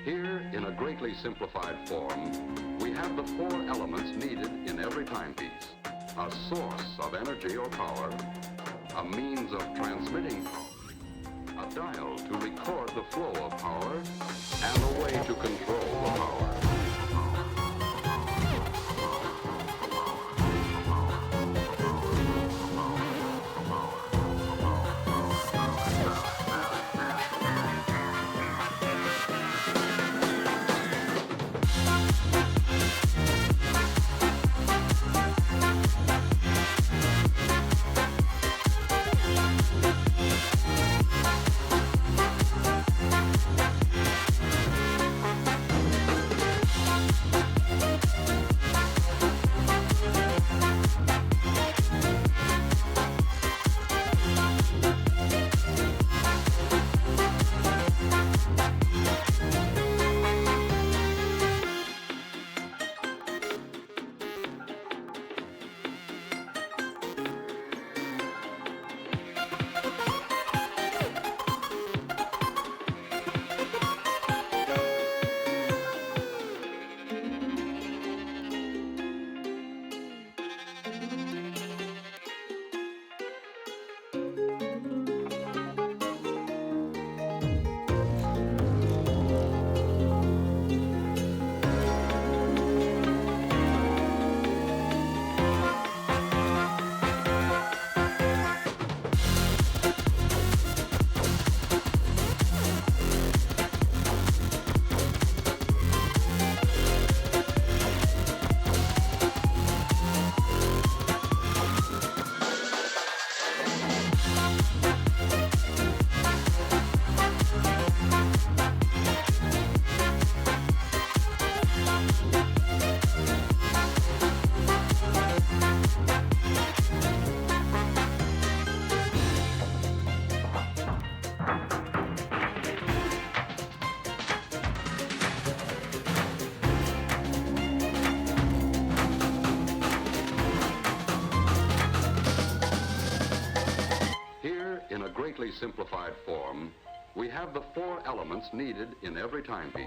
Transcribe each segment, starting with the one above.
Here, in a greatly simplified form, we have the four elements needed in every timepiece. A source of energy or power, a means of transmitting power, a dial to record the flow of power, and a way to control the power. In a greatly simplified form, we have the four elements needed in every timepiece.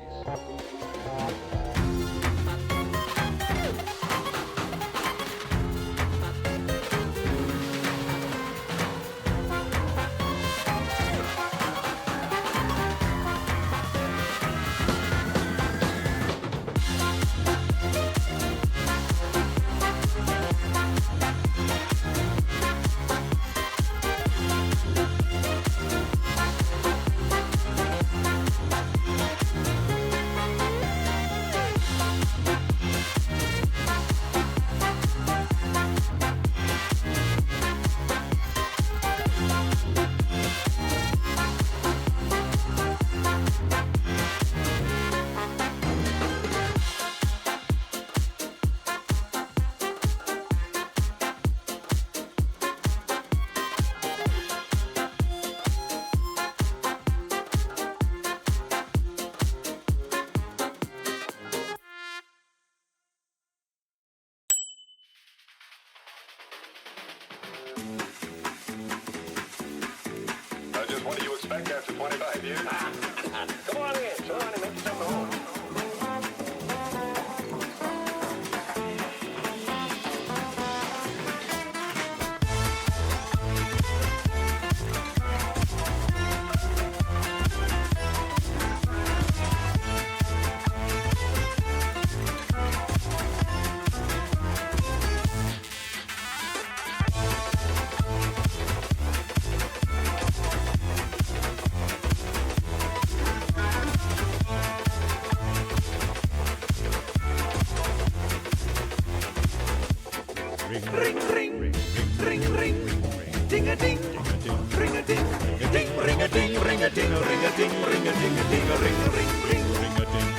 What do you expect after 25 years? Come on in, come on and make yourself at home. Ring, ring, ring, ring, ding a ding, ring a ding, ding, ring a ding, ring a ding, ring a ding, ring a ding, a ding, a ring, ring, ring, ring a ding.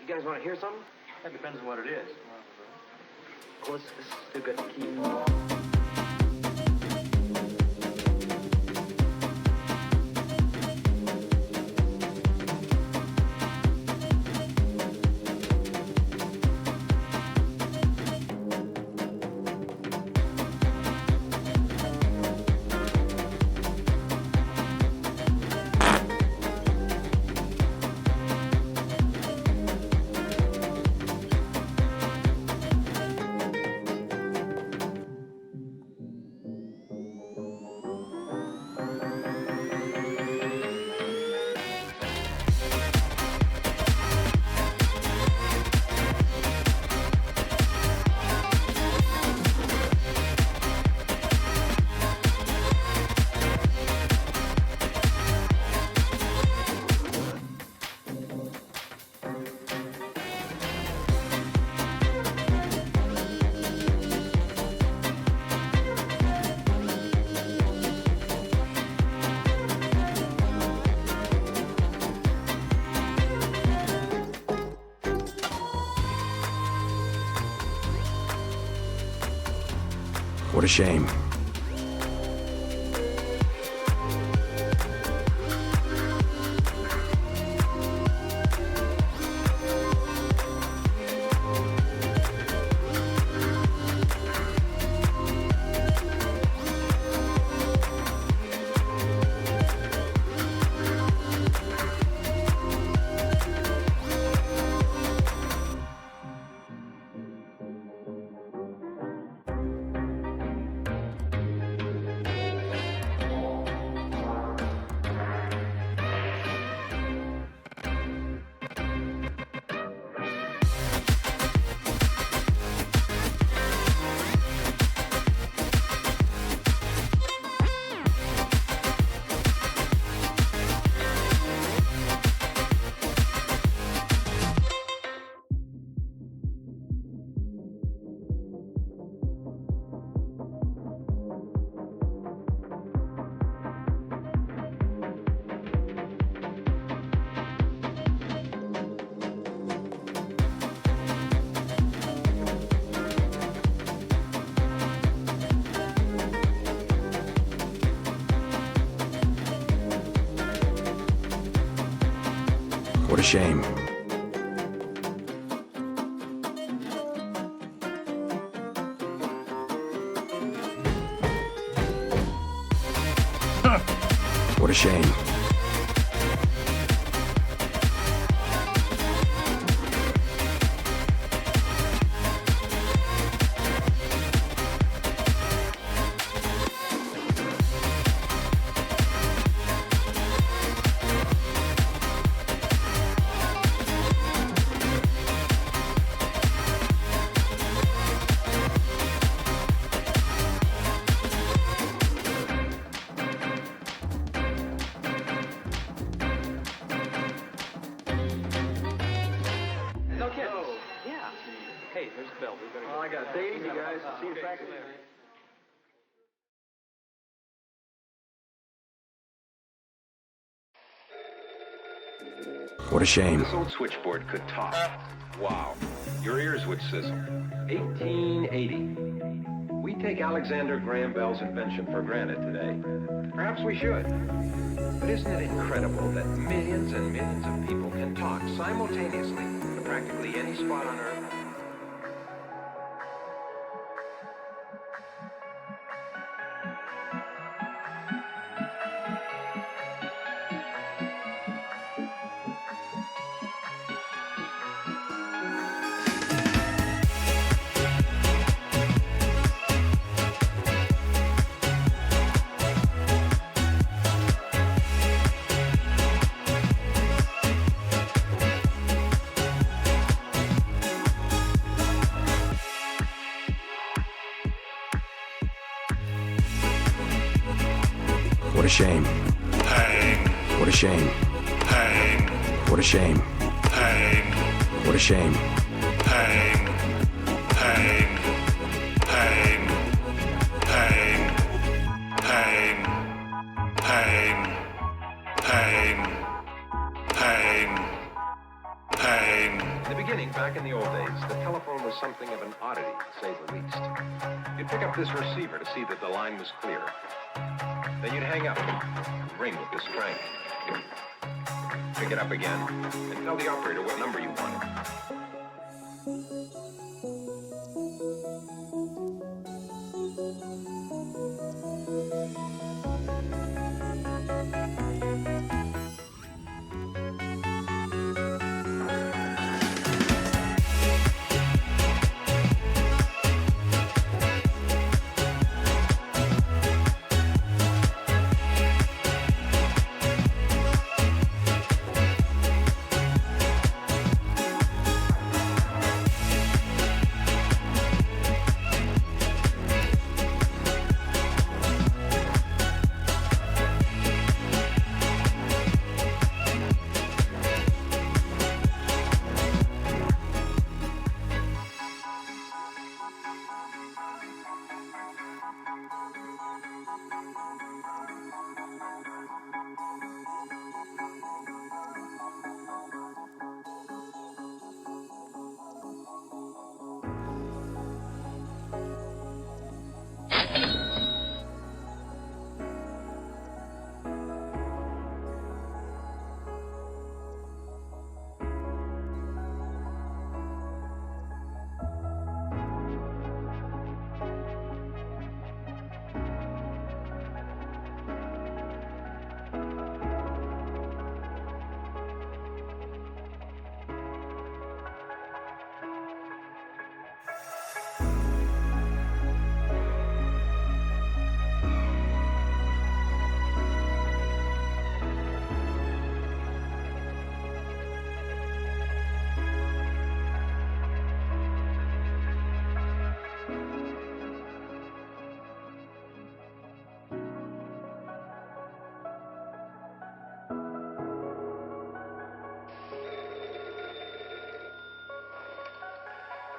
You guys want to hear something? That depends on what it is. Well, this is too good to keep. What a shame. What a shame. What a shame. No kidding. Yeah. Hey, there's the bell. We better Well, I got to take it easy, guys. See you back later. What a shame. This old switchboard could talk. Wow. Your ears would sizzle. 1880. We take Alexander Graham Bell's invention for granted today. Perhaps we should. But isn't it incredible that millions and millions of people can talk simultaneously to practically any spot on Earth? What a shame. Pain. What a shame. Pain. What a shame. Pain. What a shame. Pain. Pain. Pain. Pain. Pain. Pain. Pain. Pain. Pain. In the beginning, back in the old days, the telephone was something of an oddity, to say the least. You'd pick up this receiver to see that the line was clear. Then you'd hang up and ring with this crank. Pick it up again and tell the operator what number you wanted.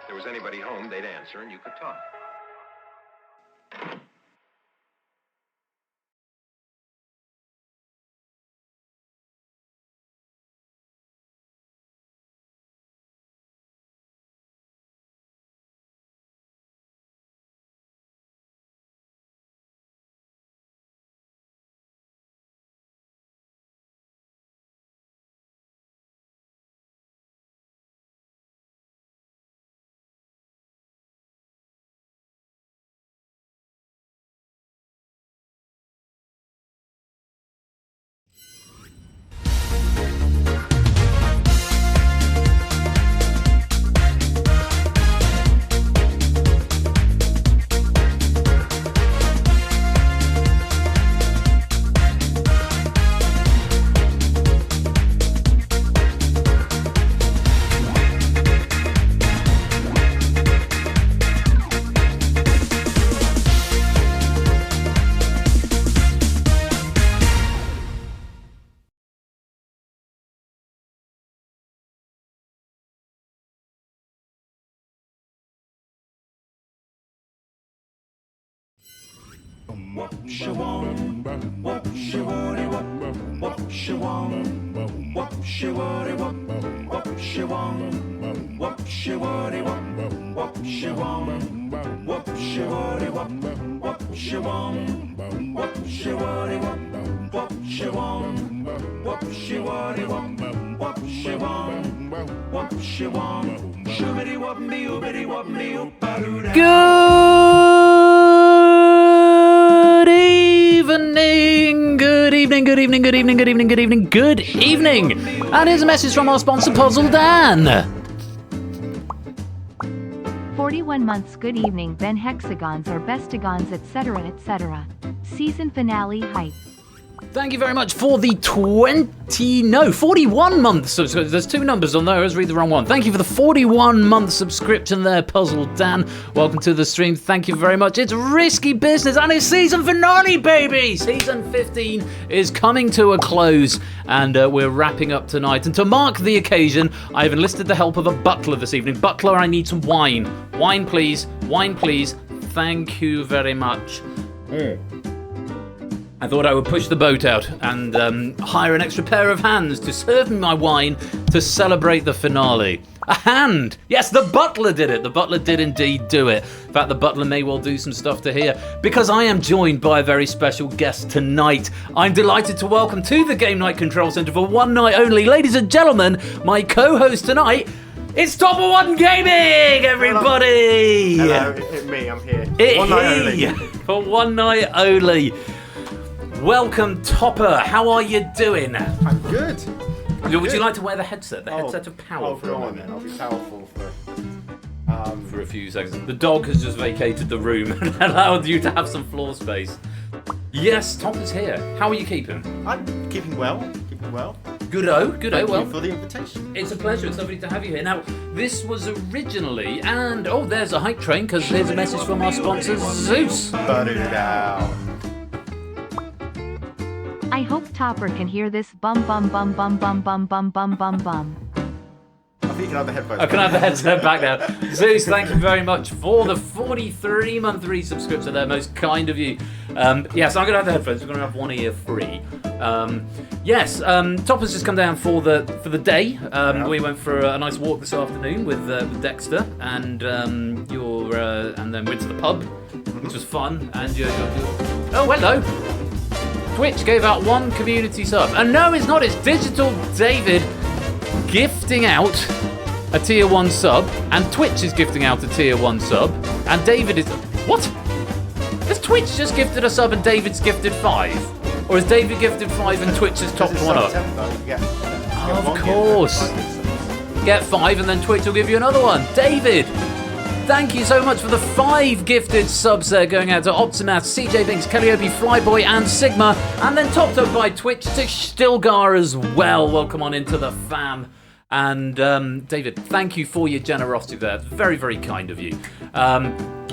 If there was anybody home, they'd answer and you could talk. What she want? What she want? What she want? What she want? What she want? What she want? What she want? What she want? What she want? What she want? What she want? What she want? What she want? What she want? Shoobity wop me, oobity wop me, oop-a-doo-da. Good evening, good evening, good evening, good evening, good evening, good evening. And here's a message from our sponsor, Puzzle Dan. 41 months. Good evening, Ben. Hexagons or bestagons, etc., etc. Season finale hype. Thank you very much for the 41 months. There's two numbers on there. I was reading the wrong one. Thank you for the 41-month subscription there, Puzzle Dan. Welcome to the stream. Thank you very much. It's risky business and it's season finale, baby. Season 15 is coming to a close and we're wrapping up tonight. And to mark the occasion, I've enlisted the help of a butler this evening. Butler, I need some wine. Wine, please. Wine, please. Thank you very much. I thought I would push the boat out and hire an extra pair of hands to serve me my wine to celebrate the finale. A hand! Yes, the butler did it. The butler did indeed do it. In fact, the butler may well do some stuff to here, because I am joined by a very special guest tonight. I'm delighted to welcome to the Game Night Control Centre for one night only, ladies and gentlemen, my co-host tonight, it's Top of One Gaming, everybody! Hello, it's me, I'm here. One night only. For one night only. Welcome, Topper. How are you doing? I'm good. Would you like to wear the headset? The headset of power for a go on moment. then. I'll be powerful For a few seconds. The dog has just vacated the room and allowed you to have some floor space. Yes, Topper's here. How are you keeping? I'm keeping well. Good-o, Thank well. you for the invitation. It's a pleasure. It's lovely to have you here. Now, this was originally, and there's a hype train, because here's a message from our sponsor, Zeus. Burn it out. I hope Topper can hear this bum bum bum bum bum bum bum bum bum bum. I think you can have the headphones. I can have the headset back now. Zeus, thank you very much for the 43-month resubscription there. Most kind of you. Yes, I'm going to have the headphones. We're going to have one ear free. Topper's just come down for the day. We went for a nice walk this afternoon with Dexter, and and then went to the pub, which was fun. And oh, hello. Twitch gave out one community sub. And no, it's not. It's Digital David gifting out a tier 1 sub. And Twitch is gifting out a tier 1 sub. And David is... What? Has Twitch just gifted a sub and David's gifted 5? Or has David gifted 5 and Twitch has topped one up? Of course. Get 5 and then Twitch will give you another one. David! Thank you so much for the 5 gifted subs there going out to Optimas, CJ Binks, Calliope, Flyboy, and Sigma, and then topped up by Twitch to Stilgar as well. Welcome on into the fam. And David, thank you for your generosity there. It's very, very kind of you.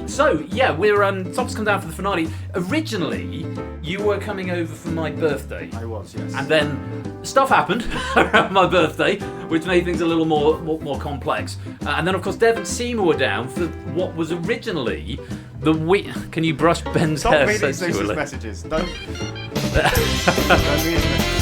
We're Top's come down for the finale. Originally, you were coming over for my birthday. I was, yes. And then stuff happened around my birthday, which made things a little more complex. And then, of course, Dev and Seema were down for what was originally the week. Can you brush Ben's hair reading sensually? messages. Don't read it.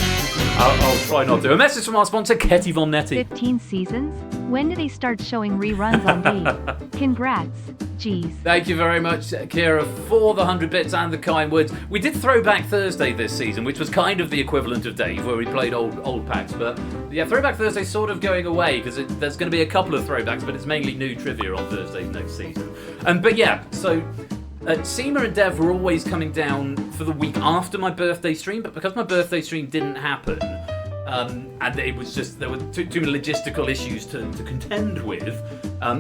I'll try not to. A message from our sponsor, Ketty Von Netty. 15 seasons? When do they start showing reruns on Dave? Congrats. Jeez. Thank you very much, Kira, for the 100 bits and the kind words. We did Throwback Thursday this season, which was kind of the equivalent of Dave, where we played old packs. But yeah, Throwback Thursday's sort of going away, because there's going to be a couple of throwbacks, but it's mainly new trivia on Thursdays next season. Seema and Dev were always coming down for the week after my birthday stream, but because my birthday stream didn't happen, and it was just, there were too many logistical issues to contend with,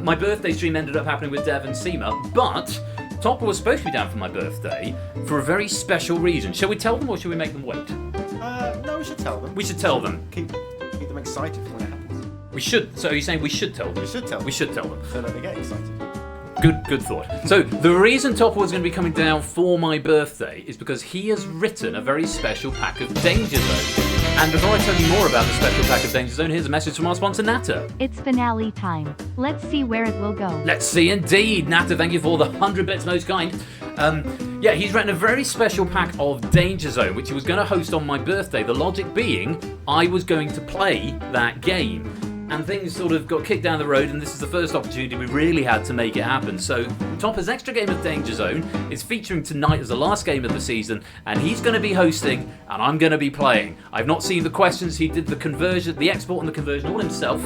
my birthday stream ended up happening with Dev and Seema, but Topper was supposed to be down for my birthday for a very special reason. Shall we tell them or shall we make them wait? No, we should tell them. We should tell them. Keep them excited for when it happens. We should. So are you saying we should tell them? We should tell them. We should tell them. So that they get excited. Good thought. So the reason Topper was going to be coming down for my birthday is because he has written a very special pack of DangerZone. And before I tell you more about the special pack of DangerZone, here's a message from our sponsor, Natter. It's finale time. Let's see where it will go. Let's see indeed. Natter, thank you for the 100 bits, most kind. He's written a very special pack of DangerZone, which he was going to host on my birthday. The logic being, I was going to play that game. And things sort of got kicked down the road, and this is the first opportunity we really had to make it happen. So Topper's extra game of DangerZone is featuring tonight as the last game of the season, and he's going to be hosting, and I'm going to be playing. I've not seen the questions. He did the conversion, the export and the conversion all himself,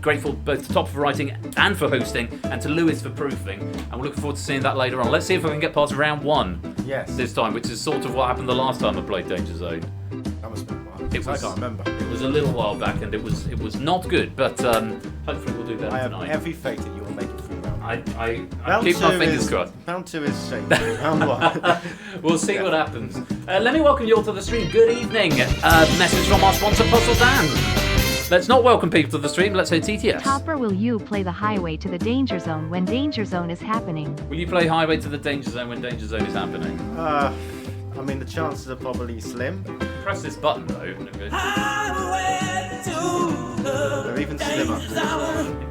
grateful both to Topper for writing and for hosting, and to Lewis for proofing. And we're looking forward to seeing that later on. Let's see if I can get past round 1 this time, which is sort of what happened the last time I played DangerZone. That must have been a while. I can't remember. It was a little while back, and it was not good, but hopefully we'll do better I have tonight. every faith that you will make it through round 1. I keep my fingers crossed. Round 2 is shaky. Round 1. We'll see what happens. Let me welcome you all to the stream. Good evening. Message from our sponsor, Puzzle Dan. Let's not welcome people to the stream. Let's say TTS. Topper, will you play the highway to the danger zone when danger zone is happening? Will you play highway to the danger zone when danger zone is happening? I mean, the chances are probably slim. Press this button though. They're even slimmer.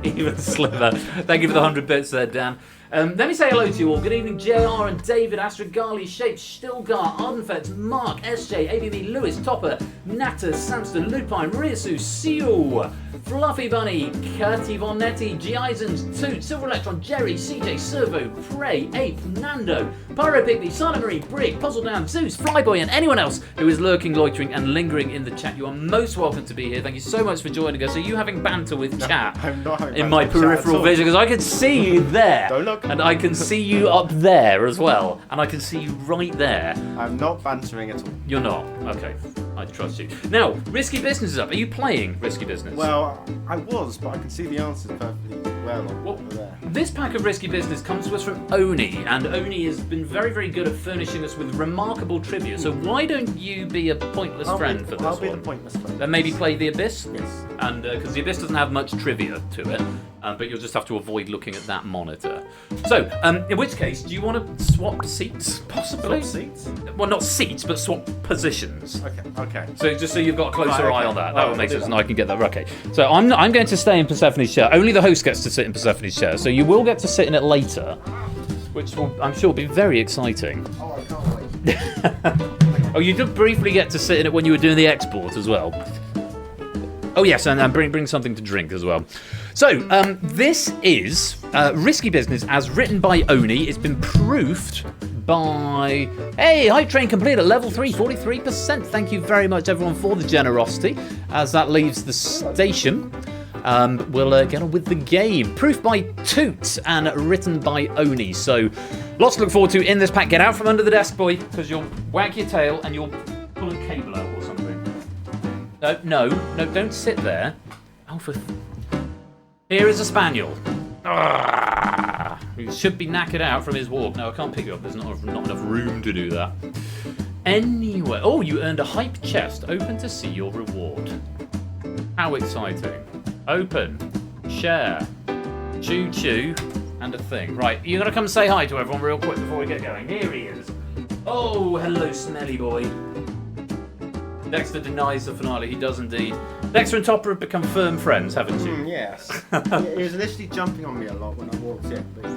Even slimmer. Thank you for the 100 bits there, Dan. Let me say hello to you all. Good evening, JR and David, Astragali, Shape, Stilgar, Ardenfett, Mark, SJ, ABB, Lewis, Topper, Natter, Samster, Lupine, Riasu, Seal, Fluffy Bunny, Curti Vonetti, G. Eisens, Toot, Silver Electron, Jerry, CJ, Servo, Prey, Ape, Nando, Pyro Pigby, Silent Marie, Brig, Puzzle Down, Zeus, Flyboy, and anyone else who is lurking, loitering, and lingering in the chat. You are most welcome to be here. Thank you so much for joining us. Are you having banter with chat I'm not having in banter my with chat peripheral at all. vision? Because I can see you there. Don't look. And I can see you up there as well. And I can see you right there. I'm not bantering at all. You're not. Okay. I trust you. Now, Risky Business is up. Are you playing Risky Business? Well, I was, but I can see the answers perfectly well over there. This pack of Risky Business comes to us from Oni, and Oni has been very, very good at furnishing us with remarkable trivia. So why don't you be a pointless friend for this I'll be one? the pointless friend. Then maybe play The Abyss? Yes. And because The Abyss doesn't have much trivia to it, but you'll just have to avoid looking at that monitor. So, in which case, do you want to swap seats, possibly? Swap seats? Well, not seats, but swap positions. Okay. So just so you've got a closer Right, eye okay. on that. Right, That would I'll make do sense, that. and I can get that. Okay. So I'm going to stay in Persephone's chair. Only the host gets to sit in Persephone's chair. So you will get to sit in it later, which will, I'm sure, be very exciting. Oh, I can't wait. Oh, you did briefly get to sit in it when you were doing the export as well. Oh yes, and bring something to drink as well. So this is Risky Business as written by Oni. It's been proofed by... Hey, Hype Train complete at level 3, 43%. Thank you very much, everyone, for the generosity. As that leaves the station, we'll get on with the game. Proofed by Toot and written by Oni. So lots to look forward to in this pack. Get out from under the desk, boy, because you'll wag your tail and you'll pull a cable out or something. No, don't sit there. Oh, Here is a spaniel. He should be knackered out from his walk. No, I can't pick you up. There's not enough room to do that. Anyway, oh, you earned a hype chest. Open to see your reward. How exciting. Open. Share. Choo-choo. And a thing. Right, you're going to come say hi to everyone real quick before we get going. Here he is. Oh, hello, smelly boy. Dexter denies the finale. He does indeed. Dexter and Topper have become firm friends, haven't you? Yes. He was initially jumping on me a lot when I walked in, but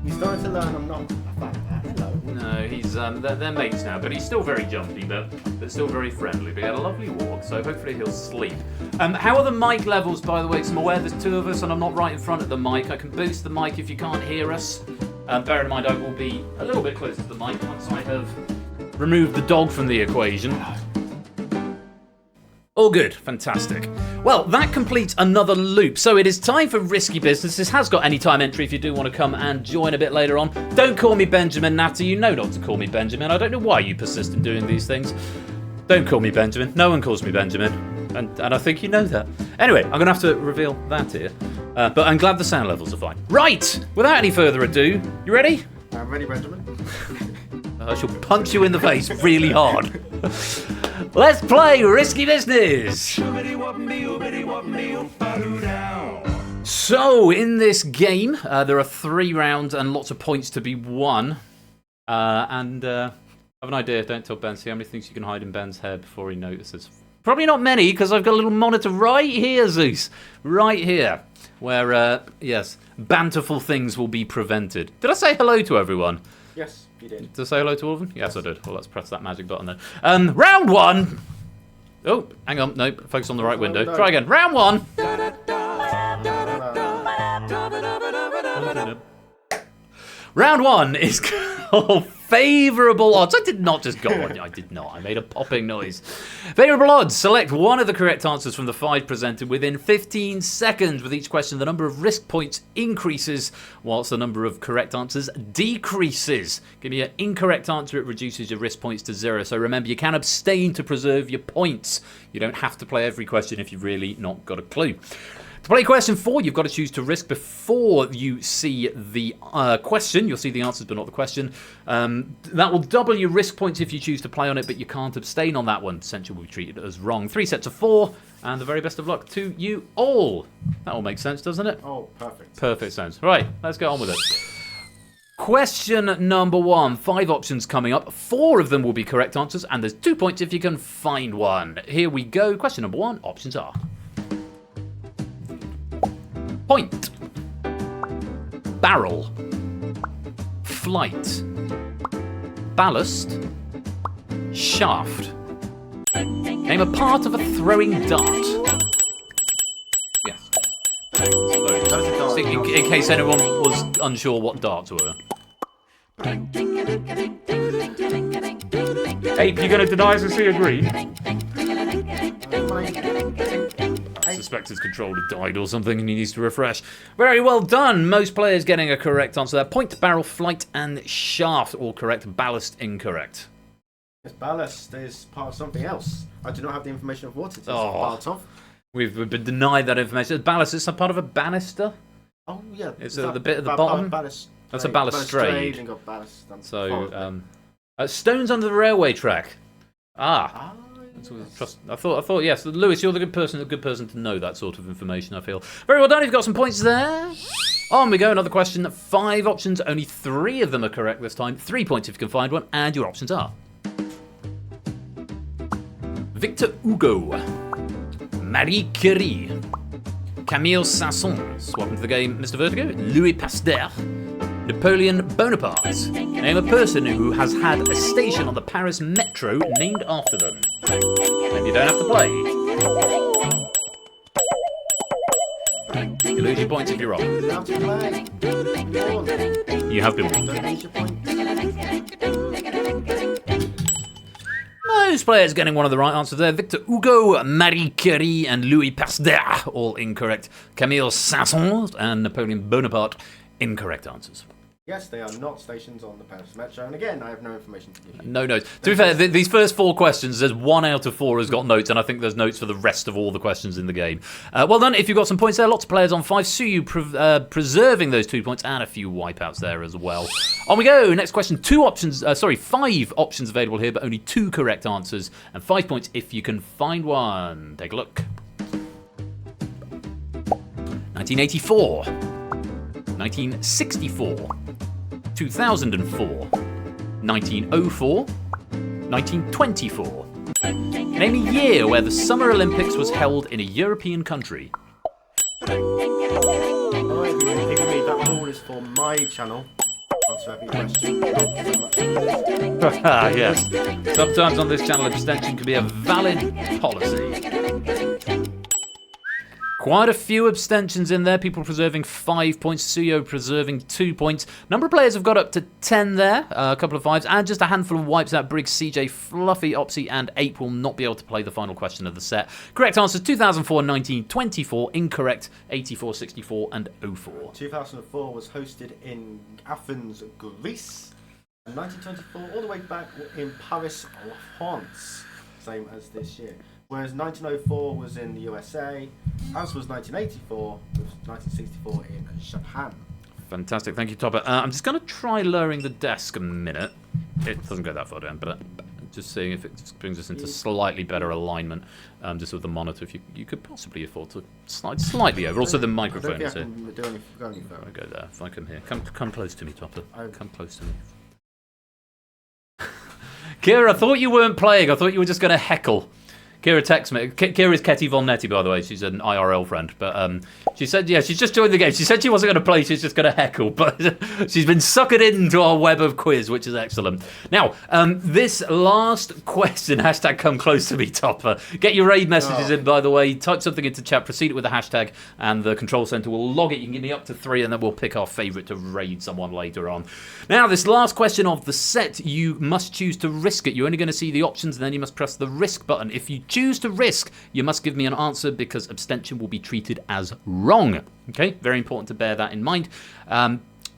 he's starting to learn I'm not a fan of that. Hello. No, he's they're mates now, but he's still very jumpy, but still very friendly. But he had a lovely walk, so hopefully he'll sleep. How are the mic levels, by the way? Because I'm aware there's two of us, and I'm not right in front of the mic. I can boost the mic if you can't hear us. Bear in mind, I will be a little bit closer to the mic once I have removed the dog from the equation. All good, fantastic. Well, that completes another loop. So it is time for Risky Business. This has got anytime entry if you do want to come and join a bit later on. Don't call me Benjamin, Natter. You know not to call me Benjamin. I don't know why you persist in doing these things. Don't call me Benjamin. No one calls me Benjamin. And I think you know that. Anyway, I'm going to have to reveal that here. But I'm glad the sound levels are fine. Right, without any further ado, you ready? I'm ready, Benjamin. I shall punch you in the face really hard. Let's play Risky Business! So, in this game, there are 3 rounds and lots of points to be won. I have an idea, don't tell Ben. See how many things you can hide in Ben's head before he notices. Probably not many, because I've got a little monitor right here, Zeus. Right here. Where, yes, banterful things will be prevented. Did I say hello to everyone? Yes, you did. Did I say hello to all of them? Yes, I did. Well, let's press that magic button then. Round 1! Oh, hang on. No, focus on the right window. no. Try again. Round 1! Round 1 is called Favourable Odds. I did not just go on. I did not. I made a popping noise. Favourable Odds. Select one of the correct answers from the 5 presented within 15 seconds. With each question, the number of risk points increases, whilst the number of correct answers decreases. Give me an incorrect answer, it reduces your risk points to 0. So remember, you can abstain to preserve your points. You don't have to play every question if you've really not got a clue. To play question 4, you've got to choose to risk before you see the question. You'll see the answers, but not the question. That will double your risk points if you choose to play on it, but you can't abstain on that one. Essentially, will be treated as wrong. 3 sets of 4, and the very best of luck to you all. That all makes sense, doesn't it? Oh, perfect. Perfect sense. Right, let's get on with it. Question number 1. 5 options coming up. 4 of them will be correct answers, and there's 2 points if you can find one. Here we go. Question number 1. Options are... Point. Barrel. flight, ballast, shaft. Name a part of a throwing dart. Yes. In case anyone was unsure what darts were. Ape, you gonna deny us and see agree? I suspect his controller died or something and he needs to refresh. Very well done. Most players getting a correct answer there. Point, barrel, flight, and shaft all correct. Ballast incorrect. Yes, ballast is part of something else. I do not have the information of what it is part of. We've been denied that information. Ballast is some part of a banister. Oh yeah, It's the bit at the bottom. That's a balustrade. And got ballast. So stones under the railway track. I thought yes. Lewis, you're the good person to know that sort of information, I feel. Very well done, you've got some points there. On we go, another question. 5 options, only 3 of them are correct this time. 3 points if you can find one, and your options are Victor Hugo, Marie Curie, Camille Saint-Saëns, swap into the game, Mr. Vertigo, Louis Pasteur, Napoleon Bonaparte. Name a person who has had a station on the Paris Metro named after them. And you don't have to play. You lose your points if you're wrong. You have been warned. Most players getting one of the right answers there. Victor Hugo, Marie Curie, and Louis Pasteur, all incorrect. Camille Saint-Saëns and Napoleon Bonaparte, incorrect answers. Yes, they are not stations on the Paris Metro, and again, I have no information to give you. No notes. To be fair, these first 4 questions, there's 1 out of 4 has got notes, and I think there's notes for the rest of all the questions in the game. Well done, if you've got some points there. Lots of players on 5. Suyu preserving those 2 points, and a few wipeouts there as well. On we go. Next question. 5 options available here, but only 2 correct answers, and 5 points if you can find one. Take a look. 1984. 1964. 2004, 1904, 1924. Name a year where the Summer Olympics was held in a European country. Oh, if you me, that rule is for my channel. Answer every question. Yes. Sometimes on this channel, abstention can be a valid policy. Quite a few abstentions in there. People preserving 5 points. Suyo preserving 2 points. Number of players have got up to 10 there. A couple of 5s. And just a handful of wipes out. Briggs, CJ, Fluffy, Opsy, and Ape will not be able to play the final question of the set. Correct answers 2004, 1924. Incorrect 84, 64, and 04. 2004 was hosted in Athens, Greece. And 1924 all the way back in Paris, France. Same as this year. Whereas 1904 was in the USA, as was 1984, with 1964 in Japan. Fantastic, thank you, Topper. I'm just going to try lowering the desk a minute. It doesn't go that far down, but just seeing if it just brings us into slightly better alignment, just with the monitor. If you could possibly afford to slide slightly over. Also, the microphone is here. Go I go there. If I come here, come close to me, Topper. Come close to me. Kira, I thought you weren't playing. I thought you were just going to heckle. Kira texts me. Kira's Ketty Von Netty, by the way. She's an IRL friend. But she said, yeah, she's just joined the game. She said she wasn't going to play. She's just going to heckle. But she's been suckered into our web of quiz, which is excellent. Now, this last question, hashtag come close to me, Topper. Get your raid messages in, by the way. Type something into chat. Proceed it with the hashtag. And the control center will log it. You can give me up to 3, and then we'll pick our favourite to raid someone later on. Now, this last question of the set, you must choose to risk it. You're only going to see the options, and then you must press the risk button. If you choose to risk, you must give me an answer because abstention will be treated as wrong. Okay, very important to bear that in mind.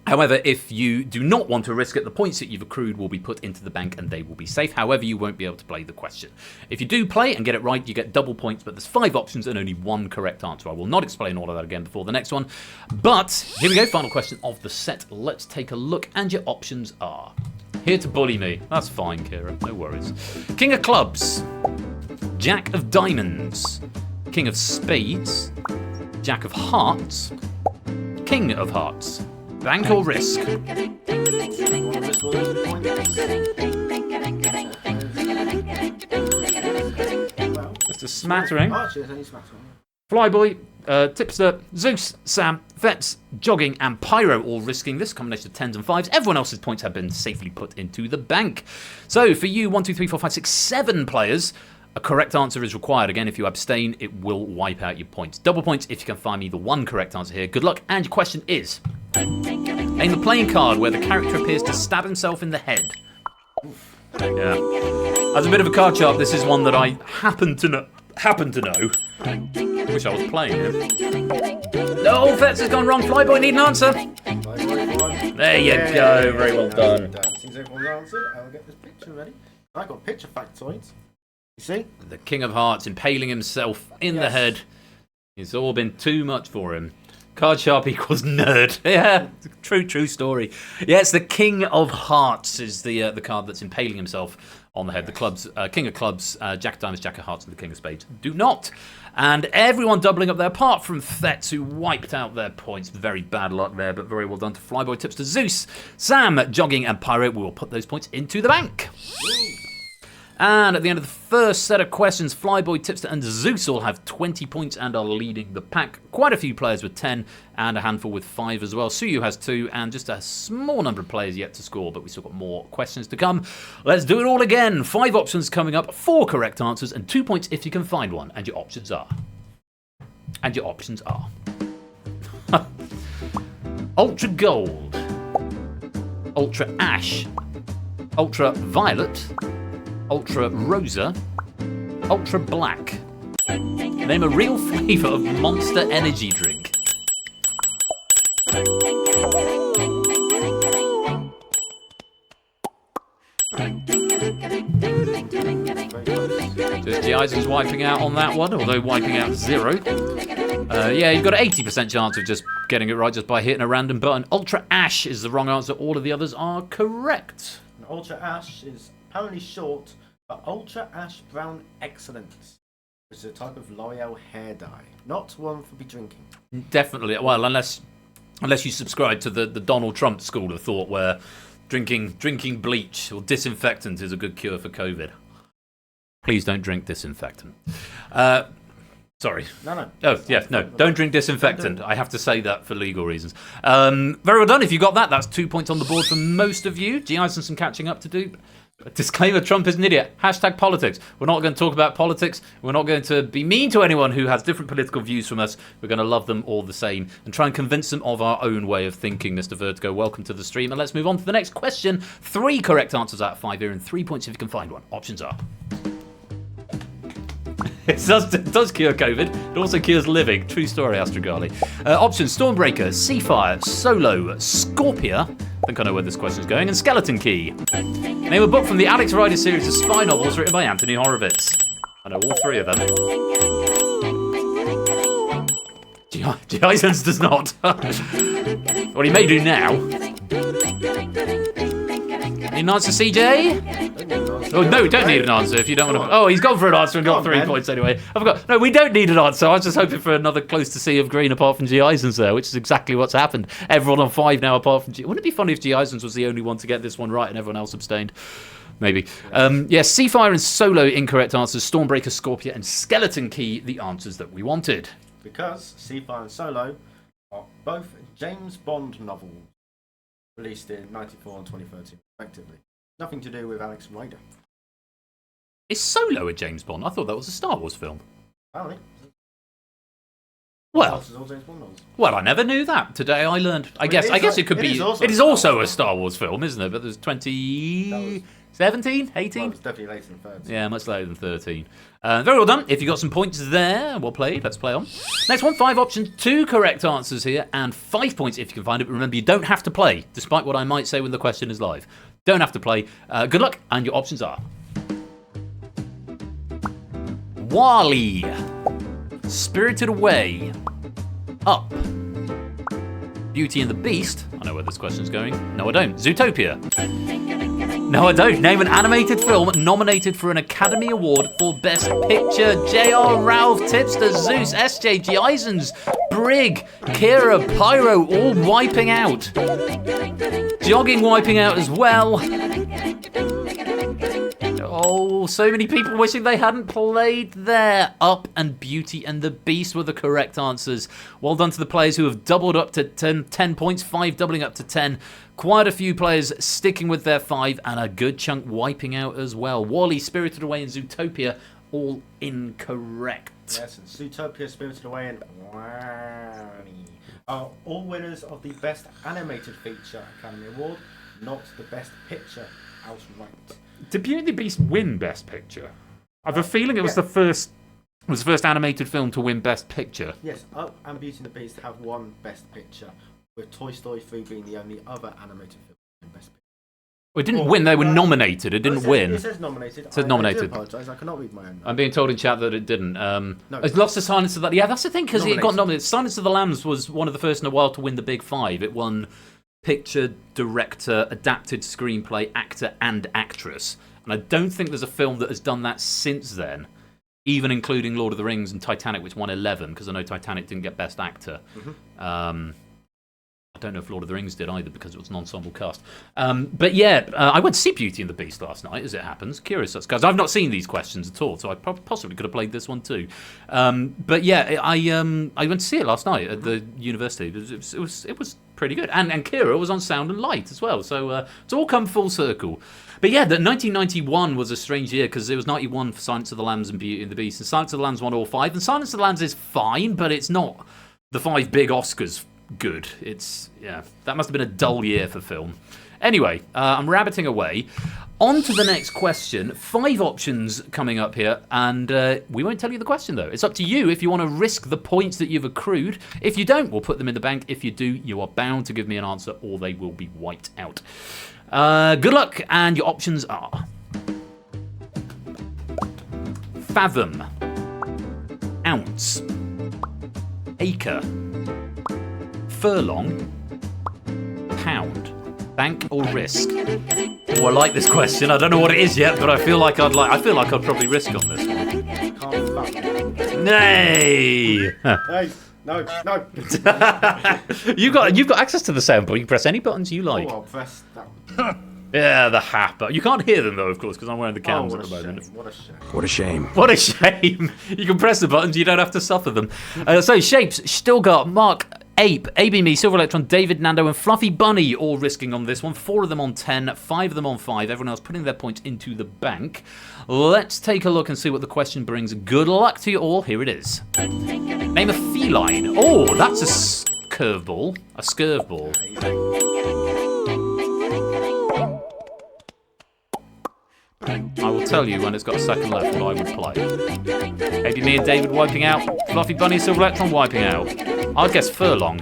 However, if you do not want to risk it, the points that you've accrued will be put into the bank and they will be safe. However, you won't be able to play the question. If you do play and get it right, you get double points, but there's 5 options and only 1 correct answer. I will not explain all of that again before the next one. But here we go, final question of the set. Let's take a look, and your options are... Here to bully me. That's fine, Kira, no worries. King of clubs, Jack of diamonds, King of spades, Jack of hearts, King of hearts. Bank or risk? Just a smattering. Flyboy, Tipster, Zeus, Sam, Vets, Jogging, and Pyro all risking this combination of 10s and 5s. Everyone else's points have been safely put into the bank. So for you, 1, 2, 3, 4, 5, 6, 7 players, a correct answer is required. Again, if you abstain, it will wipe out your points. Double points if you can find me the one correct answer here. Good luck. And your question is, name the playing card where the character appears to stab himself in the head. Yeah. As a bit of a card sharp, this is one that I happen to know. I wish I was playing it. No, Vets has gone wrong. Flyboy, need an answer. There you go. Very well done. Since everyone's answered, I'll get this picture ready. I got picture factoids. You see? The King of Hearts impaling himself in the head. It's all been too much for him. Card sharp equals nerd. Yeah, true story. Yes, the King of Hearts is the card that's impaling himself on the head. The clubs, King of Clubs, Jack of Diamonds, Jack of Hearts, and the King of Spades do not. And everyone doubling up there, apart from Thets, who wiped out their points. Very bad luck there, but very well done to Flyboy, Tipster, Zeus, Sam, Jogging, and Pyro. We will put those points into the bank. And at the end of the first set of questions, Flyboy, Tipster, and Zeus all have 20 points and are leading the pack. Quite a few players with 10 and a handful with 5 as well. Suyu has 2 and just a small number of players yet to score, but we've still got more questions to come. Let's do it all again. 5 options coming up, 4 correct answers, and 2 points if you can find one. And your options are... Ultra Gold, Ultra Ash, Ultra Violet, Ultra Rosa, Ultra Black. Name a real flavour of Monster Energy drink. Just G. Eisen's wiping out on that one, although wiping out 0. Yeah, you've got an 80% chance of just getting it right just by hitting a random button. Ultra Ash is the wrong answer. All of the others are correct. And Ultra Ash is apparently short for Ultra Ash Brown Excellence, which is a type of L'Oreal hair dye. Not one for be drinking. Definitely. Well, unless you subscribe to the Donald Trump school of thought where drinking bleach or disinfectant is a good cure for COVID. Please don't drink disinfectant. Sorry. No. Oh, yeah, no. Don't drink disinfectant. I have to say that for legal reasons. Very well done. If you got that, that's 2 points on the board for most of you. G. Eisen, some catching up to do. Disclaimer, Trump is an idiot. Hashtag politics. We're not going to talk about politics. We're not going to be mean to anyone who has different political views from us. We're going to love them all the same and try and convince them of our own way of thinking. Mr. Vertigo, welcome to the stream. And let's move on to the next question. 3 correct answers out of 5 here and 3 points if you can find one. Options are... It does cure COVID. It also cures living. True story, Astrogali. Options: Stormbreaker, Seafire, Solo, Scorpia. I think I know where this question is going. And Skeleton Key. Name a book from the Alex Rider series of spy novels written by Anthony Horowitz. I know all 3 of them. G. Eisens does not. Well, he may do now. Need an answer, CJ? Oh, no, we don't need an answer if you don't want to... Oh, he's gone for an answer and got 3 points anyway. I forgot. No, we don't need an answer. I was just hoping for another close to sea of green apart from G. Eisens there, which is exactly what's happened. Everyone on 5 now apart from G... Wouldn't it be funny if G. Eisens was the only one to get this one right and everyone else abstained? Maybe. Yes, Seafire and Solo, incorrect answers. Stormbreaker, Scorpia, and Skeleton Key, the answers that we wanted. Because Seafire and Solo are both James Bond novels released in 1994 and 2013, respectively. Nothing to do with Alex Rider. Is Solo a James Bond? I thought that was a Star Wars film. Apparently. Well, I never knew that. Today I learned. I guess it could be. It is also a Star Wars film, isn't it? But there's 2017, 18. Well, it's definitely later than 13. Yeah, much later than 13. Very well done. If you got some points there, well played. Let's play on. Next one, 5 options, 2 correct answers here, and 5 points if you can find it. But remember, you don't have to play, despite what I might say when the question is live. Don't have to play. Good luck, and your options are Wall-E, Spirited Away, Up, Beauty and the Beast. I know where this question's going. No, I don't. Zootopia. No, I don't. Name an animated film nominated for an Academy Award for Best Picture. J.R. Ralph, Tipster, Zeus, S.J.G. Eisens, Brig, Kira, Pyro, all wiping out. Jogging wiping out as well. Oh, so many people wishing they hadn't played there. Up and Beauty and the Beast were the correct answers. Well done to the players who have doubled up to 10 points, 5 doubling up to 10. Quite a few players sticking with their 5 and a good chunk wiping out as well. Wally, Spirited Away and Zootopia all incorrect. Yes, and Zootopia, Spirited Away and Wally are all winners of the Best Animated Feature Academy Award, not the Best Picture outright. Did Beauty and the Beast win Best Picture? I have a feeling it was the first animated film to win Best Picture. Yes, Up and Beauty and the Beast have won Best Picture, with Toy Story 3 being the only other animated film in Best Picture. Well, it didn't win, they were nominated. It didn't win. It says nominated. It says nominated. I do apologise, I cannot read my own. I'm being told in chat that it didn't. No. It's lost to Silence of the... Yeah, that's the thing, because it got Nominated. nominated. Silence of the Lambs was one of the first in a while to win the Big Five. It won picture, director, adapted screenplay, actor, and actress. And I don't think there's a film that has done that since then, even including Lord of the Rings and Titanic, which won 11, because I know Titanic didn't get Best Actor. I don't know if Lord of the Rings did either, because it was an ensemble cast. But yeah, I went to see Beauty and the Beast last night, as it happens. Curious, because I've not seen these questions at all, so I possibly could have played this one too. But yeah, I went to see it last night at the university. It was pretty good, and Kira was on sound and light as well. So it's all come full circle. But yeah, 1991 was a strange year because it was 91 for Silence of the Lambs and Beauty and the Beast, and Silence of the Lambs won all 5. And Silence of the Lambs is fine, but it's not the 5 big Oscars good. That must have been a dull year for film. Anyway, I'm rabbiting away. On to the next question. 5 options coming up here, and we won't tell you the question though. It's up to you if you want to risk the points that you've accrued. If you don't, we'll put them in the bank. If you do, you are bound to give me an answer or they will be wiped out. Good luck, and your options are fathom, ounce, acre, furlong, pound, bank or risk. Oh, I like this question. I don't know what it is yet, but I feel like I'd probably risk on this one. Can't fuck. Nay. Hey, no. You've got access to the soundboard. You can press any buttons you like. Oh, I'll press that one. Yeah, the hat. You can't hear them though, of course, because I'm wearing the cams what at the a moment. shame, what a shame. What a shame. What a shame. You can press the buttons, you don't have to suffer them. So, Shapes, still got Mark, Ape, AB Me, Silver Electron, David, Nando, and Fluffy Bunny all risking on this one. 4 of them on 10, 5 of them on 5. Everyone else putting their points into the bank. Let's take a look and see what the question brings. Good luck to you all. Here it is. Name a feline. Oh, that's a curveball. A scurveball. I will tell you when it's got a second left what I would play. Maybe me and David wiping out. Fluffy Bunny, Silver Electron wiping out. I'd guess furlong.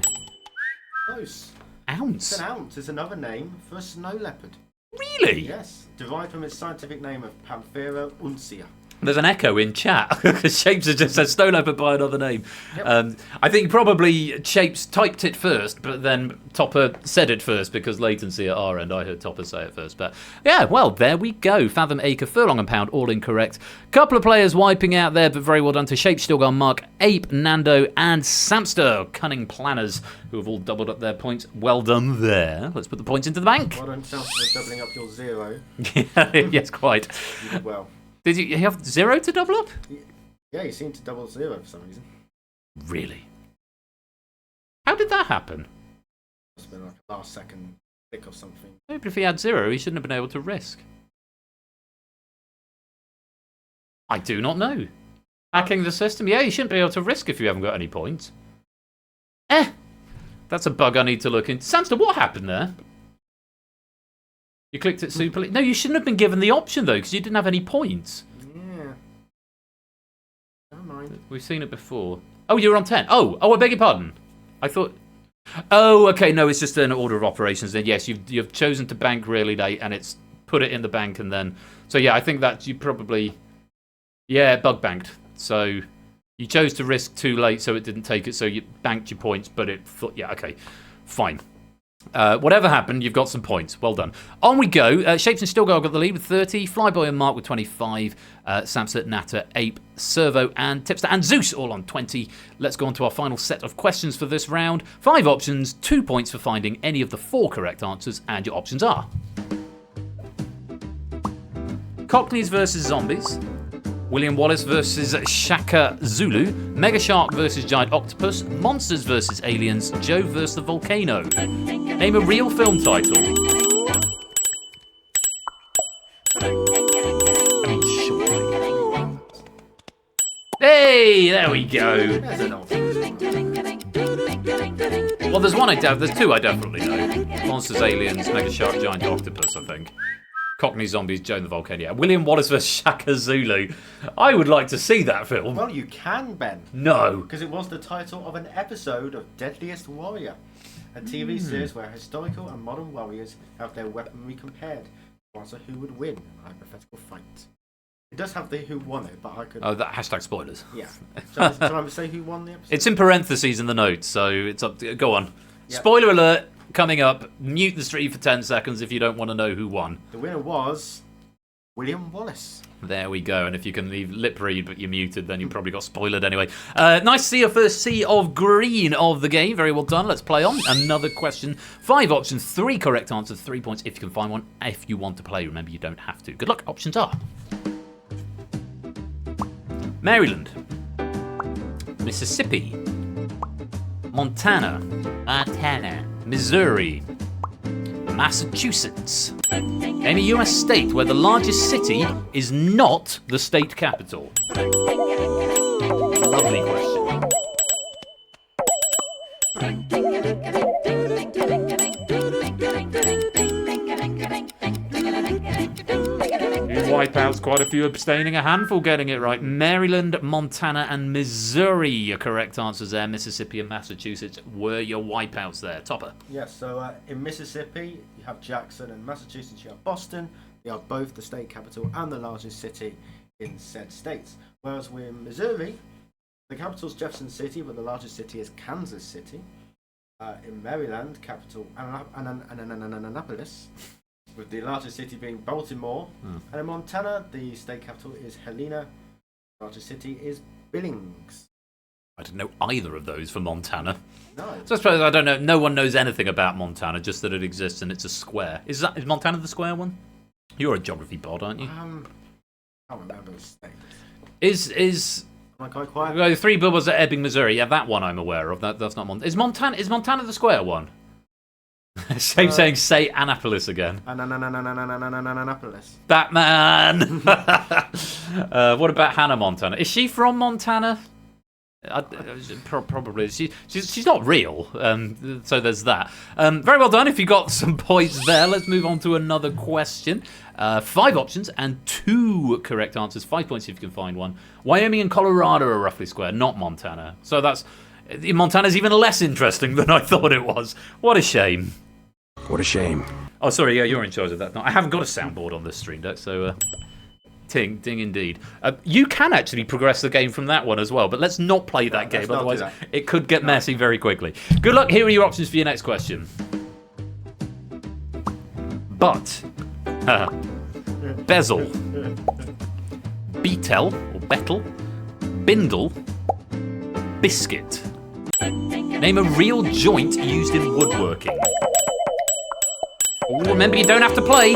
Close. Ounce? It's an ounce is another name for a snow leopard. Really? Yes, derived from its scientific name of Panthera uncia. There's an echo in chat because Shapes has just said snow leopard by another name. Yep. I think probably Shapes typed it first, but then Topper said it first because latency at our end. I heard Topper say it first. But yeah, well, there we go. Fathom, acre, furlong, and pound, all incorrect. Couple of players wiping out there, but very well done to Shapes, still gone Mark, Ape, Nando, and Samster. Cunning planners who have all doubled up their points. Well done there. Let's put the points into the bank. Well done, Samster, doubling up your 0. Yes, quite. You did well. Did you have 0 to double up? Yeah, you seem to double 0 for some reason. Really? How did that happen? Must have been like a last second pick of something. Maybe if he had 0, he shouldn't have been able to risk. I do not know. Hacking the system? Yeah, you shouldn't be able to risk if you haven't got any points. That's a bug I need to look into. Samster, what happened there? You clicked it super... No, you shouldn't have been given the option, though, because you didn't have any points. Yeah. Never mind. We've seen it before. Oh, you were on 10. Oh, I beg your pardon. I thought... Oh, okay, no, it's just an order of operations. Then, yes, you've chosen to bank really late, and it's put it in the bank, and then... So, yeah, I think that you probably... Yeah, bug banked. So, you chose to risk too late, so it didn't take it, so you banked your points, but it thought... Yeah, okay, fine. Whatever happened, you've got some points. Well done. On we go. Shapes and Stillgirl got the lead with 30. Flyboy and Mark with 25. Samset, Natter, Ape, Servo, and Tipster, and Zeus all on 20. Let's go on to our final set of questions for this round. 5 options, 2 points for finding any of the 4 correct answers, and your options are... Cockneys versus Zombies, William Wallace versus Shaka Zulu, Mega Shark versus Giant Octopus, Monsters versus Aliens, Joe versus the Volcano. Name a real film title. Hey, there we go. There's an old film. Well, there's two I definitely know. Monsters, Aliens, Mega Shark, Giant Octopus, I think. Cockney Zombies, Joe and the Volcano. Yeah. William Wallace vs. Shaka Zulu. I would like to see that film. Well, you can, Ben. No. Because it was the title of an episode of Deadliest Warrior, a TV series where historical and modern warriors have their weaponry compared to answer who would win a hypothetical fight. It does have the who won it, but I could... Oh, that hashtag spoilers. Yeah. Shall I say who won the episode? It's in parentheses in the notes, so it's up to... Go on. Yep. Spoiler alert coming up. Mute the stream for 10 seconds if you don't want to know who won. The winner was William Wallace. There we go. And if you can leave lip read but you're muted, then you probably got spoiled anyway. Nice to see your first sea of green of the game. Very well done. Let's play on. Another question. 5 options, 3 correct answers, 3 points if you can find one. If you want to play, remember you don't have to. Good luck. Options are Maryland, Mississippi, Montana, Missouri, Massachusetts. Name a US state where the largest city is not the state capital. Lovely question. Wipeouts, quite a few abstaining, a handful getting it right. Maryland, Montana, and Missouri. Your correct answers there. Mississippi and Massachusetts were your wipeouts there. Topper. Yes, so in Mississippi, you have Jackson, and Massachusetts, you have Boston. They are both the state capital and the largest city in said states. Whereas we're in Missouri, the capital is Jefferson City, but the largest city is Kansas City. In Maryland, capital Annapolis, with the largest city being Baltimore. And in Montana, the state capital is Helena. The largest city is Billings. I didn't know either of those for Montana. No. So I suppose I don't know. No one knows anything about Montana, just that it exists and it's a square. Is Montana the square one? You're a geography bod, aren't you? I can't remember the state. Is Am I quite quiet? well, 3 billboards at Ebbing, Missouri. Yeah, that one I'm aware of. That's not Montana. Is Montana the square one? Same saying, say Annapolis again. Annapolis. Batman! What about Hannah Montana? Is she from Montana? Probably. She's not real, so there's that. Very well done if you got some points there. Let's move on to another question. 5 options and 2 correct answers. 5 points if you can find one. Wyoming and Colorado are roughly square, not Montana. So Montana's even less interesting than I thought it was. What a shame. What a shame. Oh, sorry, yeah, you're in charge of that. No, I haven't got a soundboard on this stream deck, so ding indeed. You can actually progress the game from that one as well, but let's not play that game, otherwise it could get messy very quickly. Good luck. Here are your options for your next question. Butt, bezel, beetle or betel, bindle, biscuit. Name a real joint used in woodworking. Ooh, remember, you don't have to play.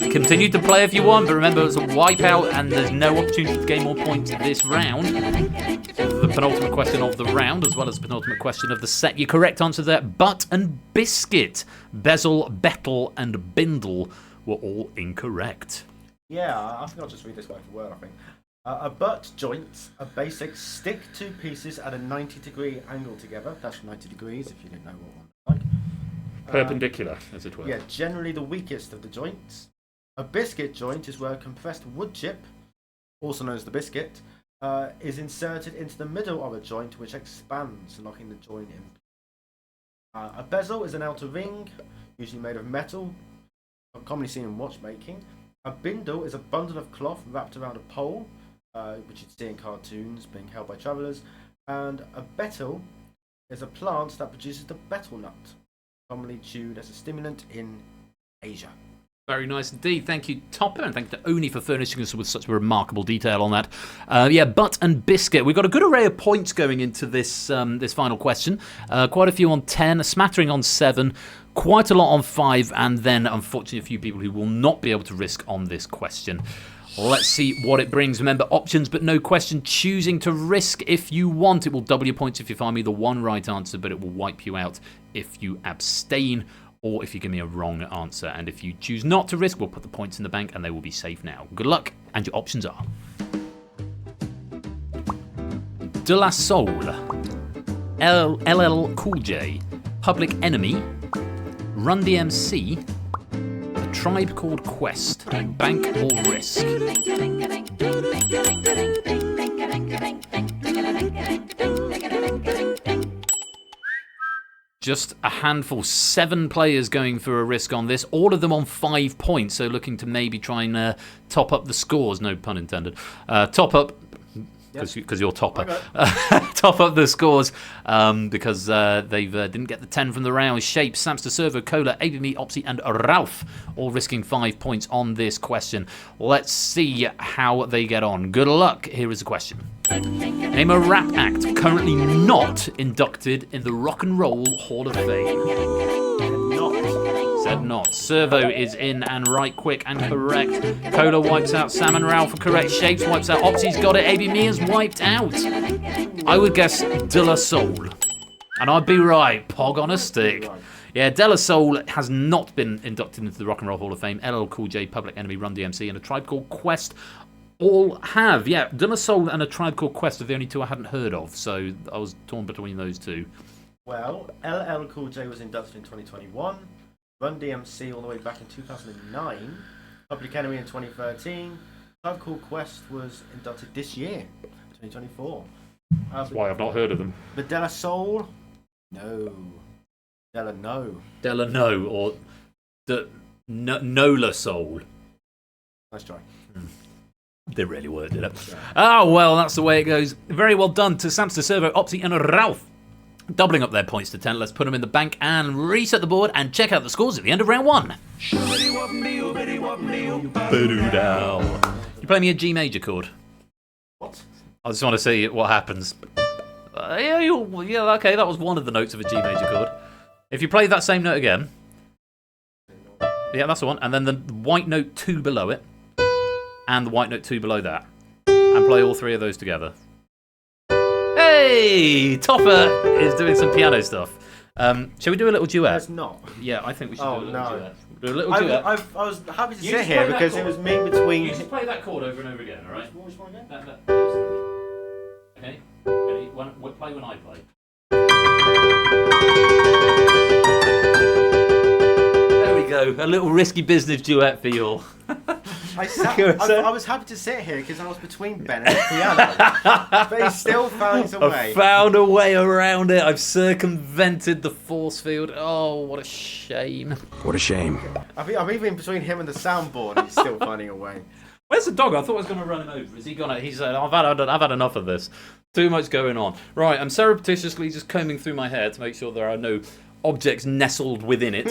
Continue to play if you want, but remember, it's a wipeout and there's no opportunity to gain more points this round. The penultimate question of the round, as well as the penultimate question of the set. Your correct answer there, butt and biscuit. Bezel, betel, and bindle were all incorrect. Yeah, I think I'll just read this word for word, I think. A butt joint, a basic stick 2 pieces at a 90-degree angle together. That's 90 degrees, if you didn't know what one was like. Perpendicular, as it were. Yeah, generally the weakest of the joints. A biscuit joint is where a compressed wood chip, also known as the biscuit, is inserted into the middle of a joint which expands, locking the joint in. A bezel is an outer ring, usually made of metal, commonly seen in watchmaking. A bindle is a bundle of cloth wrapped around a pole, which you'd see in cartoons being held by travellers. And a betel is a plant that produces the betel nut, commonly chewed as a stimulant in Asia. Very nice indeed. Thank you, Topper, and thank you to Oni for furnishing us with such remarkable detail on that. Butt and Biscuit. We've got a good array of points going into this this final question. Quite a few on 10, a smattering on 7, quite a lot on 5, and then, unfortunately, a few people who will not be able to risk on this question. Let's see what it brings. Remember, options but no question. Choosing to risk if you want. It will double your points if you find me the one right answer, but it will wipe you out if you abstain or if you give me a wrong answer. And if you choose not to risk, we'll put the points in the bank and they will be safe now. Good luck, and your options are De La Soul, LL Cool J, Public Enemy, Run DMC, A Tribe Called Quest, Bank or Risk. Just a handful, 7 players going for a risk on this, all of them on 5 points, so looking to maybe try and top up the scores, no pun intended. Top up, because you're Topper. Top up the scores because they didn't get the 10 from the round. Shape, Samster, Servo, Cola, ABME, Opsy and Ralph all risking 5 points on this question. Let's see how they get on. Good luck. Here is the question. Name a rap act currently not inducted in the Rock and Roll Hall of Fame. Said not. Servo is in and right quick and correct. Cola wipes out. Sam and Ralph are correct. Shapes wipes out. Opsy's got it. AB Mia's wiped out. I would guess De La Soul. And I'd be right. Pog on a stick. Yeah, De La Soul has not been inducted into the Rock and Roll Hall of Fame. LL Cool J, Public Enemy, Run DMC, and A Tribe Called Quest all have. Yeah, De La Soul and A Tribe Called Quest are the only two I hadn't heard of, so I was torn between those two. Well, LL Cool J was inducted in 2021, Run DMC all the way back in 2009, Public Enemy in 2013, Tribe Called Quest was inducted this year, 2024. That's why I've not heard of them. But De La Soul? No. Della No. Della No, or Nola Soul. Nice try. They really were, did it? Oh, well, that's the way it goes. Very well done to Samster, Servo, Opsy and Ralph. Doubling up their points to 10. Let's put them in the bank and reset the board and check out the scores at the end of round 1. You play me a G major chord. What? I just want to see what happens. Okay, that was one of the notes of a G major chord. If you play that same note again. Yeah, that's the one. And then the white note 2 below it. And the white note 2 below that. And play all 3 of those together. Hey! Topper is doing some piano stuff. Shall we do a little duet? It's not. Yeah, I think we should do a little duet. Do a little I duet. I was happy to sit here because it was me between... You just play that chord over and over again, alright? Which one again? Okay? Ready? We'll play when I play. There we go. A little risky business duet for you all. I was happy to sit here because I was between Ben and the piano. But he still found a way. I've found a way around it. I've circumvented the force field. Oh, what a shame. What a shame. I'm even between him and the soundboard and he's still finding a way. Where's the dog? I thought I was going to run him over. Is he gone? He said, I've had enough of this. Too much going on. Right, I'm surreptitiously just combing through my hair to make sure there are no objects nestled within it.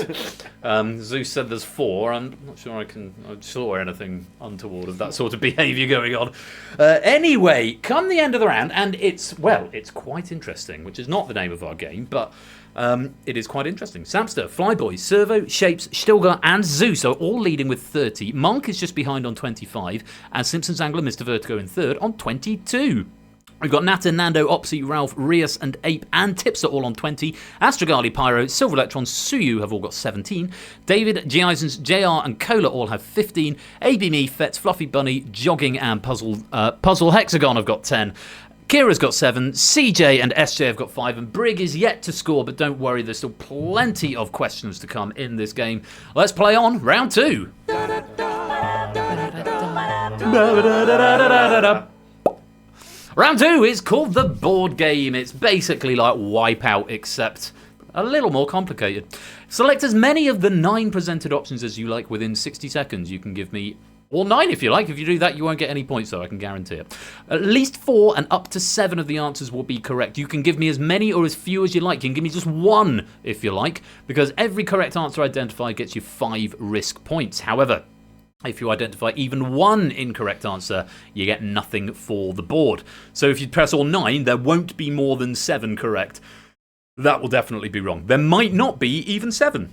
Zeus said there's 4. I'm not sure I saw anything untoward of that sort of behaviour going on. Anyway, come the end of the round, and it's quite interesting, which is not the name of our game, but it is quite interesting. Samster, Flyboy, Servo, Shapes, Stilgar, and Zeus are all leading with 30. Monk is just behind on 25, and Simpsons Angler, Mr. Vertigo in 3rd on 22. We've got Nata, Nando, Opsy, Ralph, Rias and Ape and Tips are all on 20. Astrogali, Pyro, Silver Electron, Suyu have all got 17. David, G-Isons, JR and Cola all have 15. ABME, Fets, Fluffy Bunny, Jogging and Puzzle Hexagon have got 10. Kira's got 7, CJ and SJ have got 5, and Brig is yet to score, but don't worry, there's still plenty of questions to come in this game. Let's play on round 2. Round 2 is called the board game. It's basically like Wipeout, except a little more complicated. Select as many of the 9 presented options as you like within 60 seconds. You can give me Or 9 if you like. If you do that, you won't get any points, though, I can guarantee it. At least 4 and up to 7 of the answers will be correct. You can give me as many or as few as you like. You can give me just 1 if you like, because every correct answer identified gets you 5 risk points. However, if you identify even 1 incorrect answer, you get nothing for the board. So if you press all 9, there won't be more than 7 correct. That will definitely be wrong. There might not be even 7.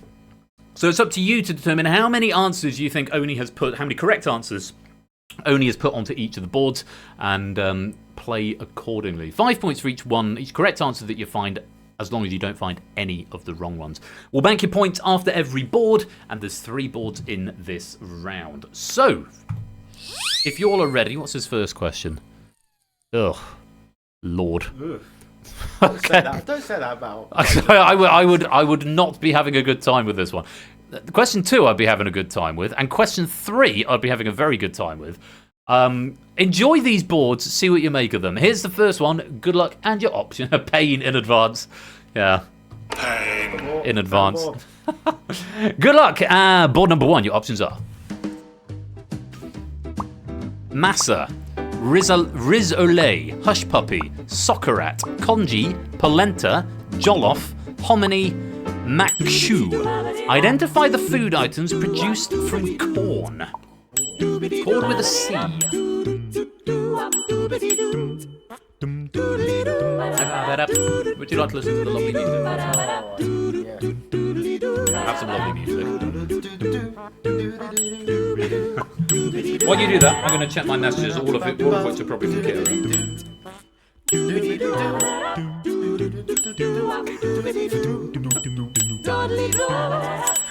So it's up to you to determine how many answers you think Oni has put, how many correct answers Oni has put onto each of the boards, and play accordingly. 5 points for each correct answer that you find, as long as you don't find any of the wrong ones. We'll bank your points after every board, and there's 3 boards in this round. So, if you all are ready, what's his first question? Ugh, Lord. Ugh. Okay. Don't say that about. I would not be having a good time with this one. Question 2 I'd be having a good time with, and question 3 I'd be having a very good time with. Enjoy these boards, see what you make of them. Here's the first one. Good luck and your option. Pain in advance. Yeah. Pain in advance. Good luck. Board number 1, your options are Massa, Rizzolé, Hush Puppy, Soccerat, Congee, Polenta, Jollof, Hominy, Makshu. Identify the food items produced from corn. Corn with a C. Would you like to listen to the lovely music? Have some lovely music. While you do that, I'm going to check my messages, all of which are probably from Kira.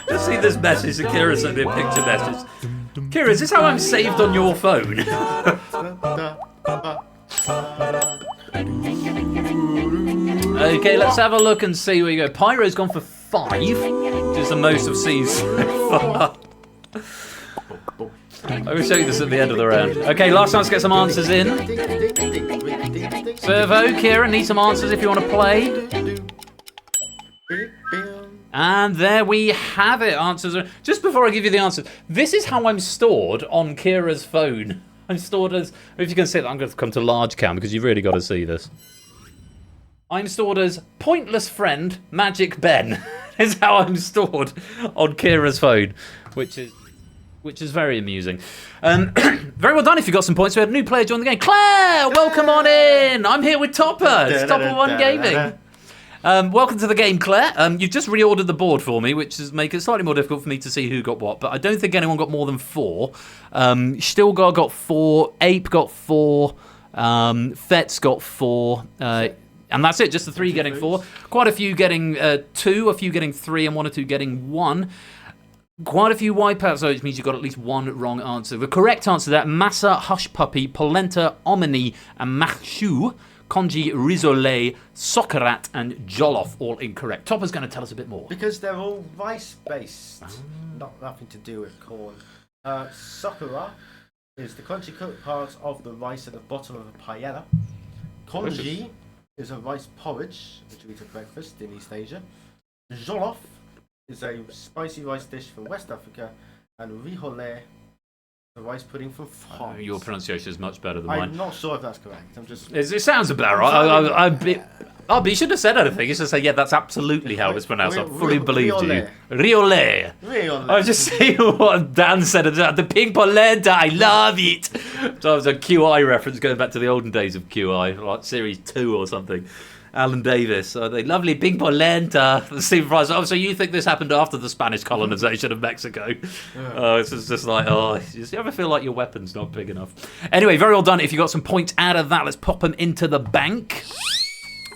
Let's see this message that Kira sent me a picture message. Kira, is this how I'm saved on your phone? Okay, let's have a look and see where you go. Pyro's gone for 5, which is the most I've seen so far. I'm going to show you this at the end of the round. Okay, last chance to get some answers in. Servo, Kira, need some answers if you want to play. And there we have it. Answers are... Just before I give you the answers, this is how I'm stored on Kira's phone. I'm stored as... If you can see that, I'm going to come to large cam because you've really got to see this. I'm stored as Pointless Friend Magic Ben. Is how I'm stored on Kira's phone, which is very amusing. Very well done if you got some points. We had a new player join the game. Claire, welcome on in. I'm here with Topper. It's Topper One Gaming. Welcome to the game, Claire. You've just reordered the board for me, which is making it slightly more difficult for me to see who got what, but I don't think anyone got more than 4. Stilgar got 4, Ape got 4, Fetz got 4, and that's it, just the 3 getting 4. Quite a few getting 2, a few getting 3, and 1 or 2 getting 1. Quite a few wipeouts, so which means you've got at least 1 wrong answer. The correct answer to that, Massa, Hush Puppy, Polenta, Omni, and Makshu. Congee, Rizzolé, Soccerat, and Jollof, all incorrect. Topper's going to tell us a bit more. Because they're all rice-based, nothing to do with corn. Soccerat is the crunchy cooked parts of the rice at the bottom of a paella. Congee is a rice porridge, which we eat at breakfast in East Asia. Jollof is a spicy rice dish from West Africa. And Riholé, the rice pudding from France. Your pronunciation is much better than mine. I'm not sure if that's correct. I'm just. It sounds about right. But you shouldn't have said anything. You should say, yeah, that's absolutely how it's pronounced. I fully believed you. Riolé. I just see what Dan said. The pink polenta, I love it. So it was a QI reference going back to the olden days of QI, like Series 2 or something. Alan Davis, the lovely pink polenta. Steve Fries. Oh, so you think this happened after the Spanish colonization of Mexico? Oh, it's just like, you ever feel like your weapon's not big enough? Anyway, very well done. If you got some points out of that, let's pop them into the bank.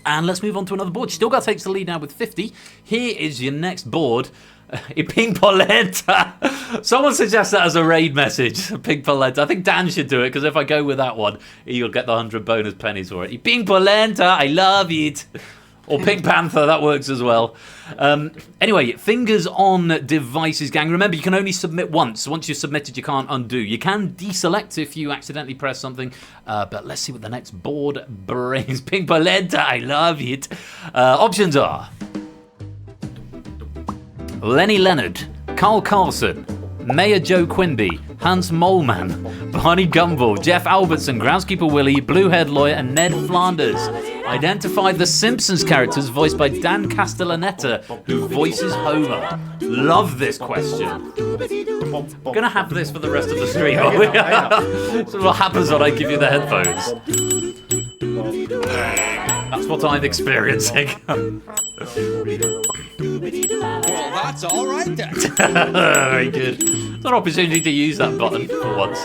And let's move on to another board. Stilgar takes the lead now with 50. Here is your next board. Pink polenta. Someone suggests that as a raid message. Pink polenta. I think Dan should do it because if I go with that one, he'll get the 100 bonus pennies for it. Pink polenta. I love it. Or Pink Panther. That works as well. Anyway, fingers on devices, gang. Remember, you can only submit once. Once you've submitted, you can't undo. You can deselect if you accidentally press something. But let's see what the next board brings. Pink polenta. I love it. Options are Lenny Leonard, Carl Carlson, Mayor Joe Quimby, Hans Moleman, Barney Gumball, Jeff Albertson, Groundskeeper Willie, Bluehead Lawyer, and Ned Flanders. Identify the Simpsons characters voiced by Dan Castellaneta, who voices Homer. Love this question. We're going to have this for the rest of the stream, aren't we? This is what happens when I give you the headphones. That's what I'm experiencing. Well, that's all right then. Very good. It's an opportunity to use that button for once.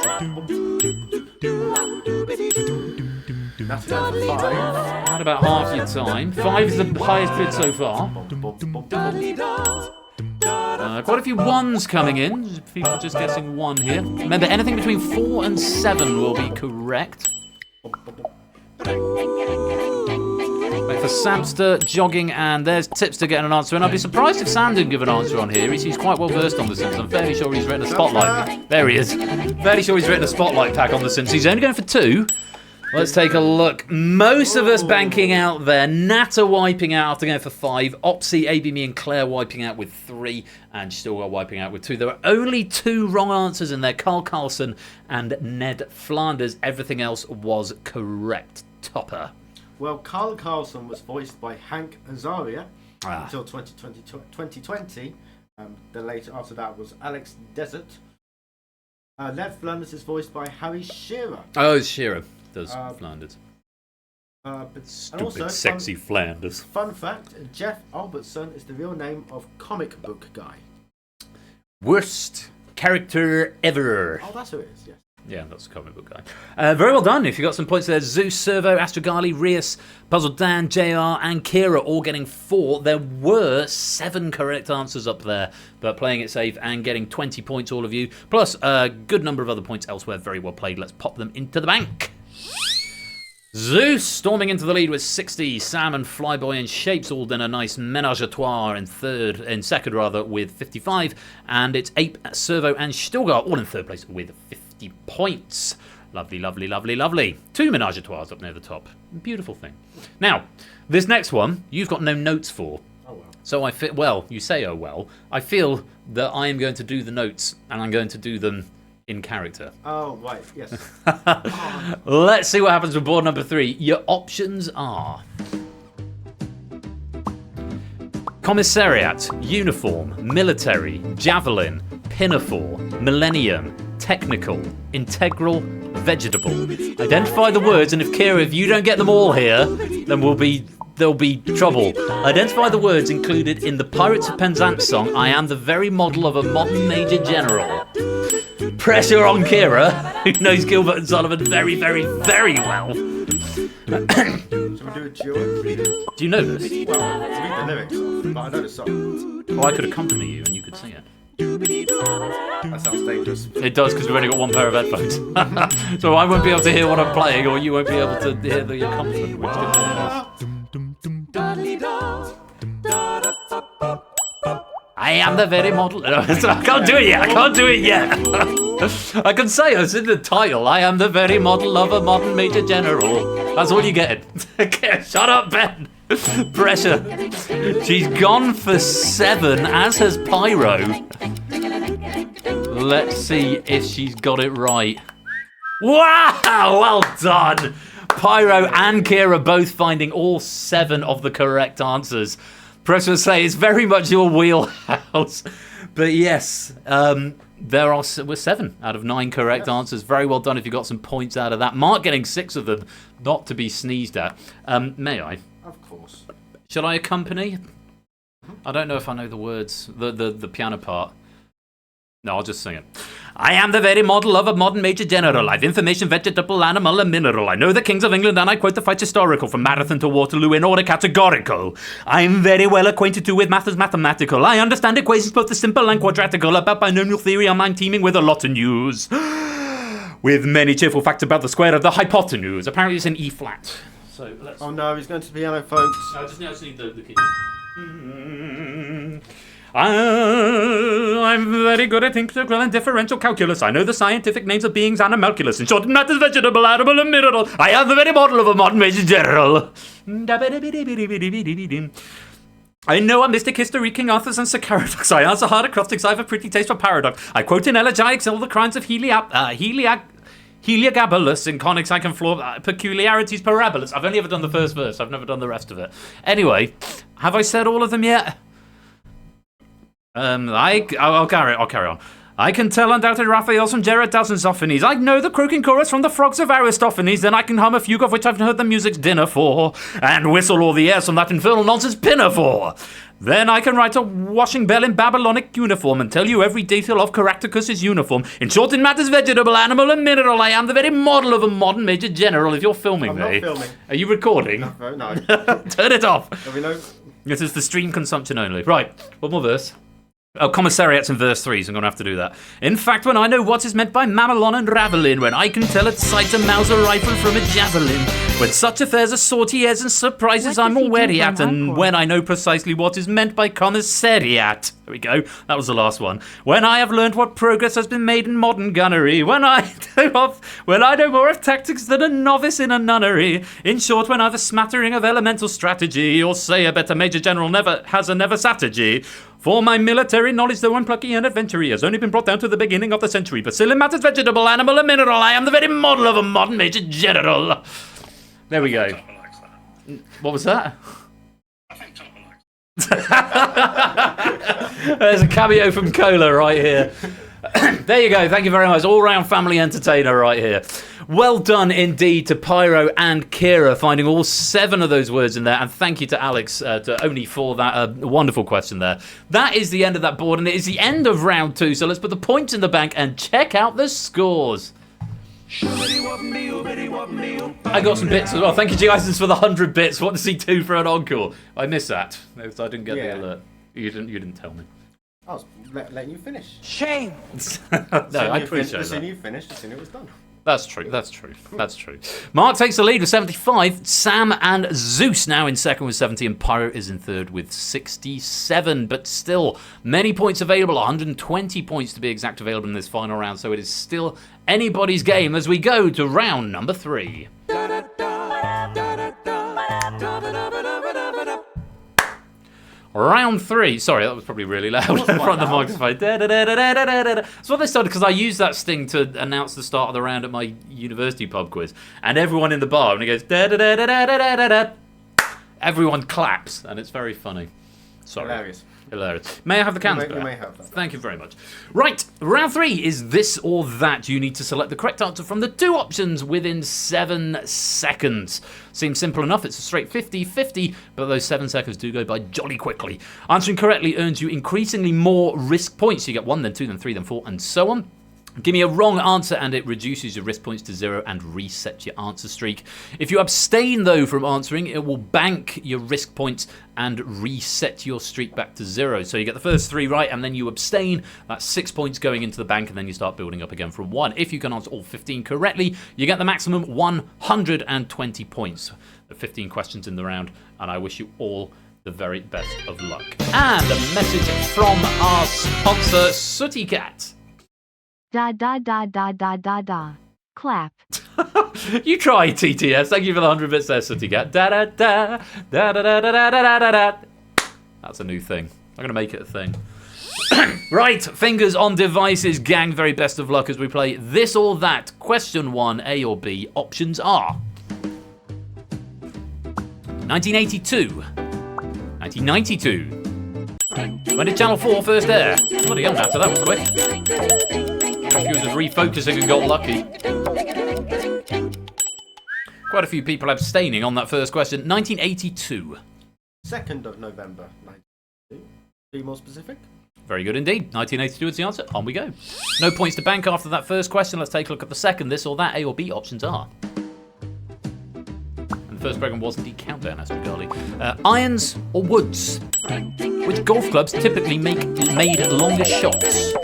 That's down to 5. Had about half your time. 5 is the highest bid so far. Quite a few ones coming in. People just guessing 1 here. Remember, anything between 4 and 7 will be correct. Wait for Samster, Jogging, and there's Tipster getting an answer. And I'd be surprised if Sam didn't give an answer on here. He's quite well versed on The Sims. I'm fairly sure he's written a Spotlight. There he is. Fairly sure he's written a Spotlight pack on The Sims. He's only going for 2. Let's take a look. Most of us banking out there. Natter wiping out after going for 5. Opsy, AB, me, and Claire wiping out with 3. And Stilgar wiping out with 2. There were only 2 wrong answers in there. Carl Carlson and Ned Flanders. Everything else was correct. Topper. Well, Carl Carlson was voiced by Hank Azaria until 2020. The later after that was Alex Desert. Ned Flanders is voiced by Harry Shearer. Oh, it's Shearer. Does Flanders. Stupid, also, sexy Flanders. Fun fact, Jeff Albertson is the real name of comic book guy. Worst character ever. Oh, that's who it is, yes. Yeah, that's a comic book guy. Very well done. If you got some points there, Zeus, Servo, Astrogali, Rias, Puzzle Dan, JR, and Kira all getting 4. There were 7 correct answers up there, but playing it safe and getting 20 points, all of you, plus a good number of other points elsewhere. Very well played. Let's pop them into the bank. Zeus storming into the lead with 60. Sam and Flyboy and Shapes all in a nice menage a trois in second with 55. And it's Ape, Servo, and Stilgar all in third place with 50 points. Lovely, lovely, lovely, lovely. 2 menage a trois up near the top. Beautiful thing. Now, this next one, you've got no notes for. Oh, well. So I feel, well, you say oh well. I feel that I am going to do the notes, and I'm going to do them in character. Oh, right, yes. Let's see what happens with board number 3. Your options are Commissariat, Uniform, Military, Javelin, Pinafore, Millennium, Technical, Integral, Vegetable. Identify the words, and if you don't get them all here, then there'll be trouble. Identify the words included in the Pirates of Penzance song, I am the very model of a modern Major General. Pressure on Kira, who knows Gilbert and Sullivan very, very, very well. Shall we do a duet? Do you know this? Well, I read the lyrics off, but I know the song. Well, I could accompany you and you could sing it. That sounds dangerous. It does, because we've only got 1 pair of headphones. So I won't be able to hear what I'm playing, or you won't be able to hear the accompaniment, which could I am the very model. I can't do it yet. I can say it's in the title. I am the very model of a modern Major General. That's all you get. Shut up, Ben. Pressure. She's gone for 7, as has Pyro. Let's see if she's got it right. Wow, well done. Pyro and Kira both finding all 7 of the correct answers. Press would say it's very much your wheelhouse. But yes, there were 7 out of 9 correct answers. Very well done if you got some points out of that. Mark getting 6 of them, not to be sneezed at. May I? Of course. Shall I accompany? I don't know if I know the words, the piano part. No, I'll just sing it. I am the very model of a modern Major General. I've information, vegetable, animal, and mineral. I know the kings of England, and I quote the fights historical, from Marathon to Waterloo in order categorical. I'm very well acquainted too with math as mathematical. I understand equations both the simple and quadratical. About binomial theory, I'm teeming with a lot of news. With many cheerful facts about the square of the hypotenuse. Apparently it's in E flat. So let's... Oh no, he's going to the piano, folks. I just need the key. I'm very good at integral and differential calculus. I know the scientific names of beings and animalculous. In short, matters vegetable, animal, and mineral. I am the very model of a modern Major General. I know a mystic history, King Arthur's and Sir Caradox. I answer hard acrostics, I have a pretty taste for paradox. I quote in elegiacs all the crimes of Heliogabalus. In conics I can floor peculiarities parabolus. I've only ever done the first verse. I've never done the rest of it. Anyway, have I said all of them yet? I'll carry on. I can tell undoubted Raphaels from Gerard Dows and Zophanies. I know the croaking chorus from the frogs of Aristophanes. Then I can hum a fugue of which I've heard the music's dinner for, and whistle all the airs from that infernal nonsense pinafore. Then I can write a washing bell in Babylonic uniform and tell you every detail of Caractacus' uniform. In short, in matters vegetable, animal, and mineral, I am the very model of a modern Major General. If you're filming me, I'm not filming. Are you recording? No. Turn it off. No. This is for stream consumption only. Right, one more verse. Oh, commissariat's in verse 3, so I'm going to have to do that. In fact, when I know what is meant by Mamelon and Ravelin, when I can tell at sight a Mauser rifle from a javelin, when such affairs are sorties and surprises I'm wary at, and when I know precisely what is meant by commissariat. There we go, that was the last one. When I have learnt what progress has been made in modern gunnery, when I know more of tactics than a novice in a nunnery, in short, when I've a smattering of elemental strategy, or say a better Major General never has a never strategy. For my military knowledge, though unplucky and adventurous, has only been brought down to the beginning of the century. But still in matters vegetable, animal, and mineral, I am the very model of a modern Major General. There we go. What was that? There's a cameo from Cola right here. There you go. Thank you very much. All-round family entertainer right here. Well done indeed to Pyro and Kira finding all 7 of those words in there. And thank you to Alex for that wonderful question there. That is the end of that board, and it is the end of round 2. So let's put the points in the bank and check out the scores. I got some bits as well. Thank you, G-Icons, for the 100 bits. Want to see 2 for an encore. I missed that. I didn't get the alert. You didn't tell me. I was letting you finish. Shame. No, I appreciate that. The sooner that. you finished, the sooner it was done. That's true. Mark takes the lead with 75. Sam and Zeus now in second with 70, and Pyro is in third with 67. But still, many points available. 120 points to be exact available in this final round. So it is still anybody's game as we go to round number 3. Round 3. Sorry, that was probably really loud in front of the microphone. That's what they started, because I used that sting to announce the start of the round at my university pub quiz. And everyone in the bar, when it goes everyone claps, and it's very funny. Sorry. Hilarious. May I have the cans back? You may have that. Thank you very much. Right, round 3 is this or that. You need to select the correct answer from the 2 options within 7 seconds. Seems simple enough. It's a straight 50-50, but those 7 seconds do go by jolly quickly. Answering correctly earns you increasingly more risk points. You get 1, then 2, then 3, then 4, and so on. Give me a wrong answer and it reduces your risk points to 0 and resets your answer streak. If you abstain, though, from answering, it will bank your risk points and reset your streak back to 0. So you get the first 3 right and then you abstain. That's 6 points going into the bank, and then you start building up again from 1. If you can answer all 15 correctly, you get the maximum 120 points. The 15 questions in the round, and I wish you all the very best of luck. And a message from our sponsor, Sooty Cat. Da da da da da da da. Clap. You try, TTS. Thank you for the 100 bits there, Sooty Cat. Da da da da da da da da da da da. That's a new thing. I'm gonna make it a thing. Right, fingers on devices, gang. Very best of luck as we play this or that. Question 1, A or B. Options are 1982, 1992. When did Channel 4 first air? Bloody hell, that was quick. A few was just refocusing and got lucky. Quite a few people abstaining on that first question. 1982. 2nd of November, 1982. Be more specific? Very good indeed. 1982 is the answer. On we go. No points to bank after that first question. Let's take a look at the second. This or that. A or B. Options are. And the first programme was indeed Countdown, Astrogali. Irons or woods? Which golf clubs typically made longer shots?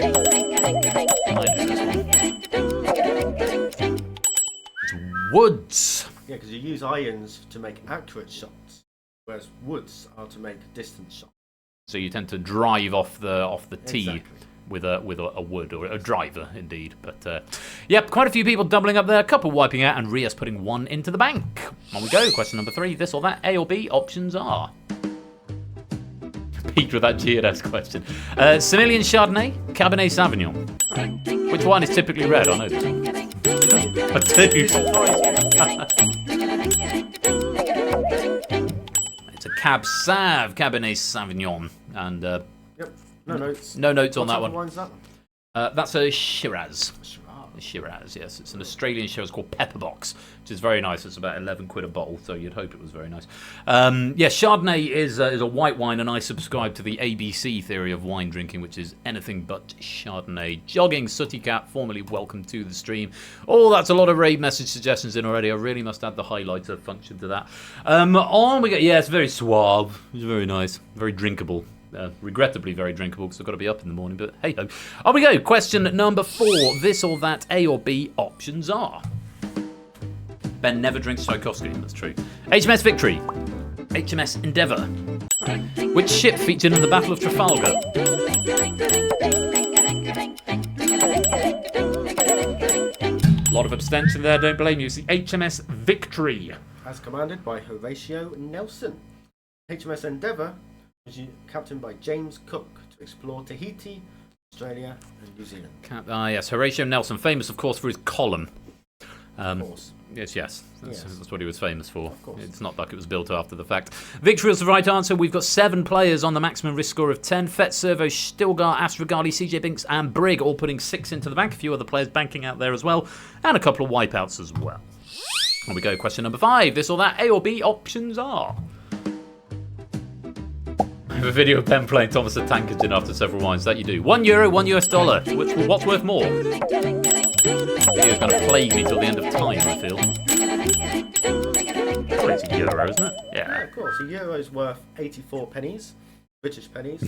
It's woods. Yeah, because you use irons to make accurate shots, whereas woods are to make distance shots. So you tend to drive off the tee. Exactly. With a wood, or a driver indeed. But yep, quite a few people doubling up there, a couple wiping out, and Rias putting 1 into the bank. On we go. Question number 3. This or that. A or B. Options are peaked with that G&S question. Semillon Chardonnay, Cabernet Sauvignon. Which one is typically red? I know this one. I do. It's a Cab Sav, Cabernet Sauvignon. And Yep. No notes. no notes on What that type one. of wine's that? That's a Shiraz. Shiraz, yes. It's an Australian Shiraz called Pepperbox, which is very nice. It's about 11 quid a bottle, so you'd hope it was very nice. Chardonnay is a white wine, and I subscribe to the ABC theory of wine drinking, which is anything but Chardonnay. Jogging, Sooty Cat, formerly welcome to the stream. Oh, that's a lot of raid message suggestions in already. I really must add the highlighter function to that. On we go. Yeah, it's very suave. It's very nice. Very drinkable. Regrettably very drinkable because I've got to be up in the morning, but hey ho. On we go. Question number 4. This or that, A or B, options are. Ben never drinks Tchaikovsky, that's true. HMS Victory. HMS Endeavour. Which ship featured in the Battle of Trafalgar? A lot of abstention there, don't blame you. It's the HMS Victory. As commanded by Horatio Nelson. HMS Endeavour was captained by James Cook to explore Tahiti, Australia, and New Zealand. Yes, Horatio Nelson, famous, of course, for his column. Of course. Yes. That's what he was famous for. Of course. It's not like it was built after the fact. Victory was the right answer. We've got 7 players on the maximum risk score of 10. Fetz, Servo, Stilgar, Astragali, CJ Binks, and Brigg all putting 6 into the bank. A few other players banking out there as well. And a couple of wipeouts as well. On we go. Question number 5. This or that, A or B, options are. I have a video of Ben playing Thomas the Tank Engine after several wines. That you do. €1, $1 US. What's worth more? The video's going to plague me till the end of time, I feel. Well, it's a euro, isn't it? Yeah, of course. A euro is worth 84 pennies, British pennies.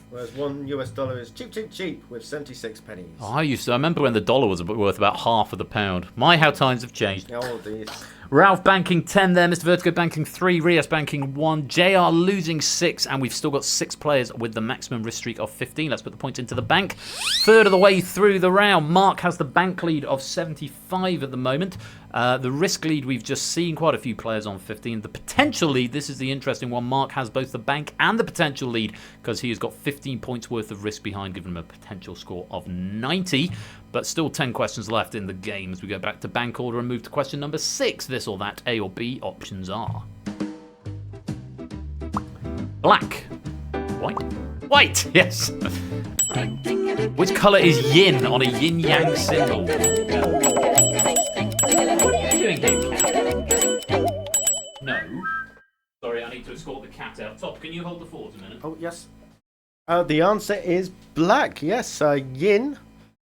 Whereas $1 US is cheap with 76 pennies. Oh, I remember when the dollar was worth about half of the pound. My, how times have changed. All these. Ralph banking 10 there, Mr. Vertigo banking 3, Rias banking 1, JR losing 6, and we've still got 6 players with the maximum risk streak of 15. Let's put the points into the bank. Third of the way through the round. Mark has the bank lead of 75 at the moment. The risk lead, we've just seen quite a few players on 15. The potential lead, this is the interesting one. Mark has both the bank and the potential lead because he has got 15 points worth of risk behind, giving him a potential score of 90. But still 10 questions left in the game as we go back to bank order and move to question number 6. This or that, A or B, options are. Black. White. White, yes. Which colour is yin on a yin-yang symbol? What are you doing here, cat? No. Sorry, I need to escort the cat out. Top, can you hold the fort a minute? Oh, yes. The answer is black, yes. Yin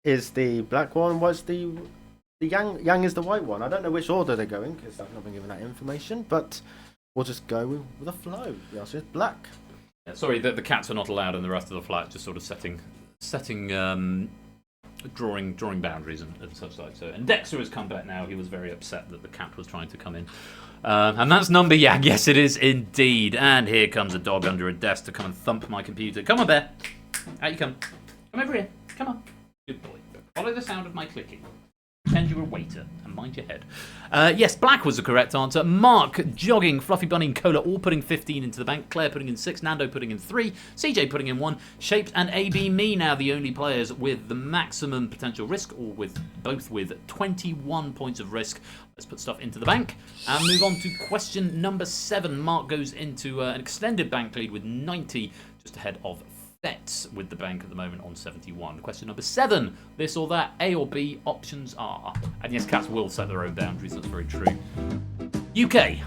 is the black one. What's the yang is the white one. I don't know which order they're going because I've not been given that information, but we'll just go with the flow. The answer is black. Yeah, sorry, the cats are not allowed in the rest of the flat, just sort of setting drawing boundaries and such like. So, and Dexter has come back now. He was very upset that the cat was trying to come in. And that's number yang. Yes, it is indeed. And here comes a dog under a desk to come and thump my computer. Come on, Bear. Out you come. Come over here. Come on. Good boy. Follow the sound of my clicking. Pretend you're a waiter and mind your head. Yes, black was the correct answer. Mark, Jogging, Fluffy Bunny and Cola all putting 15 into the bank. Claire putting in 6. Nando putting in 3. CJ putting in 1. Shaped and AB Me now the only players with the maximum potential risk, or with both with 21 points of risk. Let's put stuff into the bank and move on to question number 7. Mark goes into an extended bank lead with 90, just ahead of Fetz with the bank at the moment on 71. Question number 7. This or that, A or B, options are. And yes, cats will set their own boundaries, that's very true. UK.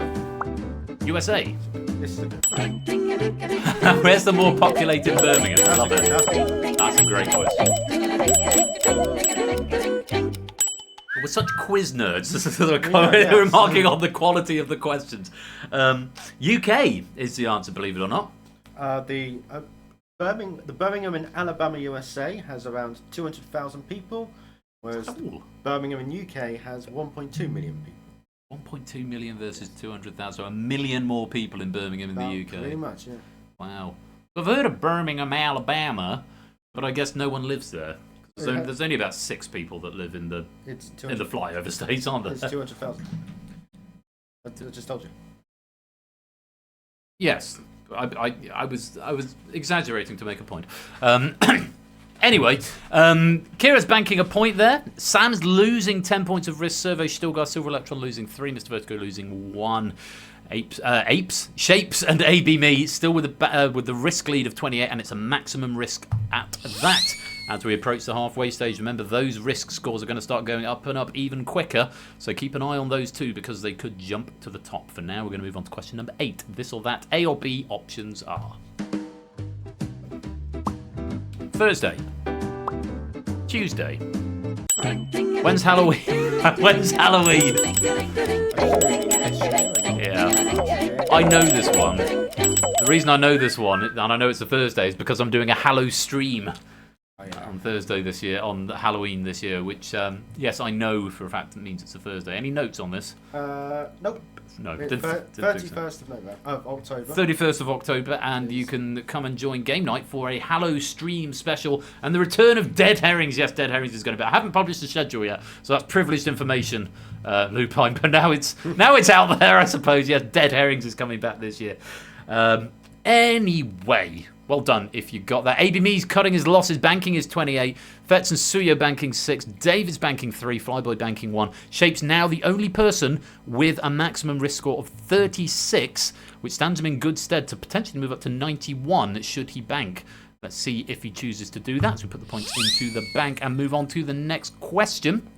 USA. This is a good question. Where's the more populated Birmingham? I love it. That's a great question. We're such quiz nerds. We're remarking on the quality of the questions. UK is the answer, believe it or not. The Birmingham in Alabama, USA has around 200,000 people, whereas Birmingham in UK has 1.2 million people. 1.2 million versus 200,000, so a million more people in Birmingham in the UK. Pretty much, yeah. Wow. I've heard of Birmingham, Alabama, but I guess no one lives there. There's only about 6 people that live in the flyover states, aren't there? It's 200,000. I just told you. Yes. I was exaggerating to make a point. Anyway, Kira's banking a point there. Sam's losing 10 points of risk. Servo, Stilgar, Silver Electron losing 3. Mr. Vertigo losing 1. Shapes, and AB Me still with the risk lead of 28, and it's a maximum risk at that. As we approach the halfway stage, remember those risk scores are going to start going up and up even quicker. So keep an eye on those too, because they could jump to the top. For now, we're going to move on to question number 8. This or that, A or B, options are Thursday, Tuesday. When's Halloween? When's Halloween? Yeah, I know this one. The reason I know this one, and I know it's a Thursday, is because I'm doing a Hallow stream on Thursday this year, on Halloween this year, which, yes, I know for a fact it means it's a Thursday. Any notes on this? Nope. No. 31st of November, of October. 31st of October, and you can come and join Game Night for a Hallow stream special and the return of Dead Herrings. Yes, Dead Herrings is going to be. I haven't published the schedule yet, so that's privileged information, Lupine. But now it's out there, I suppose. Yes, Dead Herrings is coming back this year. Anyway, well done if you got that. AB Me's cutting his losses, banking is 28. Fets and Suyo banking 6. Dave is banking 3. Flyboy banking 1. Shape's now the only person with a maximum risk score of 36, which stands him in good stead to potentially move up to 91 should he bank. Let's see if he chooses to do that. So we put the points into the bank and move on to the next question.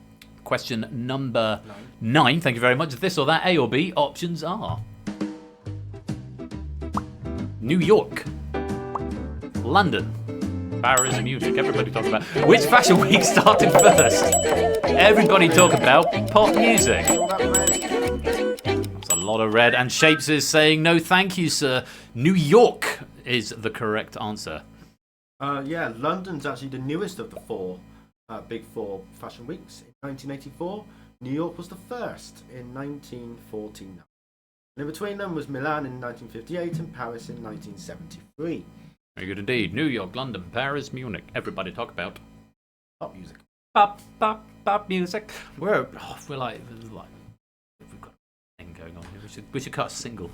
Question number 9. Thank you very much. This or that, A or B, options are New York, London, Paris and Munich. Everybody talk about which fashion week started first. Everybody talk about pop music. That's a lot of red. And Shapes is saying no thank you, sir. New York is the correct answer. Yeah, London's actually the newest of the big four fashion weeks. In 1984, New York was the first in 1949. And in between them was Milan in 1958 and Paris in 1973. Very good indeed. New York, London, Paris, Munich. Everybody talk about pop music. Pop music. We're like we've got a thing going on here. We should cut a single.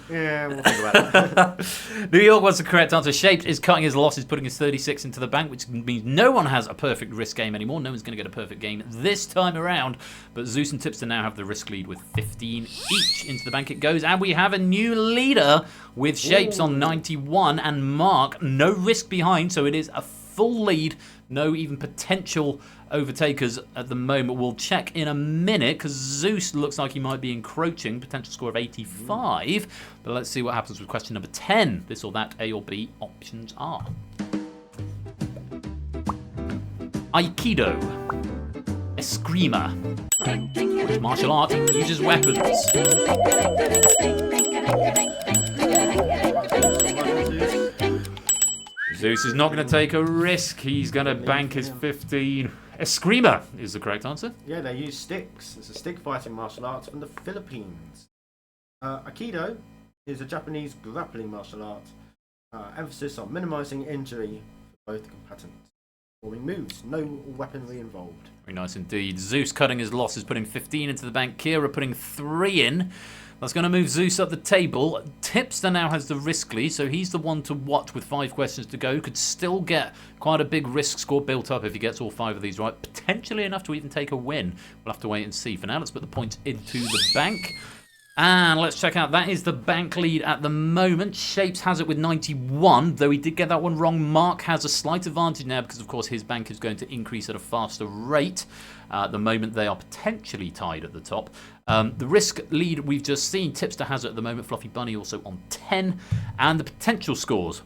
Yeah, we'll think about it. New York was the correct answer. Shaped is cutting his losses, putting his 36 into the bank, which means no one has a perfect risk game anymore. No one's going to get a perfect game this time around. But Zeus and Tipster now have the risk lead with 15 each. Into the bank it goes. And we have a new leader with Shapes on 91 and Mark. No risk behind, so it is a full lead. No even potential overtakers at the moment. We'll check in a minute because Zeus looks like he might be encroaching. Potential score of 85. But let's see what happens with question number 10. This or that, A or B, options are Aikido, Eskrima. Which martial art uses weapons? Zeus is not going to take a risk. He's going to bank his 15. Eskrima is the correct answer. Yeah, they use sticks. It's a stick fighting martial art from the Philippines. Aikido is a Japanese grappling martial art. Emphasis on minimizing injury for both combatants. Performing moves, no weaponry involved. Very nice indeed. Zeus cutting his losses, putting 15 into the bank. Kira putting 3 in. That's going to move Zeus up the table. Tipster now has the risk lead, so he's the one to watch with 5 questions to go. Could still get quite a big risk score built up if he gets all 5 of these right. Potentially enough to even take a win. We'll have to wait and see. For now, let's put the points into the bank. And let's check out. That is the bank lead at the moment. Shapes has it with 91, though he did get that one wrong. Mark has a slight advantage now because, of course, his bank is going to increase at a faster rate. At the moment, they are potentially tied at the top. The risk lead we've just seen, Tipster has it at the moment. Fluffy Bunny also on 10. And the potential scores.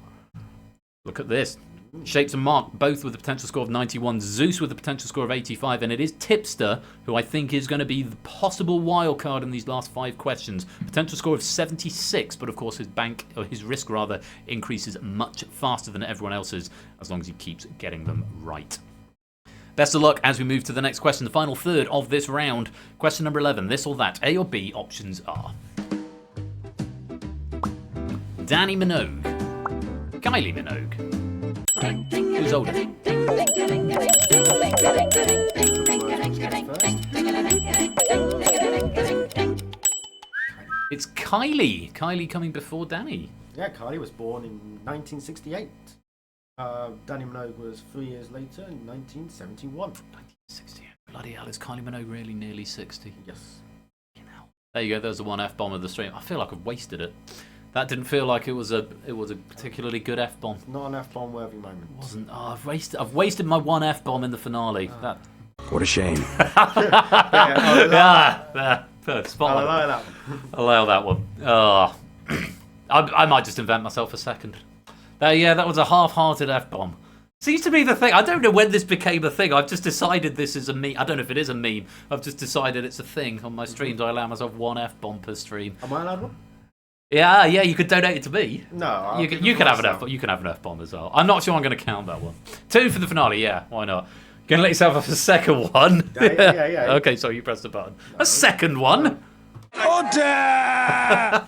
Look at this. Shapes and Mark both with a potential score of 91. Zeus with a potential score of 85. And it is Tipster who I think is going to be the possible wild card in these last 5 questions. Potential score of 76. But of course his bank, or his risk rather, increases much faster than everyone else's as long as he keeps getting them right. Best of luck as we move to the next question, the final third of this round. Question number 11. This or that, A or B, options are Danny Minogue, Kylie Minogue. Who's older? It's Kylie. Kylie coming before Danny. Yeah, Carly was born in 1968. Danny Minogue was 3 years later in 1971. 1968. Bloody hell, is Kylie Minogue really nearly 60? Yes. There you go. There's the one F-bomb of the stream. I feel like I've wasted it. That didn't feel like it was a particularly good F-bomb. Not an F-bomb worthy moment. It wasn't. Oh, I've wasted my one F-bomb in the finale. That. What a shame. Spotlight. I'll allow that one. Allow that one. Oh. I might just invent myself a second. That was a half-hearted F-bomb. Seems to be the thing. I don't know when this became a thing. I've just decided this is a meme. I don't know if it is a meme. I've just decided it's a thing on my streams. I allow myself one F-bomb per stream. Am I allowed one? Yeah, you could donate it to me. No, you can have an F-bomb. You can have an F-bomb as well. I'm not sure I'm going to count that one. 2 for the finale. Yeah, why not? Gonna let yourself have a second one. Yeah. Okay, so you press the button. A second one. Order!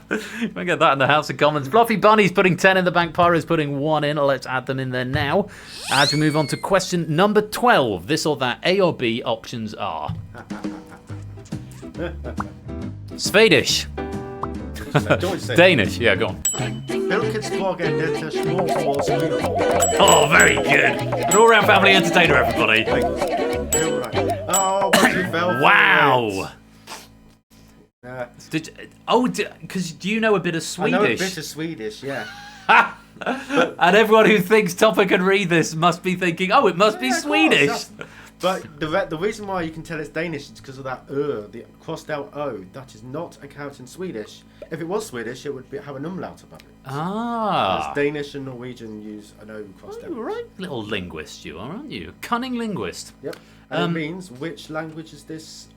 We get that in the House of Commons. Fluffy Bunny's putting 10 in the bank. Pyro's putting 1 in. Let's add them in there now. As we move on to question number 12. This or that, A or B options are. Swedish. Danish. Yeah, go on. Oh, very good. An all-round family entertainer, everybody. Oh, but you fell for wow. it. Because do you know a bit of Swedish? I know a bit of Swedish, yeah. And everyone who thinks Topper can read this must be thinking, oh, it must be Swedish. But the reason why you can tell it's Danish is because of that the crossed out O. That is not a count in Swedish. If it was Swedish, it would have an umlaut above it. Ah. As Danish and Norwegian use an O crossed out. Right, little linguist you are, aren't you? Cunning linguist. Yep. And it means which language is this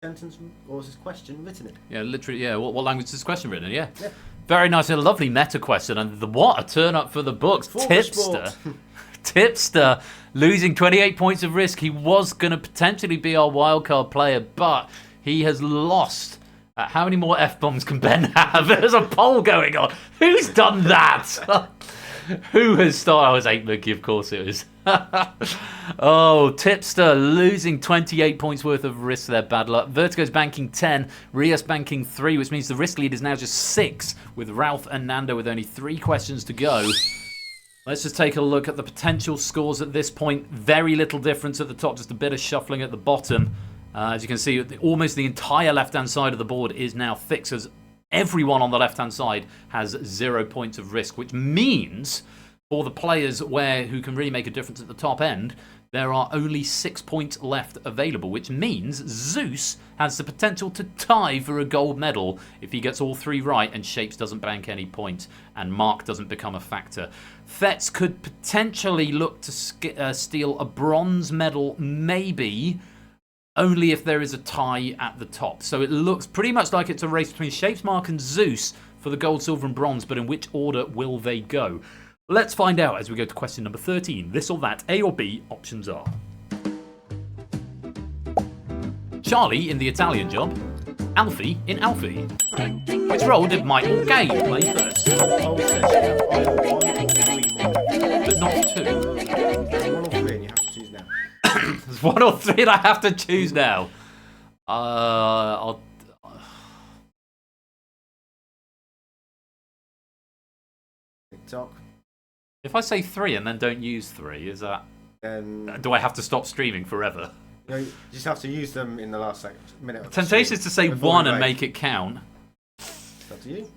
sentence or is this question written in? Yeah, literally. Yeah. What language is this question written in? Yeah. Very nice. A lovely meta question. And what a turn up for the books. Tipster. Tipster losing 28 points of risk. He was going to potentially be our wildcard player, but he has lost. How many more F-bombs can Ben have? There's a poll going on. Who's done that? Who has started? Oh, it's 8 Mookie, of course it was. Oh, Tipster losing 28 points worth of risk there. Bad luck. Vertigo's banking 10. Rios banking 3, which means the risk lead is now just 6 with Ralph and Nando with only 3 questions to go. Let's just take a look at the potential scores at this point. Very little difference at the top, just a bit of shuffling at the bottom. As you can see, almost the entire left-hand side of the board is now fixed, as everyone on the left-hand side has 0 points of risk, which means for the players who can really make a difference at the top end, there are only 6 points left available, which means Zeus has the potential to tie for a gold medal if he gets all 3 right and Shapes doesn't bank any points and Mark doesn't become a factor. Fetz could potentially look to steal a bronze medal, maybe, only if there is a tie at the top. So it looks pretty much like it's a race between Shapes, Mark and Zeus for the gold, silver and bronze, but in which order will they go? Let's find out as we go to question number 13. This or that, A or B, options are. Charlie in the Italian Job, Alfie in Alfie. Which role did Michael Gay play first? But not 2. 1 or 3 and you have to choose now. There's 1 or 3 and I have to choose now. I'll... TikTok. If I say 3 and then don't use 3, is that... Then do I have to stop streaming forever? you just have to use them in the last minute. Of Temptation is to say 1 and make it count. It's up to you.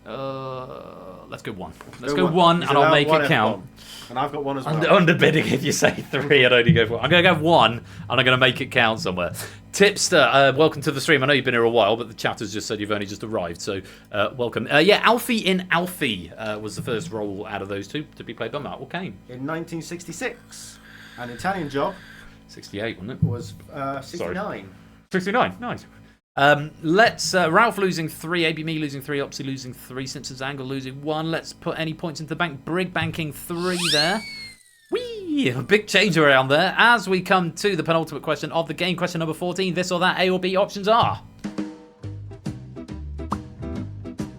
Let's go 1. Let's go 1 and I'll make it count. And I've got 1 as well. Underbidding if you say 3, I'd only go for 1. I'm going to go 1 and I'm going to make it count somewhere. Tipster, welcome to the stream. I know you've been here a while, but the chat has just said you've only just arrived, so welcome. Alfie in Alfie was the first role out of those 2 to be played by Michael Caine. In 1966. An Italian Job 68, wasn't it? was 69. Sorry. 69, nice. Let's Ralph losing 3, AB Me losing 3, Opsy losing 3, Simpsons Angle losing 1. Let's put any points into the bank. Brig banking 3 there. Whee! A big change around there. As we come to the penultimate question of the game, question number 14. This or that, A or B options are.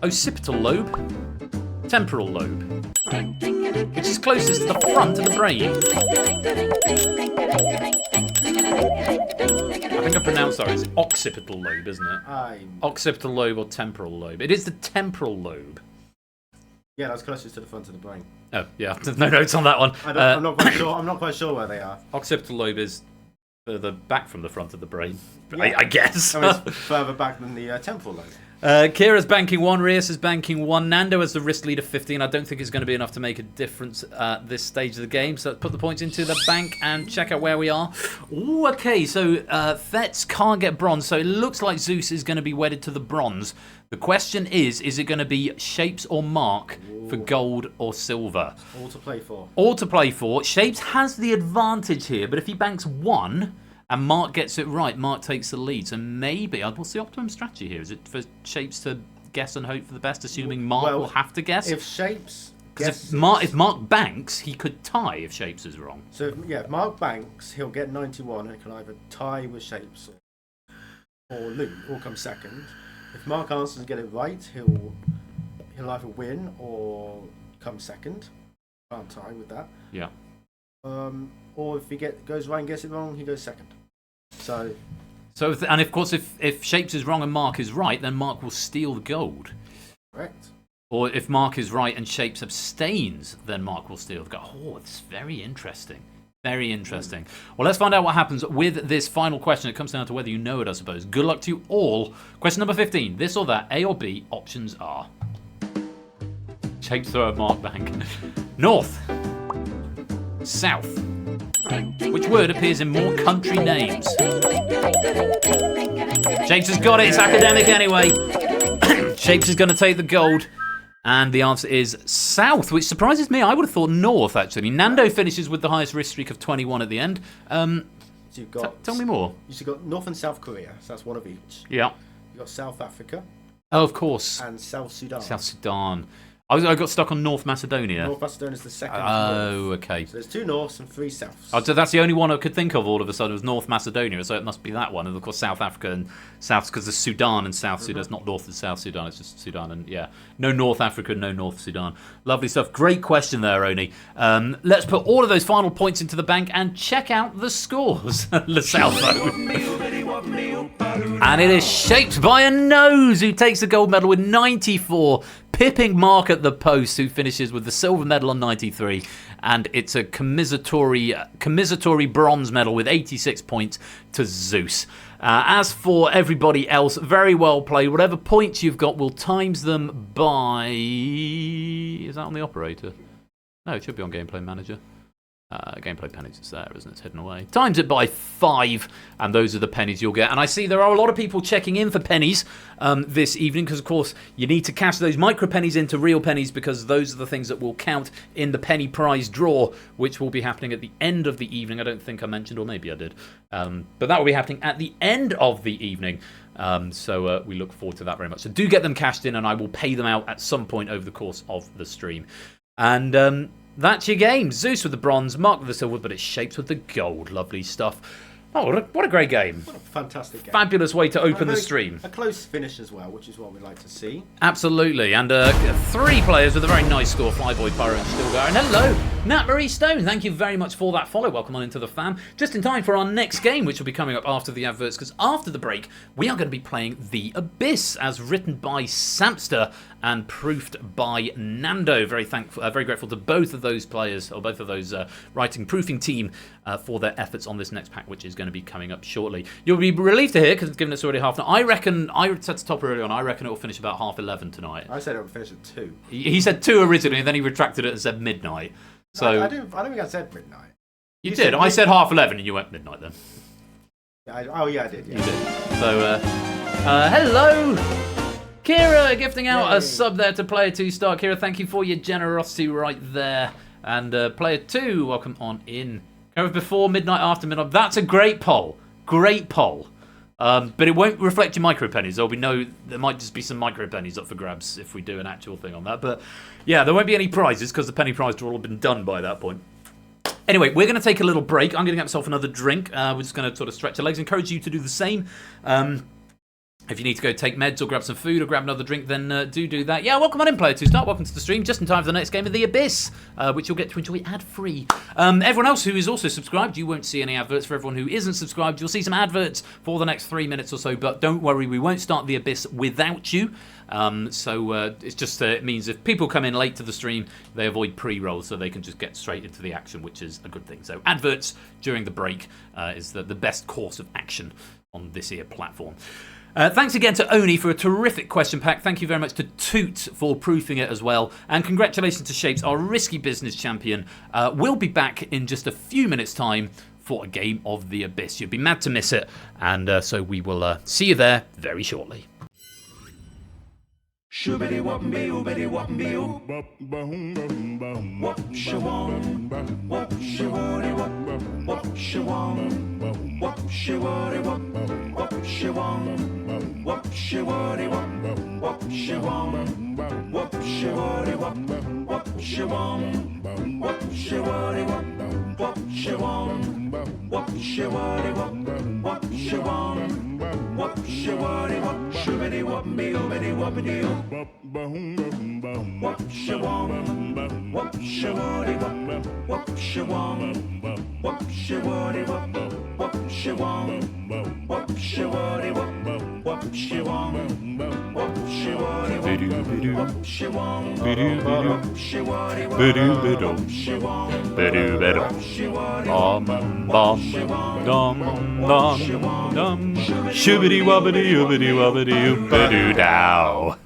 Occipital lobe, temporal lobe. Which is closest to the front of the brain? I think I pronounced that. It's occipital lobe, isn't it? Occipital lobe or temporal lobe. It is the temporal lobe. Yeah, that's closest to the front of the brain. Oh, yeah. No notes on that one. I'm not quite sure. I'm not quite sure where they are. Occipital lobe is further back from the front of the brain, Yeah. I guess. I mean, it's further back than the temporal lobe. Kira's banking 1, Rios is banking 1, Nando has the risk lead of 15. I don't think it's going to be enough to make a difference at this stage of the game. So let's put the points into the bank and check out where we are. Ooh, okay, so Fets can't get bronze, so it looks like Zeus is going to be wedded to the bronze. The question is it going to be Shapes or Mark for gold or silver? All to play for. All to play for. Shapes has the advantage here, but if he banks 1... and Mark gets it right, Mark takes the lead. So maybe, what's the optimum strategy here? Is it for Shapes to guess and hope for the best, assuming Mark will have to guess? If Shapes Because if Mark banks, he could tie if Shapes is wrong. So, if Mark banks, he'll get 91 and can either tie with Shapes or lose, or come second. If Mark answers and get it right, he'll either win or come second. Can't tie with that. Yeah. Or if he goes right and gets it wrong, he goes second. So and of course, if Shapes is wrong and Mark is right, then Mark will steal the gold. Correct. Or if Mark is right and Shapes abstains, then Mark will steal the gold. Oh, it's very interesting. Very interesting. Well, let's find out what happens with this final question. It comes down to whether you know it, I suppose. Good luck to you all. Question number 15. This or that, A or B, options are... Shapes throw a Mark bank. North. South. Which word appears in more country names? Shapes has got it. It's academic anyway. Shapes is going to take the gold. And the answer is South, which surprises me. I would have thought North, actually. Nando finishes with the highest risk streak of 21 at the end. So you've got, tell me more. You've got North and South Korea, so that's one of each. Yeah. You've got South Africa. Oh, of course. And South Sudan. South Sudan. I got stuck on North Macedonia. North Macedonia is the second. Oh, okay. So there's 2 Norths and 3 Souths. Oh, so that's the only one I could think of all of a sudden was North Macedonia, so it must be that one. And of course, South Africa and South, because there's Sudan and South Sudan. It's not North and South Sudan, it's just Sudan. And yeah, no North Africa, no North Sudan. Lovely stuff. Great question there, Oni. Let's put all of those final points into the bank and check out the scores. And it is Shaped by a Nose who takes the gold medal with 94. Pipping Mark at the post, who finishes with the silver medal on 93, and it's a commisseratory bronze medal with 86 points to Zeus. As for everybody else, very well played. Whatever points you've got, we'll times them by... Is that on the operator? No, it should be on Gameplay Manager. Gameplay pennies is there, isn't it? It's hidden away. Times it by 5, and those are the pennies you'll get. And I see there are a lot of people checking in for pennies this evening, because, of course, you need to cash those micro pennies into real pennies, because those are the things that will count in the penny prize draw, which will be happening at the end of the evening. I don't think I mentioned, or maybe I did. But that will be happening at the end of the evening. So we look forward to that very much. So do get them cashed in, and I will pay them out at some point over the course of the stream. And... that's your game. Zeus with the bronze, Mark with the silver, but it's Shapes with the gold. Lovely stuff. Oh, what a great game. What a fantastic game. Fabulous way to open the stream. A close finish as well, which is what we like to see. Absolutely. And 3 players with a very nice score. Flyboy, Pyro and Stilgar. And hello, Nat Marie Stone. Thank you very much for that follow. Welcome on into the fam. Just in time for our next game, which will be coming up after the adverts, because after the break, we are going to be playing The Abyss, as written by Samster and proofed by Nando. Very thankful, very grateful to both of those players, or both of those writing proofing team, for their efforts on this next pack, which is going to be coming up shortly. You'll be relieved to hear, because given it's already half an hour, I reckon, I said to Topper early on, I reckon it will finish about 11:30 tonight. I said it would finish at 2. He said 2 originally, and then he retracted it and said midnight. So I don't think I said midnight. You did. I said 11:30, and you went midnight then. Yeah, I did. Yeah. You did. So, hello! Kira gifting out a sub there to Player 2 Star. Kira, thank you for your generosity right there. And Player 2, welcome on in. Go before midnight, after midnight. That's a great poll. Great poll. But it won't reflect your micro pennies. There might just be some micro pennies up for grabs if we do an actual thing on that. But yeah, there won't be any prizes because the penny prize draw will have been done by that point. Anyway, we're going to take a little break. I'm going to get myself another drink. We're just going to sort of stretch our legs. Encourage you to do the same. If you need to go take meds or grab some food or grab another drink, then do that. Yeah, welcome on in, Player 2 Start. Welcome to the stream, just in time for the next game of The Abyss, which you'll get to enjoy ad-free. Everyone else who is also subscribed, you won't see any adverts. For everyone who isn't subscribed, you'll see some adverts for the next 3 minutes or so, but don't worry, we won't start The Abyss without you. It's just it means if people come in late to the stream, they avoid pre-rolls, so they can just get straight into the action, which is a good thing. So adverts during the break is the best course of action on this here platform. Thanks again to Oni for a terrific question pack. Thank you very much to Toot for proofing it as well. And congratulations to Shapes, our risky business champion. We'll be back in just a few minutes' time for a game of The Abyss. You'd be mad to miss it. And so we will see you there very shortly. Shoobity whoopity whoopity whoopity whoop. Whoop shawong. Whoop shawody whoop. Whoop shawong. Whoop shawody whoop. Whoop shawong. Whoop shawody whoop. Whoop shawong. Whoop shawody whoop. Whoop shawong. Whoop shawody whoop. Whoop shawong. Whoop shawody whoop. Whoop shawong. Whoop shawody whoop. Shoobity whoopity whoopity whoopity whoop. Whoop shawong. Whoop shawody whoop. Whoop shawong. Whoop shawody whoop. Whoop shawong. Whoop shawody whoop. Whoop shawong. Whoop shawody whoop. Whoop shawong. Whoop shawody Shoobity wobbity wobbity wobbity woobity dow.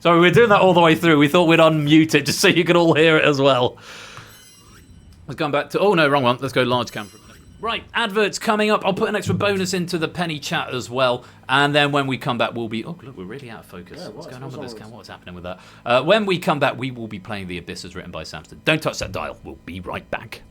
Sorry, we're doing that all the way through. We thought we'd unmute it just so you could all hear it as well. Let's go back to... Oh, no, wrong one. Let's go large cam for a minute. Right, adverts coming up. I'll put an extra bonus into the penny chat as well. And then when we come back, we'll be... Oh, look, we're really out of focus. Yeah, what's going on with this cam? What's happening with that? When we come back, we will be playing The Abyss as written by Samston. Don't touch that dial. We'll be right back.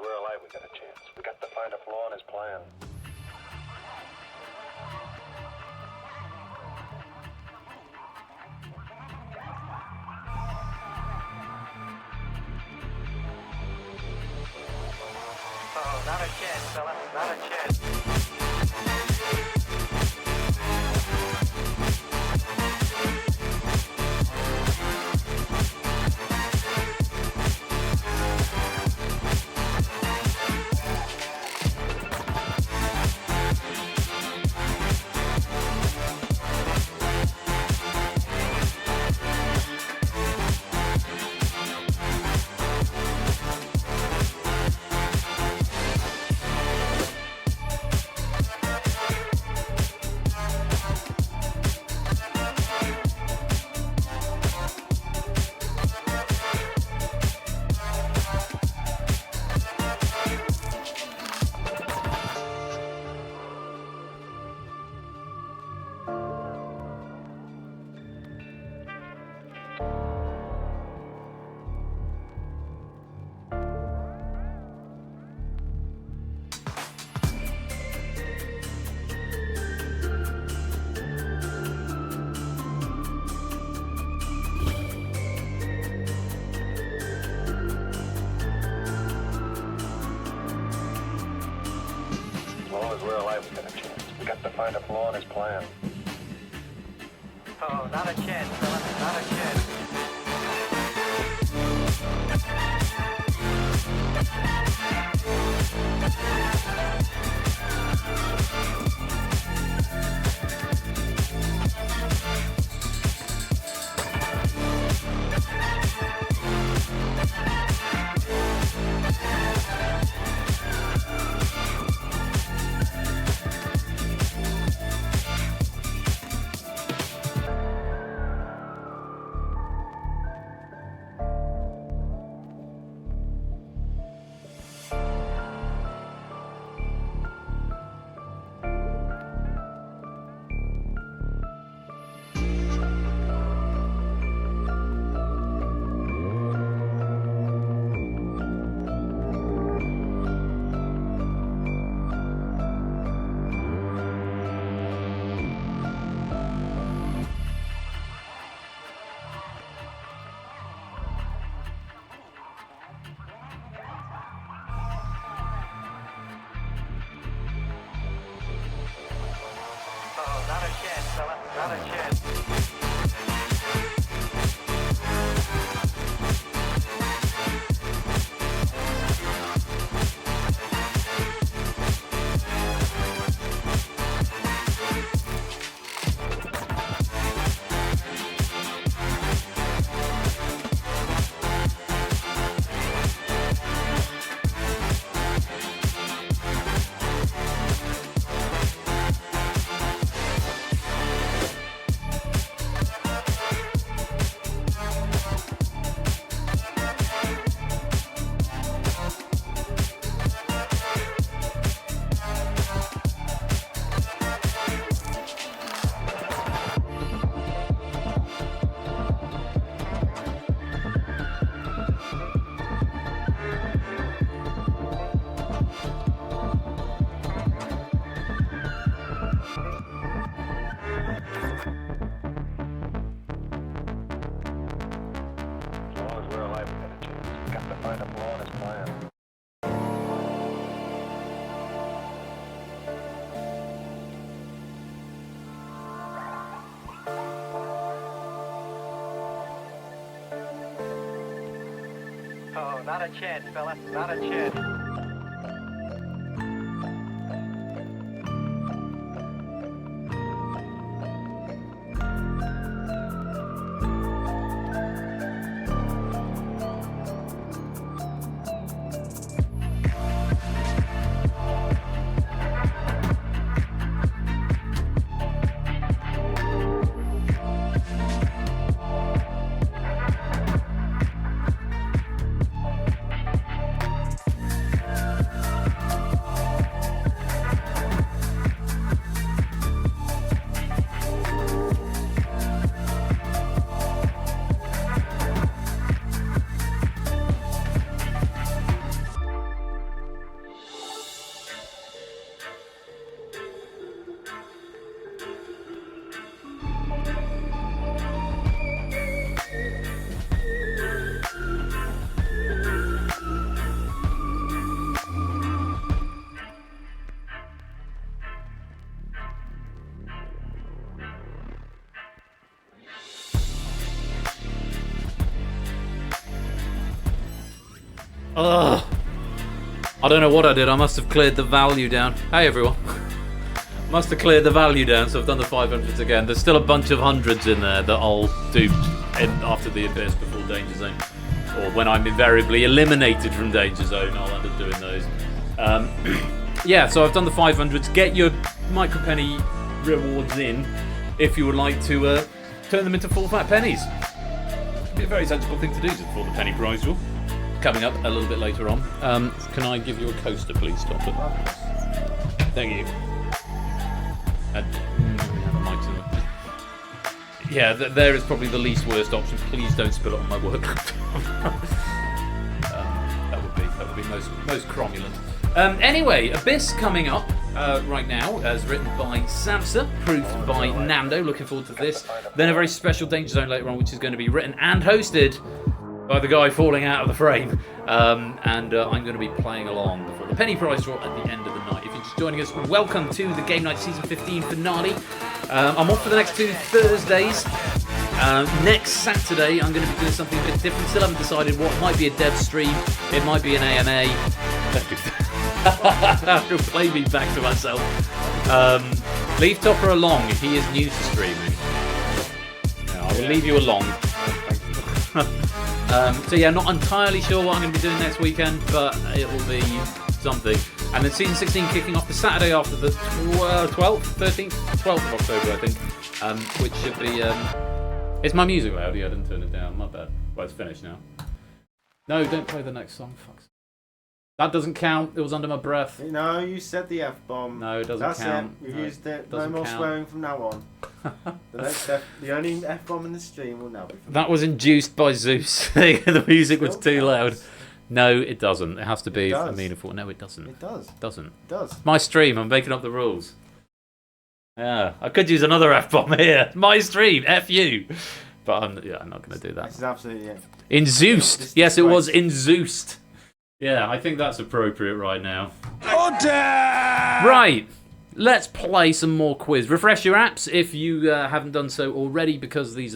we're alive, we got a chance. We got to find a flaw in his plan. Oh, not a chance, fella. Not a chance. We're alive, we got a chance. We got to find a flaw in his plan. Oh, not a chance, fella. Not a chance. Oh, not a chance, fella. Not a chance. As long as we're alive, we got a chance. We got to find a flaw in his plan. Oh, not a chance, fella. Not a chance. Ugh. I don't know what I did. I must have cleared the value down. Hey everyone. Must have cleared the value down, so I've done the 500s again. There's still a bunch of hundreds in there that I'll do after the Abyss before Danger Zone. Or when I'm invariably eliminated from Danger Zone, I'll end up doing those. Yeah, so I've done the 500s. Get your micropenny rewards in if you would like to turn them into full fat pennies. It'd be a very sensible thing to do for the penny prize draw. Coming up a little bit later on. Can I give you a coaster, please, Topper? Thank you. Yeah, there is probably the least worst option. Please don't spill it on my work. That would be most cromulent. Anyway, Abyss coming up right now, as written by Samsa, proofed by Nando. Looking forward to this. Then a very special Danger Zone later on, which is going to be written and hosted by the guy falling out of the frame. And I'm going to be playing along before the penny prize draw at the end of the night. If you're just joining us, welcome to the Game Night Season 15 finale. I'm off for the next 2 Thursdays. Next Saturday, I'm going to be doing something a bit different. Still haven't decided what. It might be a dev stream. It might be an AMA. Have to play me back to myself. Leave Topper along if he is new to streaming. Yeah, I will leave you along. So yeah, not entirely sure what I'm going to be doing next weekend, but it will be something. And then Season 16 kicking off the Saturday after the 12th of October, I think, which should be... It's my music loud. Yeah, I didn't turn it down. My bad. Well, it's finished now. No, don't play the next song. Fuck. That doesn't count. It was under my breath. No, you said the F-bomb. No, it doesn't count. That's it. You've used it. No doesn't more count. swearing from now on. The only F-bomb in the stream will now be from That was induced by Zeus. The music was too loud. No, it doesn't. It has to be a meaningful. No, it doesn't. It does. Doesn't. It does. My stream. I'm making up the rules. Yeah, I could use another F-bomb here. My stream. F you. But I'm not going to do that. This is absolutely it. Induced. Yes, it was induced. Yeah, I think that's appropriate right now. Order! Right. Let's play some more quiz. Refresh your apps if you haven't done so already, because this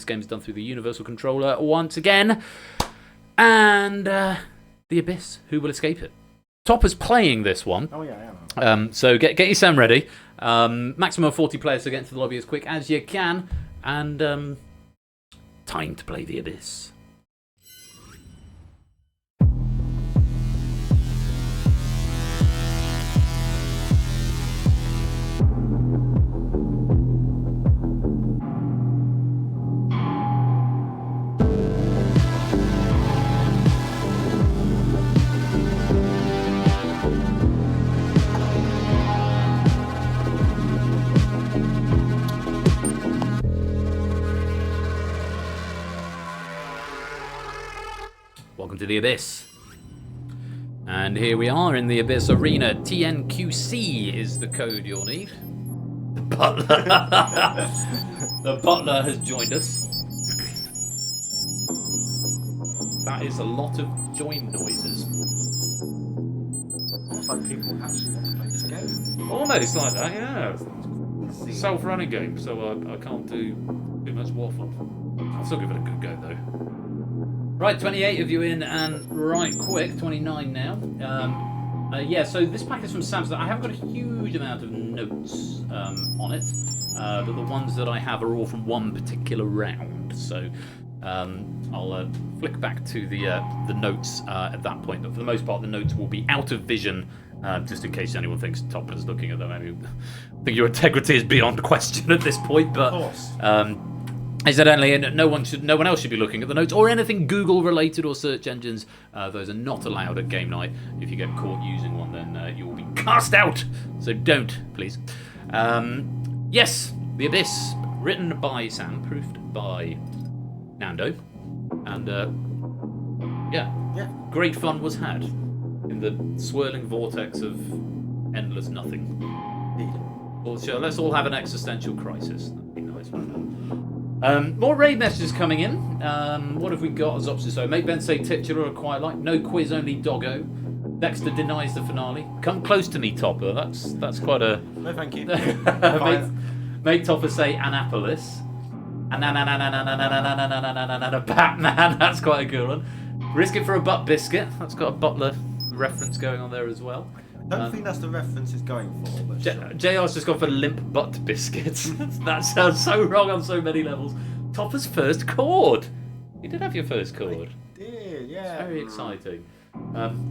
game is done through the Universal Controller once again. And the Abyss. Who will escape it? Topper's playing this one. Oh yeah, I am. So get your Sam ready. Maximum 40 players, so get into the lobby as quick as you can. And time to play the Abyss. Welcome to the Abyss. And here we are in the Abyss Arena. TNQC is the code you'll need. The butler. The butler has joined us. That is a lot of join noises. Almost like people actually want to play this game. Almost like that, yeah. Self-running game, so I can't do too much waffle. I'll still give it a good go though. Right, 28 of you in, and right quick, 29 now. Yeah, so this pack is from Samsung. I haven't got a huge amount of notes on it, but the ones that I have are all from one particular round. So I'll flick back to the notes at that point. But for the most part, the notes will be out of vision, just in case anyone thinks Topper's looking at them. I mean, I think your integrity is beyond question at this point, but. Of course. Incidentally, no one else should be looking at the notes or anything Google related or search engines. Those are not allowed at game night. If you get caught using one, then you will be cast out. So don't, please. Yes, The Abyss, written by Sam, proofed by Nando, and yeah, great fun was had in the swirling vortex of endless nothing. Well, sure, let's all have an existential crisis. That'd be nice, wouldn't it? More raid messages coming in. What have we got as options? So, make Ben say titular, I quite like. No quiz, only doggo. Dexter denies the finale. Come close to me, Topper. That's quite a. No, thank you. Make Topper say Annapolis. Batman. That's quite a good one. Risk it for a butt biscuit. That's got a Butler reference going on there as well. I don't think that's the reference it's going for. But sure. JR's just gone for limp butt biscuits. That sounds so wrong on so many levels. Topper's first chord. You did have your first chord. I did, yeah. It's very exciting.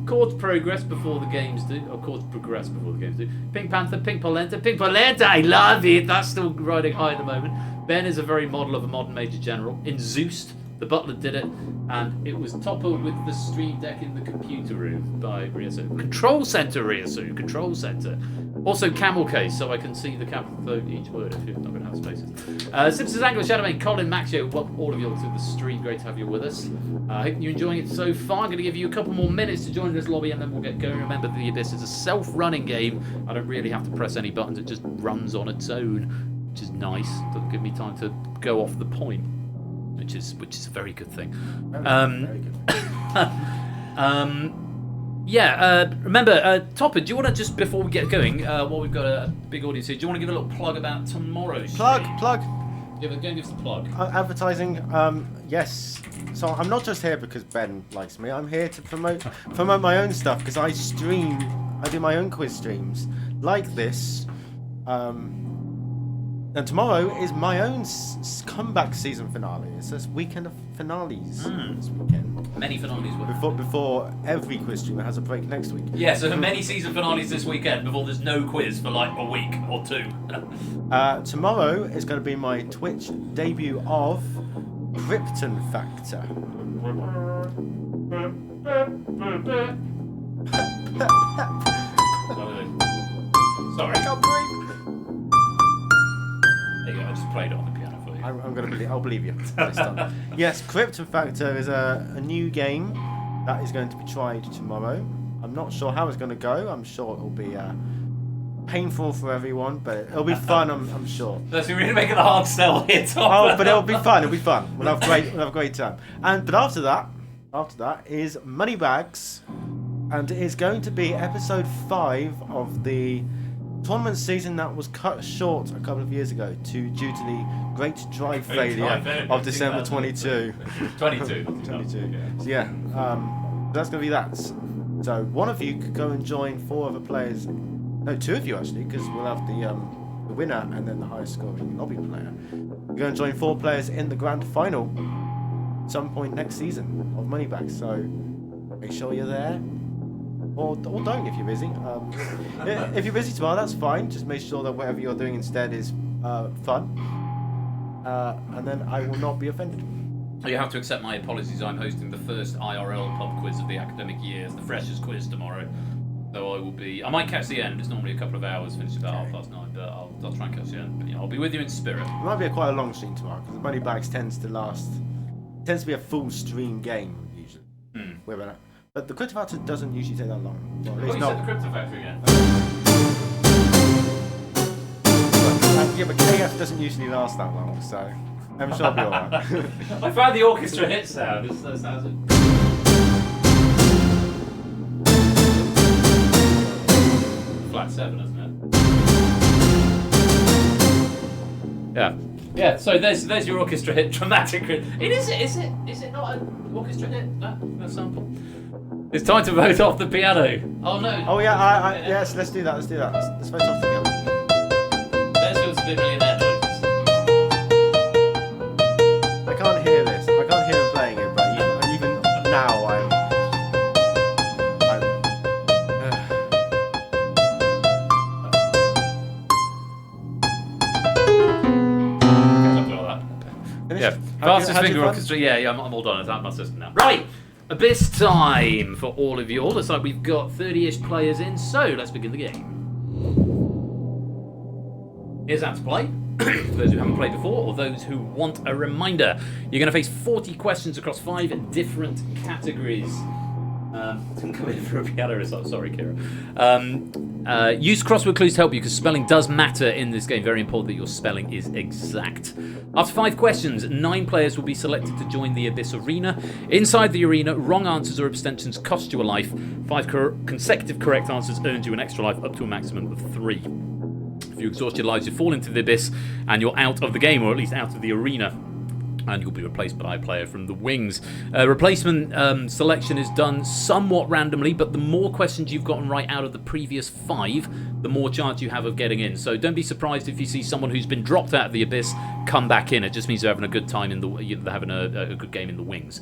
Chords progress before the games do. Or chords progress before the games do. Pink Panther, Pink Polenta, Pink Polenta, I love it. That's still riding high at the moment. Ben is a very model of a modern Major General. In Zeus, the Butler did it, and it was Topper with the Stream Deck in the computer room by Ryosu. Control Center, Ryosu. Control Center. Also, camel case, so I can see the capital of each word if you're not going to have spaces. Simpsons Angler, Shadowmane, Colin, Maxio, welcome all of you to the stream. Great to have you with us. I hope you're enjoying it so far. I'm going to give you a couple more minutes to join this lobby, and then we'll get going. Remember, The Abyss is a self-running game. I don't really have to press any buttons. It just runs on its own, which is nice. Doesn't give me time to go off the point. Which is a very good thing. Very good. Remember, Topper, do you want to just, before we get going, while we've got a big audience here, do you want to give a little plug about tomorrow's Plug. Go and give us the plug. Advertising, yes. So I'm not just here because Ben likes me. I'm here to promote my own stuff because I do my own quiz streams like this. And tomorrow is my own comeback season finale. It's this weekend of finales this weekend. Many finales. Before every quiz streamer has a break next week. Yeah, so many season finales this weekend before there's no quiz for like a week or two. Tomorrow is going to be my Twitch debut of Krypton Factor. Sorry. I can't breathe. There you go, I just played it on the piano for you. I'll believe you this time. Yes, Krypton Factor is a new game that is going to be tried tomorrow. I'm not sure how it's going to go. I'm sure it'll be painful for everyone, but it'll be fun. I'm sure. That's really making a hard sell here, Tom. Oh, but it'll be fun. It'll be fun. We'll have a great time. But after that is Moneybags, and it is going to be episode 5 of the tournament season that was cut short a couple of years ago due to the great drive failure of December 22. 22. So yeah, that's going to be that. So one of you could go and join 4 other players. No, 2 of you actually, because we'll have the winner and then the highest scoring lobby player. You're going to join 4 players in the grand final some point next season of Moneybags. So make sure you're there. Or don't if you're busy. If you're busy tomorrow, that's fine. Just make sure that whatever you're doing instead is fun. And then I will not be offended. You have to accept my apologies. I'm hosting the first IRL pub quiz of the academic year. It's the freshers quiz tomorrow. So I might catch the end. It's normally a couple of hours, finish about 9:30, but I'll try and catch the end. But yeah, I'll be with you in spirit. It might be quite a long stream tomorrow because Moneybags tends to be a full stream game usually. But the Crypto Factor doesn't usually take that long. Well, you said the Crypto Factor again. Yeah, but KF doesn't usually last that long, so I'm sure I'll be alright. I found the orchestra hit sound. That sounds flat 7, isn't it? Yeah. So there's your orchestra hit, dramatic. Is it not an orchestra hit? That sample. It's time to vote off the piano. Oh no. Oh yeah, yes. Let's do that. Let's vote off together. Let's do some millionaire noises. I can't hear this. I can't hear him playing it, but even now I'm. Yeah, fastest finger orchestra. Yeah, I'm all done. That's my system now. Right, Abyss time for all of you. All looks like we've got 30-ish players in, so let's begin the game. Here's how to play. For those who haven't played before, or those who want a reminder, you're going to face 40 questions across 5 different categories. Didn't come in for a piano result. Sorry, Kira. Use crossword clues to help you because spelling does matter in this game. Very important that your spelling is exact. After 5 questions, 9 players will be selected to join the Abyss Arena. Inside the arena, wrong answers or abstentions cost you a life. 5 consecutive correct answers earns you an extra life up to a maximum of 3. If you exhaust your lives, you fall into the Abyss and you're out of the game, or at least out of the arena. and you'll be replaced by a player from the wings. Replacement selection is done somewhat randomly, but the more questions you've gotten right out of the previous 5, the more chance you have of getting in. So don't be surprised if you see someone who's been dropped out of the Abyss come back in. It just means they're having a good time they're having a good game in the wings.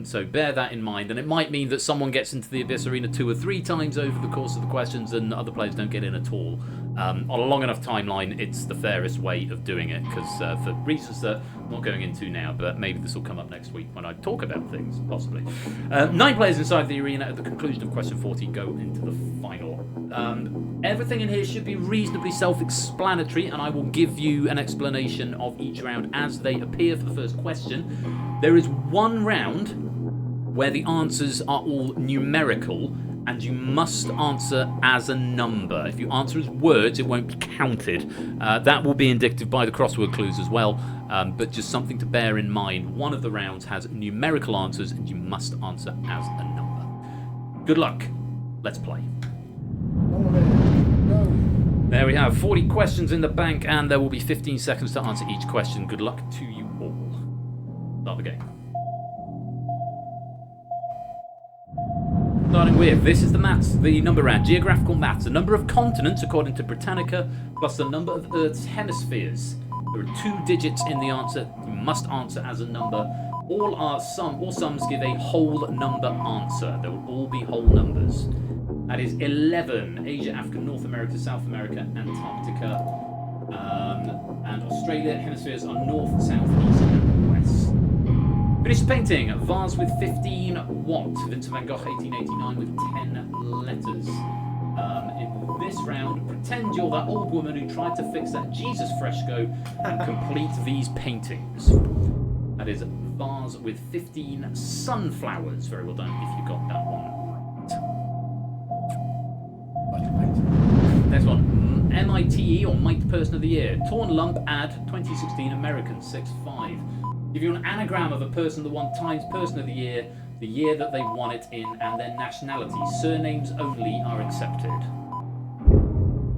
So bear that in mind, and it might mean that someone gets into the Abyss Arena 2 or 3 times over the course of the questions and other players don't get in at all. On a long enough timeline, it's the fairest way of doing it, because for reasons that I'm not going into now, but maybe this will come up next week when I talk about things, possibly. 9 players inside the arena at the conclusion of question 40 go into the final. Everything in here should be reasonably self-explanatory, and I will give you an explanation of each round as they appear for the first question. There is one round where the answers are all numerical, and you must answer as a number. If you answer as words, it won't be counted. That will be indicative by the crossword clues as well, but just something to bear in mind. One of the rounds has numerical answers, and you must answer as a number. Good luck. Let's play. There we have 40 questions in the bank, and there will be 15 seconds to answer each question. Good luck to you all. Start the game. Starting with, this is the number round, geographical maths. The number of continents, according to Britannica, plus the number of Earth's hemispheres. There are 2 digits in the answer. You must answer as a number. All sums give a whole number answer. They will all be whole numbers. That is 11. Asia, Africa, North America, South America, Antarctica, and Australia. Hemispheres are north, south, east, and west. Finish the painting. Vase with 15 watt. Vincent van Gogh, 1889, with 10 letters. In this round, pretend you're that old woman who tried to fix that Jesus fresco and complete these paintings. That is vase with 15 sunflowers. Very well done if you got that one right. Next one. MITE, or Mite Person of the Year. Torn Lump, Ad, 2016, American, 6'5". Give you an anagram of a person that won Times Person of the Year, the year that they won it in, and their nationality. Surnames only are accepted.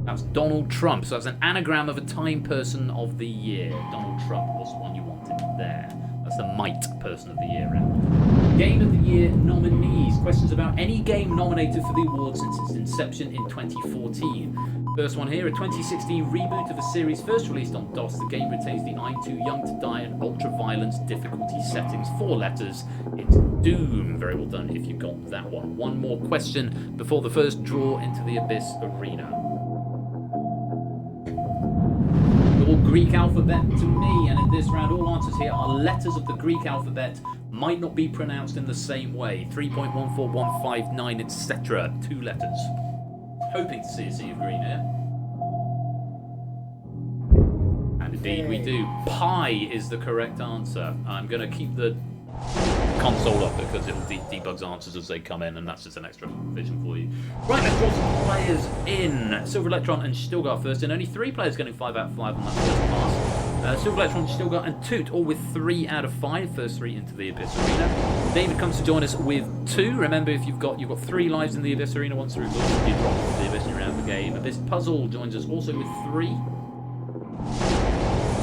That's Donald Trump. So that's an anagram of a Time Person of the Year. Donald Trump was the one you wanted there. That's the Mite Person of the Year round. Game of the Year nominees. Questions about any game nominated for the award since its inception in 2014. First one here, a 2016 reboot of a series first released on DOS. The game retains the I'm Too Young to Die and ultra-violence difficulty settings. 4 letters. It's Doom. Very well done if you got that one. One more question before the first draw into the Abyss Arena. All Greek alphabet to me, and in this round all answers here are letters of the Greek alphabet. Might not be pronounced in the same way. 3.14159, etc. 2 letters. Hoping to see a sea of green here. And indeed we do. Pi is the correct answer. I'm going to keep the console up because it'll debug answers as they come in, and that's just an extra vision for you. Right, let's draw some players in. Silver Electron and Stilgar first in. Only 3 players getting 5 out of 5 on that first pass. Silver Electron, Stilgar and Toot all with 3 out of 5. First 3 into the Abyss Arena. David comes to join us with 2. Remember, if you've got 3 lives in the Abyss Arena, once through, you drop into the Abyss and you're out of the game. Abyss Puzzle joins us also with 3.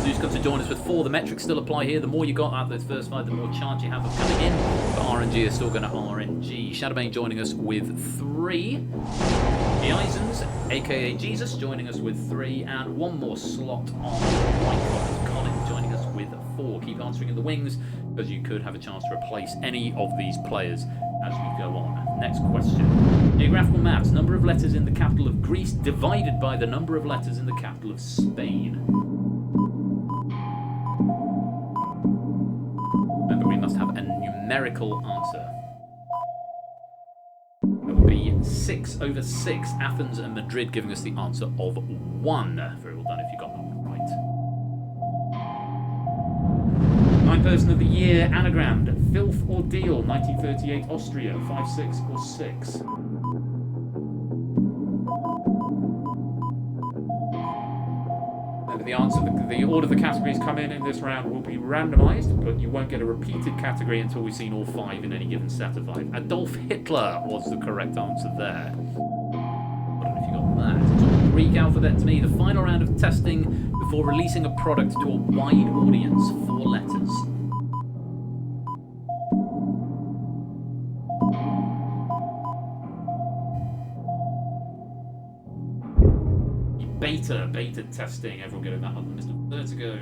Zeus comes to join us with 4. The metrics still apply here. The more you got out of those first 5, the more chance you have of coming in. But RNG is still going to RNG. Shadowbane joining us with 3. The Eisens, aka Jesus, joining us with 3. And one more slot on the right column. Colin joining us with 4. Keep answering in the wings, because you could have a chance to replace any of these players as we go on. Next question. Geographical maps. Number of letters in the capital of Greece divided by the number of letters in the capital of Spain. Remember, we must have a numerical answer. That would be 6 over 6. Athens and Madrid giving us the answer of 1. Very well done if you got that one right. Time Person of the Year, anagrammed. Filth or Deal, 1938 Austria, 5, 6 or 6. The answer, the order the categories come in this round will be randomised, but you won't get a repeated category until we've seen all 5 in any given set of 5. Adolf Hitler was the correct answer there. I don't know if you got that. It's all Greek alphabet to me. The final round of testing before releasing a product to a wide audience. 4 letters. Beta testing. Everyone getting that up, Mr. Vertigo.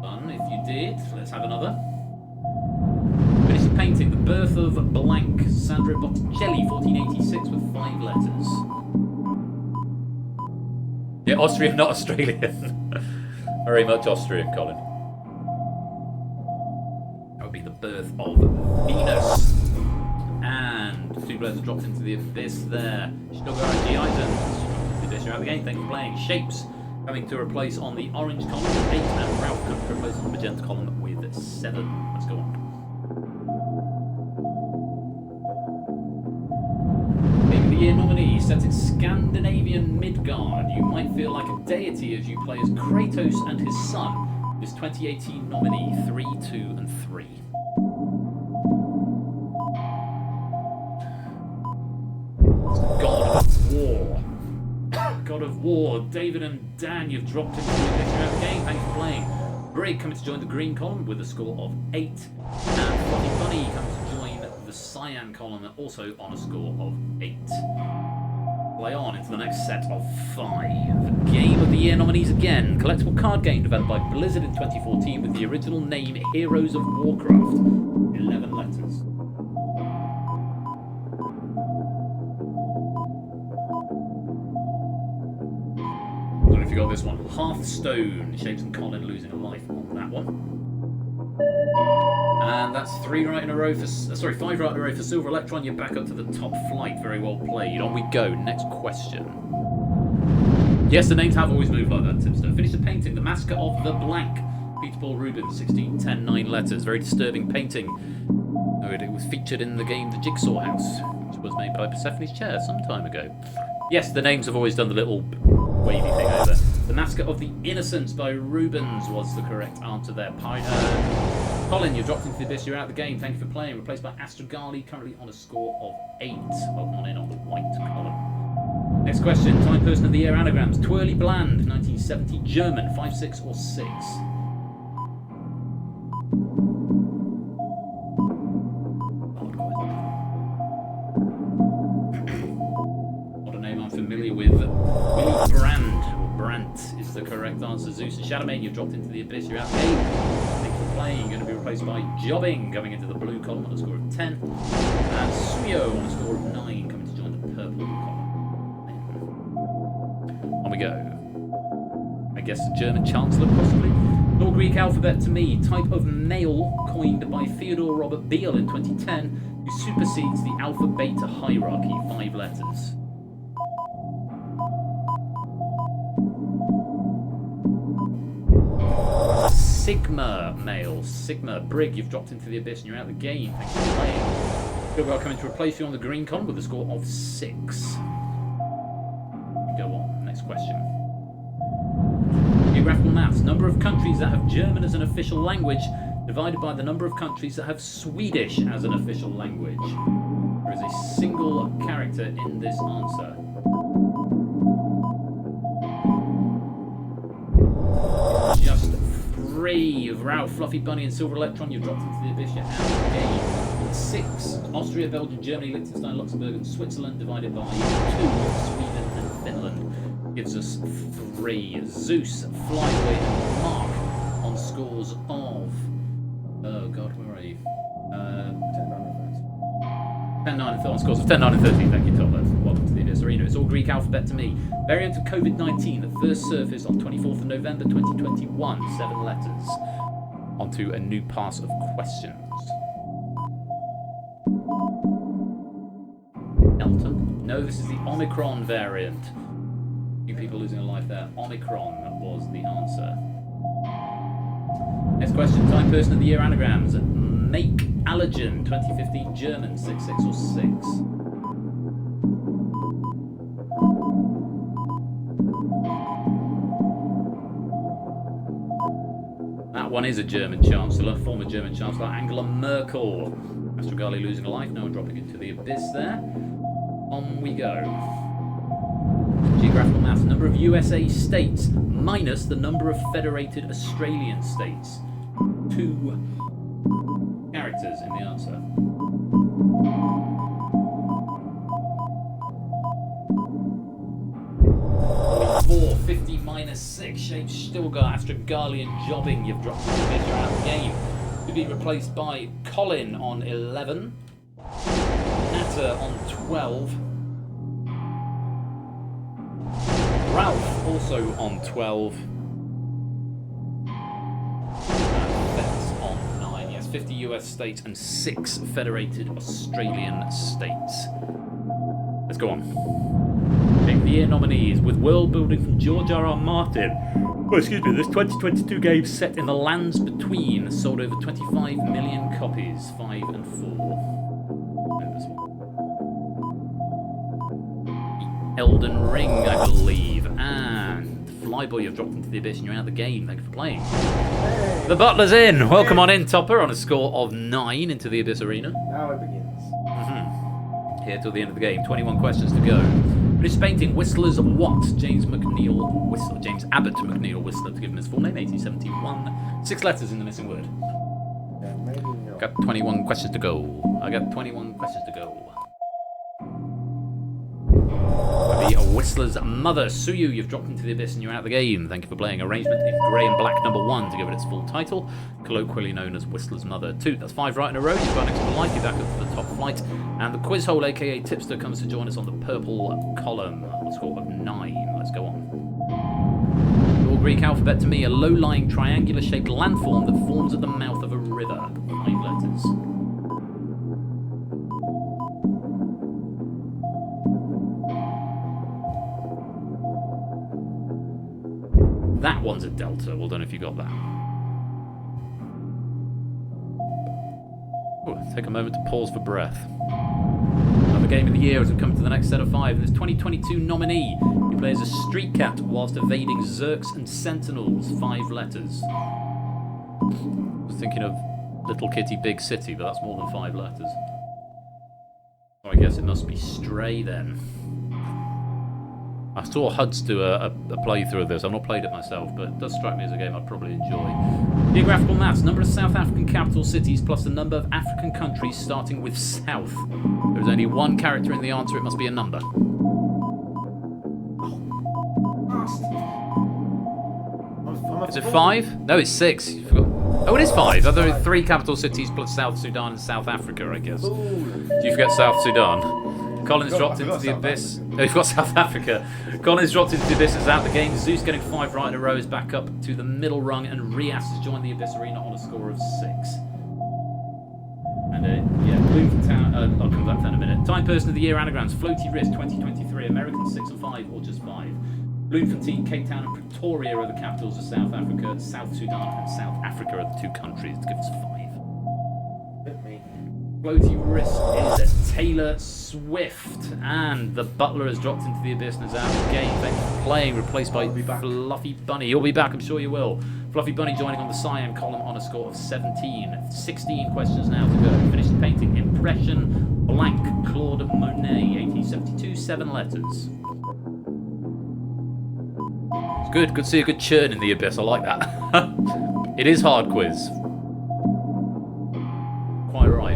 Fun if you did. Let's have another. Finish the painting. The Birth of Blank. Sandro Botticelli, 1486, with 5 letters. Yeah, Austrian, not Australian. Very much Austrian, Colin. That would be The Birth of Venus. And 2 players have dropped into the abyss there. Sugar and G. Items. The abyss, you're out of the game. Thanks for playing. Shapes coming to replace on the orange column with 8, and Ralph coming to replace on the magenta column with 7. Let's go on. Game of the Year nominee set in Scandinavian Midgard. You might feel like a deity as you play as Kratos and his son. This 2018 nominee 3, 2, and 3. God of War. God of War. David and Dan, you've dropped into the abyss. You're out of the game. Thanks for playing. Brig coming to join the green column with a score of 8. And Fluffy Bunny comes to join the cyan column, also on a score of 8. Play on into the next set of 5. Game of the Year nominees again. Collectible card game developed by Blizzard in 2014 with the original name Heroes of Warcraft. 11 letters. I don't know if you got this one. Hearthstone. Shapes and Colin losing a life on that one. And that's 3 right in a row for 5 right in a row for Silver Electron. You're back up to the top flight. Very well played. On we go. Next question. Yes, the names have always moved like that, Tipster. Finish the painting. The Mascot of the Blank. Peter Paul Rubens, 1610, 9 letters. Very disturbing painting. Oh, it was featured in the game The Jigsaw House, which was made by Persephone's Chair some time ago. Yes, the names have always done the little wavy thing over there. The Mascot of the Innocents by Rubens was the correct answer there. Colin, you're dropped into the abyss. You're out of the game. Thank you for playing. Replaced by Astrogali, currently on a score of 8. Welcome on in on the white column. Next question. Time Person of the Year anagrams. Twirly Bland, 1970. German, 5, 6, or 6. What a name I'm familiar with. Willy Brandt, or Brandt, is the correct answer. Zeus and Shadowmane, you've dropped into the abyss. You're out of the game. Thank you for playing. Going to be replaced by Jobbing, going into the blue column on a score of 10. And Suyo on a score of 9, coming to join the purple column. On we go. I guess the German Chancellor, possibly. Or Greek alphabet to me. Type of mail coined by Theodore Robert Beale in 2010, who supersedes the alpha-beta hierarchy. 5 letters. Sigma male. Sigma. Brig, you've dropped into the abyss and you're out of the game. Thanks for playing. Good, well, coming to replace you on the green column with a score of 6. Go on. Next question. Geographical maths. Number of countries that have German as an official language divided by the number of countries that have Swedish as an official language. There is a single character in this answer. Just 3. Ralph, Fluffy Bunny, and Silver Electron. You've dropped into the abyss. You're out of the game. 6. Austria, Belgium, Germany, Liechtenstein, Luxembourg, and Switzerland divided by 2. Sweden and Finland gives us 3. Zeus, Flyweight, and Mark on scores of... Oh god, where are you? 10, 9, and 13. On scores of 10, 9, and 13. Thank you, Tom. Welcome to the Abyss Arena. It's all Greek alphabet to me. Variant of COVID-19 that first surfaced on 24th of November 2021. 7 letters. Onto a new pass of questions. Elton? No, this is the Omicron variant. Few people losing a life there. Omicron was the answer. Next question. Time Person of the Year anagrams. Make Allergen, 2015 German, 6, 6, or 6. That one is a German Chancellor, former German Chancellor, Angela Merkel. Astrogali losing a life, no one dropping into the abyss there. On we go. Geographical maths, number of USA states minus the number of federated Australian states. 2 characters in the answer. 4, 50 minus 6. Shane Stilgar, Astrogalian, Jobbing. You've dropped into the abyss. You're out of the game. You've been replaced by Colin on 11. Natter on 12. Ralph also on 12. And Fetz on 9. Yes, 50 US states and 6 federated Australian states. Let's go on. Game of the Year nominees with world building from George R.R. Martin. Oh, excuse me, this 2022 game set in the lands between sold over 25 million copies, 5 and 4. And this one. Elden Ring, I believe, and Flyboy, you've dropped into the abyss and you're out of the game. Thank you for playing. Hey. The Butler's in. Welcome on in, Topper, on a score of 9 into the Abyss Arena. Now it begins. Here till the end of the game. 21 questions to go. Finished painting Whistler's What? James Abbott McNeil Whistler, to give him his full name, 1871. 6 letters in the missing word. Yeah, maybe not. Got 21 questions to go. I got 21 questions to go. The Whistler's Mother, Suyu, you've dropped into the abyss and you're out of the game. Thank you for playing. Arrangement in grey and black number 1 to give it its full title, colloquially known as Whistler's Mother 2. That's 5 right in a row. You've got next to the light, you're back up to the top flight. And the quiz hole, aka Tipster, comes to join us on the purple column. On a score of 9. Let's go on. Your Greek alphabet to me, a low-lying triangular-shaped landform that forms at the mouth of a river. 5 letters. That one's a delta. Well done if you got that. Ooh, take a moment to pause for breath. Another game of the year as we come to the next set of 5. This 2022 nominee. He plays a street cat whilst evading Zerks and Sentinels. 5 letters. I was thinking of Little Kitty Big City, but that's more than 5 letters. So I guess it must be Stray then. I saw Huds do a playthrough of this. I've not played it myself, but it does strike me as a game I'd probably enjoy. Geographical maps. Number of South African capital cities plus the number of African countries starting with South. There is only one character in the answer. It must be a number. Is it 5? No, it's 6. You forgot. Oh, it is 5. There are 3 capital cities plus South Sudan and South Africa, I guess. Do you forget South Sudan? Colin's dropped into the abyss. No, you've got South Africa. Colin's dropped into the abyss, is out the game. Zeus getting 5 right in a row is back up to the middle rung, and Rias has joined the abyss arena on a score of 6. And yeah, Bloom Town. I'll come back to that in a minute. Time Person of the Year anagrams: Floaty Wrist 2023, American 6 and 5, or just 5. Bloemfontein, Cape Town, and Pretoria are the capitals of South Africa. South Sudan and South Africa are the 2 countries to give us 5. Floaty Wrist is Taylor Swift, and the Butler has dropped into the abyss and is out of the game. Thank you for playing, replaced by Fluffy Bunny. You'll be back, I'm sure you will. Fluffy Bunny joining on the Cyan column on a score of 17. 16 questions now to go. Finished painting Impression Blank, Claude Monet, 1872, 7 letters. It's good to see a good churn in the abyss, I like that. It is hard quiz. Quite right.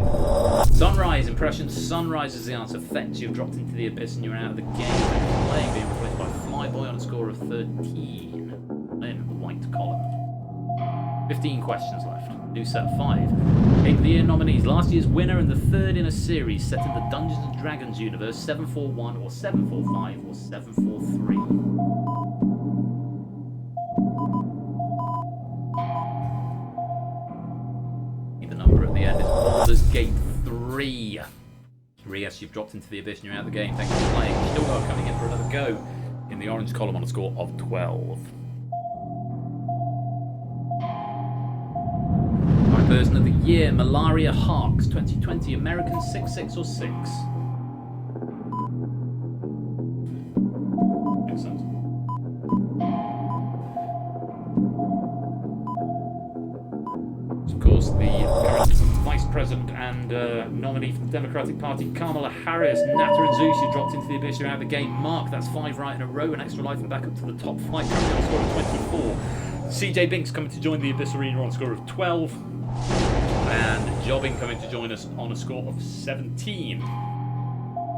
Sunrise, Impression Sunrise is the answer. Fetch, you've dropped into the abyss and you're out of the game. Playing, being replaced by Flyboy on a score of 13. In the white column. 15 questions left. New set of 5. Game of the Year nominees. Last year's winner and the 3rd in a series set in the Dungeons and Dragons universe. 741 or 745 or 743. The number at the end is Baldur's Gate 3. Rias, you've dropped into the abyss and you're out of the game. Thanks for playing. Still coming in for another go in the orange column on a score of 12. My Person of the Year, Malaria Harks 2020, American 6 or 6. Excellent. Of course, the current Vice President and nominee for the Democratic Party, Kamala Harris. Natter and Zeus, you dropped into the abyss, you're out of the game. Mark, that's 5 right in a row, an extra life and back up to the top flight, currently on a score of 24. CJ Binks coming to join the abyss arena on a score of 12. And Jobbing coming to join us on a score of 17.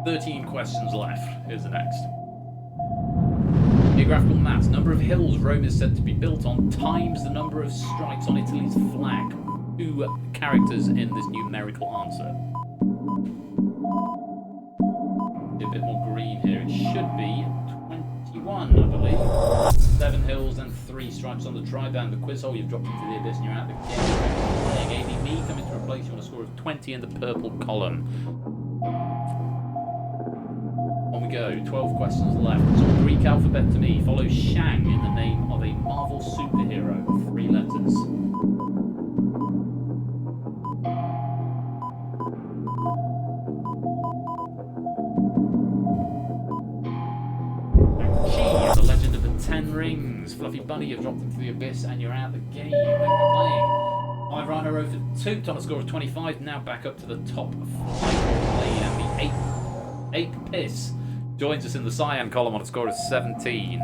13 questions left. Here's the next. Geographical maps. Number of hills Rome is said to be built on times the number of stripes on Italy's flag. 2 characters in this numerical answer. A bit more green here. It should be 21, I believe. 7 hills and 3 stripes on the tri-band. The quiz hole, you've dropped into the abyss and you're out the game. Playing ABB coming to replace you on a score of 20 in the purple column. On we go. 12 questions left. It's all Greek alphabet to me. Follow Shang in the name of a Marvel superhero. 3 letters. The Legend of the Ten Rings. Fluffy Bunny, you've dropped into the abyss and you're out of the game. Thank you for playing. 5 Rhino Road for Toot on a score of 25. Now back up to the top flight lane. And the 8th Piss joins us in the Cyan column on a score of 17.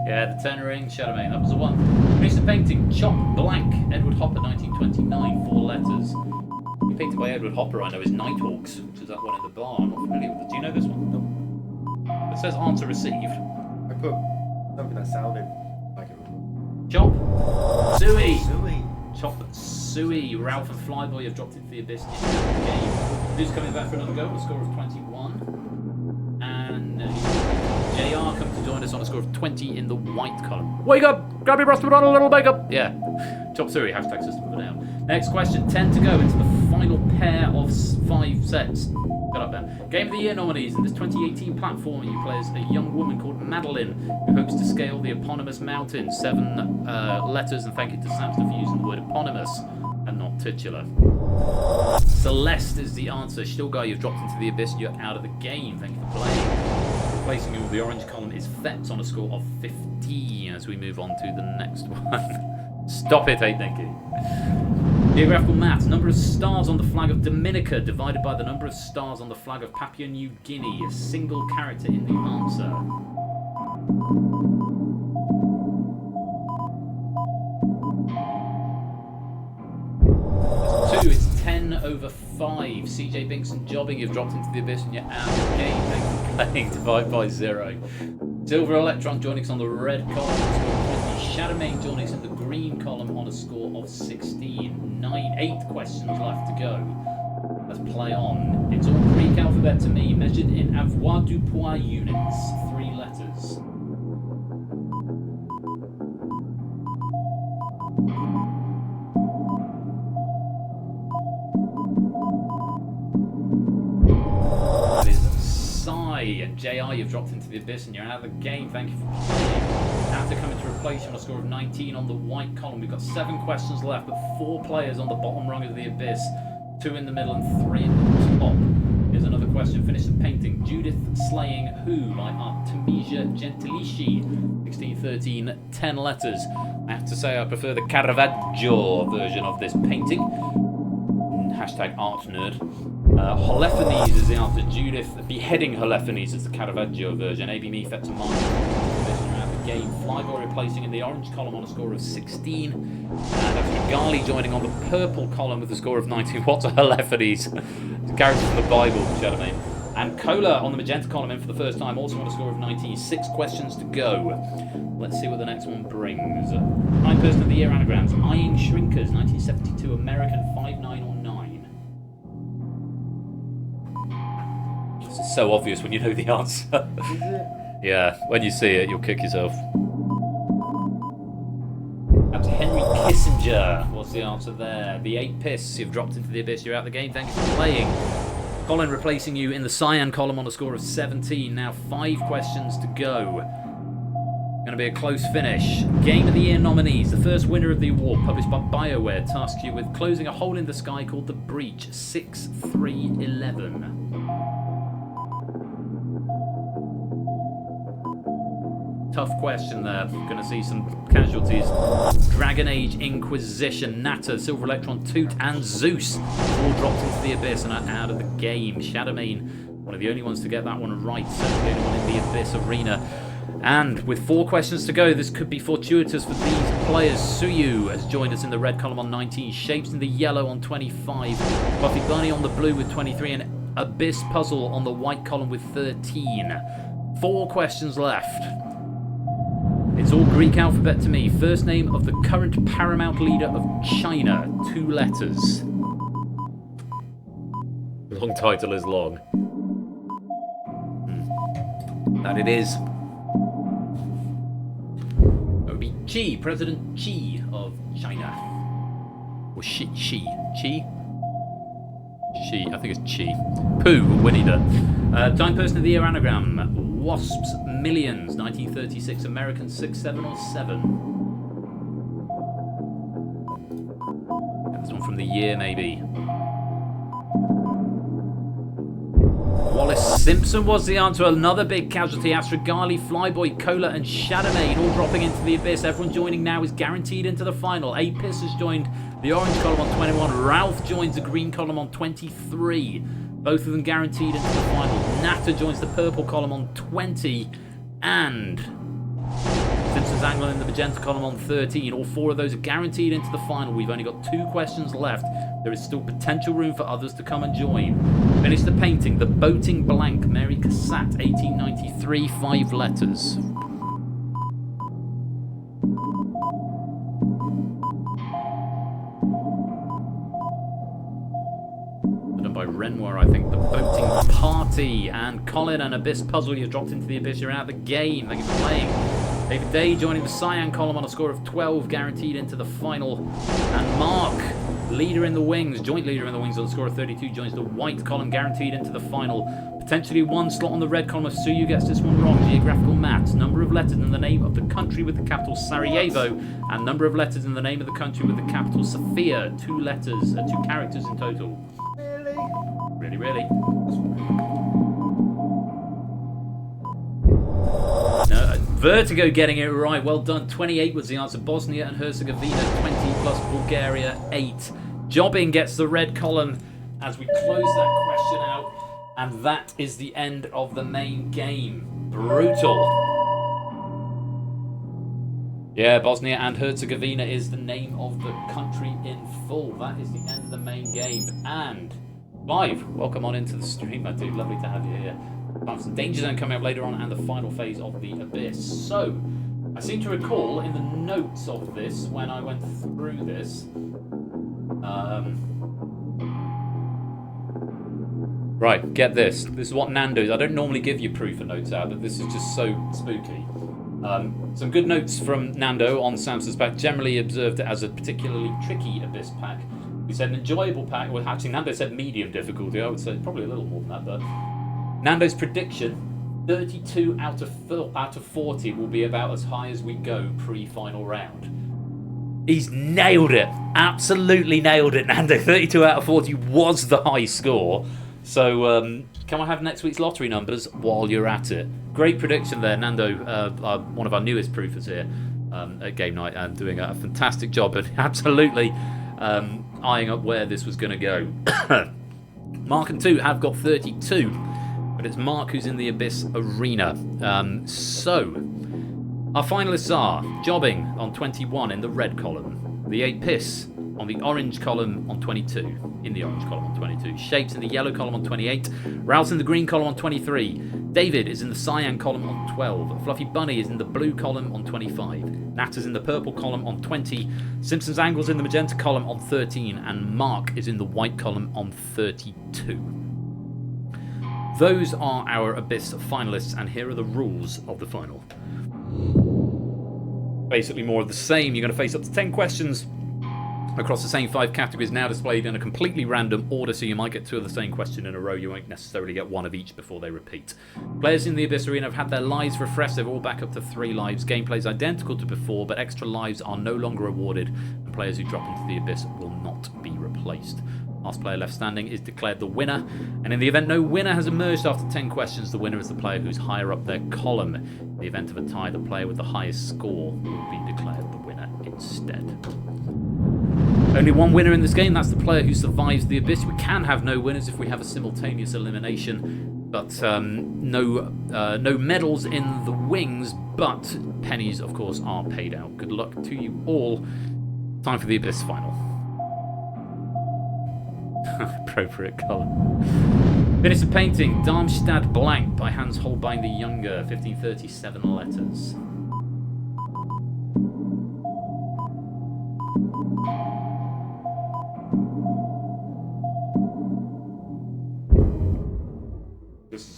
Yeah, the Ten Rings, Shadowmane, that was the one. Piece of painting, Chop Blank, Edward Hopper, 1929, 4 letters. The painted by Edward Hopper, I know, is Nighthawks, which is that one in the bar. I'm not familiar with it. Do you know this one? No. It says answer received. I put something that sounded like it was. Chop Suey. Suey. Chop Suey. Ralph and Flyboy have dropped into the abyss in the game. Who's coming back for another go on a score of 21? And JR comes to join us on a score of 20 in the white column. Wake up! Grab your breast, put on a little makeup! Yeah. Chop Suey, hashtag system for now. Next question, 10 to go into the final pair of 5 sets. Shut up, Ben. Game of the Year nominees. In this 2018 platform, you play as a young woman called Madeline who hopes to scale the eponymous mountain. 7 letters, and thank you to Samson for using the word eponymous and not titular. Celeste is the answer. Stilgar, you've dropped into the abyss and you're out of the game. Thank you for playing. Replacing you with the orange column is Fetz on a score of 15 as we move on to the next one. Stop it, hey, thank you. Geographical maths. Number of stars on the flag of Dominica divided by the number of stars on the flag of Papua New Guinea. A single character in the answer. That's 2. It's 10 over 5. CJ Binkson jobbing. You've dropped into the abyss and you're out of the game. Thank you for playing. Divide by 0. Silver Electron joining us on the red column on a score of 20. Shadowmane joining us in the green column on a score of 16. 8 questions left to go. Let's play on. It's all Greek alphabet to me, measured in avoirdupois units. 3 letters. That is Psy. And JR, you've dropped into the abyss and you're out of the game. Thank you for playing. After coming to replace you on a score of 19 on the white column, we've got 7 questions left, but 4 players on the bottom rung of the abyss, 2 in the middle and 3 in the top. Here's another question. Finish the painting. Judith slaying who by Artemisia Gentilici, 1613, 10 letters. I have to say I prefer the Caravaggio version of this painting. Hashtag art nerd. Holofernes is the answer. Judith beheading Holofernes is the Caravaggio version. ABB Fetz and Martin game. Flyboy replacing in the orange column on a score of 16. And after Gali joining on the purple column with a score of 19. What's a Holofernes? The character from the Bible, Shadowmane. And Cola on the magenta column in for the first time, also on a score of 19. 6 questions to go. Let's see what the next one brings. Time Person of the Year anagrams. Eyeing Shrinkers, 1972, American 5, 9 or 9. This is so obvious when you know the answer. Is it? Yeah, when you see it, you'll kick yourself. That's Henry Kissinger. What's the answer there? The 8 Piss. You've dropped into the abyss. You're out of the game. Thank you for playing. Colin replacing you in the Cyan column on a score of 17. Now 5 questions to go. Going to be a close finish. Game of the Year nominees. The first winner of the award, published by BioWare, tasks you with closing a hole in the sky called The Breach. 6-3-11. Tough question there. Going to see some casualties. Dragon Age, Inquisition, Natter, Silver Electron, Toot, and Zeus all dropped into the abyss and are out of the game. Shadowmane, one of the only ones to get that one right. Certainly the only one in the abyss arena. And with 4 questions to go, this could be fortuitous for these players. Suyu has joined us in the red column on 19. Shapes in the yellow on 25. Buffy Bunny on the blue with 23. And Abyss Puzzle on the white column with 13. 4 questions left. It's all Greek alphabet to me. First name of the current paramount leader of China. 2 letters. Long title is long. That it is. That would be Xi, President Xi of China. Or Xi? Xi, I think it's Xi. Pooh, Winnie the. Time person of the year anagram. Wasps, Millions, 1936. American 6, 7 or 7. That's one from the year, maybe. Wallace Simpson was the answer. Another big casualty. Astragali, Flyboy, Cola, and Shadowmaid all dropping into the abyss. Everyone joining now is guaranteed into the final. Apis has joined the orange column on 21. Ralph joins the green column on 23. Both of them guaranteed into the final. Natter joins the purple column on 20. And Simpson's Angle in the magenta column on 13. All 4 of those are guaranteed into the final. We've only got 2 questions left. There is still potential room for others to come and join. Finish the painting. The Boating Blank. Mary Cassatt, 1893. 5 letters. Done by Renoir, I think. The Boating Party. And Colin, an Abyss puzzle. You've dropped into the Abyss. You're out of the game. Thank you for playing. David Day joining the Cyan column on a score of 12, guaranteed into the final. And Mark, leader in the wings, joint leader in the wings on a score of 32, joins the white column, guaranteed into the final. Potentially 1 slot on the red column if Suyu gets this one wrong. Geographical maths, number of letters in the name of the country with the capital Sarajevo, and number of letters in the name of the country with the capital Sofia. 2 letters, 2 characters in total. Really? No, Vertigo getting it right. Well done. 28 was the answer. Bosnia and Herzegovina 20 plus Bulgaria 8. Jobbing gets the red column as we close that question out. And that is the end of the main game. Brutal. Yeah, Bosnia and Herzegovina is the name of the country in full. That is the end of the main game. And Clive, welcome on into the stream, my dude. Lovely to have you here. Some DangerZone coming up later on, and the final phase of the Abyss. So, I seem to recall in the notes of this, when I went through this, right, get this. This is what Nando's. I don't normally give you proof of notes out, but this is just so spooky. Some good notes from Nando on Samson's pack. Generally observed it as a particularly tricky Abyss pack. He said an enjoyable pack. Well, actually, Nando said medium difficulty. I would say probably a little more than that, but Nando's prediction: 32 out of 40 will be about as high as we go pre-final round. He's nailed it. Absolutely nailed it, Nando. 32 out of 40 was the high score. So, can I have next week's lottery numbers while you're at it? Great prediction there, Nando. One of our newest proofers here at Game Night, and doing a fantastic job and absolutely eyeing up where this was going to go. Mark and 2 have got 32, but it's Mark who's in the Abyss arena. So, our finalists are Jobbing on 21 in the red column, the 8 Piss on the orange column on 22, in the orange column on 22, Shapes in the yellow column on 28, Ralph's in the green column on 23, David is in the cyan column on 12, Fluffy Bunny is in the blue column on 25, Natter's in the purple column on 20, Simpson's Angle's in the magenta column on 13, and Mark is in the white column on 32. Those are our Abyss finalists, and here are the rules of the final. Basically more of the same. You're going to face up to 10 questions across the same 5 categories, now displayed in a completely random order, so you might get 2 of the same question in a row. You won't necessarily get 1 of each before they repeat. Players in the Abyss Arena have had their lives refreshed. They're all back up to 3 lives. Gameplay is identical to before, but extra lives are no longer awarded, and players who drop into the Abyss will not be replaced. Last player left standing is declared the winner, and in the event no winner has emerged after 10 questions, the winner is the player who's higher up their column. In the event of a tie, the player with the highest score will be declared the winner instead. Only 1 winner in this game, that's the player who survives the Abyss. We can have no winners if we have a simultaneous elimination, but no medals in the wings, but pennies, of course, are paid out. Good luck to you all. Time for the Abyss final. Appropriate colour. Finish the painting. Darmstadt Blank by Hans Holbein the Younger. 1537 letters.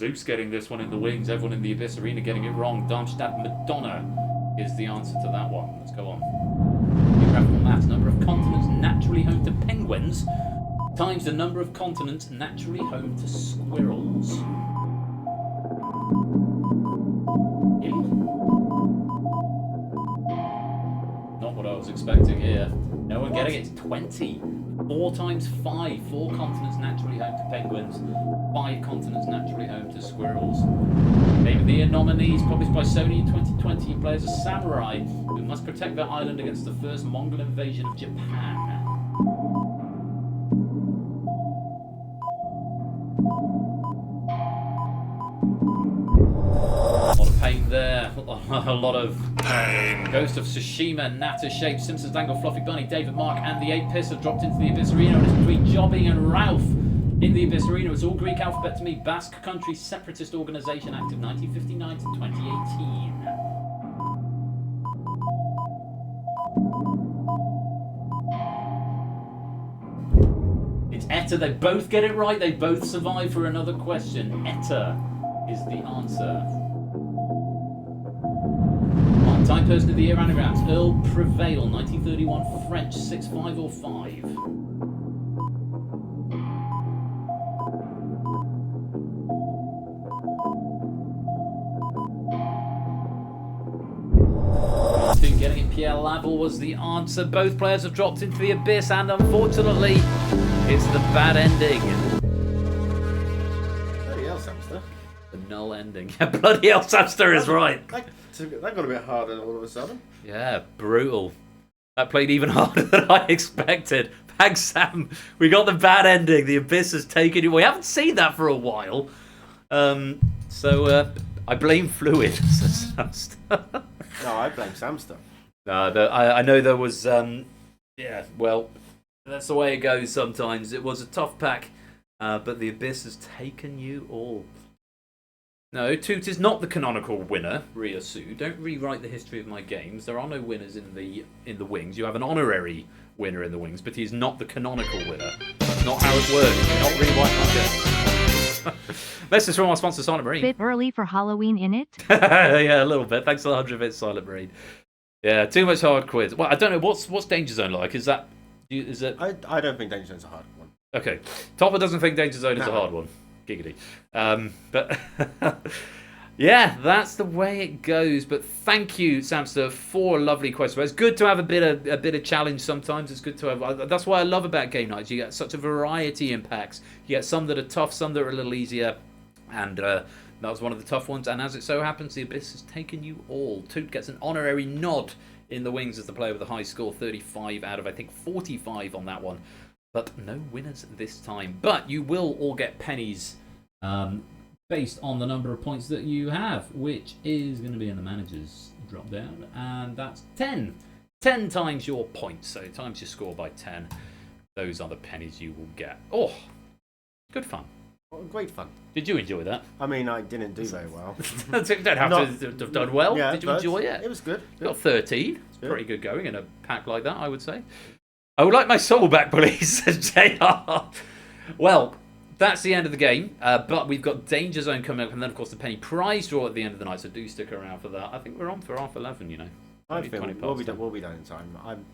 Zeus getting this one in the wings. Everyone in the Abyss Arena getting it wrong. Darmstadt Madonna is the answer to that one. Let's go on. Geographical maths. Number of continents naturally home to penguins times the number of continents naturally home to squirrels. Not what I was expecting here. No one getting it. It's 20. 4 times 5. 4 continents naturally home to penguins. 5 continents naturally home to squirrels. Name of the year nominees, published by Sony in 2020. You play as a samurai who must protect their island against the first Mongol invasion of Japan. A lot of pain there. A lot of Ghost of Tsushima, Natter Shape, Simpsons Dangle, Fluffy Bunny, David Mark, and the 8 Piss have dropped into the Abyss Arena. And it's between Jobbing and Ralph in the Abyss Arena. It's all Greek alphabet to me. Basque Country Separatist Organisation, active 1959 to 2018. It's Etta. They both get it right. They both survive for another question. Etta is the answer. Time person of the year anagrams. Earl Prevail, 1931, French, 6, 5 or 5. Getting it, Pierre Laval was the answer. Both players have dropped into the Abyss, and unfortunately, it's the bad ending. Bloody hell, Samster. The null ending. Bloody hell, Samster is right. That got a bit harder all of a sudden. Yeah, brutal. That played even harder than I expected. Thanks, Sam. We got the bad ending. The Abyss has taken you. We haven't seen that for a while. So I blame Fluid. No, I blame Samster. I know there was... yeah, well, that's the way it goes sometimes. It was a tough pack, but the Abyss has taken you all. No, Toot is not the canonical winner, Ryasu. Don't rewrite the history of my games. There are no winners in the wings. You have an honorary winner in the wings, but he's not the canonical winner. That's not how it works. Do not rewrite my games. Message from our sponsor, Silent Marine. Bit early for Halloween, innit? Yeah, a little bit. Thanks for the 100 bits, Silent Marine. Yeah, too much hard quiz. Well, I don't know. What's Danger Zone like? Is it? I don't think Danger Zone's a hard one. Okay. Topper doesn't think Danger Zone is a hard one. Giggity. But yeah, that's the way it goes. But thank you, Samster, for a lovely question. It's good to have a bit of challenge sometimes. It's good to have. That's what I love about game nights. You get such a variety in packs. You get some that are tough, some that are a little easier, and that was one of the tough ones. And as it so happens, the Abyss has taken you all. Toot gets an honorary nod in the wings as the player with a high score, 35 out of I think 45 on that one. But no winners this time. But you will all get pennies based on the number of points that you have, which is going to be in the manager's drop down. And that's 10. 10 times your points. So times your score by 10. Those are the pennies you will get. Oh, good fun. Well, great fun. Did you enjoy that? I mean, I didn't do very well. You don't have to have done well. Yeah, Did you enjoy it? It was good. You got 13. It's pretty good going in a pack like that, I would say. I would like my soul back, please, says JR. Well, that's the end of the game, but we've got Danger Zone coming up, and then, of course, the penny prize draw at the end of the night, so do stick around for that. I think we're on for half 11, you know. I think we'll be done in time. I'm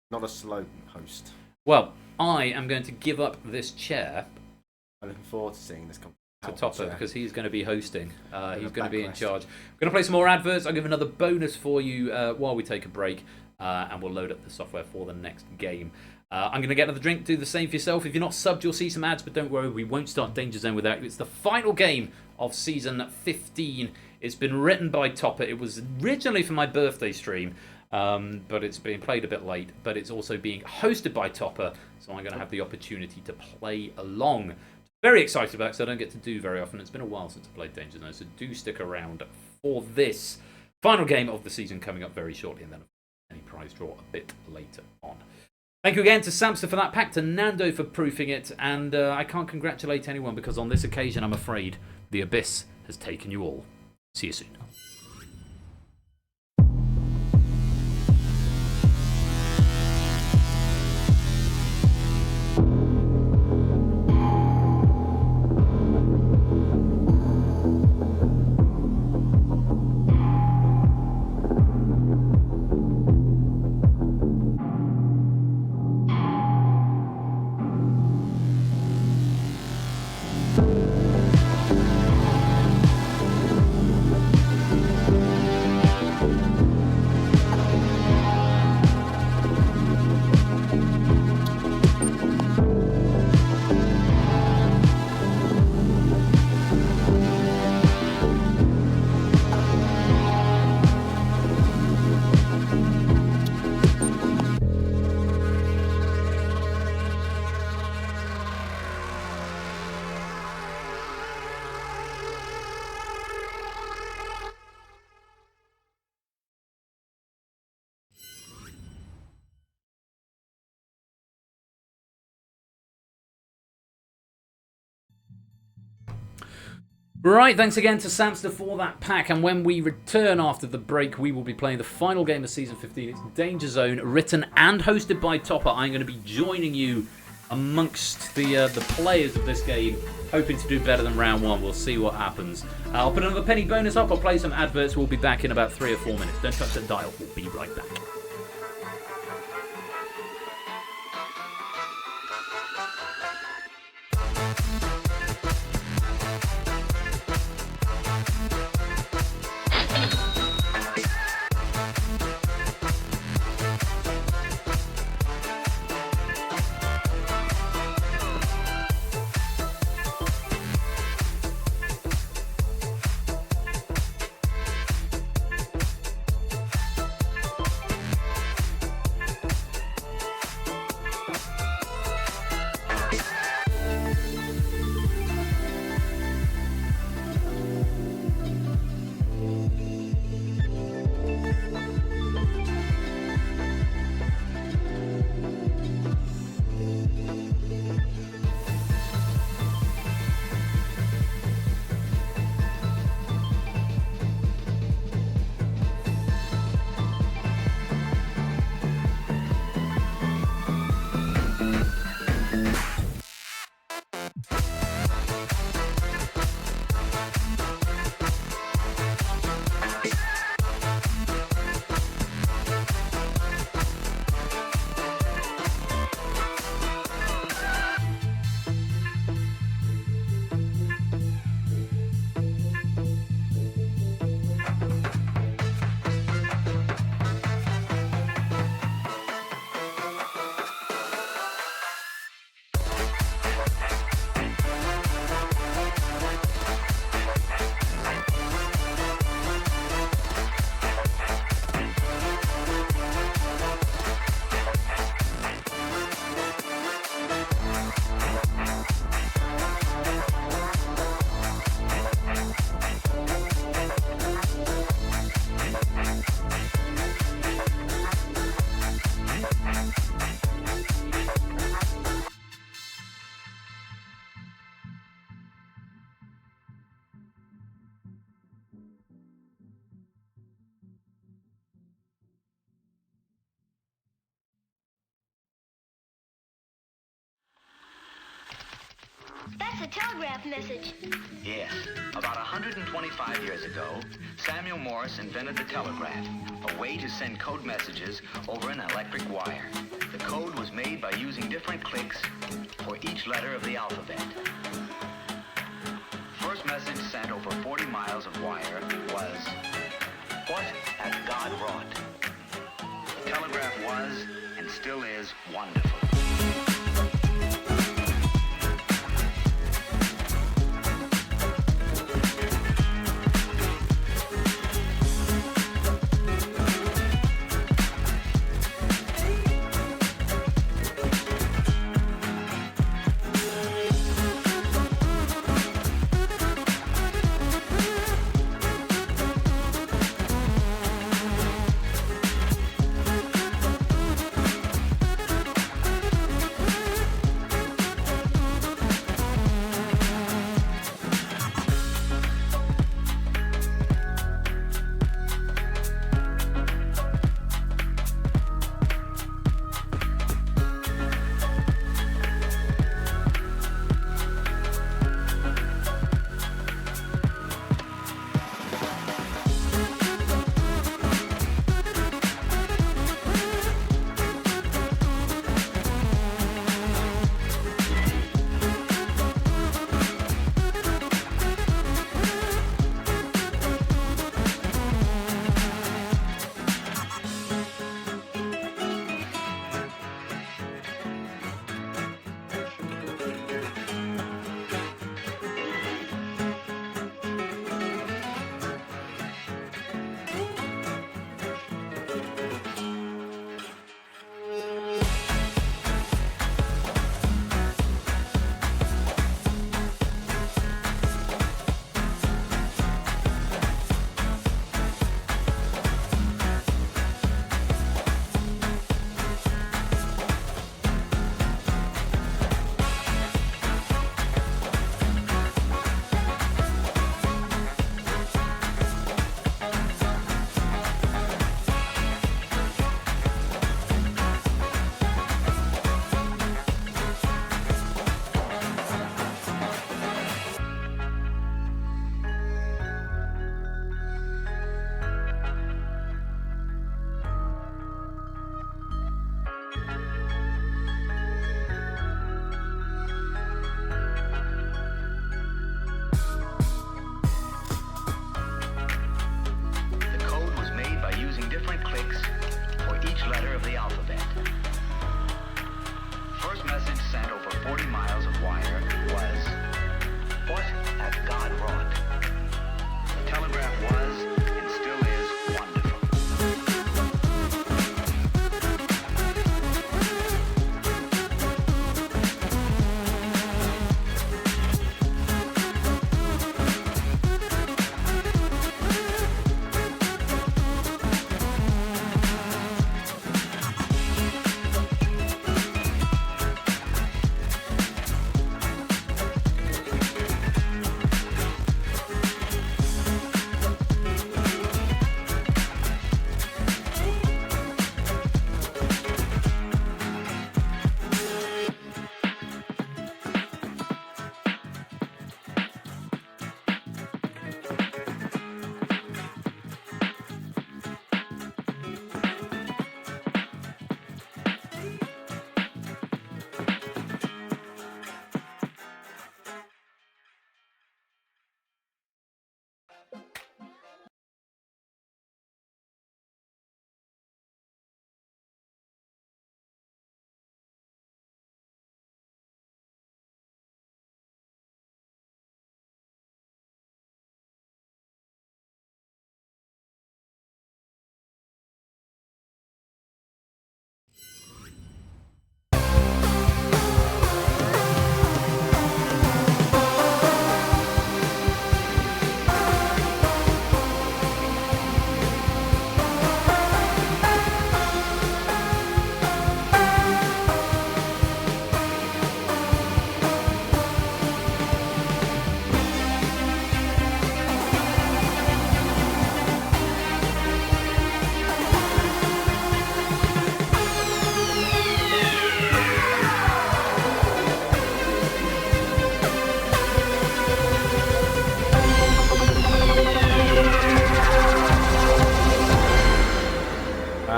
not a slow host. Well, I am going to give up this chair. I'm looking forward to seeing this come to Topper, because he's going to be hosting. He's going to be in charge. We're going to play some more adverts. I'll give another bonus for you while we take a break. And we'll load up the software for the next game. I'm going to get another drink. Do the same for yourself. If you're not subbed, you'll see some ads, but don't worry, we won't start Danger Zone without you. It's the final game of Season 15. It's been written by Topper. It was originally for my birthday stream, but it's been played a bit late. But it's also being hosted by Topper, so I'm going to have the opportunity to play along. Very excited about it, because I don't get to do very often. It's been a while since I played Danger Zone, so do stick around for this final game of the season coming up very shortly, and then any prize draw a bit later on. Thank you again to Samster for that pack, to Nando for proofing it, and I can't congratulate anyone because on this occasion, I'm afraid, the Abyss has taken you all. See you soon. Right, thanks again to Samster for that pack, and when we return after the break, we will be playing the final game of Season 15. It's Danger Zone, written and hosted by Topper. I'm going to be joining you amongst the players of this game, hoping to do better than round one. We'll see what happens. I'll put another penny bonus up, I'll play some adverts, we'll be back in about 3 or 4 minutes. Don't touch that dial, we'll be right back. That's a telegraph message. Yes. About 125 years ago, Samuel Morse invented the telegraph, a way to send code messages over an electric wire. The code was made by using different clicks for each letter of the alphabet. First message sent over 40 miles of wire was, "What has God wrought?" The telegraph was, and still is, wonderful.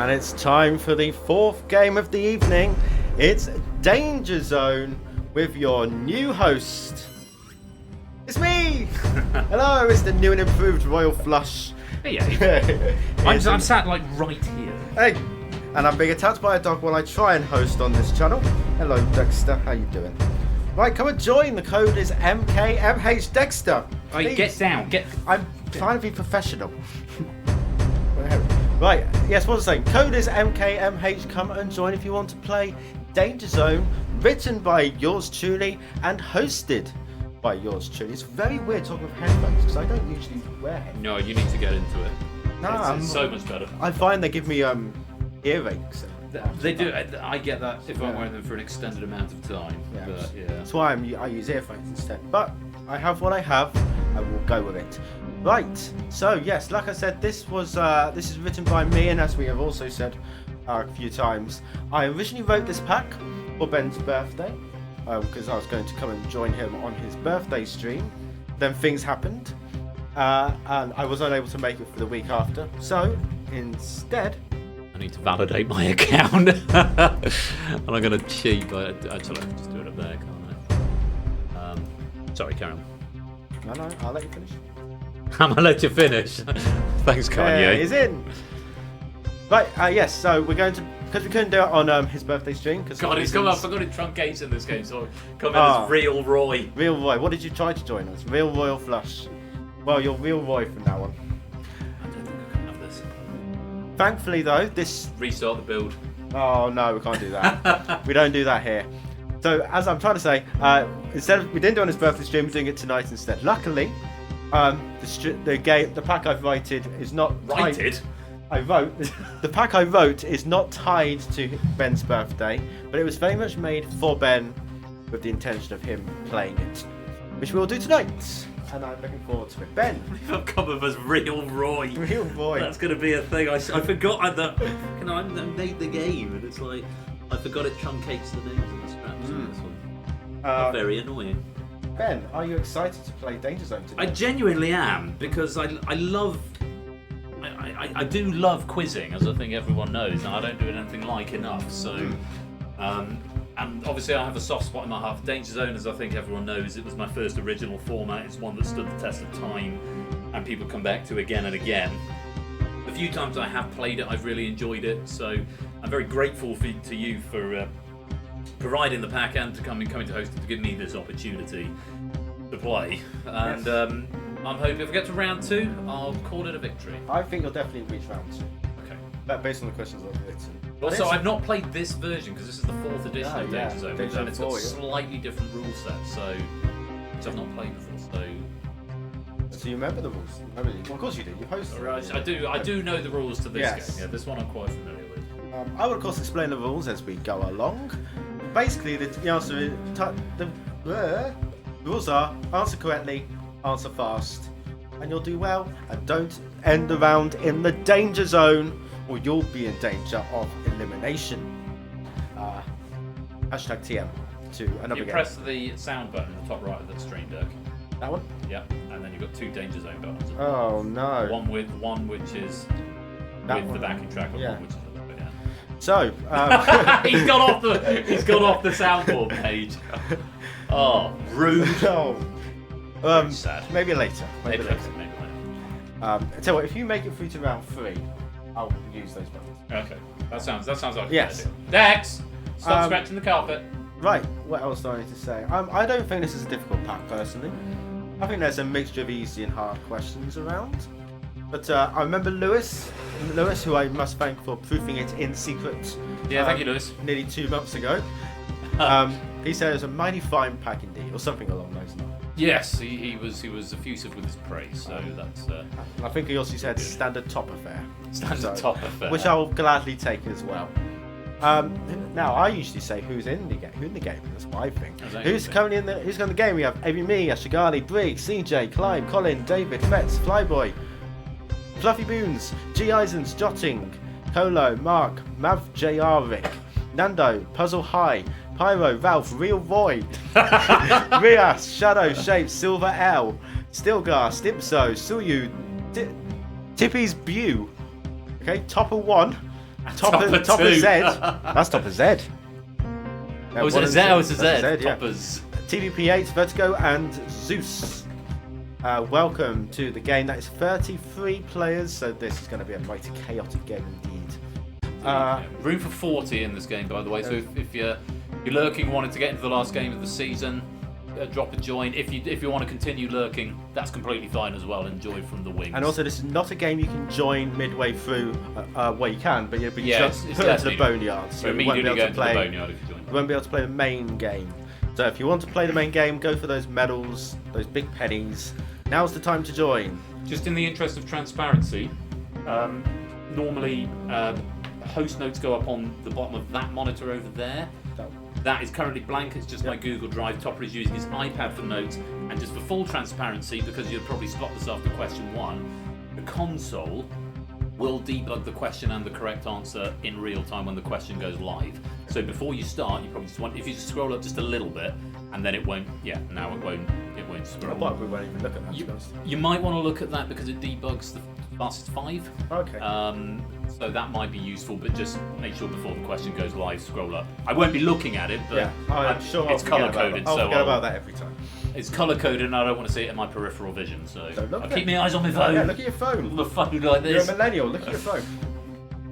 And it's time for the fourth game of the evening. It's Danger Zone with your new host. It's me! Hello, it's the new and improved Royal Flush. Hey, I'm sat like right here. Hey! And I'm being attacked by a dog while I try and host on this channel. Hello, Dexter. How you doing? Right, come and join. The code is MKMH Dexter. Right, get down. I'm trying to be professional. Right, yes, what was I saying? Code is MKMH. Come and join if you want to play Danger Zone, written by yours truly and hosted by yours truly. It's very weird talking with headphones because I don't usually wear headphones. No, you need to get into it. No, it's so much better. I find they give me earaches. They do. I get that if I'm wearing them for an extended amount of time. Yeah. But, yeah. That's why I use earphones instead. But I have what I have. I will go with it. Right. So yes, like I said, this is written by me, and as we have also said a few times, I originally wrote this pack for Ben's birthday because I was going to come and join him on his birthday stream. Then things happened, and I was unable to make it for the week after. So instead, I need to validate my account. And I'm going to cheat, but actually I can just do it up there, can't I? Sorry, carry on. No, I'll let you finish. I'm going to let you finish. Thanks, Kanye. He's in. Right, yes, so we're going to, because we couldn't do it on his birthday stream. God, he's come up. I forgot it truncates in this game, so come in as Real Roy. Real Roy. What did you try to join us? Real Royal Flush. Well, you're Real Roy from now on. I don't think I can have this. Thankfully, though, this... Restart the build. Oh, no, we can't do that. We don't do that here. So, as I'm trying to say, instead of, we didn't do it on his birthday stream, we're doing it tonight instead. Luckily, the pack I've rated is not... The pack I wrote is not tied to Ben's birthday, but it was very much made for Ben with the intention of him playing it, which we'll do tonight. And I'm looking forward to it. Ben! I've come up as Real Roy. Real Roy. That's going to be a thing. I forgot that. I made the game, and it's like, I forgot it truncates the names of the scraps in this one. Very annoying. Ben, are you excited to play Danger Zone today? I genuinely am, because I do love quizzing, as I think everyone knows, and I don't do anything like enough. So, and obviously I have a soft spot in my heart. Danger Zone, as I think everyone knows, it was my first original format. It's one that stood the test of time, and people come back to again and again. The few times I have played it, I've really enjoyed it. So I'm very grateful to you for providing the pack and to coming to host it, to give me this opportunity to play. And I'm hoping if we get to round 2, I'll call it a victory. I think you'll definitely reach round 2. Okay. But based on the questions I've written. Also, I've not played this version because this is the 4th edition of Danger Zone, and it's got a slightly different rule set, which I've not played before. So you remember the rules? Well, of course you do. You hosted it. I do know the rules to this game. Yeah, this one I'm quite familiar with. I will of course explain the rules as we go along. Basically, the answer is the rules are answer correctly, answer fast, and you'll do well. And don't end the round in the danger zone, or you'll be in danger of elimination. Hashtag TM to another game. Press the sound button in the top right of the stream deck. That one? Yeah, and then you've got 2 danger zone buttons. Oh no. One which is with the backing track, and one which is a little bit down. So he's gone off the soundboard page. Oh, rude. Sad. Maybe later. Maybe later. I tell you what, if you make it through to round 3, I'll use those buttons. Okay, that sounds like a good yes. idea. Dex, stop scratching the carpet. Right. What else do I need to say? I don't think this is a difficult pack personally. I think there's a mixture of easy and hard questions around. But I remember Lewis, who I must thank for proofing it in secret. Yeah, thank you, Lewis. Nearly 2 months ago. He said it was a mighty fine pack indeed, or something along those lines. Yes, he was effusive with his praise, so that's. I think he also said standard top affair. Top affair. Which I will gladly take as well. Now I usually say who's in the game. That's what I think. Who's currently in the game? We have Amy, me, Ashigali, Briggs, CJ, Clive, Colin, David, Fetz, Flyboy, Fluffy Boons, G Isons, Jotting, Colo, Mark, Mav JR Rick, Nando, Puzzle High, Pyro, Ralph, Real Void, Rias, Shadow, Shape, Silver L, Stilgar, Stipso, Suyu, Tippy's Bew, okay, Topper 1, Topper two. Z. That's Topper Z. Oh, is it a Z? Oh, it's a Z. Yeah. Toppers. TVP8, Vertigo, and Zeus. Welcome to the game. That is 33 players, so this is going to be a mighty chaotic game indeed. Room for 40 in this game, by the way. So if you're lurking, wanting to get into the last game of the season, drop a join. If you want to continue lurking, that's completely fine as well. Enjoy from the wings. And also, this is not a game you can join midway through. Well, you can, but you'll be it's put into the boneyard. So you won't be able to play. The boneyard if you join. You won't be able to play the main game. So if you want to play the main game, go for those medals, those big pennies. Now's the time to join. Just in the interest of transparency, normally host notes go up on the bottom of that monitor over there. That is currently blank. It's just my Google Drive. Topper is using his iPad for notes. And just for full transparency, because you'll probably spot this after question 1, the console will debug the question and the correct answer in real time when the question goes live. So before you start, you probably just want, if you just scroll up just a little bit, and then it won't. Yeah, now it won't scroll. Well, we won't even look at that. You might want to look at that because it debugs the fastest 5. Okay. So that might be useful, but just make sure before the question goes live, scroll up. I won't be looking at it, but I'm sure it's color coded. I'll forget about that every time. It's color coded, and I don't want to see it in my peripheral vision. So look I keep my eyes on my phone. Yeah, look at your phone. My phone like this. You're a millennial. Look at your phone.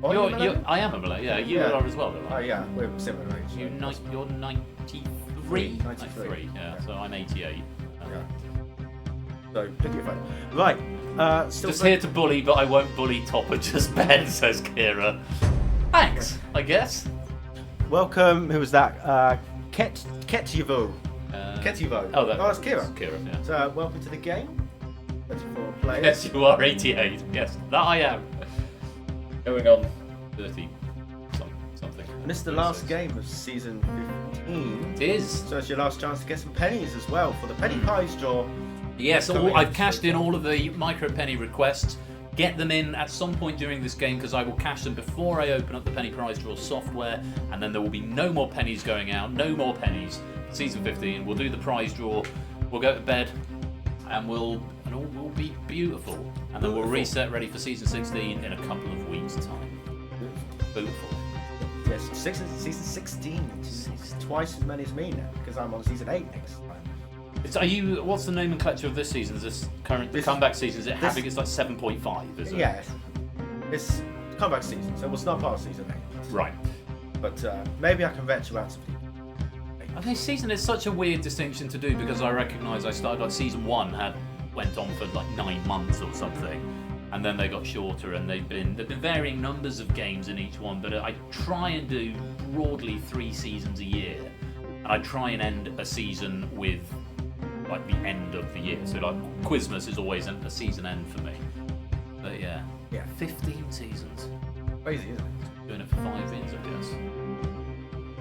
I am a millennial. Yeah, you are as well. Oh yeah, we're similar age. You're 93. 93. Yeah, so I'm 88. So look at your phone. Right. Just here to bully, but I won't bully Topper. Just Ben, says Kira. Thanks, I guess. Welcome. Who was that? Ketivo. Ketivo. Oh, that's Kira. Kira. Yeah. So welcome to the game. 34 players. Yes, you are 88. Yes, that I am. Going on 30 something. And this is the last game of season 15. It is. So it's your last chance to get some pennies as well for the penny prize draw. Yes, I've cashed in all of the micro penny requests. Get them in at some point during this game because I will cash them before I open up the penny prize draw software, and then there will be no more pennies going out. No more pennies. Season 15. We'll do the prize draw. We'll go to bed, and all will be beautiful. And then we'll reset ready for season 16 in a couple of weeks' time. Beautiful. Yes, season 16. Twice as many as me now because I'm on season 8 next time. What's the nomenclature of this season? Is this comeback season? Is it having? It's like 7.5, is it? Yeah, it's comeback season, so we'll start part of season 8. Right. But maybe I can retroactively. I think season is such a weird distinction to do because I recognise I started like season 1 went on for like 9 months or something, and then they got shorter, and there've been varying numbers of games in each one. But I try and do broadly 3 seasons a year, and I try and end a season with like the end of the year. So like Quizmas is always a season end for me. But yeah, 15 seasons. Crazy, isn't it? Doing it for 5 years, I guess.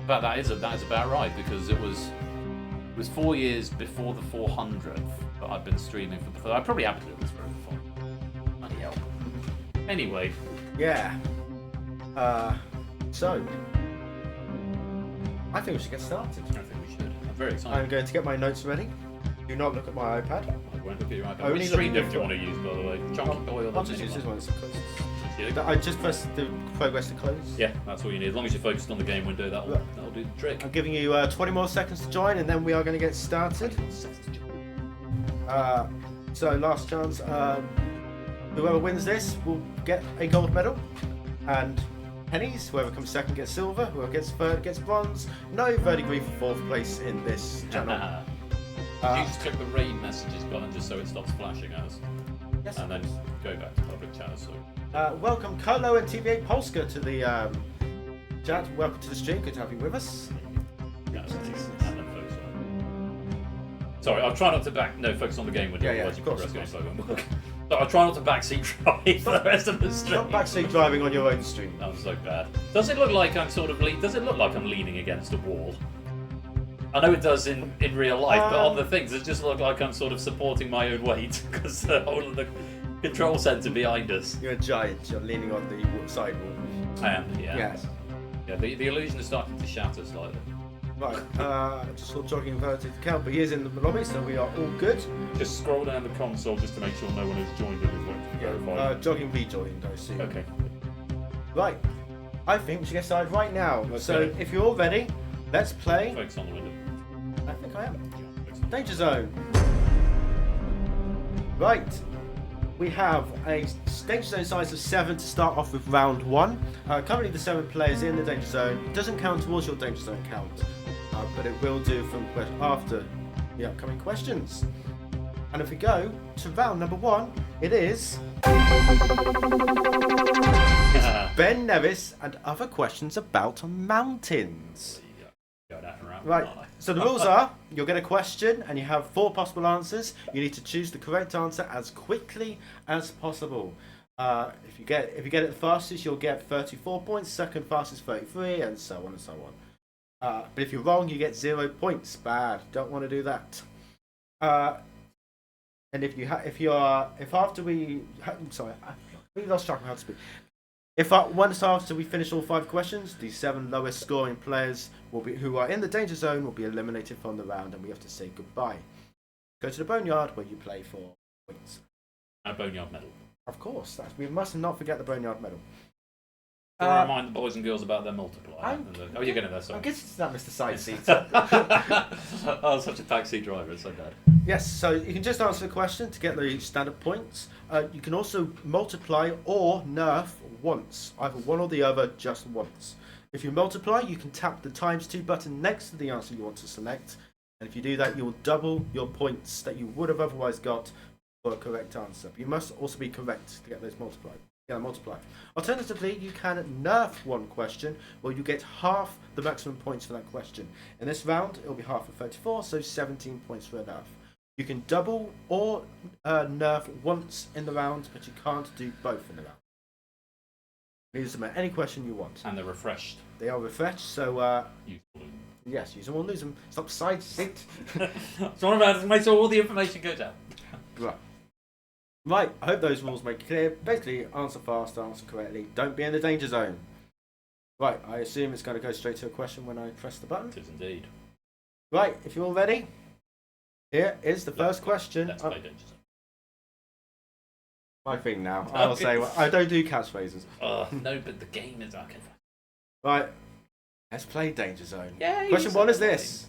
But that is about right because it was 4 years before the 400th. But I've been streaming for. I probably haven't done this for over 5. Bloody hell. Anyway. Yeah. So I think we should get started. I think we should. I'm very excited. I'm going to get my notes ready. Do not look at my iPad. I won't look at your iPad. Only Which stream deck do you want to use, by the way? Chunky Boy or the I'll just use this one. Yeah. I just press the progress to close. Yeah, that's all you need. As long as you're focused on the game window, that'll do the trick. I'm giving you 20 more seconds to join, and then we are going to get started. So last chance. Whoever wins this will get a gold medal and pennies. Whoever comes second gets silver. Whoever gets third gets bronze. No verdigris for 4th place in this channel. You just click the raid messages button just so it stops flashing at us. Yes. And then go back to public chat. So. Welcome Colo and TVA Polska to the chat. Welcome to the stream. Good to have you with us. Yeah, and then focus on. Sorry, I'll try not to focus on the game window. Yeah, of course. So I'll try not to backseat drive for the rest of the stream. Not backseat driving on your own stream. That was so bad. Does it look like I'm Does it look like I'm leaning against a wall? I know it does in real life, but on the things, it just looks like I'm sort of supporting my own weight because the whole of the control centre behind us. You're a giant. You're leaning on the side wall. I am. Yeah. Yes. Yeah. The illusion is starting to shatter slightly. Right. Just saw jogging versus the count, but he is in the lobby, so we are all good. Just scroll down the console just to make sure no one has joined in. Is what to verify. Jogging V joined, I see. Okay. Right. I think we should get started right now. Let's So go. if you're all ready, let's play. Focus on the window. I think I am. Danger Zone. Right. We have a Danger Zone size of 7 to start off with round 1. Currently the 7 players in the Danger Zone. It doesn't count towards your Danger Zone count, but it will do from after the upcoming questions. And if we go to round number 1, it is Ben Nevis and other questions about mountains. Right, so the rules are, you'll get a question and you have 4 possible answers. You need to choose the correct answer as quickly as possible. If you get it the fastest, you'll get 34 points, second fastest 33, and so on and so on. But if you're wrong, you get 0 points. Bad, don't want to do that. And if after we lost track of how to speak. Once after we finish all 5 questions, the 7 lowest scoring players who are in the Danger Zone will be eliminated from the round, and we have to say goodbye. Go to the Boneyard where you play for points. A Boneyard medal. Of course, we must not forget the Boneyard medal. Remind the boys and girls about their multiplier. Oh, you're getting there, sorry. I'm getting to that, Mr. Side Seat. Oh, such a taxi driver, it's so bad. Yes, so you can just answer the question to get the standard points. You can also multiply or nerf once, either one or the other, just once. If you multiply, you can tap the ×2 button next to the answer you want to select, and if you do that, you will double your points that you would have otherwise got for a correct answer. But you must also be correct to get those multiplied. Alternatively, you can nerf one question where you get half the maximum points for that question. In this round, it will be half of 34, so 17 points for a nerf. You can double or nerf once in the round, but you can't do both in the round. Use them at any question you want. And they're refreshed. They are refreshed, so yes, use them or lose them. Stop side seat. It's all about to make sure all the information goes out. Right, I hope those rules make it clear. Basically, answer fast, answer correctly. Don't be in the Danger Zone. Right, I assume it's going to go straight to a question when I press the button. It is indeed. Right, if you're all ready, here is the first question. Let's play Danger Zone. My thing now. I'll say I don't do catchphrases. No, but the game is okay. Right, let's play Danger Zone. Yeah, question 1 is this.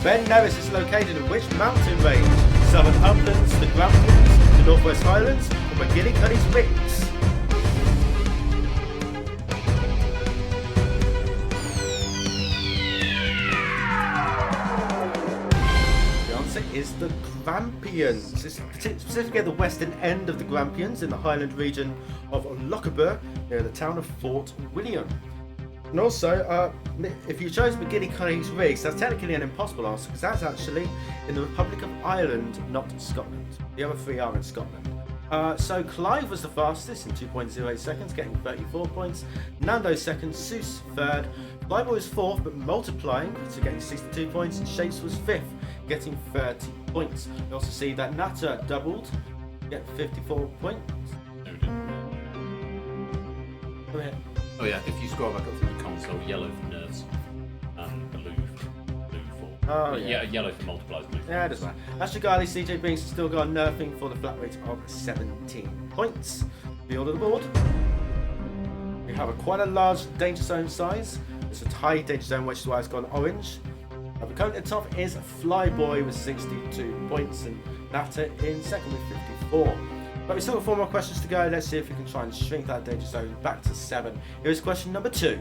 Ben Nevis is located in which mountain range? Southern Uplands, the Grampians, the Northwest Highlands, or McGillicuddy's Ridge? The answer is the Grampians. It's specifically at the western end of the Grampians in the Highland region of Lochaber, near the town of Fort William. And also, if you chose McGillicuddy's Ridge, that's technically an impossible answer because that's actually in the Republic of Ireland, not Scotland. The other 3 are in Scotland. So Clive was the fastest in 2.08 seconds, getting 34 points. Nando second, Seuss third. Bible was 4th, but multiplying, so getting 62 points. And Shapes was 5th, getting 30 points. You also see that Natter doubled, get 54 points. No, it didn't. Go ahead. Oh yeah, if you scroll back up through the console, yellow for nerves, and blue for yellow for multiplies, blue for yeah, it doesn't matter. Astrogali, CJ Binks has still got a nerfing for the flat rate of 17 points. The order of the board. We have quite a large Danger Zone size. It's a high Danger Zone, which is why it's gone orange. The current at the top is Flyboy with 62 points, and Natter in second with 54. But we still have 4 more questions to go. Let's see if we can try and shrink that Danger Zone back to 7. Here's question number 2.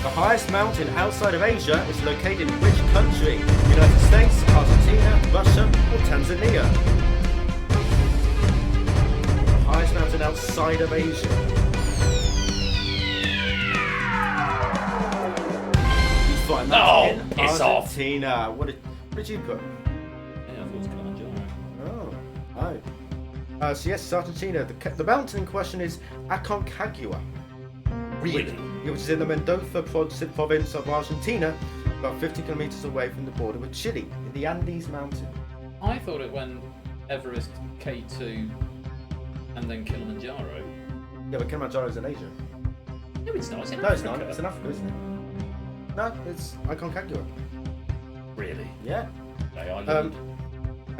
The highest mountain outside of Asia is located in which country? United States, Argentina, Russia, or Tanzania? The highest mountain outside of Asia. No, piss off. Argentina. What did you put? Yeah, I thought it was Kilimanjaro. Oh. So yes, Argentina. The mountain in question is Aconcagua. Really? Which is in the Mendoza province of Argentina, about 50 kilometers away from the border with Chile, in the Andes Mountain. I thought it went Everest, K2, and then Kilimanjaro. Yeah, but Kilimanjaro is in Asia. No, it's not. It's in No, it's Africa. not. It's in Africa, isn't it? No, it's Aconcagua. Really? Yeah. They are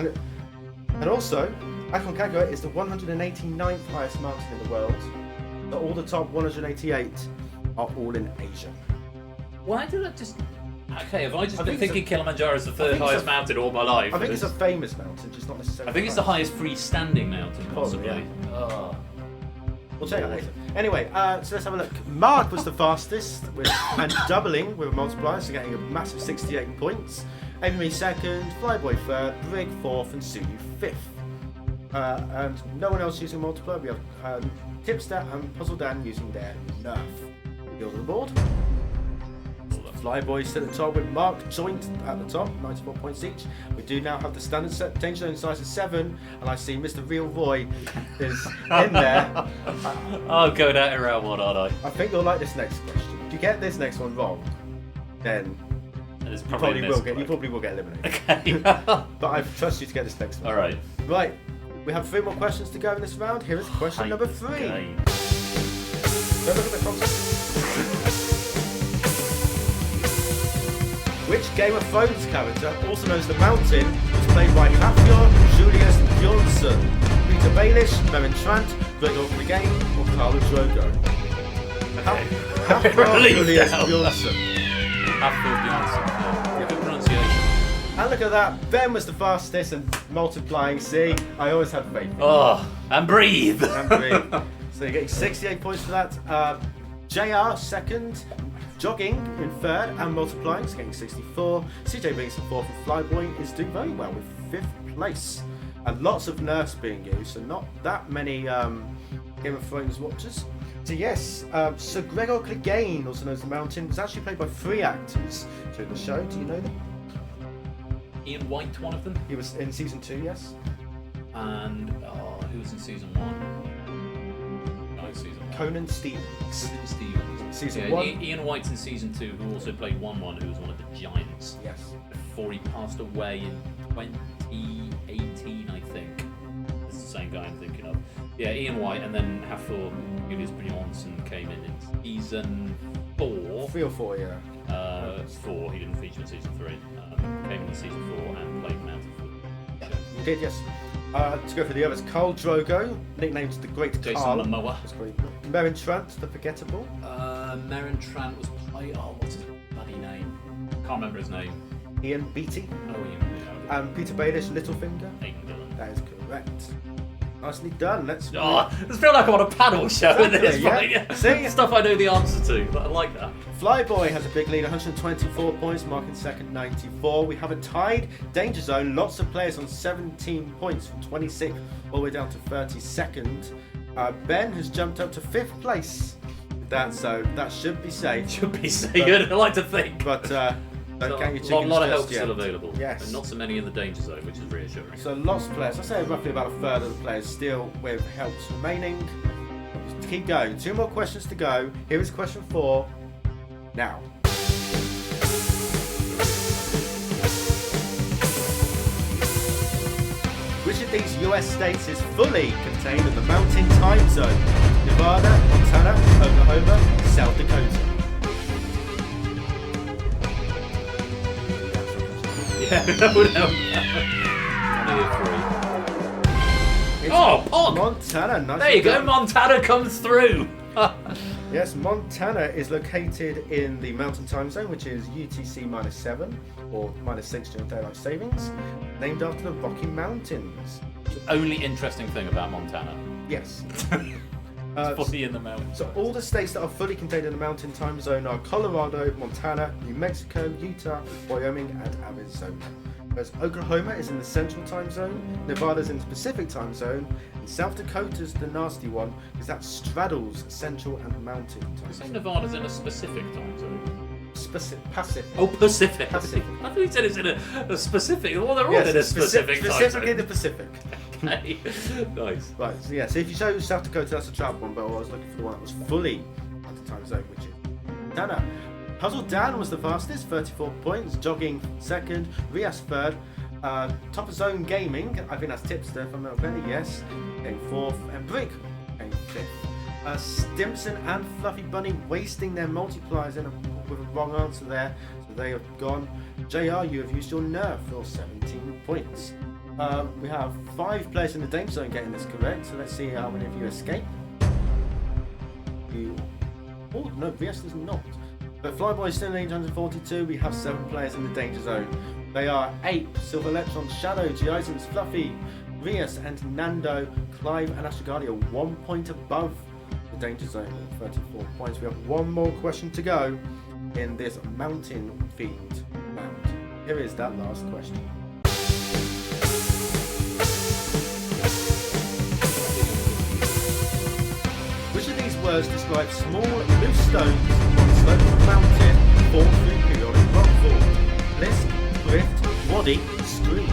And also, Aconcagua is the 189th highest mountain in the world. So all the top 188 are all in Asia. Why did I just... Okay, have I just I been think thinking Kilimanjaro is the third think it's highest a- mountain all my life? I think it's a famous mountain, just not necessarily. I think it's the highest freestanding mountain, possibly. yeah. Oh. We'll check that later. Anyway, so let's have a look. Mark was the fastest, and doubling with a multiplier, so getting a massive 68 points. Amy second, Flyboy third, Brig fourth, and Suyu fifth. And no one else using multiplier. We have Tipster and Puzzle Dan using their Nerf. Build on the board. Flyboy still at the top with Mark joint at the top, 94 points each. We do now have the standard set Danger Zone size of 7, and I see Mr. Real Roy is in there. I'm going at it round one, aren't I? I think you'll like this next question. If you get this next one wrong, then It's you probably will get eliminated. Okay. But I trust you to get this next one. Alright. Right, we have 3 more questions to go in this round. Here is question number 3. Okay. Don't look at the concept. Which Game of Thrones character, also known as the Mountain, was played by Hafthor Julius Bjornsson, Peter Baelish, Meryn Trant, Gregor Clegane, or Carlo Drogo? Hafthor Julius Bjornsson. Hafthor Bjornsson. Good pronunciation. And look at that, Ben was the fastest and multiplying. See, I always had faith. Oh, and breathe. And breathe. So you're getting 68 points for that. JR second, jogging in third, and multiplying is getting 64. CJ being in fourth, and Flyboy is doing very well with 5th place. And lots of nerfs being used, so not that many Game of Thrones watchers. So yes, Sir Gregor Clegane, also known as the Mountain, was actually played by 3 actors during the show. Do you know them? Ian White, one of them. He was in season 2, yes. And who was in season 1? No, season 1. Conan Stevens. Conan Stevens. Season 1. Ian White's in season 2, who also played 1-1, who was one of the giants. Yes. Before he passed away in 2018, I think. It's the same guy I'm thinking of. Yeah, Ian White, and then Hafthor Julius Bjornsson came in season 4. 3 or 4, yeah. 4. He didn't feature in season 3. Came in season 4 and played Mountain for the show. You did, yes. To go for the others, Carl Drogo, nicknamed the Great Jason Carl. Momoa. That's great. Meryn Trant, the Forgettable. Meryn Trant was played. Oh, what's his bloody name? Can't remember his name. Ian Beattie. Oh, Ian. And Peter Baelish, Littlefinger. Aidan Dillon. That is correct. Nicely done. Let's. Oh, this feels like I'm on a panel show at this Exactly, point. yeah. See? Stuff I know the answer to. I like that. Flyboy has a big lead, 124 points, marking second, 94. We have a tied Danger Zone. Lots of players on 17 points from 26th all the way down to 32nd. Ben has jumped up to 5th place. So that should be safe. Should be safe. I'd like to think. But don't count your A chickens lot of just help yet. still available. Yes. And not so many in the danger zone, which is reassuring. So lots of players. I'd say roughly about a third of the players still with helps remaining. Just keep going. 2 more questions to go. Here is question 4. Now. Which of these US states is fully contained in the Mountain Time Zone? Nevada, Montana, Oklahoma, South Dakota. Yeah, that would help. Oh, Pog! Montana, nice. There you go, Montana comes through. Yes, Montana is located in the Mountain Time Zone, which is UTC -7 or -6 during daylight savings, named after the Rocky Mountains. The only interesting thing about Montana. Yes. It's fully in the mountains. So all the states that are fully contained in the Mountain Time Zone are Colorado, Montana, New Mexico, Utah, Wyoming, and Arizona. Whereas Oklahoma is in the Central Time Zone, Nevada's in the Pacific Time Zone, and South Dakota's the nasty one because that straddles Central and Mountain Time Say Zone. Nevada's in a specific time zone. Pacific. Oh, Pacific. Pacific. I thought you said it's in a specific. Well, they're all in a specific time specifically zone. the Pacific. Okay. Nice. Right, so yeah, so if you show South Dakota, that's a trap one, but I was looking for the one that was fully at the time zone, which is Montana. Puzzle Dan was the fastest, 34 points, jogging second, Rias third, Top of Zone Gaming, I think that's Tipster from Melbourne, yes, getting 4th, and Brick getting 5th. Stimson and Fluffy Bunny wasting their multipliers with a wrong answer there, so they have gone. JR, you have used your nerf for 17 points. We have 5 players in the danger zone getting this correct, so let's see how many of you escape. Oh, no, VS does not. But Flyboy is still in 842. We have 7 players in the danger zone. They are Ape, Silver Electron, Shadow, Giasons, Fluffy, Rias, and Nando. Clive and Astroguardi are 1 point above the danger zone, 34 points. We have one more question to go in this mountain themed round. Here is that last question. Which of these words describe small loose stones on the slope of a mountain formed through periodic rockfall? Blisk, drift, waddy, scree.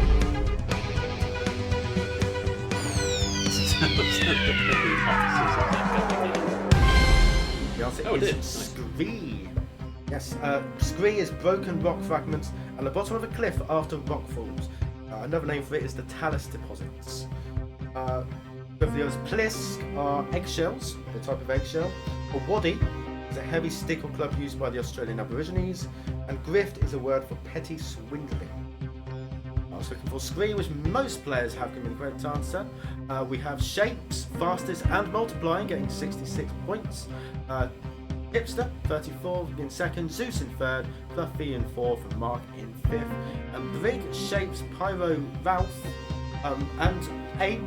The answer is scree. Yes, scree is broken rock fragments at the bottom of a cliff after rock falls. Another name for it is the talus deposits. Both of those plisk are eggshells, the type of eggshell. A waddy is a heavy stick or club used by the Australian Aborigines. And grift is a word for petty swindling. I was looking for scree, which most players have given the correct answer. We have shapes, fastest and multiplying, getting 66 points. Hipster, 34 in second, Zeus in third, Fluffy in fourth, and Mark in fifth. And Brig, Shapes, Pyro, Ralph, and Ape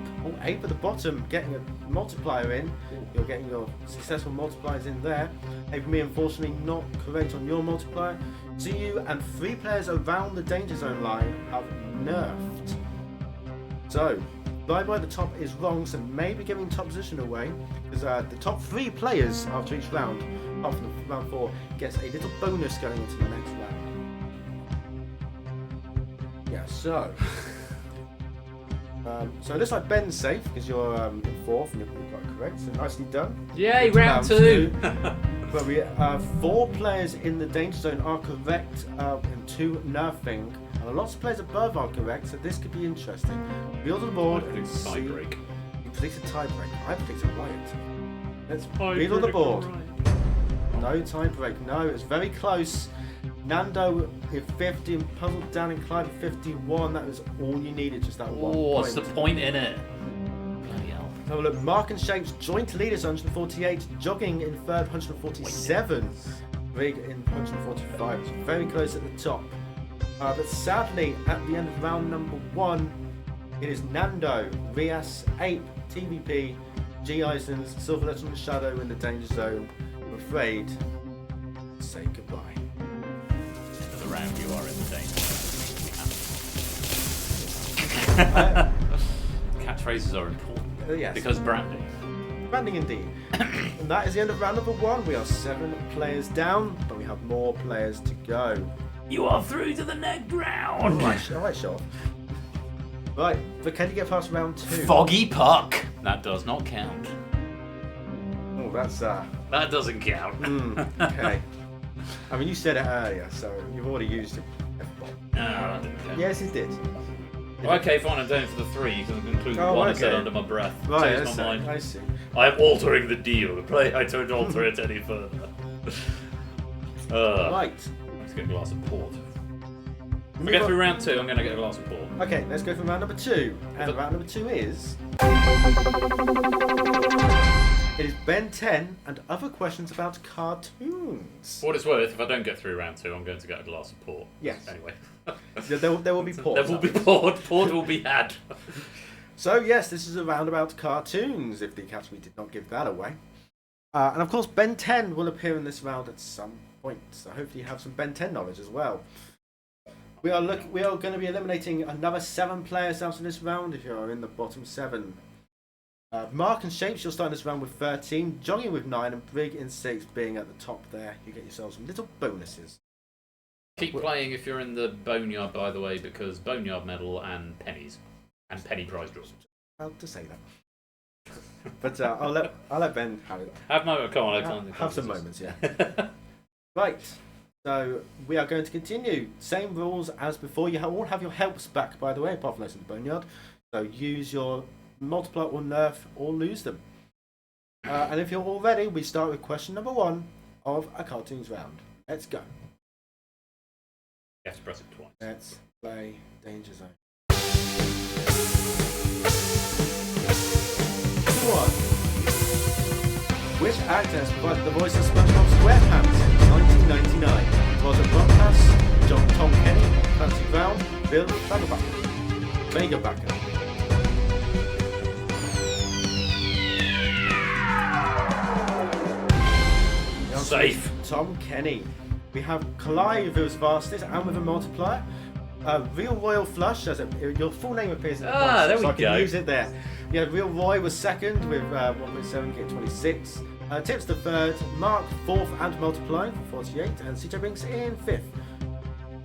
at the bottom, getting a multiplier in. You're getting your successful multipliers in there. Ape and me, unfortunately, not correct on your multiplier. So you and 3 players around the danger zone line have nerfed. So, Flyboy at the top is wrong, so maybe giving top position away, because the top 3 players after each round, apart from round 4, gets a little bonus going into the next round. Yeah, so. So it looks like Ben's safe because you're in 4th and you've got it correct, so nicely done. Yay, round 2! But we have 4 players in the danger zone are correct and 2 nerfing. And lots of players above are correct, so this could be interesting. Wheel to the board and see. Tie break. You predict a tie break. I predict a riot. Let's wheel on the board. No tie break. No, it's very close. Nando at 50 and puzzled down in Clive at 51. That was all you needed, just that 1 point. What's the point in it? Bloody hell. Have a look. Mark and Shapes joint leaders 148, jogging in third 147, Brig in 145. It's very close at the top. But sadly, at the end of round number 1, it is Nando, Rias, Ape, TVP, G. Isons, Silver Legend, Shadow in the danger zone. I'm afraid. Say goodbye. End of the round, you are in the danger zone. Catchphrases are important. Yes. Because branding. Branding indeed. And that is the end of round number 1. We are 7 players down, but we have more players to go. You are through to the next round! Alright, sure. Right, but can you get past round 2? Foggy Puck! That does not count. Oh, that's That doesn't count. Okay. I mean, you said it earlier, so you've already used it. No, that didn't count. Yes, it did. Okay, fine, I'm doing it for the 3. You can conclude the one I said under my breath. Right, Change my mind. I see. I'm altering the deal. I don't alter it any further. Right. Let's get a glass of port. If we get through round 2, I'm going to get a glass of port. Okay, let's go for round number 2. And round number 2 is... It is Ben 10 and other questions about cartoons. For what it's worth, if I don't get through round 2, I'm going to get a glass of port. Yes. Anyway. There will be port. There will be port. Port will be had. So yes, this is a round about cartoons, if the Academy did not give that away. And of course, Ben 10 will appear in this round at some point, so hopefully you have some Ben 10 knowledge as well. We are going to be eliminating another 7 players out of this round if you are in the bottom 7. Mark and Shapes, you'll start this round with 13, Johnny with 9, and Brig in 6 being at the top there. You get yourselves some little bonuses. Keep playing if you're in the boneyard, by the way, because boneyard medal and pennies. And penny prize draws. Well, to say that. But I'll let Ben have it. Have moments, come on, have some moments, yeah. Right, so we are going to continue. Same rules as before. You all have your helps back, by the way, apart from those in the boneyard. So use your multiply or nerf or lose them. And if you're all ready, we start with question number 1 of a cartoons round. Let's go. You have to press it twice. Let's play Danger Zone. 1. Which actor has provided the voice of SpongeBob SquarePants since 1999? Was it Bumpass, Tom Kenny, Clancy Brown, Bill Fagerbacker? Safe. Tom Kenny. We have Collide who's fastest and with a multiplier. Real Royal Flush, your full name appears in the box, there we so I can go. use it there. Yeah, Real Roy was second with 1.7, get 26. Tips the third, Mark fourth and multiplying for 48, and CJ Binks in fifth,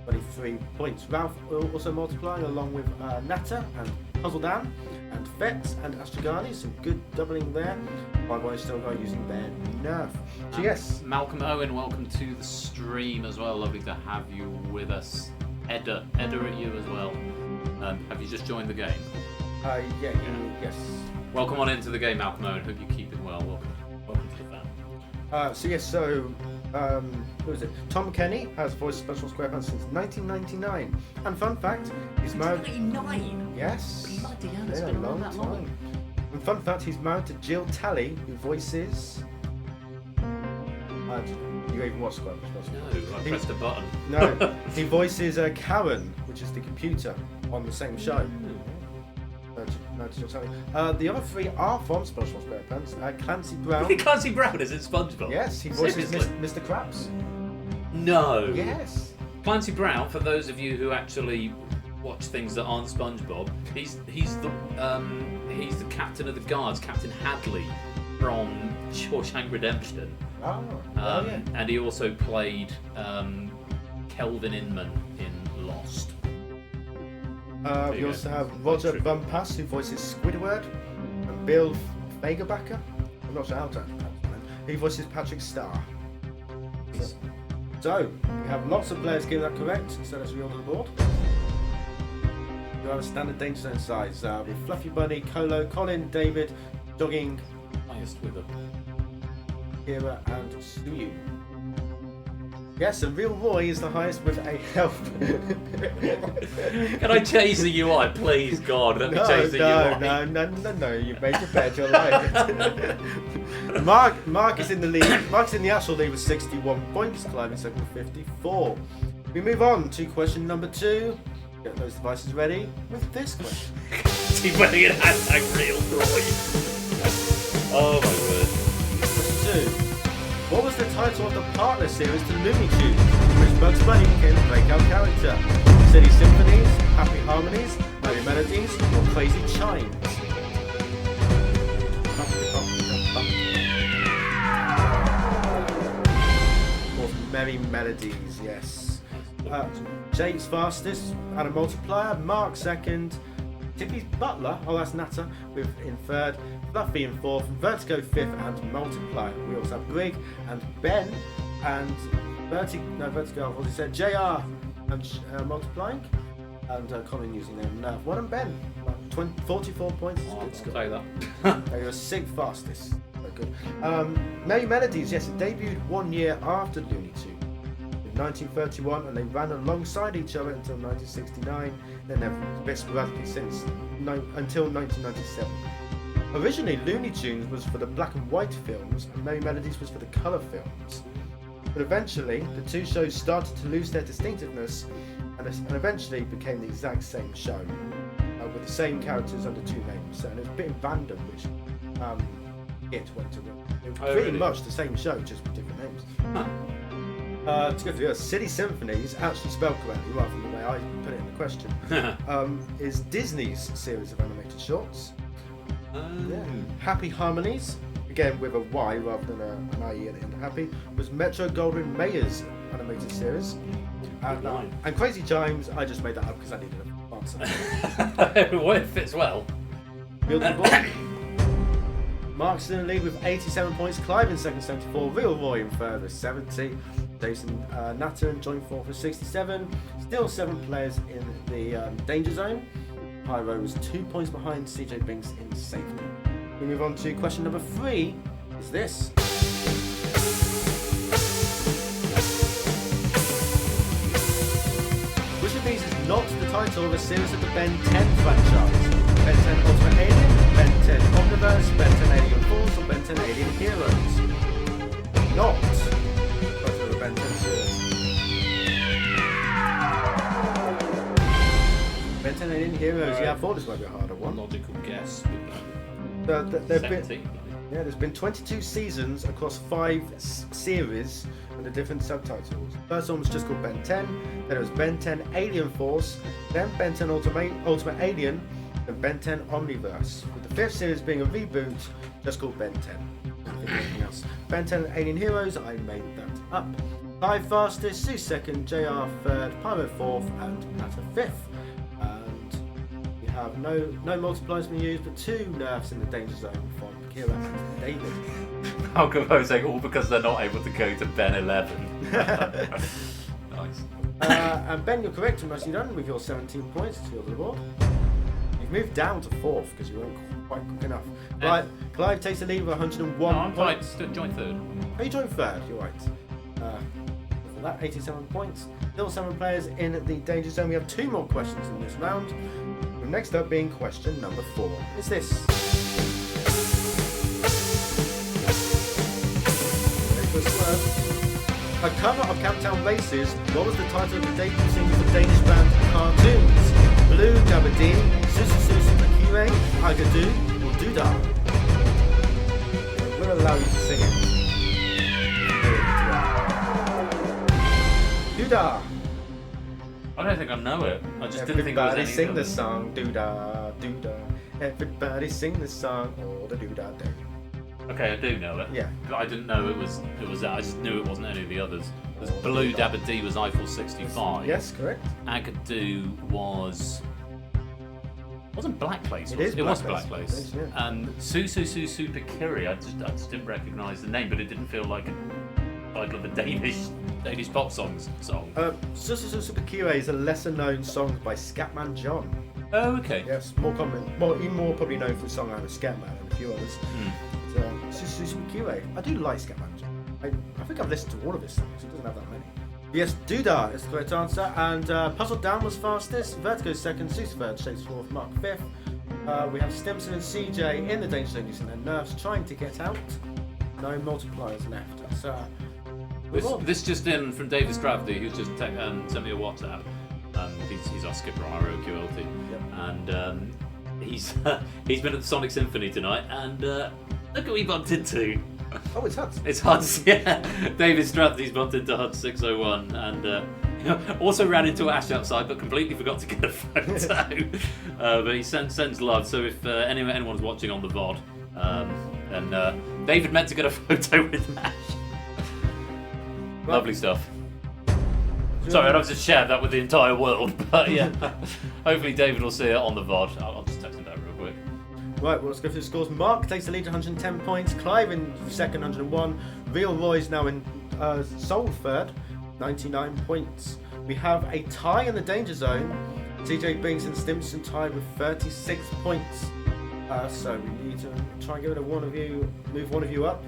23 points. Ralph also multiplying along with Natta and Puzzle Dan and Fetz and Astragani, some good doubling there. My boy still going using their nerf. So yes, Malcolm Owen, welcome to the stream as well. Lovely to have you with us. Edda at you as well. Have you just joined the game? Yes. Welcome on into the game, Malcolm Owen. Hope you're keeping well. Welcome to the fam. Who is it? Tom Kenny has voiced Special SquarePants since 1999. And fun fact, he's married. 1999. Yes. Bloody hell, It's been a long time. And fun fact, he's married to Jill Talley, who voices. You even watch SquarePants? No, I pressed a button. No, he voices Karen, which is the computer on the same show. No, Jill Talley. The other three are from Special SquarePants. Clancy Brown. Clancy Brown is it SpongeBob? Yes, he voices Seriously? Mr. Krabs. No. Yes. Clancy Brown, for those of you who actually watch things that aren't SpongeBob, he's the captain of the guards, Captain Hadley from Shawshank Redemption. Yeah. And he also played Kelvin Inman in Lost. We also have Roger Bumpass, who voices Squidward, and Bill Fagerbacker. I'm not sure how to pronounce his name. He voices Patrick Starr. So, we have lots of players getting that correct, so let's reorder the board. You have a standard Danger Zone size with Fluffy Bunny, Colo, Colin, David, Dogging, Highest with a Kira, and Suyu. Yes, and Real Roy is the highest with a health. Can I change the UI, please, God? Let me change the UI. No. You made your bed. You're right. Mark is in the lead. Mark's in the actual lead with 61 points, climbing second with 54. We move on to question number 2. Get those devices ready with this question. See whether it has that Real Roy. Oh my word. Question 2. What was the title of the partner series to Looney Tunes, in which Bugs Bunny became the breakout character? Silly Symphonies, Happy Harmonies, Merry Melodies, or Crazy Chimes? Or Merry Melodies, yes. James fastest, and a multiplier. Mark second. Tippy's Butler, that's Natta, in third. Fluffy in fourth, Vertigo fifth, and Multiply. We also have Brig and Ben and Vertigo, what he said, JR and Multiplying, and Colin using their nerve. One and Ben, 44 points. Good score. I'll take that. They were sixth fastest. Very good. Merry Melodies, yes, it debuted 1 year after Looney Tunes. 1931, and they ran alongside each other until 1969. Then they've been sporadically since until 1997. Originally, Looney Tunes was for the black and white films, and Merry Melodies was for the colour films. But eventually, the two shows started to lose their distinctiveness, and eventually became the exact same show, with the same characters under two names. And it was a bit random which it went to win. It was pretty much the same show, just with different names. To go through Silly Symphonies, actually spelled correctly rather than the way I put it in the question, is Disney's series of animated shorts. Happy Harmonies, again with a Y rather than an IE at the end of Happy, was Metro Goldwyn Mayer's animated series. And Crazy Chimes, I just made that up because I needed an answer. Well, it fits well. Build the board. Mark's in the lead with 87 points, Clive in second 74, Real Roy in third with 70, Jason Natter and John fourth with 67, still 7 players in the Danger Zone. Pyro was 2 points behind CJ Binks in safety. We move on to question number 3 is this? Which of these is not the title of a series of the Ben 10 franchise? Ben 10 Ultimate Alien, Ben 10 Omniverse, Ben 10 Alien Force, or Ben 10 Alien Heroes? Not the title of the Ben 10 series. Ben 10 Alien Heroes, yeah, I thought this might be a harder one. Logical guess. There's been 22 seasons across 5 series under different subtitles. First one was just called Ben 10, then it was Ben 10 Alien Force, then Ben 10 Ultimate Alien, and Ben 10 Omniverse, with the 5th series being a reboot just called Ben 10. Nothing anything else. Ben 10 Alien Heroes, I made that up. 5 fastest, Sue 2nd, JR 3rd, Pyro 4th, and Natter 5th. Have no multipliers being used, but 2 nerfs in the danger zone from Kira and David. How come I was saying all because they're not able to go to Ben 11? Nice. And Ben, you're correct, and nicely done with your 17 points to your reward. You've moved down to 4th because you weren't quite quick enough. Right, Clive takes the lead with 101 points. I'm joint 3rd. Oh, you joined 3rd, you're right. For that, 87 points. Still 7 players in the danger zone. We have 2 more questions in this round. Next up being question number 4 is this. A cover of Camptown Races, what was the title of the debut single for Danish band Cartoons? Blue Gabardine, Susu Susu Makire, Agadoo, or Doodah? We'll allow you to sing it. Doodah! I don't think I know it. I just didn't think it was any. Everybody sing the song, doodah, doodah. Everybody sing the song, all the doodah day. Okay, I do know it. Yeah. But I didn't know it was that. I just knew it wasn't any of the others. There's Blue Dabba Dee was Eiffel 65. Yes, correct. Agadoo wasn't Black Place. It was Black Place. It is, yeah. And Susu Super Kiri, I just didn't recognise the name, but it didn't feel like a title of a Danish pop song. Susu Susu Makire is a lesser known song by Scatman John. Oh, okay. Yes, more common. Even more probably known for the song I'm a Scatman and a few others. Susu Susu Makire. I do like Scatman John. I think I've listened to all of his songs. He doesn't have that many. Yes, Doodah is the correct answer. And Puzzle Down was fastest. Vertigo 2nd, Sue's 3rd, Shakes 4th, Mark 5th. We have Stimson and CJ in the danger zone using their nerfs, trying to get out. No multipliers left. This just in from Davis Gravity, who's just sent me a WhatsApp. He's our skipper on our OQLT, and he's been at the Sonic Symphony tonight, and look who we bumped into. Oh, it's Huds. It's Huds, yeah. David Strathy's bumped into Huds 601, and also ran into Ash outside, but completely forgot to get a photo. But he sends love. So if anyone's watching on the VOD, then David meant to get a photo with Ash. Lovely stuff. Sorry, I'd have to share that with the entire world, but yeah. Hopefully David will see it on the VOD. I'll just text him that real quick. Right, well, let's go through the scores. Mark takes the lead, 110 points. Clive in 2nd, 101. Real Roy's now in sole 3rd, 99 points. We have a tie in the danger zone. TJ Binks and Stimson tied with 36 points. So we need to try and get rid of one of you, move one of you up.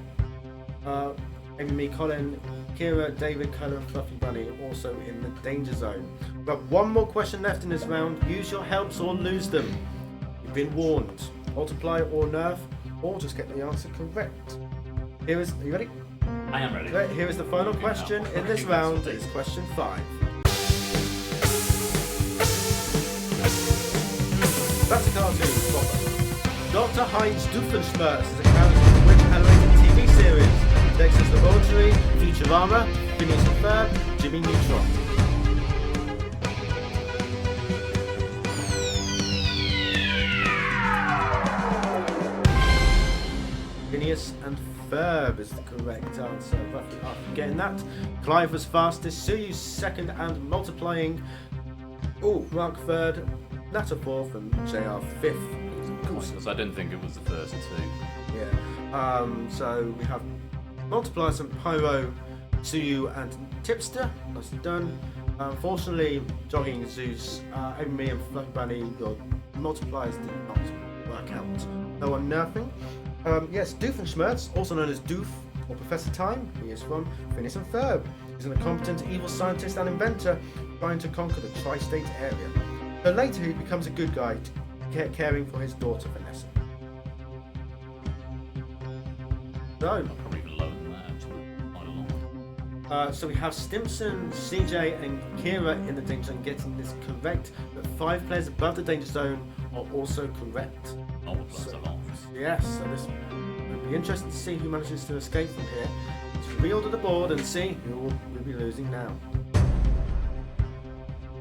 Amy, me, Colin, Kira, David, Colin, Fluffy Bunny also in the danger zone. We've got one more question left in this round. Use your helps or lose them. You've been warned. Multiply or nerf, or just get the answer correct. Are you ready? I am ready. Okay, here is the final question in this round. It's question 5. That's a cartoon proper. Dr. Heinz Doofenshmirtz is a character in which animated TV series? Dexter's Laboratory, Futurama, Phineas and Ferb, Jimmy Neutron. Phineas and Ferb is the correct answer. Roughly after getting that, Clive was fastest, Suyu 2nd and multiplying. Mark 3rd, Natter 4th and JR 5th. Because I didn't think it was the first 2. Yeah. So we have multipliers and Pyro, Suyu and Tipster. That's done. Unfortunately, Jogging Zeus, me and Fluffy Bunny, your multipliers did not work out. No one nerfing. Yes, Doofenshmirtz, also known as Doof or Professor Time. He is from Phineas and Ferb. He's an incompetent, evil scientist and inventor trying to conquer the tri-state area. But later he becomes a good guy, caring for his daughter Vanessa. So, Probably even lower than that, actually. Quite a lot. so we have Stimson, CJ and Kira in the danger zone getting this correct, but 5 players above the danger zone are also correct. Oh, plus a lot. Yes, so this will be interesting to see who manages to escape from here. Let's reorder the board and see who will be losing now.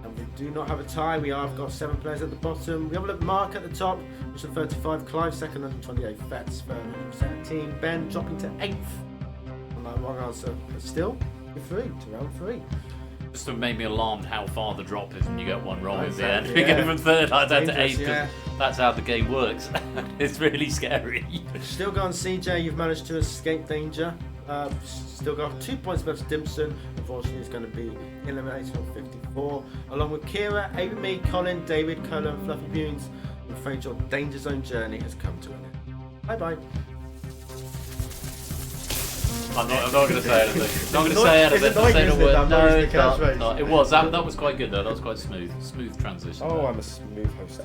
And we do not have a tie. We have got 7 players at the bottom. We have a look Mark at the top, which is 35, Clive second, 128, Fetz third, 117, Ben dropping to 8th. And that wrong answer, but still, you're through to round 3. Just made me alarmed how far the drop is when you get one wrong at the end. Exactly, We yeah. go from 3rd down to 8th. Yeah. That's how the game works. It's really scary. Still gone CJ, you've managed to escape danger. Still got 2 points above Stimson. Unfortunately, he's going to be eliminated on 54. Along with Kira, Amy, Colin, David, Colin, Fluffy Bunes. I'm afraid your danger zone journey has come to an end. Bye bye. I'm not going to say anything. Not going to say anything. It's annoying, Say isn't no it? word. I'm not No, using the catchphrase. no, it was. That was quite good though. That was quite smooth. Smooth transition. Oh, I'm a smooth host.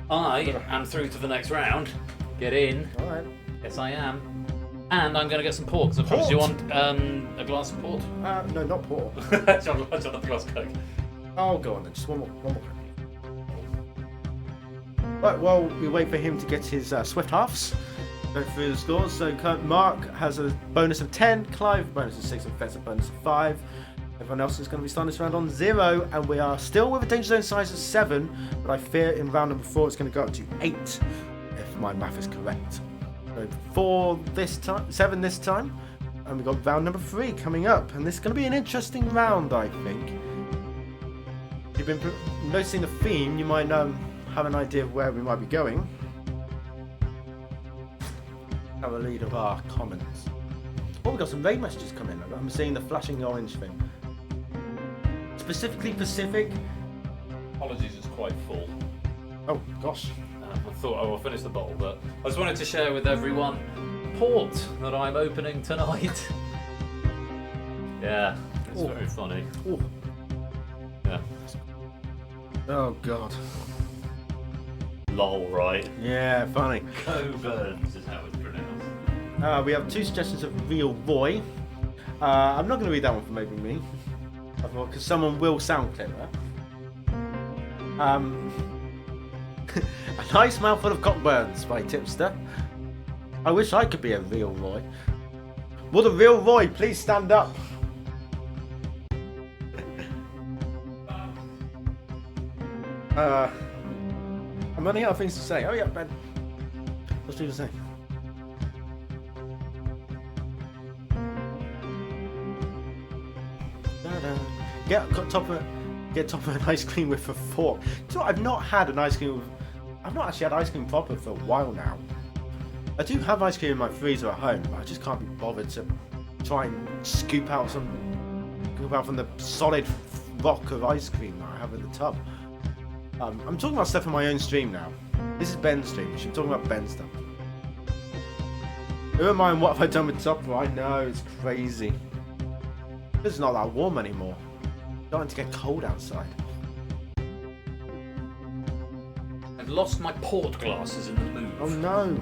I am through to the next round. Get in. Alright. Yes, I am. And I'm going to get some port. Because I promised you want a glass of port. No, not poor. John, the glass of Coke. Oh, go on then. Just one more. Right, well, we wait for him to get his Swift halves. Go through the scores. So Mark has a bonus of 10, Clive a bonus of 6, and Fetz a bonus of 5. Everyone else is going to be starting this round on 0, and we are still with a danger zone size of 7, but I fear in round number 4 it's going to go up to 8, if my math is correct. So 4 this time, 7 this time, and we've got round number 3 coming up, and this is going to be an interesting round, I think. If you've been noticing the theme, you might have an idea of where we might be going. Have a lead of our comments. Oh, we've got some raid messages coming. I'm seeing the flashing orange thing. Specifically Pacific. Apologies, it's quite full. Oh, gosh. I thought I will finish the bottle, but I just wanted to share with everyone port that I'm opening tonight. Yeah, it's very funny. Ooh. Yeah. Oh, God. Lol, right? Yeah, funny. Coburns is how it's pronounced. We have 2 suggestions of Real Roy. I'm not going to read that one for maybe me. I thought, because someone will sound clearer. A nice mouthful of cockburns by Tipster. I wish I could be a Real Roy. Will the Real Roy please stand up? I'm running out of things to say. Oh yeah, Ben. What's people say? Get top of an ice cream with a fork. Do you know what? I've not had an ice cream. I've not actually had ice cream proper for a while now. I do have ice cream in my freezer at home, but I just can't be bothered to try and scoop out from the solid rock of ice cream that I have in the tub. I'm talking about stuff on my own stream now. This is Ben's stream. We should be talking about Ben's stuff. Who am I and what have I done with Tupper? I know, it's crazy. It's not that warm anymore. It's starting to get cold outside. I've lost my port glasses in the move. Oh no.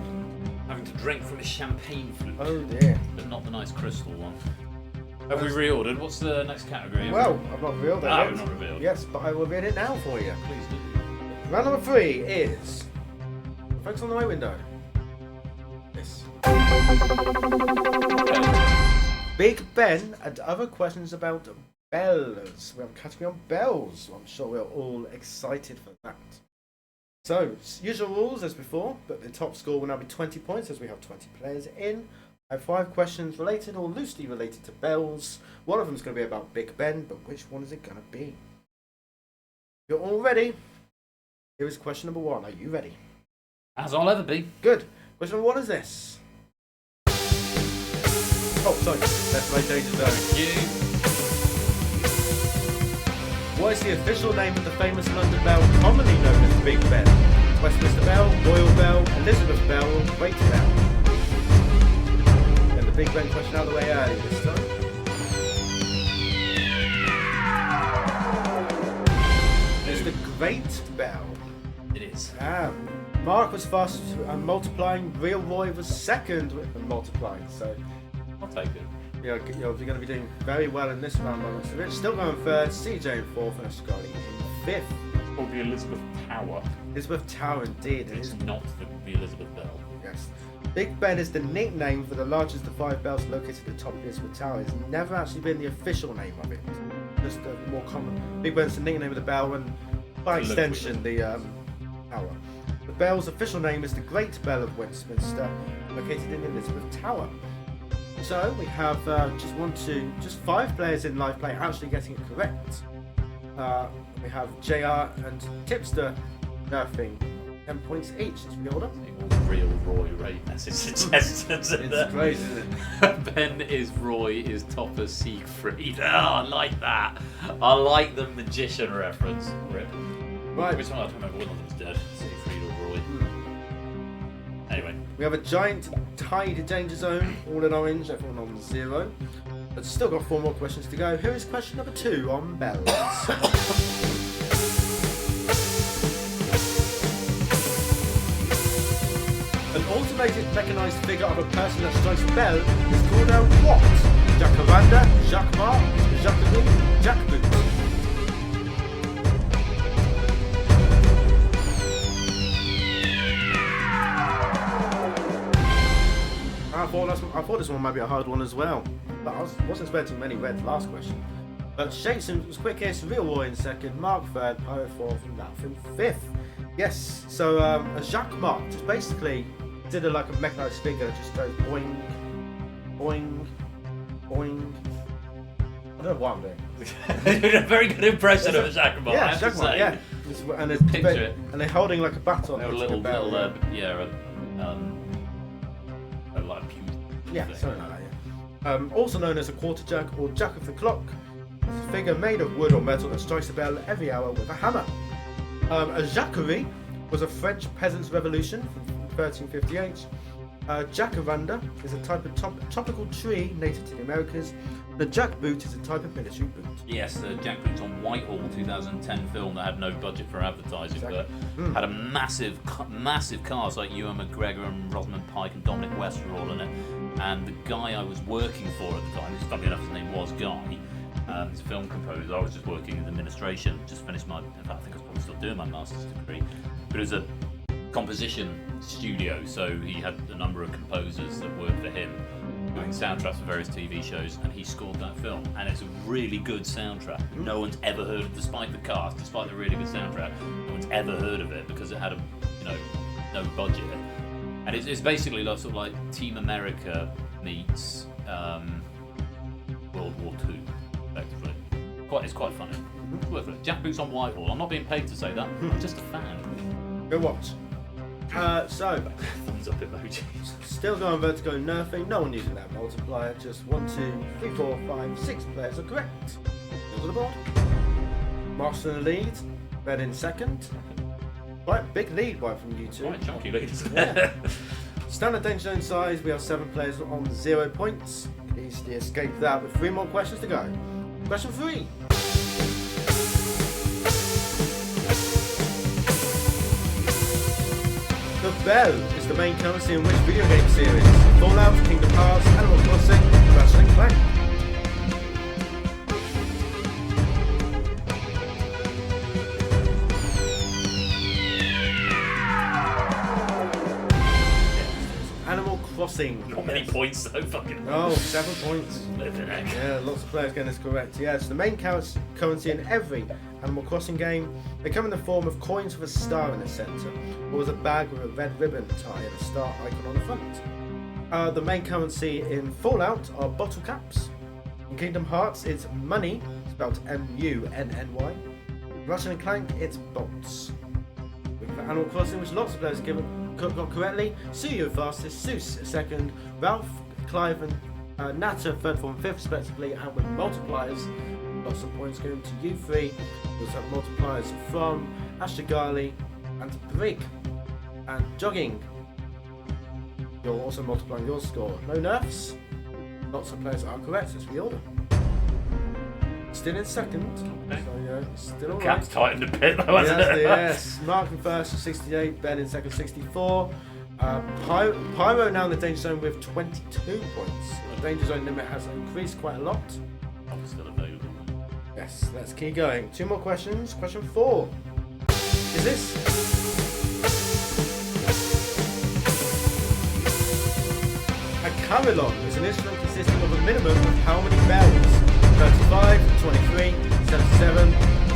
Having to drink from a champagne flute. Oh dear. But not the nice crystal one. Have we reordered? What's the next category? Well, I've not revealed it yet. I've not revealed. Yes, but I will read it now for you. Please do. Round number 3 is... Focus on the right window. This. Big Ben and other questions about bells. We have a category on bells. I'm sure we're all excited for that. So, usual rules as before, but the top score will now be 20 points as we have 20 players in. I have 5 questions related or loosely related to bells. One of them is going to be about Big Ben, but which one is it going to be? You're all ready? Here is question number 1. Are you ready? As I'll ever be. Good. Question number 1 is this. Oh, sorry. That's my danger zone. What is the official name of the famous London Bell, commonly known as Big Ben? Westminster Bell, Royal Bell, Elizabeth Bell, or Great Bell? Big Ben question out of the way early this time. It's the Great Bell. It is. Mark was fast multiplying. Real Roy was second with multiplying. So I'll take it. you're going to be doing very well in this round. So Rich still going third. CJ in fourth, and Scotty in fifth. It's called the Elizabeth Tower. Elizabeth Tower, indeed. It's not the Elizabeth Bell. Yes. Big Ben is the nickname for the largest of 5 bells located at the top of Elizabeth Tower. It's never actually been the official name of it. Just a more common. Big Ben's the nickname of the bell, and by extension, the tower. The bell's official name is the Great Bell of Westminster, located in Elizabeth Tower. So we have just 5 players in live play actually getting it correct. We have JR and Tipster nerfing 10 points each. It's the order. Real Roy rate message suggestions. It's crazy, isn't it? Ben is Roy is Topper Siegfried. Oh, I like that. I like the magician reference. Rip. Right. Which one? I don't remember one of them's dead. Siegfried or Roy. Anyway. We have a giant tied danger zone, all in orange, everyone on 0. But still got 4 more questions to go. Here is question number 2 on bells. An automated mechanised figure of a person that strikes a bell is called a what? Jacaranda, Jacquemart, Jacqueline, Jackboot. I thought this one might be a hard one as well, but I wasn't expecting many reds last question. But Shakespeare was quickest, Real Roy in second, Mark third, Pirate fourth, and Ralph in fifth. Yes, so a Jacquemart just basically did like a mechanized figure that just goes boing, boing, boing. I don't know what I'm doing. You did a very good impression of a Jacquemart. Yeah, Jacquemart, yeah. And it's Picture it. And they're holding like a baton. A little like a pew. Yeah, something like that, yeah. Also known as a quarter jack or jack of the clock. It's a figure made of wood or metal that strikes a bell every hour with a hammer. A jacquerie was a French peasants' revolution from 1358. Jacaranda is a type of tropical tree native to the Americas. The jackboot is a type of military boot. Yes, the Jackboot's on Whitehall 2010 film that had no budget for advertising, but had a massive cast like Ewan McGregor and Rosamund Pike and Dominic West were all in it. And the guy I was working for at the time, funny enough his name was Guy, he's a film composer. I was just working in administration, just finished in fact I think I was probably still doing my master's degree, but it was a composition studio, so he had a number of composers that worked for him doing soundtracks for various TV shows, and he scored that film, and it's a really good soundtrack. No one's ever heard of, despite the cast, despite the really good soundtrack, no one's ever heard of it because it had no budget. And it's basically like, sort of like Team America meets World War II, effectively. It's quite funny. It's worth it. Jackboot's on Whitehall. I'm not being paid to say that. I'm just a fan. Go watch. So thumbs up emojis. Still going vertigo nerfing. No one using that multiplier. Just 1, 2, 3, 4, 5, 6 players are correct. Go to the board. Mark's in the lead. Ben in second. Quite big lead from you two. Quite chunky lead. Yeah. Standard danger zone size. We have 7 players on 0 points. Can easily escape that with 3 more questions to go. Question 3. The bell is the main currency in which video game series? Fallout, Kingdom Hearts, Animal Crossing, Ratchet and Clank. Animal Crossing. Not many points though, fucking. Oh, 7 points. Living egg. Yeah, lots of players getting this correct. Yeah, it's the main currency in every Animal Crossing game. They come in the form of coins with a star in the centre, or with a bag with a red ribbon tie and a star icon on the front. The main currency in Fallout are bottle caps. In Kingdom Hearts, it's money, spelled M-U-N-N-Y. Ratchet and Clank, it's bolts. With Animal Crossing, which lots of players got correctly, Suyo fastest, Seuss second, Ralph, Clive and Natter third, fourth and fifth respectively, and with multipliers, lots of points going to you three. We also have multipliers from Ashtagali and Brig. And jogging, you're also multiplying your score. No nerfs, Lots of players are correct. Let's reorder. Still in second. Okay. So yeah, still all Cap's right. tightened a bit though, hasn't it? Yes. Mark in first with 68. Ben in second, 64. Pyro now in the danger zone with 22 points. The danger zone limit has increased quite a lot. I'm still available. Yes, let's keep going. 2 more questions. Question 4. Is this? A carillon is an instrument consisting of a minimum of how many bells? 35, 23, 77,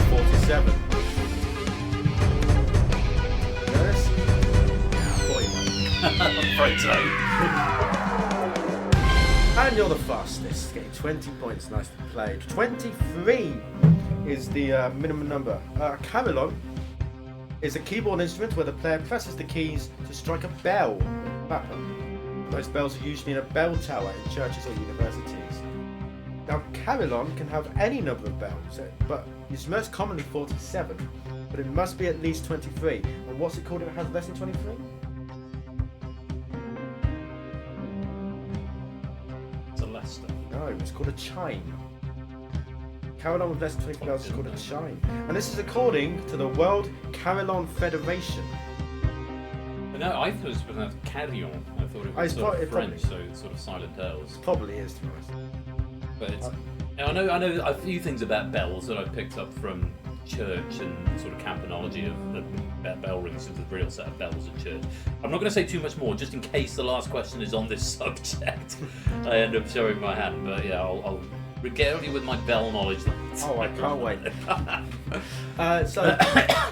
47. Yes? 41. I'm afraid so. And you're the fastest, getting 20 points. Nicely played. 23 is the minimum number. Carillon is a keyboard instrument where the player presses the keys to strike a bell. Those bells are usually in a bell tower in churches or universities. Now, carillon can have any number of bells, but it's most commonly 47, but it must be at least 23. And what's it called if it has less than 23? It's a Leicester. No, it's called a chime. Carillon with less than 20 bells is called a chime. And this is according to the World Carillon Federation. No, I thought it was pronounced carillon. I thought it was sort of French, so it's sort of silent L's. Probably is, to be honest. But it's, I know a few things about bells that I picked up from church and sort of campanology of bell rings. There's a real set of bells at church. I'm not going to say too much more, just in case the last question is on this subject. I end up showing my hand, but yeah, I'll regale you with my bell knowledge. Oh, I can't wait. So,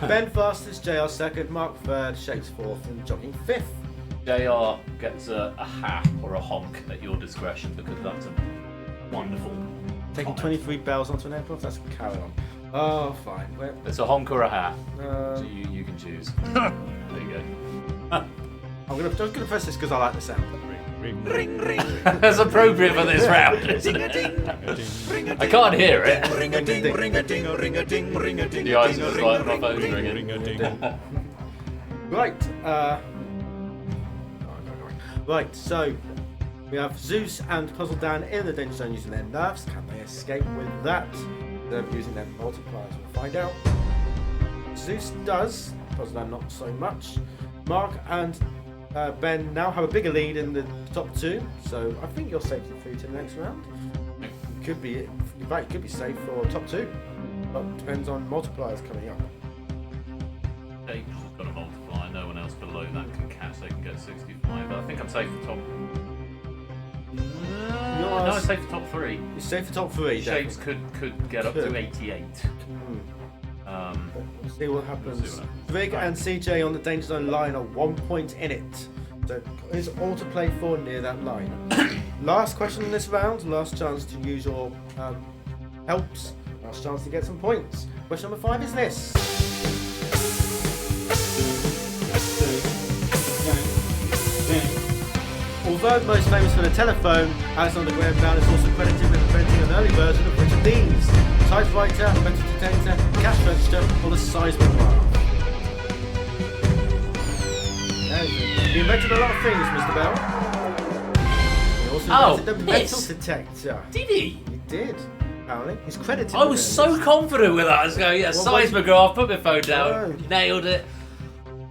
Ben fastest, JR second, Mark third, Shakes fourth, and Jogging fifth. JR gets a ha or a honk at your discretion because that's a wonderful. Taking comment. 23 bells onto an aircraft, that's a carillon. Oh, fine. It's a honk or a ha. So you can choose. There you go. I'm gonna press this because I like the sound. Ring, ring, ring. That's appropriate for this round, isn't it? I can't hear it. Ring a ding, ring a ding, a ring a ding, ring a ding. The eyes are like my phone's ringing. Right. Right. So we have Zeus and Puzzle Dan in the danger zone using their nerves. Can they escape with that? They're using their multipliers. We'll find out. Zeus does. Puzzle Dan not so much. Mark and Ben now have a bigger lead in the top two, so I think you're safe through to the next round. Could be, you're right, could be safe for top two, but depends on multipliers coming up. Dave's just got a multiplier. No one else below that can catch. They can get 65. But I think I'm safe for top. No, I'm safe for top three. You're safe for top three. Shapes could get up to 88. We'll see what happens. Brig and CJ on the danger zone line are 1 point in it. So it's all to play for near that line. Last question in this round, last chance to use your helps, last chance to get some points. Question number 5 is this. Although most famous for the telephone, Alexander Graham Bell is also credited with inventing an early version of printed these. Typewriter, metal detector, cash register, or the seismograph. He invented a lot of things, Mr. Bell. He also invented the metal detector. Did he? He did, apparently. He's credited. I was so confident with that. I was going, yeah, seismograph, put my phone down. No. Nailed it.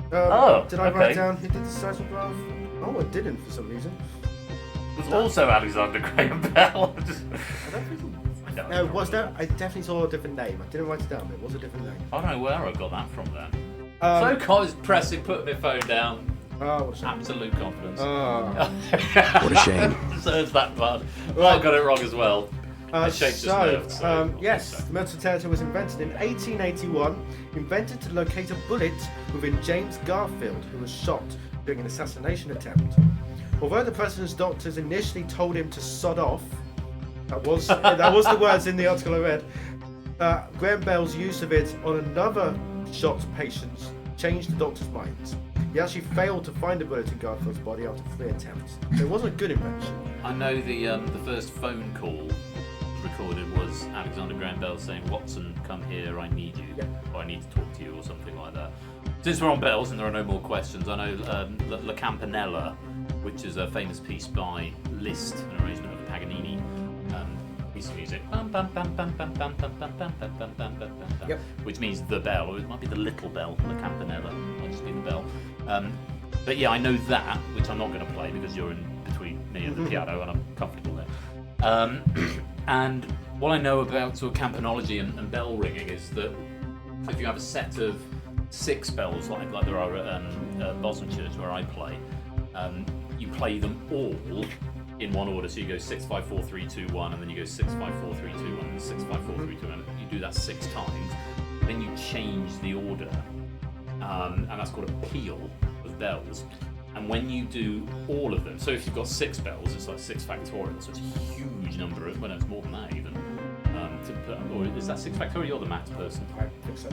Did I write down who did the seismograph? Oh, I didn't for some reason. It was also Alexander Graham Bell. I don't think was there? I definitely saw a different name. I didn't write it down, but it was a different name. I don't know where I got that from then. So close pressing, putting my phone down. Oh, what a shame. Absolute confidence. What a shame. Deserves that bad. Right. I got it wrong as well. Yes, the metal detector was invented in 1881, invented to locate a bullet within James Garfield, who was shot during an assassination attempt. Although the president's doctors initially told him to sod off, that was the words in the article I read, Graham Bell's use of it on another shot patient changed the doctor's minds. He actually failed to find a bullet in Garfield's body after 3 attempts. So it wasn't a good invention. I know the first phone call recorded was Alexander Graham Bell saying, "Watson, come here, I need you," or "I need to talk to you," or something like that. Since we're on bells and there are no more questions, I know La Campanella, which is a famous piece by Liszt, an arrangement of Paganini piece of music. Bum, bum, bum, bum, bum, bum, bum, bum, bum, bum, bum, bum, bum, bum, Yep. which means the bell, or it might be the little bell, the campanella. Might just be the bell. But yeah, I know that, which I'm not going to play because you're in between me and the piano, and I'm comfortable there. And what I know about sort of campanology and bell ringing is that if you have a set of 6 bells, like there are at Boston Church where I play, you play them all in one order. So you go 6, 5, 4, 3, 2, 1, and then you go 6, 5, 4, 3, 2, 1, and 6, 5, 4, 3, 2, 1. You do that 6 times, then you change the order, and that's called a peal of bells. And when you do all of them, so if you've got 6 bells, it's like 6 factorial, so it's a huge number of, well, no, it's more than that even. Or is that 6 factorial? You're the maths person. I think so.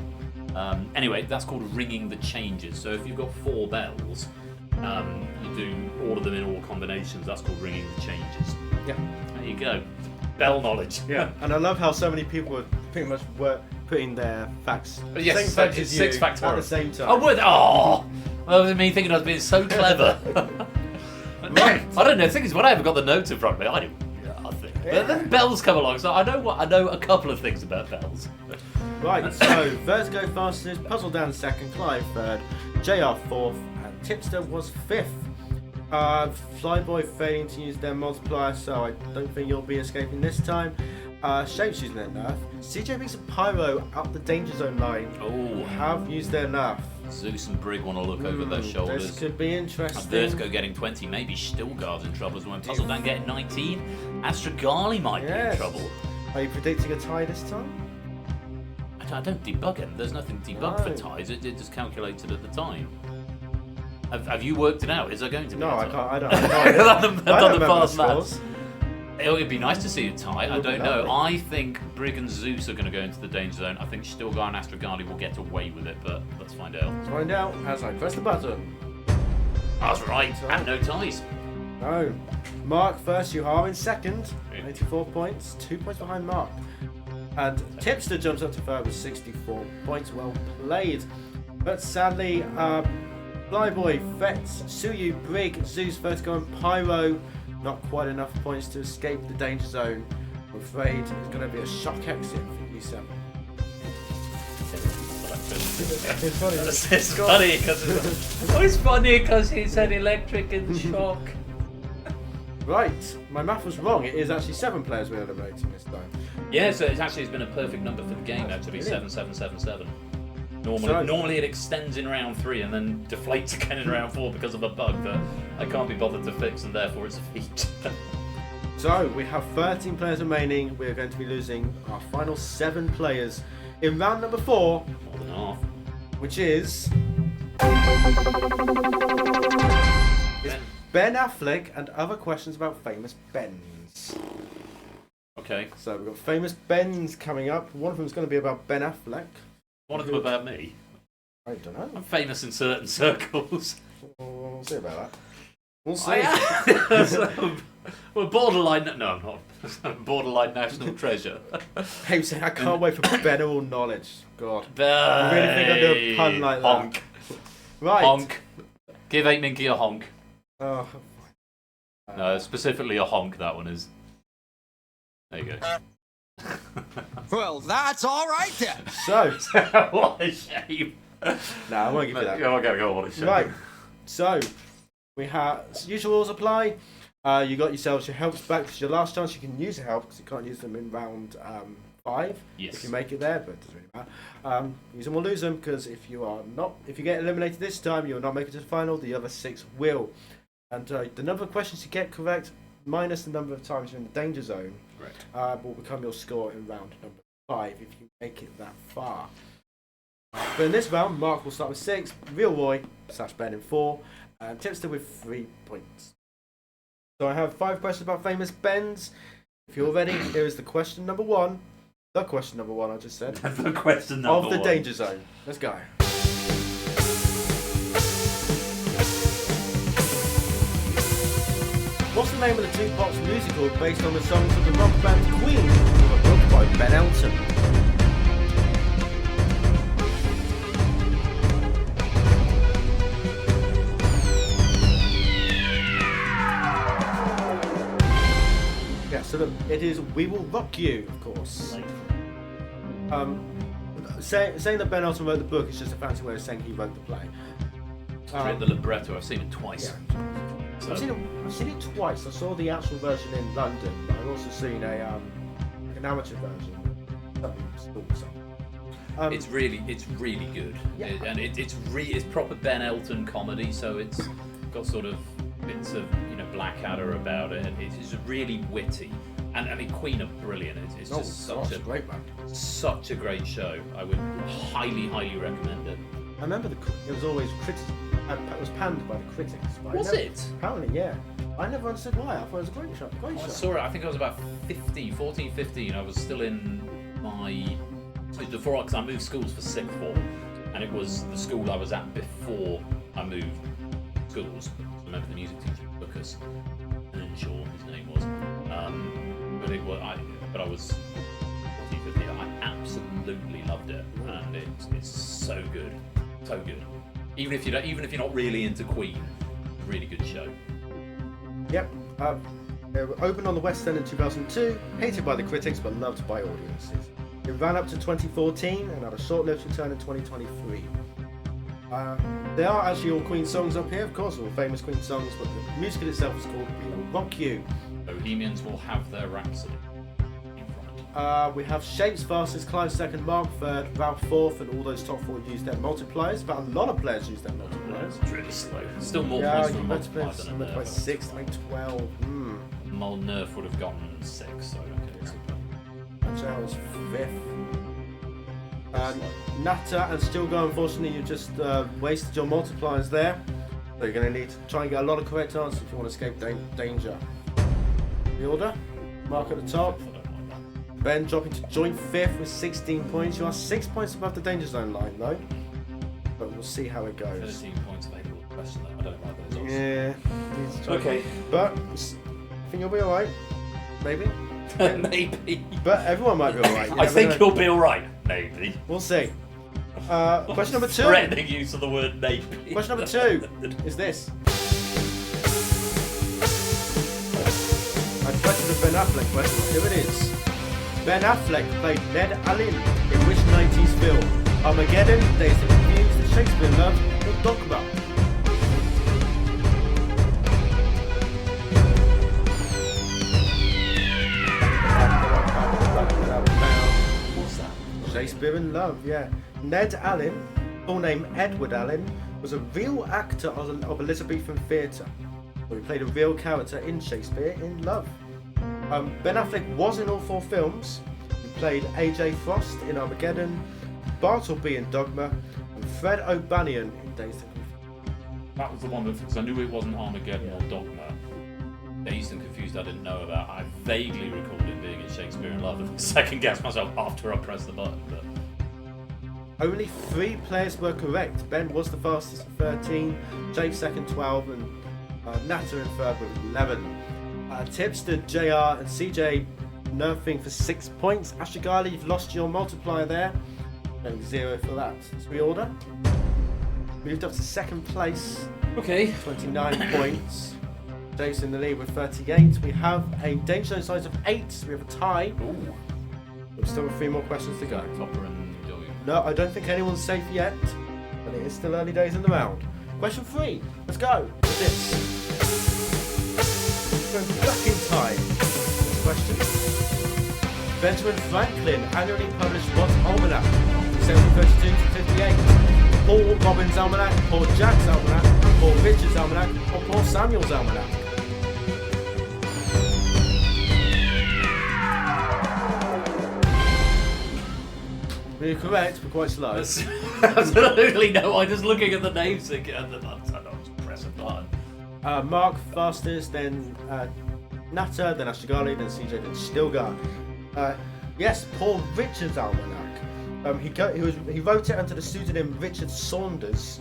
Anyway, that's called ringing the changes. So if you've got 4 bells, you do all of them in all combinations. That's called ringing the changes. Yeah. There you go. Bell knowledge. Yeah. And I love how so many people were pretty much putting their facts, Yes, same facts it's as 6 you factorial. at the same time. Oh, would? Oh! That was me thinking I was being so clever. Right. I don't know. The thing is, when I haven't got the notes in front of me, I do nothing. But then bells come along, so I know a couple of things about bells. Right, so Vertigo fastest, Puzzle Dan second, Clive third, JR fourth, and Tipster was fifth. Flyboy failing to use their multiplier, so I don't think you'll be escaping this time. Shapes using their nerf. CJ Biggs and Pyro up the danger zone line. Oh, have used their nerf. Zeus and Brig want to look over their shoulders. This could be interesting. And Vertigo getting 20, maybe Stilgard's in trouble as well. Puzzle Dan getting 19. Astrogali might be in trouble. Are you predicting a tie this time? I don't debug it. There's nothing debugged for ties. It just calculated at the time. Have you worked it out? Is there going to be? No, a I tie? can't. I don't. I've done the fast remember the maths. It'd be nice to see a tie. I don't know. I think Brig and Zeus are going to go into the danger zone. I think Stilgar and Astrogali will get away with it, but let's find out. Let's find out as I press the button. That's right. And no ties. No. Mark first, you are in second. 84 points. 2 points behind Mark. And Tipster jumps up to third with 64 points. Well played. But sadly, Flyboy, Vets, Suyu, Brig, Zeus, Vertigo, and Pyro, not quite enough points to escape the danger zone. I'm afraid it's going to be a shock exit for U7. It's funny because he said electric and shock. Right, my math was wrong. It is actually 7 players we're eliminating this time. Yeah, so it's been a perfect number for the game now to be 7-7-7-7. Normally it extends in round 3 and then deflates again in round 4 because of a bug that I can't be bothered to fix, and therefore it's a feat. So we have 13 players remaining. We're going to be losing our final 7 players in round number 4. More than half. Which is Ben Affleck and other questions about famous Bens. Okay. So we've got famous Bens coming up. One of them is going to be about Ben Affleck. One of them about me. I don't know. I'm famous in certain circles. We'll see about that. We'll see. We're borderline. No, I'm not. Borderline national treasure. Hey, I'm saying I can't wait for better knowledge. God. Hey, I really think I'd do a pun like that. Honk. Right. Honk. Give 8 Minky a honk. Oh. No, specifically a honk, that one is. There you go. Well, that's all right then. So. What a shame. No, I won't give you that. Yeah, okay, go on, what a shame. Right. So, we have usual rules apply. You got yourselves your helps back. This is your last chance. You can use your help because you can't use them in round 5. Yes. If you make it there, but it doesn't really matter. Use them or lose them because if you get eliminated this time, you will not make it to the final. The other 6 will. And the number of questions you get correct minus the number of times you're in the danger zone will become your score in round number 5 if you make it that far. But in this round, Mark will start with 6, Real Roy / Ben in 4, and Tipster with 3 points. So I have 5 questions about famous Bens. If you're ready, here is the question number 1. The question number 1, I just said. The question number 1. Of the danger zone. Let's go. What's the name of the Tupac's musical based on the songs of the rock band Queen, with a book by Ben Elton? Yeah, it is We Will Rock You, of course. Saying that Ben Elton wrote the book is just a fancy way of saying he wrote the play. Read the libretto. I've seen it twice. Yeah. So. I've seen it twice. I saw the actual version in London, but I've also seen an amateur version. It's really good, Yeah. and it's proper Ben Elton comedy. So it's got sort of bits of Blackadder about it. It's really witty, and I mean Queen are brilliant. It's just such a great band. Such a great show. I would highly recommend it. I remember it was always it was panned by the critics. Was it? Apparently, yeah. I never understood why. I thought it was a great show. I saw it. I think I was about 14, 15. I was still in because I moved schools for sixth form, and it was the school I was at before I moved schools. I remember the music teacher, Lucas, and Sean, his name was. But I was 14, 15. I absolutely loved it, and it's so good, so good. Even if you're not really into Queen, really good show. Yep. It opened on the West End in 2002, hated by the critics but loved by audiences. It ran up to 2014 and had a short-lived return in 2023. There are actually all Queen songs up here, of course, all famous Queen songs, but the music itself is called We Will Rock You. Bohemians will have their Rhapsody. We have Shapes fastest, Clive second, Mark third, Ralph fourth, and all those top four used their multipliers. But a lot of players use their multipliers. It's really slow. Still more points for a multiplier than a multiply 6, make 12. Nerf would have gotten 6, so okay. That was 5th. Natter and still go, unfortunately, you just wasted your multipliers there. So you're going to need to try and get a lot of correct answers if you want to escape danger. The order, Mark at the top. Ben dropping to joint 5th with 16 points. You are 6 points above the danger zone line though. But we'll see how it goes. 13 points available question though. I don't like those odds. Yeah. Okay. But I think you'll be alright. Maybe. Maybe. But everyone might be alright. I think you'll be alright. Maybe. We'll see. Question number 2. Threatening use of the word maybe. Question number 2 is this. I threatened the Ben Affleck question. Here it is. Ben Affleck played Ned Allen in which 90s film? Armageddon, Days of Confused, The Shakespeare Love, or Dogma? What's that? Shakespeare in Love, yeah. Ned Allen, full name Edward Allen, was a real actor of Elizabethan theatre. So he played a real character in Shakespeare in Love. Ben Affleck was in all 4 films. He played AJ Frost in Armageddon, Bartleby in Dogma, and Fred O'Banion in Dazed and Confused. That was the one because I knew it wasn't Armageddon or Dogma. Dazed and Confused I didn't know about. I vaguely recalled it being in Shakespeare in Love. I second guessed myself after I pressed the button. But only 3 players were correct. Ben was the fastest with 13, Jake second 12, and Natter in third with 11. Tips to JR and CJ nerfing for 6 points. Ashigali, you've lost your multiplier there. Going 0 for that. Let's reorder. Moved up to second place. Okay. 29 points. Jake's in the lead with 38. We have a danger zone size of 8. So we have a tie. Ooh. We've still got 3 more questions to go. Topper and Joey. No, I don't think anyone's safe yet. But it is still early days in the round. Question 3. Let's go. What's this? Going back in time. Next question. Benjamin Franklin annually published what almanac? 1732 to 58. Paul Robbins' almanac, Paul Jack's almanac, Paul Richard's almanac, or Paul Samuel's almanac? You're correct, but quite slow. Absolutely no. I'm just looking at the names again, and then I'm just press a button. Mark fastest, then Natter, then Ashigali, then CJ, then Stilgar. Yes, Paul Richard's almanac. He wrote it under the pseudonym Richard Saunders.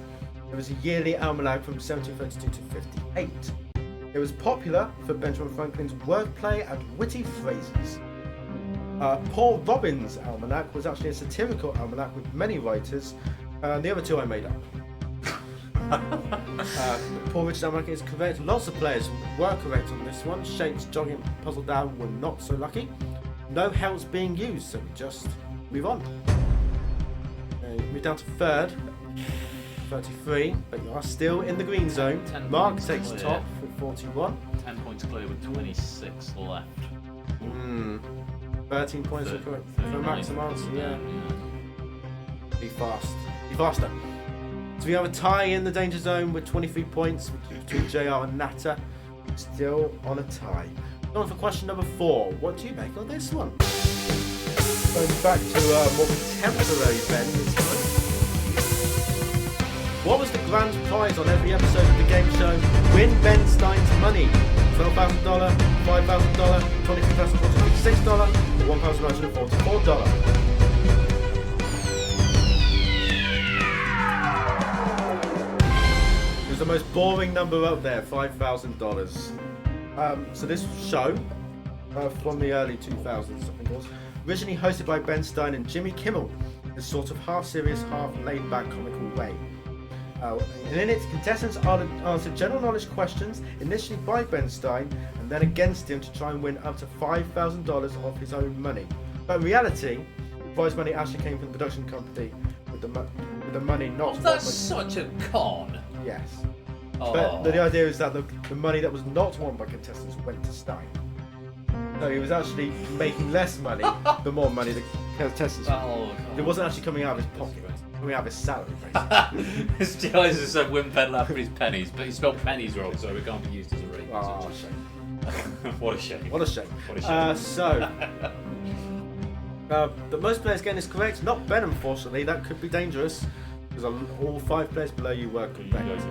It was a yearly almanac from 1732 to 58. It was popular for Benjamin Franklin's wordplay and witty phrases. Paul Robbins' almanac was actually a satirical almanac with many writers. The other 2 I made up. Poor Richard America is correct. Lots of players were correct on this one. Shapes, jogging, puzzle down were not so lucky. No helps being used, so we just move on. Move down to third, 33, but you are still in the green zone. Mark takes clear. top with 41. 10 points clear with 26 left. 13 points for maximum answer, yeah. Be fast. Be faster. So we have a tie in the danger zone with 23 points between JR and Natter. Still on a tie. Going for question number 4. What do you make of this one? Going back to more contemporary Ben this time. What was the grand prize on every episode of the game show? Win Ben Stein's money. $12,000, $5,000, $23,456, or $1,944. It was the most boring number up there, $5,000. So this show, from the early 2000s, I think it was, originally hosted by Ben Stein and Jimmy Kimmel, this sort of half serious, half laid-back comical way. And in it, contestants answered general knowledge questions, initially by Ben Stein, and then against him to try and win up to $5,000 of his own money. But in reality, the prize money actually came from the production company, with the money not... That's such a con. Yes. Oh. But the idea is that the money that was not won by contestants went to Stein. So he was actually making less money the more money the contestants won. It wasn't actually coming out of his pocket. Coming out of his salary, basically. His Giles has said win Ben Lafferty's pennies, but he spelled pennies wrong, so it can't be used as a rate. Oh, shame. What a shame. What a shame. What a shame. The most players getting this correct, not Ben, unfortunately. That could be dangerous, because all 5 players below you were correct.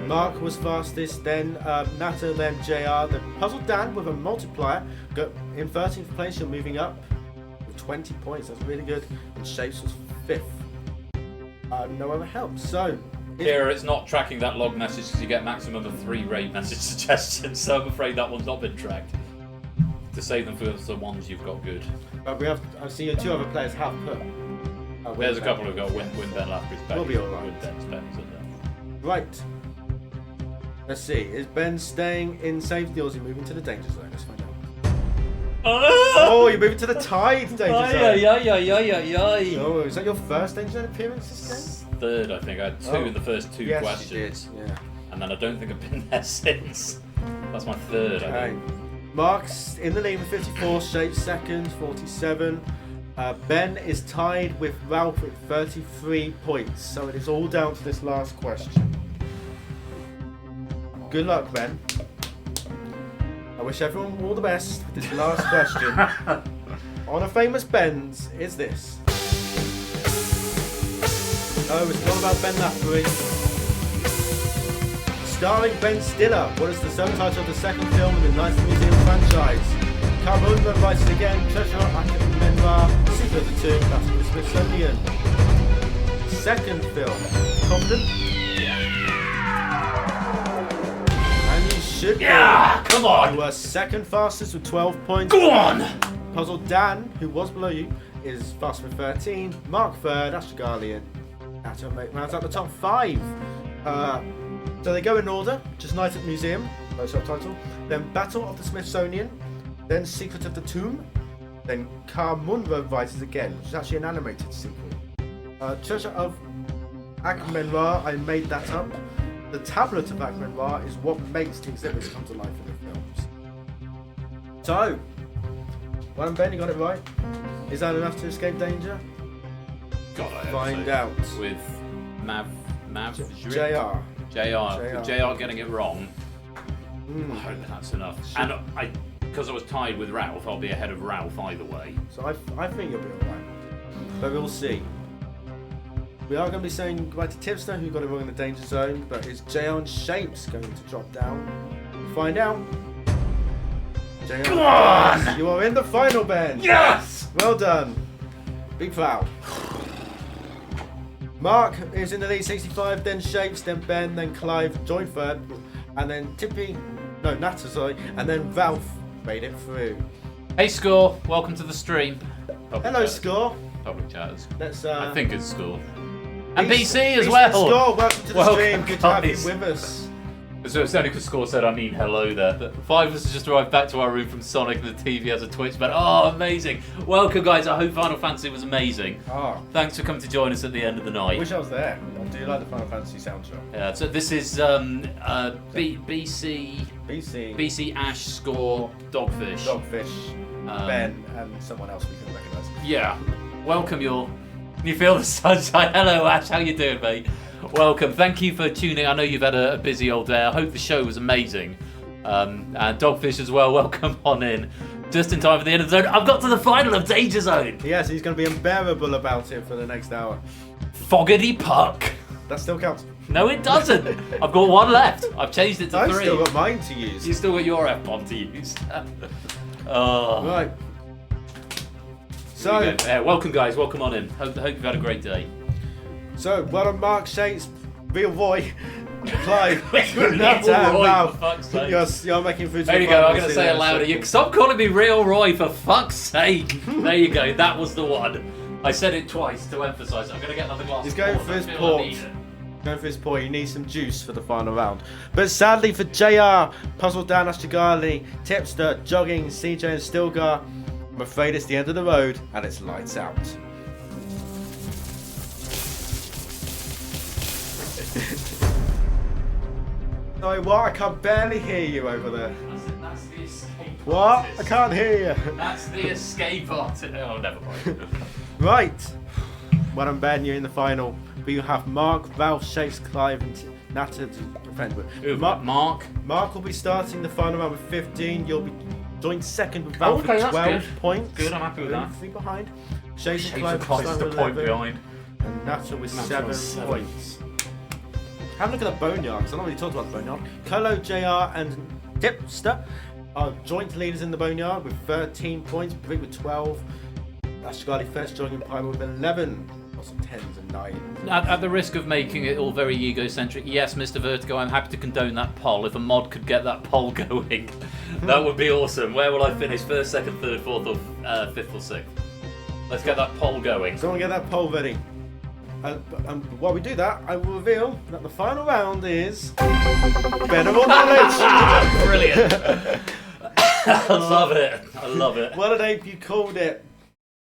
Mark was fastest, then Natter, then JR, then Puzzle Dan with a multiplier. Got in 13th place, you're moving up with 20 points. That's really good. And Shapes was 5th. No other help. So here it's not tracking that log message because you get maximum of 3 raid message suggestions, so I'm afraid that one's not been tracked. To save them for the ones you've got good. We have. I see 2 other players have put. There's a couple who've got win Ben Lafferty's pennies. We'll be alright. Win Ben's pennies. Right. Let's see. Is Ben staying in safety or is he moving to the danger zone? Let's find out. Oh, you're moving to the tied danger zone. Oh, is that your first danger zone appearance this game? Third, I think. I had 2 in the first 2 questions. You did. Yeah. And then I don't think I've been there since. That's my third, I think. Mark's in the lead with 54, Shapes second, 47. Ben is tied with Ralph with 33 points, so it is all down to this last question. Good luck, Ben. I wish everyone all the best with this last question. On a famous Ben's is this. Oh, it's all about Ben Lafferty. Starring Ben Stiller, what is the subtitle of the second film in the Night Museum franchise? Carbon writes it again, Treasure Menra, Secret of the Tomb, that's the Smithsonian. Second film, confident? And you should be. Yeah, come on! You were second fastest with 12 points. Go on! Puzzle Dan, who was below you, is fast with 13. Mark third, Astrogalian. That's rounds out the top 5. So they go in order, just Night at Museum, no subtitle, then Battle of the Smithsonian, then Secret of the Tomb, then Munro Rises Again, which is actually an animated sequel. Treasure of Akhmenra, I made that up. The Tablet of Akhmenra is what makes the exhibits come to life in the films. So, well done Ben, you got it right. Is that enough to escape danger? God, I Find out. With Mav JR. JR getting it wrong. I hope that's enough. And because I was tied with Ralph, I'll be ahead of Ralph either way. So I think you'll be alright. But we'll see. We are going to be saying goodbye to Tipster, who got it wrong in the danger zone, but is JR and Shapes going to drop down? Find out. JR, come on! You are in the final, Ben. Yes! Well done. Be proud. Mark is in the lead, 65, then Shapes, then Ben, then Clive joined third, and then Natter, sorry, and then Ralph made it through. Hey Score, welcome to the stream. Hello Score. Public chatters. Let's I think it's Score. And BC as well. Score, welcome to the stream. Good to have you with us. So it's only because Score said, I mean, hello there. But 5 of us has just arrived back to our room from Sonic, and the TV has a Twitch. But amazing! Welcome, guys. I hope Final Fantasy was amazing. Thanks for coming to join us at the end of the night. I wish I was there. I do like the Final Fantasy soundtrack. Yeah. So this is BC Ash Score Dogfish. Ben and someone else we can recognise. Yeah. Welcome, you feel the sunshine. Hello, Ash. How you doing, mate? Welcome. Thank you for tuning. I know you've had a busy old day. I hope the show was amazing. And Dogfish as well. Welcome on in. Just in time for the end of the zone. I've got to the final of Danger Zone. Yes, he's going to be unbearable about it for the next hour. Foggity Puck. That still counts. No, it doesn't. I've got one left. I've changed it to 3. I've still got mine to use. You still got your F-bomb to use. Oh. Right. So, welcome, guys. Welcome on in. Hope you've had a great day. So, well done, Mark, Shakes, Real Roy, Clive, Roy, for fuck's sake. You're making food. There you go. I'm going to say it louder. You stop calling me Real Roy, for fuck's sake. There you go. That was the one. I said it twice to emphasise. I'm going to get another glass. He's going for his port. Going for his port. He needs some juice for the final round. But sadly for JR, Puzzle Dan, Ashtagali, Tipster, Jogging, CJ, and Stilgar, I'm afraid it's the end of the road and it's lights out. Sorry, what? I can barely hear you over there. That's the escape. What? I can't hear you. That's the escape artist. Oh, never mind. Right. Well done, Ben. You're in the final. But you have Mark, Ralph, Shakes, Clive, and Nata to defend with. Mark will be starting the final round with 15. You'll be joined second with Ralph with 12 points. Good, I'm happy with that. 3 behind. Shakes and Clive with a point behind. And Nata with 7 points. Have a look at the Boneyard, because I not really talked about the Boneyard. Colo, JR, and Tipster are joint leaders in the Boneyard with 13 points. Brick with 12. Ashgali first, joining Pyro with 11. Lots of 10s and 9s. At the risk of making it all very egocentric, yes, Mr. Vertigo, I'm happy to condone that poll. If a mod could get that poll going, that would be awesome. Where will I finish? First, second, third, fourth, or fifth, or sixth? Let's get that poll going. Someone get that poll ready. While we do that, I will reveal that the final round is Better or Knowledge. Brilliant. I love it. I love it. Well done, Ape, you called it.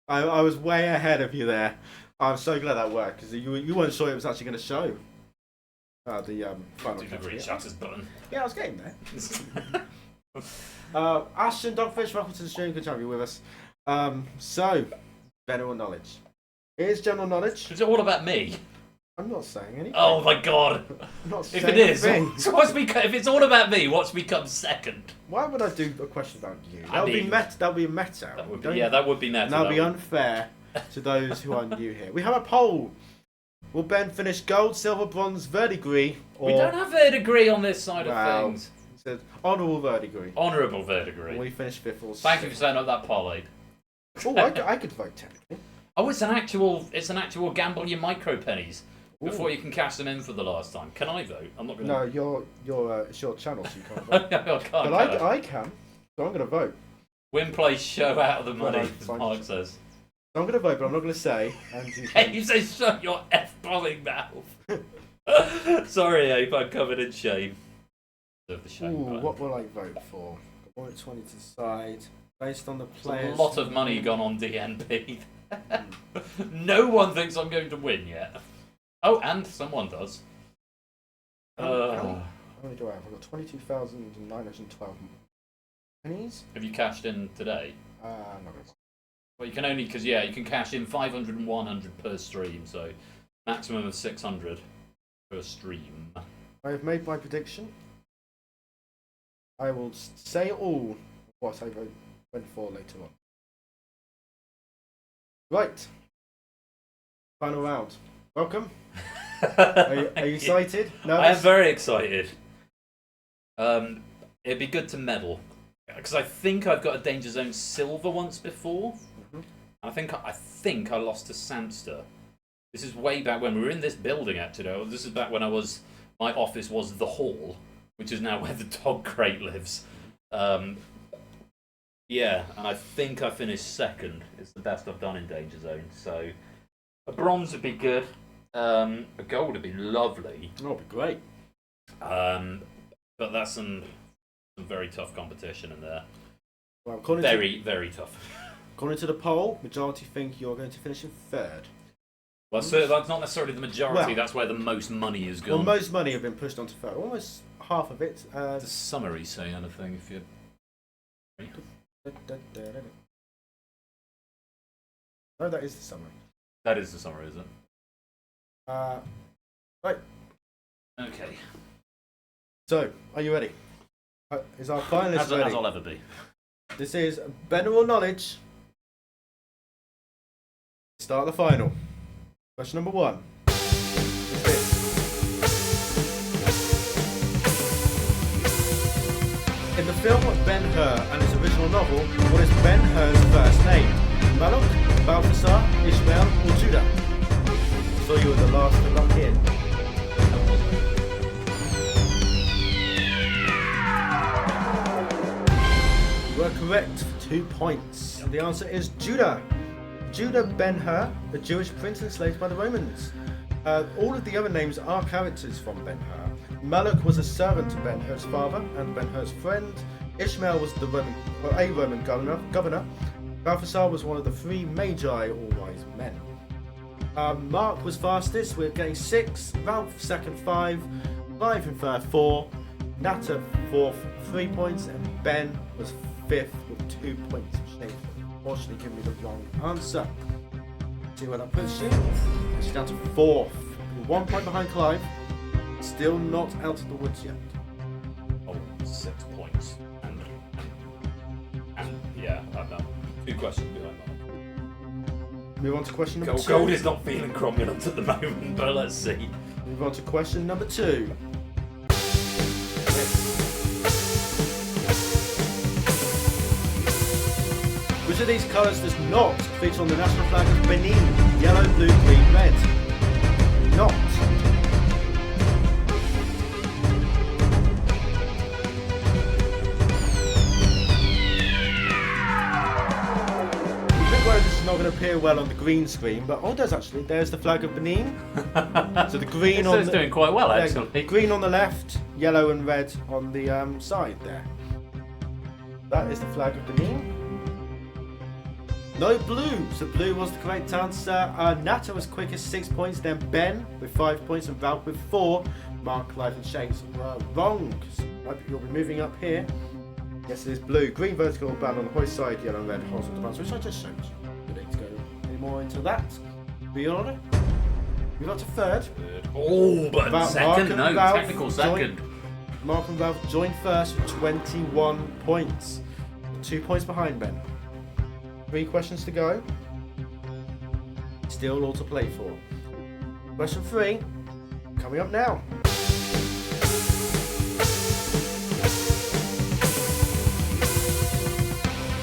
I was way ahead of you there. I'm so glad that worked, because you weren't sure it was actually going to show the final button. Yeah, I was getting there. Ash and Dogfish, welcome to the stream. Good to have you with us. So, Better or Knowledge. Here's general knowledge. Is it all about me? I'm not saying anything. Oh my god. I'm not saying if it is, anything. if it's all about me, what's become second? Why would I do a question about you? That would be meta. That would be meta. That would be, that would be meta. That would be unfair to those who are new here. We have a poll. Will Ben finish gold, silver, bronze, verdigris? Or... We don't have verdigris on this side of things. It says honourable verdigris. Honourable verdigris. We finish fifth or Thank you for setting up that poll, Abe. Oh, I could vote technically. Oh, it's an actual gamble your micro pennies before you can cash them in for the last time. Can I vote? I'm not going to. No, it's your channel, so you can't vote. But I can, so I'm going to vote. Win, play, show out of the money, as Mark says. So I'm going to vote, but I'm not going to say. And you say shut your F-bombing mouth. Sorry, Ape, I'm covered in shame. The shame what will I vote for? I want 20 to decide. Based on the players. There's a lot of money gone on DNP. No one thinks I'm going to win yet. Oh, and someone does. How many do I have? I've got 22,912 pennies. Have you cashed in today? No. Well, you can only, because you can cash in 500 and 100 per stream, so maximum of 600 per stream. I have made my prediction. I will say all what I went for later on. Right. Final round. Welcome. Are you excited? Nervous? I am very excited. It'd be good to medal, because I think I've got a Danger Zone silver once before. Mm-hmm. I think I lost to Samster. This is way back when we were in this building. Actually, this is back when my office was the hall, which is now where the dog crate lives. Yeah, and I think I finished second. It's the best I've done in Danger Zone. So a bronze would be good. A gold would be lovely. Oh, it'd be great. But that's some very tough competition in there. Well, very tough. According to the poll, majority think you're going to finish in third. Well, so that's not necessarily the majority. Well, that's where the most money has Well, gone. most money have been pushed onto third. Almost half of it. Does the summary say anything? If you. No, that is the summary. That is the summary, is it? Right. Okay. So, are you ready? Is our finalist ready? As I'll ever be. This is General Knowledge. Start the final. Question number 1. Is this. In the film Ben-Hur and its original novel, what is Ben-Hur's first name? Malok, Balthasar, Ishmael, or Judah? So you were the last to lock in. You are correct for 2 points. The answer is Judah. Judah Ben-Hur, the Jewish prince enslaved by the Romans. All of the other names are characters from Ben-Hur. Malok was a servant to Ben-Hur's father and Ben-Hur's friend. Ishmael was a Roman governor. Balthasar was one of the 3 magi or wise men. Mark was fastest with getting 6, Ralph second 5, Clive in third 4, Natter fourth 3 points, and Ben was 5th with 2 points. Unfortunately, giving me the wrong answer. See where that puts you? She's down to 4th, 1 point behind Clive. Still not out of the woods yet. Oh, 6 points. And yeah, I'm done. 2 questions behind Mark. Move on to question number 2. Gold is not feeling cromulent at the moment, but let's see. Move on to question number 2. Which of these colours does not feature on the national flag of Benin? Yellow, blue, green, red. Not. This is not going to appear well on the green screen, but it does actually. There's the flag of Benin. So the green on it's doing quite well, actually. Green on the left, yellow and red on the side there. That is the flag of Benin. No blue, so blue was the correct answer. Natter was quickest, 6 points. Then Ben with 5 points and Ralph with 4. Mark, Clive, and Shanks were wrong. So you'll be moving up here. Yes, it is blue. Green vertical band on the hoist side, yellow and red horizontal bands, which I just showed you. We don't need to go any more into that. Be on it. We got to 3rd. Oh, but second, no, technical second. Mark and Ralph joined first with 21 points. 2 points behind Ben. 3 questions to go. Still all to play for. Question 3, coming up now.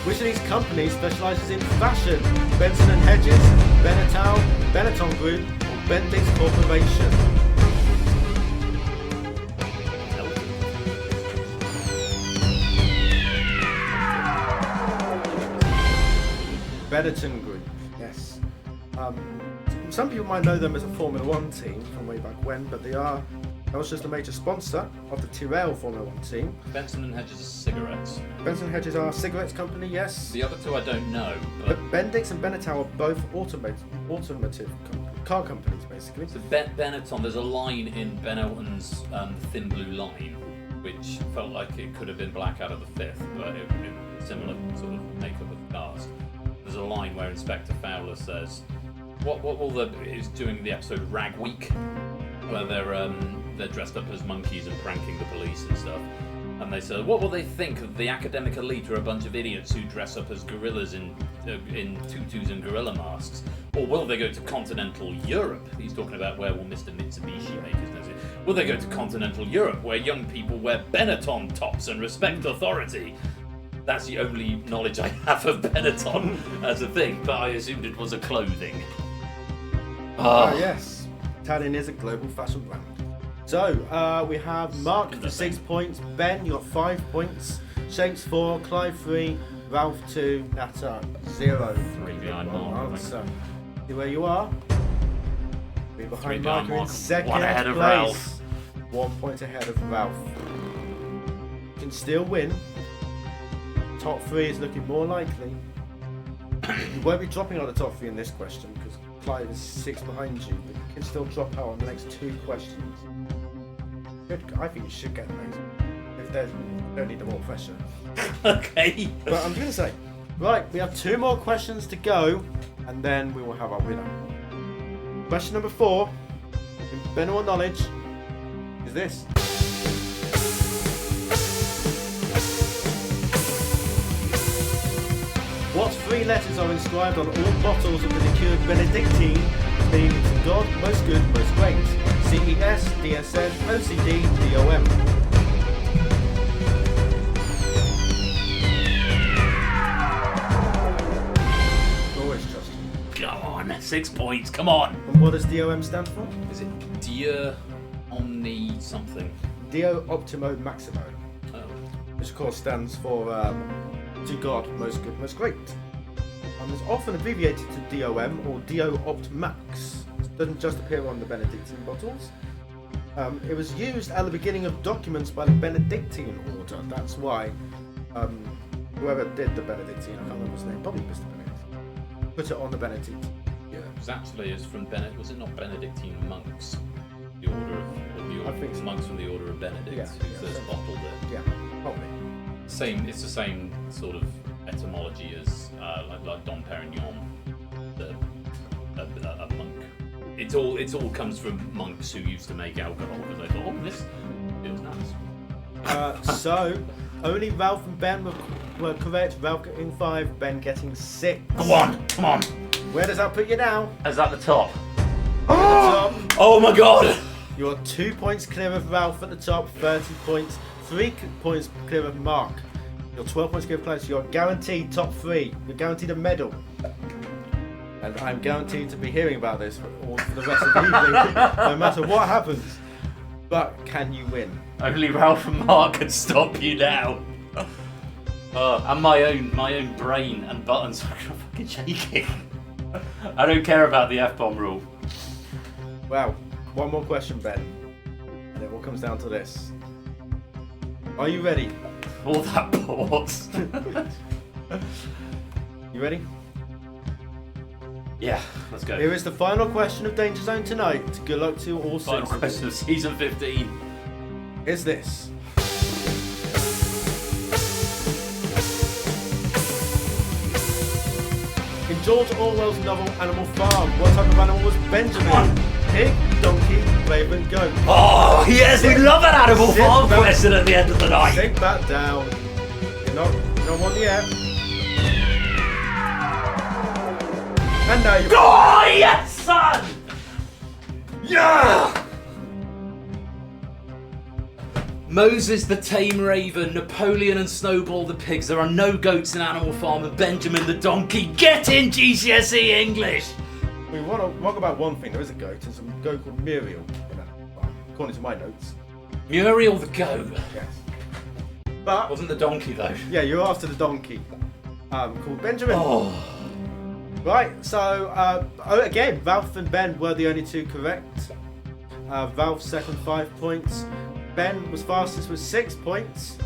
Which of these companies specialises in fashion? Benson & Hedges, Benetton Group, or Bendix Corporation? Benetton Group, yes. Some people might know them as a Formula 1 team from way back when, but that was just a major sponsor of the Tyrrell Formula 1 team. Benson & Hedges are cigarettes. Benson & Hedges are a cigarettes company, yes. The other 2 I don't know. But Bendix and Benetton are both automotive car companies, basically. So Benetton, there's a line in Ben Elton's Thin Blue Line, which felt like it could have been Black out of the Fifth, but it similar sort of makeup of the cast. There's a line where Inspector Fowler says, is doing the episode Rag Week, where they're dressed up as monkeys and pranking the police and stuff. And they said, what will they think of the academic elite are a bunch of idiots who dress up as gorillas in tutus and gorilla masks? Or will they go to continental Europe? He's talking about where will Mr. Mitsubishi make his nose. Will they go to continental Europe, where young people wear Benetton tops and respect authority? That's the only knowledge I have of Benetton as a thing, but I assumed it was a clothing. Yes. Italian is a global fashion brand. So, we have Mark for 6 points, Ben, you got 5 points, Shanks 4, Clive 3, Ralph 2, Natter 0. 3 behind Mark. Answer. See where you are? Three Three behind behind Mark, you're in Mark, second one ahead of place. Ralph. 1 point ahead of Ralph. You can still win. Top 3 is looking more likely. You won't be dropping out of the top 3 in this question because Clive is 6 behind you, but you can still drop out on the next 2 questions. Good. I think you should get those. If there's, you don't need the more pressure. Okay. But I'm going to say, right, we have 2 more questions to go, and then we will have our winner. Question number 4, in general knowledge, is this. What 3 letters are inscribed on all bottles of the liqueur Benedictine, meaning to God, most good, most great? CES, DSN, OCD, DOM. Always trust you. Come on, 6 points, come on. And what does DOM stand for? Is it Dia Omni something? Dio Optimo Maximo. Oh. Which of course stands for to God, most good, most great. It's often abbreviated to DOM or Dio Opt Max. It doesn't just appear on the Benedictine bottles. It was used at the beginning of documents by the Benedictine order. That's why whoever did the Benedictine, I can't remember his name, probably Mr. Benedict, put it on the Benedictine. Yeah, it was actually from Benedict. Was it not Benedictine monks? The order of the order, I think so. monks from the order of Benedict who first bottled it. Yeah, probably. Same. It's the same sort of etymology as like Dom Perignon, a monk. It all comes from monks who used to make alcohol because they thought, oh, this feels nice. So only Ralph and Ben were correct. Ralph getting 5, Ben getting 6. Go on, come on. Where does that put you now? Is that the top? Top. Oh my god! You're 2 points clear of Ralph at the top, 30 points, 3 points clear of Mark. You're 12 points clear of Clarence. You're guaranteed top 3. You're guaranteed a medal. And I'm guaranteed to be hearing about this for the rest of the evening, no matter what happens. But can you win? Only Ralph and Mark can stop you now. And my own brain and buttons are fucking shaking. I don't care about the F-bomb rule. Well, one more question, Ben. And it all comes down to this. Are you ready? All that pause. You ready? Yeah, let's go. Here is the final question of Danger Zone tonight. Good luck to all 6. Final question of season 15. Is this. In George Orwell's novel Animal Farm, what type of animal was Benjamin? Pig, donkey, raven, goat. Oh, yes, we love an Animal Farm question at the end of the night. Sink that down. You're not one yet. And now you. Oh, yes, son! Yeah! Moses the tame raven, Napoleon and Snowball the pigs. There are no goats in Animal Farm, and Benjamin the donkey. Get in GCSE English! We want to talk about one thing. There is a goat. There's a goat called Muriel in Animal Farm, according to my notes. Muriel the goat. Yes. But wasn't the donkey though? Yeah, you're after the donkey. Called Benjamin. Oh. Right. So again, Ralph and Ben were the only 2 correct. Ralph second 5 points. Ben was fastest with 6 points.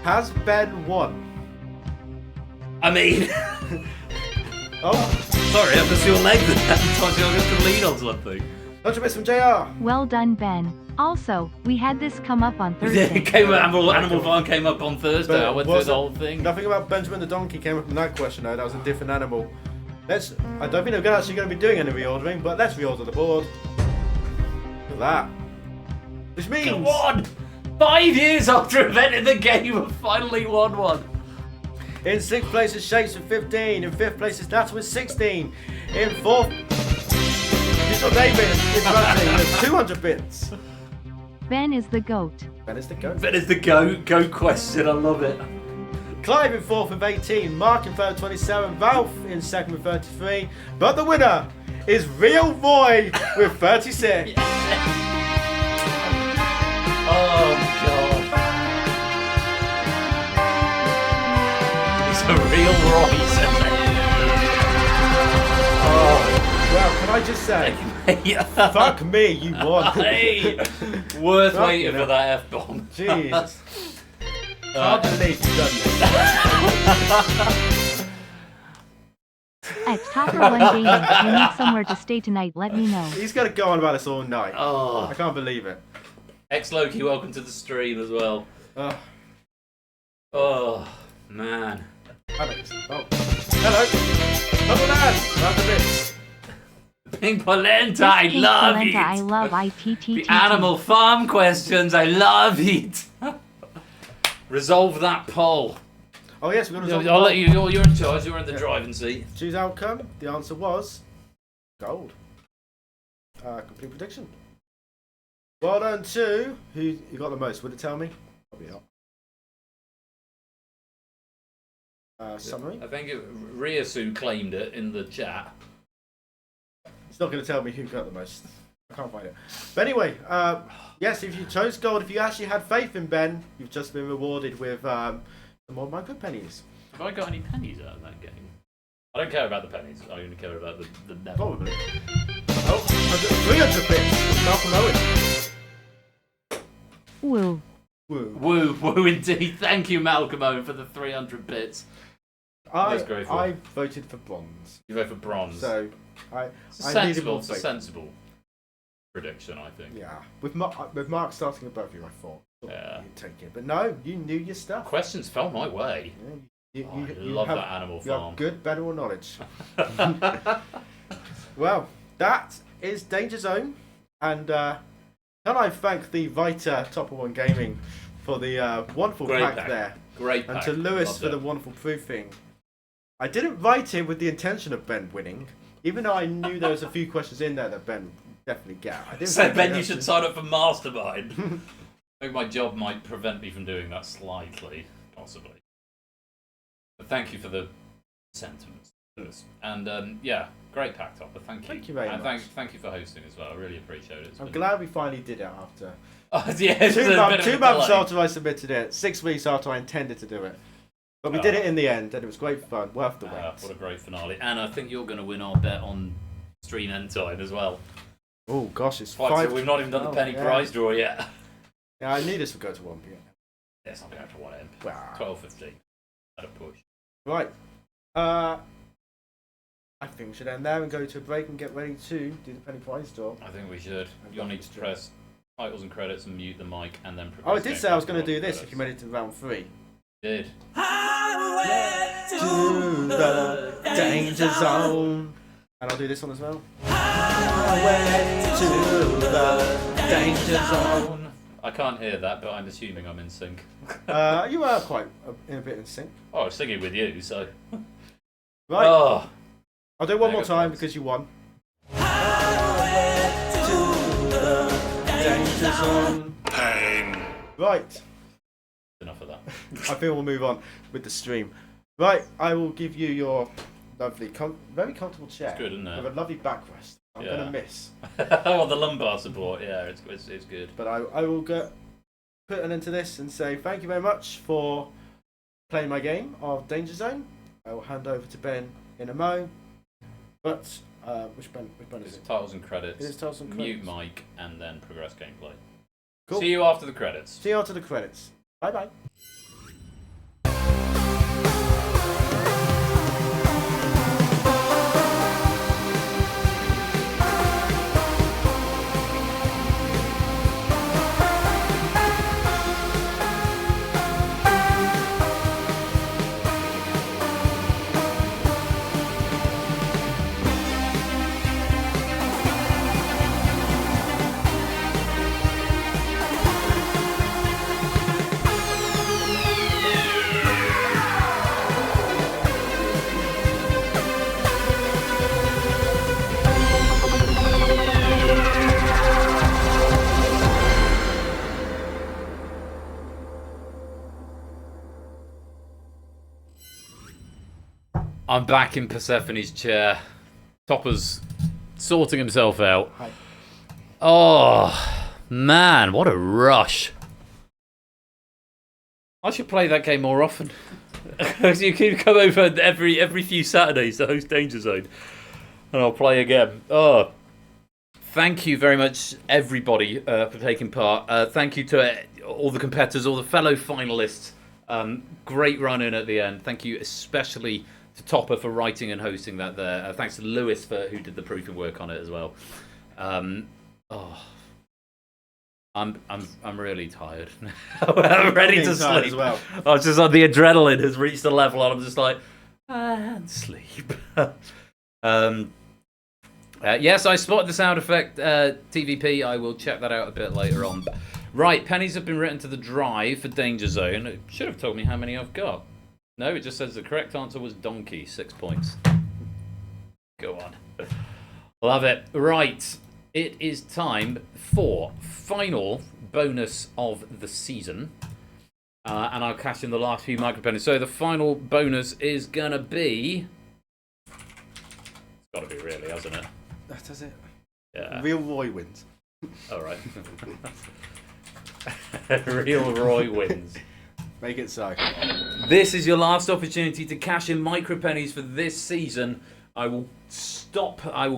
Has Ben won? I mean... Oh. Sorry, I missed your leg there. I thought you were going to lean on something. Don't you miss from JR? Well done, Ben. Also, we had this come up on Thursday. Animal Farm came up on Thursday. I went through the whole thing. Nothing about Benjamin the donkey came up in that question, though. That was a different animal. I don't think they're actually going to be doing any reordering, but let's reorder the board. Look at that. Which means... Come on! 5 years after inventing the game, I've finally won one. In 6th place is Shakes with 15. In 5th place is Nat with 16. In 4th... You saw David interrupting with 200 bits. Ben is the goat. Ben is the goat. Ben is the goat. Goat question. I love it. Clive in 4th with 18. Mark in 3rd with 27. Ralph in 2nd with 33. But the winner is Real Boy with 36. Yes. Oh god. He's a real Roy, isn't he? Well, Can I just say, Yeah. fuck me, you won. Hey, worth Fucking waiting hell. for that F-bomb. Jesus. Can't believe you've done this. At Topper One Gaming, if you need somewhere to stay tonight, let me know. He's going to go on about this all night. Oh. I can't believe it. X-Loki, welcome to the stream as well. Oh, man. Alex. Oh. Hello. Hello, lad. Round the bits. Pink Polenta, I Pink love Polenta, it. I love ITT. The Animal Farm questions, I love it. Resolve that poll. Oh, yes, we're going to I'll let you, you're in charge, you're in the driving seat. Choose outcome. The answer was gold. Complete prediction. Well done to who you got the most. Would it tell me? Probably not. Summary. I think Riasu claimed it in the chat. It's not going to tell me who got the most. I can't find it. But anyway, yes, if you chose gold, if you actually had faith in Ben, you've just been rewarded with some more micro pennies. Have I got any pennies out of that game? I don't care about the pennies. I only care about the net. Probably. Oh, 300 bits. Malcolm Owen. Woo. Woo. Woo, woo indeed. Thank you, Malcolm Owen, for the 300 bits. I voted for bronze. You vote for bronze. So, it's a I sensible, needed it's a more faith. sensible prediction, I think. Yeah. With Mark starting above you, I thought. Yeah. You'd take it. But no, you knew your stuff. Questions fell my way. Yeah, I love that Animal You have Farm. good, better knowledge. Well, that is DangerZone. And can I thank the Vita Topper One Gaming for the wonderful Great pack there. Great And pack. to Lewis Loved for the it. wonderful proofing. I didn't write it with the intention of Ben winning, even though I knew there was a few questions in there that Ben would definitely get. I didn't So think Ben, that- you should sign up for Mastermind. I think my job might prevent me from doing that slightly, possibly. But thank you for the sentiments. And yeah, great pack Topper. Thank you. Thank you very and much. thank you for hosting as well. I really appreciate it. It's I'm been- glad we finally did it after. Oh, yeah, it's two a bit of a two months delay. after I submitted it, 6 weeks after I intended to do it. But we did it in the end, and it was great fun. Worth the wait. What a great finale. And I think you're going to win our bet on stream end time as well. Oh gosh, it's Right, five. so we've not even done the penny yeah. prize draw yet. Yeah, I knew this would go to 1 p.m. Yes, I'm going to 1 M. Wow. 12:15. At a push. Right. I think we should end there and go to a break and get ready to do the penny prize draw. I think we should. You'll need to press titles and credits and mute the mic and then Oh, I progress did game say I was plus going to do titles this and if you made it to round 3. credits. Did. To the danger zone. And I'll do this one as well. Highway to the danger zone. I can't hear that, but I'm assuming I'm in sync. You are quite in a bit in sync. Oh, I was singing with you, so. Right. Oh. I'll do it one more Mega time points. because you won. To the danger zone. Pain. Right. Enough of that. I think we'll move on with the stream. Right, I will give you your lovely, very comfortable chair. It's good, isn't it? With a lovely backrest. I'm Yeah. going to miss. Oh, the lumbar support. Yeah, it's good. But I will put an end to this and say thank you very much for playing my game of Danger Zone. I will hand over to Ben in a mo. But which Ben is it? Titles and credits. It is titles and Mute credits. mic and then progress gameplay. Cool. See you after the credits. See you after the credits. Bye bye. I'm back in Persephone's chair. Topper's sorting himself out. Hi. Oh, man, what a rush. I should play that game more often. You can come over every few Saturdays to host Danger Zone. And I'll play again. Oh, thank you very much, everybody, for taking part. Thank you to all the competitors, all the fellow finalists. Great run in at the end. Thank you especially to Topper for writing and hosting that there. Thanks to Lewis who did the proofing work on it as well. I'm really tired. I'm ready to sleep. As well. I was just the adrenaline has reached a level, and I'm just like, and sleep. Yes, I spotted the sound effect TVP. I will check that out a bit later on. Right, pennies have been written to the drive for DangerZone. It should have told me how many I've got. No, it just says the correct answer was donkey. 6 points. Go on. Love it. Right. It is time for final bonus of the season. And I'll cash in the last few micropennies. So the final bonus is going to be... It's got to be really, hasn't it? That does it. Yeah. Real Roy wins. All right. Real Roy wins. Make it so. This is your last opportunity to cash in micropennies for this season. I will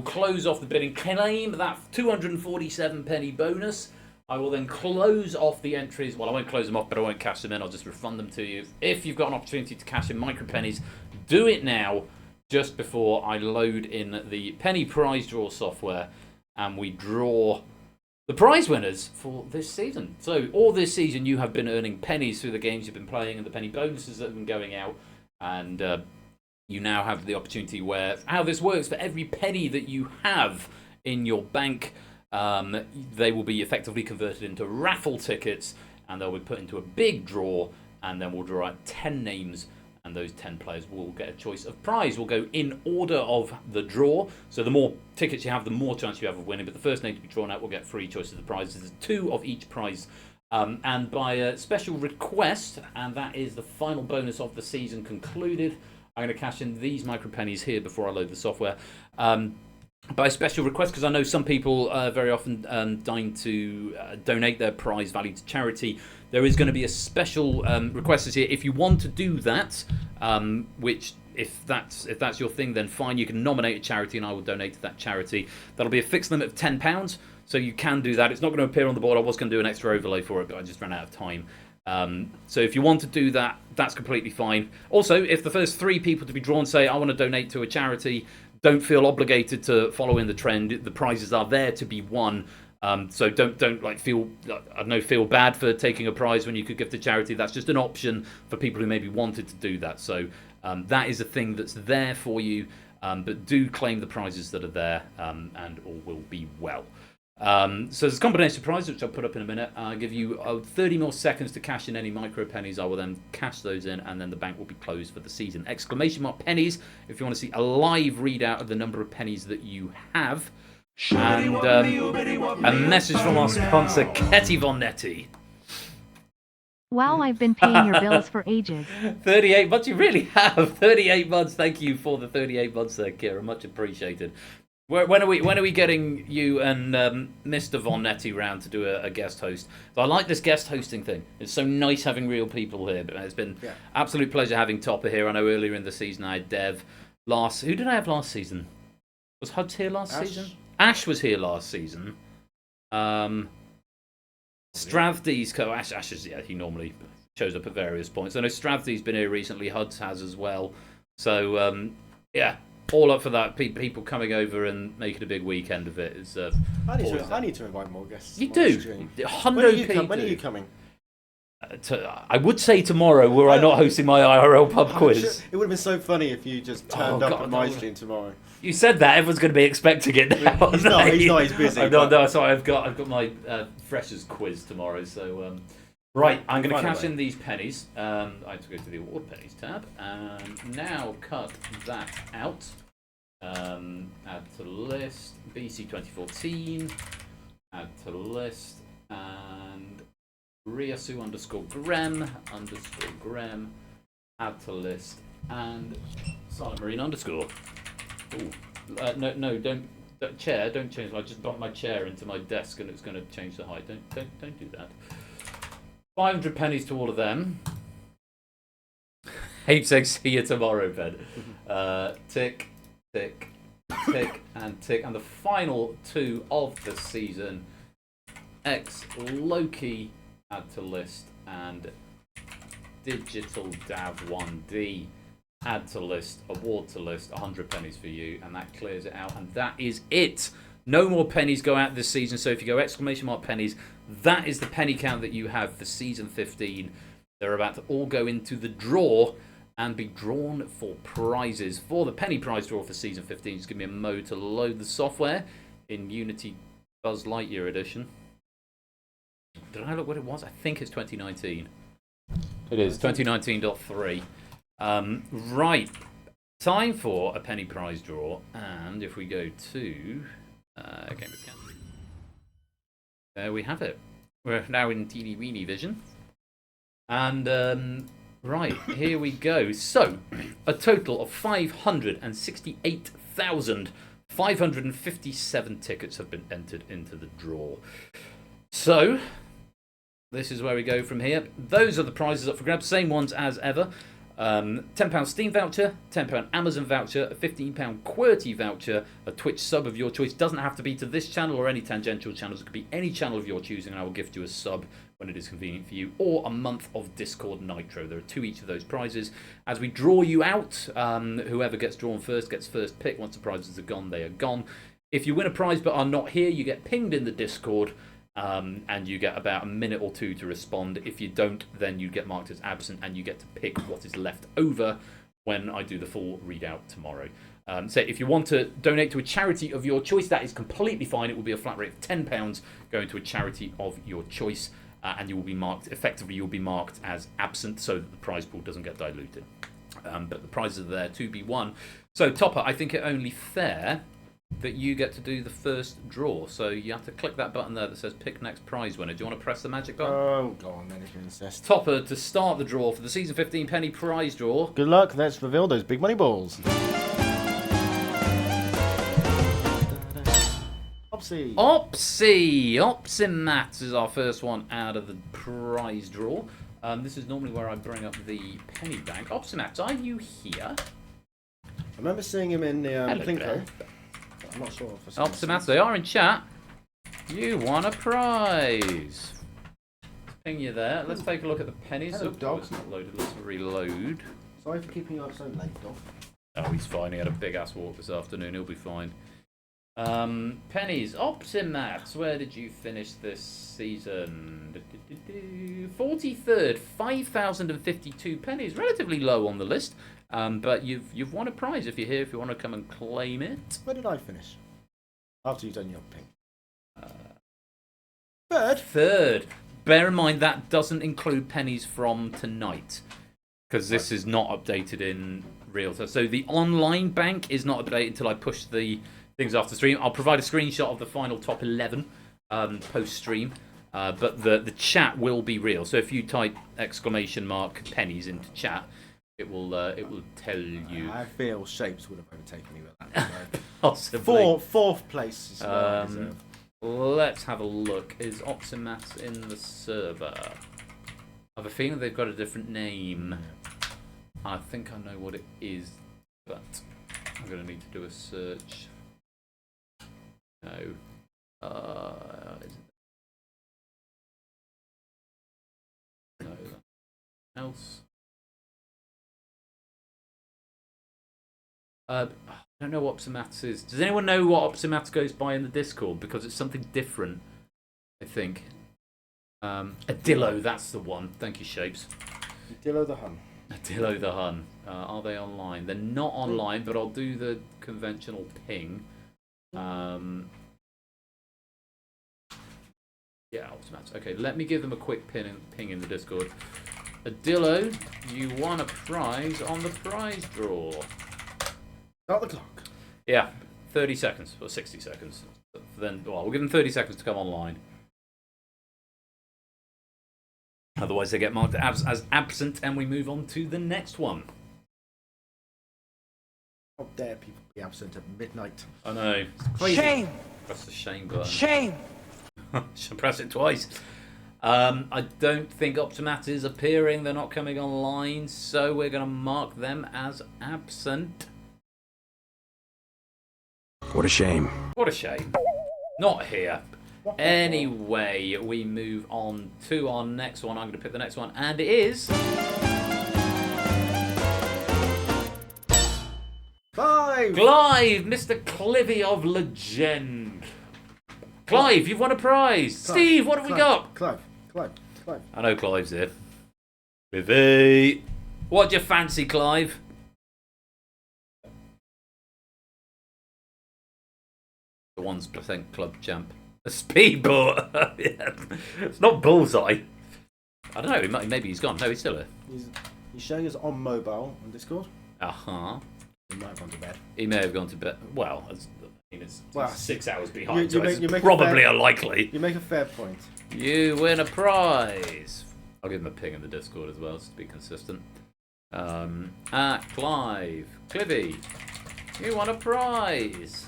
close off the bidding, claim that 247 penny bonus. I will then close off the entries. Well, I won't close them off, but I won't cash them in. I'll just refund them to you. If you've got an opportunity to cash in micropennies, do it now, just before I load in the penny prize draw software and we draw the prize winners for this season. So all this season you have been earning pennies through the games you've been playing and the penny bonuses that have been going out, and you now have the opportunity where how this works: for every penny that you have in your bank, they will be effectively converted into raffle tickets, and they'll be put into a big draw, and then we'll draw out 10 names, and those 10 players will get a choice of prize. We'll go in order of the draw, so the more tickets you have, the more chance you have of winning, but the first name to be drawn out will get 3 choices of prizes. There's 2 of each prize, and by a special request, and that is the final bonus of the season concluded, I'm going to cash in these micropennies here before I load the software. By special request, because I know some people very often deign to donate their prize value to charity. There is going to be a special request this year. If you want to do that, which if that's your thing, then fine. You can nominate a charity, and I will donate to that charity. That'll be a fixed limit of £10, so you can do that. It's not going to appear on the board. I was going to do an extra overlay for it, but I just ran out of time. So if you want to do that, that's completely fine. Also, if the first 3 people to be drawn say, I want to donate to a charity, don't feel obligated to follow in the trend. The prizes are there to be won. So don't like feel bad for taking a prize when you could give to charity. That's just an option for people who maybe wanted to do that. So that is a thing that's there for you. But do claim the prizes that are there, and all will be well. So there's a combination of prizes which I'll put up in a minute. I'll give you 30 more seconds to cash in any micro pennies. I will then cash those in, and then the bank will be closed for the season. Exclamation mark pennies if you want to see a live readout of the number of pennies that you have. And a message from our sponsor, Ketty Von Netty. Wow, I've been paying your bills for ages. 38 months, you really have. 38 months. Thank you for the 38 months there, Kira. Much appreciated. When are we getting you and Mr. Von Netty round to do a guest host? So I like this guest hosting thing. It's so nice having real people here. But it's been absolute pleasure having Topper here. I know earlier in the season I had Dev. Who did I have last season? Was Huds here last season? Ash was here last season. Stravdee's Ash is, he normally shows up at various points. I know Stravdee's been here recently. Huds has as well. So all up for that. People coming over and making a big weekend of it. Is, I need to invite more guests. You do. When are you coming? I would say tomorrow, were I not hosting my IRL pub quiz. Sure. It would have been so funny if you just turned up at my stream tomorrow. You said that, everyone's going to be expecting it now. He's not, he's busy. No, sorry, I've got my freshers quiz tomorrow, so... Right, I'm going to cash in these pennies. I have to go to the award pennies tab, and now cut that out. Add to list, BC 2014, add to list, and Ryasu _Grem, add to list, and Silent Marine _. Ooh. No, don't change. I just bumped my chair into my desk and it's going to change the height. Don't do that. 500 pennies to all of them. Heaps eggs, see you tomorrow, Ben. Tick, tick, tick and tick. And the final two of the season, X Loki add to list and Digital Dav 1D add to list, award to list, 100 pennies for you, and that clears it out. And that is it. No more pennies go out this season, so if you go exclamation mark pennies, that is the penny count that you have for season 15. They're about to all go into the draw and be drawn for prizes. For the penny prize draw for season 15, just give me a mo to load the software in Unity Buzz Lightyear edition. Did I look what it was? I think it's 2019. It is 2019.3. Right, time for a penny prize draw, and if we go to Game of Camp, there we have it. We're now in teeny weeny vision, and right, here we go. So, a total of 568,557 tickets have been entered into the draw. So, this is where we go from here. Those are the prizes up for grabs, same ones as ever. £10 Steam voucher, £10 Amazon voucher, a £15 QWERTY voucher, a Twitch sub of your choice. Doesn't have to be to this channel or any tangential channels. It could be any channel of your choosing, and I will gift you a sub when it is convenient for you, or a month of Discord Nitro. There are 2 each of those prizes. As we draw you out, whoever gets drawn first gets first pick. Once the prizes are gone, they are gone. If you win a prize but are not here, you get pinged in the Discord. And you get about a minute or 2 to respond. If you don't, then you get marked as absent and you get to pick what is left over when I do the full readout tomorrow. So if you want to donate to a charity of your choice, that is completely fine. It will be a flat rate of £10 going to a charity of your choice, and you will be marked, effectively you'll be marked as absent so that the prize pool doesn't get diluted. But the prizes are there to be won. So Topper, I think it only fair that you get to do the first draw. So you have to click that button there that says pick next prize winner. Do you want to press the magic button? Oh, go on then if you insist. Topper, to start the draw for the season 15 penny prize draw. Good luck. Let's reveal those big money balls. Opsimat is our first one out of the prize draw. This is normally where I bring up the penny bank. Opsimat, are you here? I remember seeing him in the Plinko. I'm not sure. Opsimat, they are in chat. You won a prize. Ping you there. Let's take a look at the pennies. Hello, dog. It's not loaded. Let's reload. Sorry for keeping you up so late, dog. Oh, he's fine. He had a big ass walk this afternoon. He'll be fine. Pennies. Opsimat, where did you finish this season? 43rd. 5,052 pennies. Relatively low on the list. But you've won a prize if you're here, if you want to come and claim it. Where did I finish? After you've done your ping. Third. Bear in mind that doesn't include pennies from tonight, because this is not updated in real time. So the online bank is not updated until I push the things after stream. I'll provide a screenshot of the final top 11 post stream, but the chat will be real. So if you type !pennies into chat, it will tell you. I feel Shapes would have overtaken me with that. So. Possibly. Fourth place is what I deserve. Let's have a look. Is Opsimat in the server? I have a feeling they've got a different name. I think I know what it is, but I'm going to need to do a search. No. Is it... No. Else. I don't know what Opsimat is. Does anyone know what Opsimat goes by in the Discord? Because it's something different, I think. Adillo, that's the one. Thank you, Shapes. Adillo the Hun. Adillo the Hun. Are they online? They're not online, but I'll do the conventional ping. Yeah, Opsimat. Okay, let me give them a quick ping in the Discord. Adillo, you won a prize on the prize draw. Start the clock. Yeah, 30 seconds or 60 seconds. Then, well, we'll give them 30 seconds to come online. Otherwise, they get marked as absent, and we move on to the next one. How dare people be absent at midnight? I know. It's crazy. Shame. Press the shame button. Shame. Should press it twice. I don't think Optimat is appearing. They're not coming online, so we're going to mark them as absent. What a shame. What a shame. Not here. Anyway, we move on to our next one. I'm going to pick the next one, and it is... Clive! Clive, Mr. Clivy of Legend. Clive, you've won a prize. Clive, Steve, what have we got? Clive. I know Clive's here. Clivy. What do you fancy, Clive? The 1% club champ. A speedboat. Yeah. It's not Bullseye. I don't know. Maybe he's gone. No, he's still here. He's showing us on mobile on Discord. He might have gone to bed. He may have gone to bed. Well, it's 6 hours behind, you so make it's probably unlikely. You make a fair point. You win a prize. I'll give him a ping in the Discord as well, just to be consistent. At Clive. Clivy, you won a prize.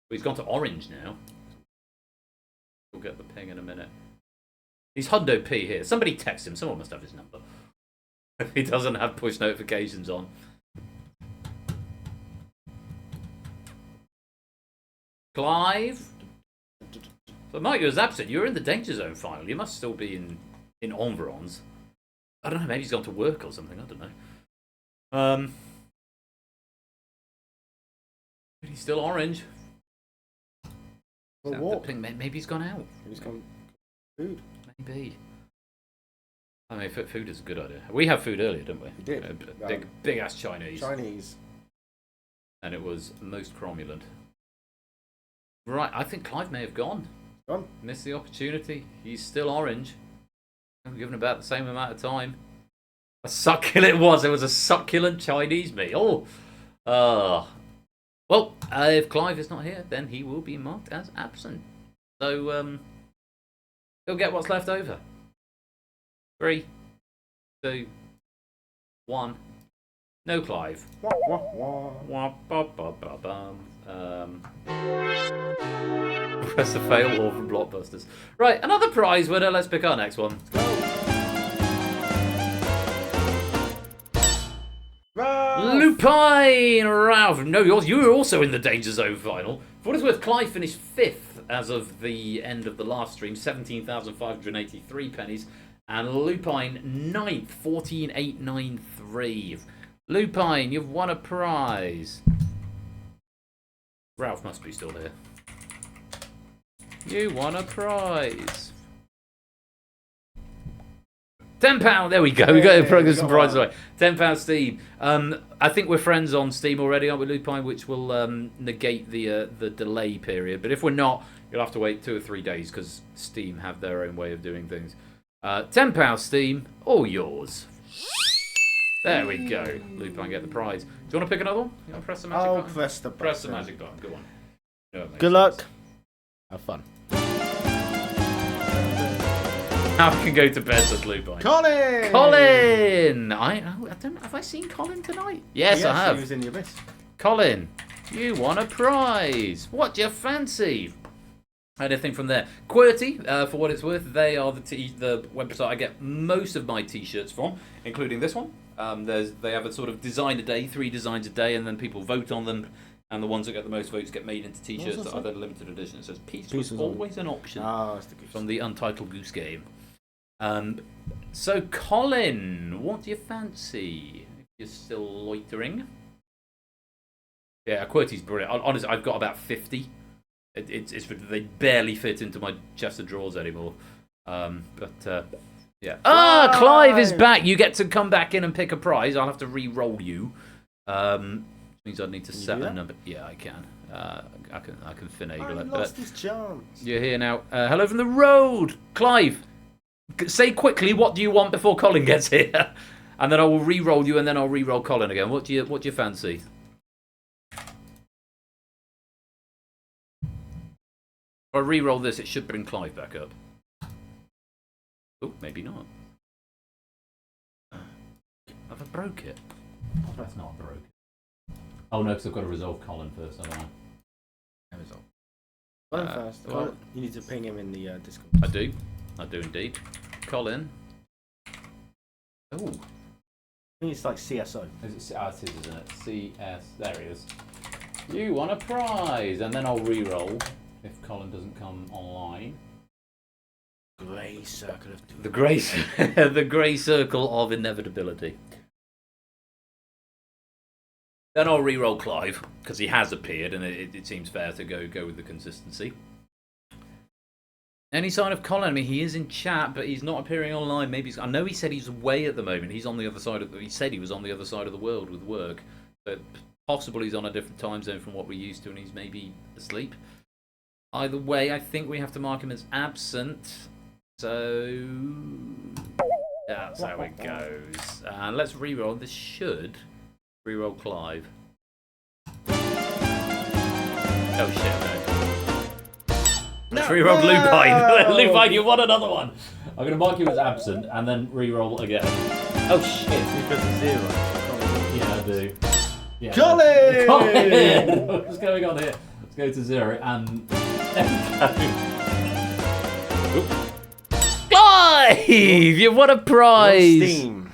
He's gone to orange now. We'll get the ping in a minute. He's Hundo P here. Somebody text him. Someone must have his number. If he doesn't have push notifications on. Clive? So Mike, you was absent. You were in the Danger Zone final. You must still be in Environs. I don't know. Maybe he's gone to work or something. I don't know. He's still orange. Well, what? Maybe he's gone out. Maybe he's gone food. Maybe. I mean, food is a good idea. We had food earlier, didn't we? We did. Big ass Chinese. And it was most cromulent. Right, I think Clive may have gone. Missed the opportunity. He's still orange. I'm given about the same amount of time. A succulent it was. It was a succulent Chinese meat. Well, if Clive is not here, then he will be marked as absent. So, he'll get what's left over. 3, 2, 1. No Clive. Press the fail wall from Blockbusters. Right, another prize winner. Let's pick our next one. Lupine Ralph. No, you were also in the Danger Zone final. For what it's worth, Clive finished 5th as of the end of the last stream, 17,583 pennies. And Lupine 9th, 14,893. Lupine, you've won a prize. Ralph must be still here. You won a prize. £10. There we go. We got some prizes away. £10 Steam. I think we're friends on Steam already, aren't we, Lupine? Which will negate the delay period. But if we're not, you'll have to wait 2 or 3 days because Steam have their own way of doing things. £10 Steam, all yours. There we go. Lupine get the prize. Do you want to pick another one? You want to press the magic button? Press the button. Press the magic button. Go on. No, good luck. Have fun. Now I can go to bed with Lupine. Colin! I don't know. Have I seen Colin tonight? Yes, I have. He was in the abyss. Colin, you won a prize. What do you fancy? Anything from there. QWERTY, for what it's worth, they are the website I get most of my t-shirts from, including this one. They have a sort of design a day, 3 designs a day, and then people vote on them, and the ones that get the most votes get made into t-shirts that are then limited edition. It says peace was always an option from the Untitled Goose Game. So Colin, what do you fancy? If you're still loitering. Yeah, QWERTY's brilliant. Honestly, I've got about 50. They barely fit into my chest of drawers anymore. Yeah. Clive is back. You get to come back in and pick a prize. I'll have to re-roll you. Which means I'd need to set a number. Yeah, I can. I can finagle it. Lost his chance. You're here now. Hello from the road, Clive. Say quickly, what do you want before Colin gets here? And then I will re-roll you, and then I'll re-roll Colin again. What do you fancy? If I re-roll this, it should bring Clive back up. Oh, maybe not. Have I broke it? Oh, that's not broken. Oh no, because I've got to resolve Colin first, haven't I? Resolve. Colin first. Well, you need to ping him in the Discord. I do indeed. Colin. Oh. think it's like CSO. Is it, it is, isn't it? CS. There he is. You won a prize, and then I'll re-roll if Colin doesn't come online. Grey circle of doom. The grey, the grey circle of inevitability. Then I'll re-roll Clive because he has appeared, and it seems fair to go with the consistency. Any sign of Colin? I mean, he is in chat, but he's not appearing online. Maybe I know he said he's away at the moment. He's on the other side of. He said he was on the other side of the world with work, but possibly he's on a different time zone from what we're used to, and he's maybe asleep. Either way, I think we have to mark him as absent. So that's how it goes. And let's re-roll. This should re-roll Clive. Oh shit! No. Let's re-roll Lupine. Lupine, you want another one? I'm going to mark you as absent and then re-roll again. Oh shit! Because of 0. Yeah, I do. Yeah, Colin! Colin! What's going on here? Let's go to 0 and there we go. Clive! You won a prize! Steam.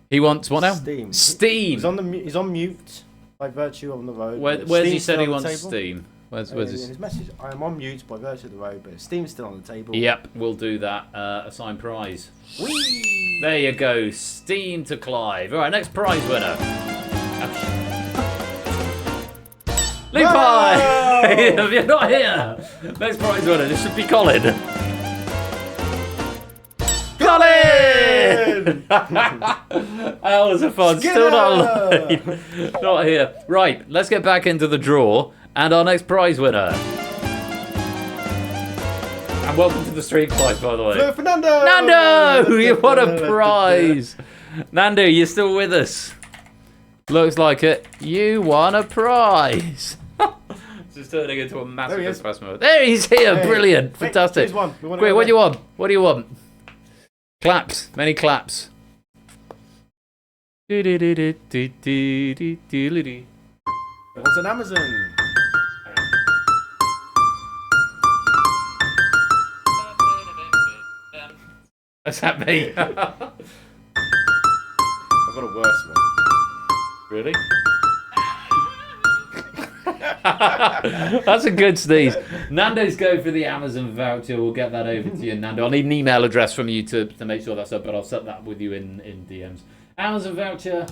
He wants what now? Steam. Steam! He's on mute by virtue of the road. Where's he said he wants Steam? Where's in his message? I am on mute by virtue of the road, but Steam's still on the table. Yep, we'll do that. Assign prize. Whee! There you go. Steam to Clive. Alright, next prize winner. Lupine! You're not here! Next prize winner. This should be Colin. Colin! That was a fun. Still not online. Not here. Right, let's get back into the draw. And our next prize winner. And welcome to the stream, Clive, by the way. Fernando! Nando! You won a prize! Nando, you're still with us. Looks like it. You won a prize. This is turning into a massive espresso mode. There he's here. Hey. Brilliant. Fantastic. Here's one. Great. What do you want? What do you want? Claps. Many claps. It was an Amazon. What's that mean? I've got a worse one. Really? That's a good sneeze. Nando's go for the Amazon voucher. We'll get that over to you, Nando. I'll need an email address from you to make sure that's up, but I'll set that with you in DMs. Amazon voucher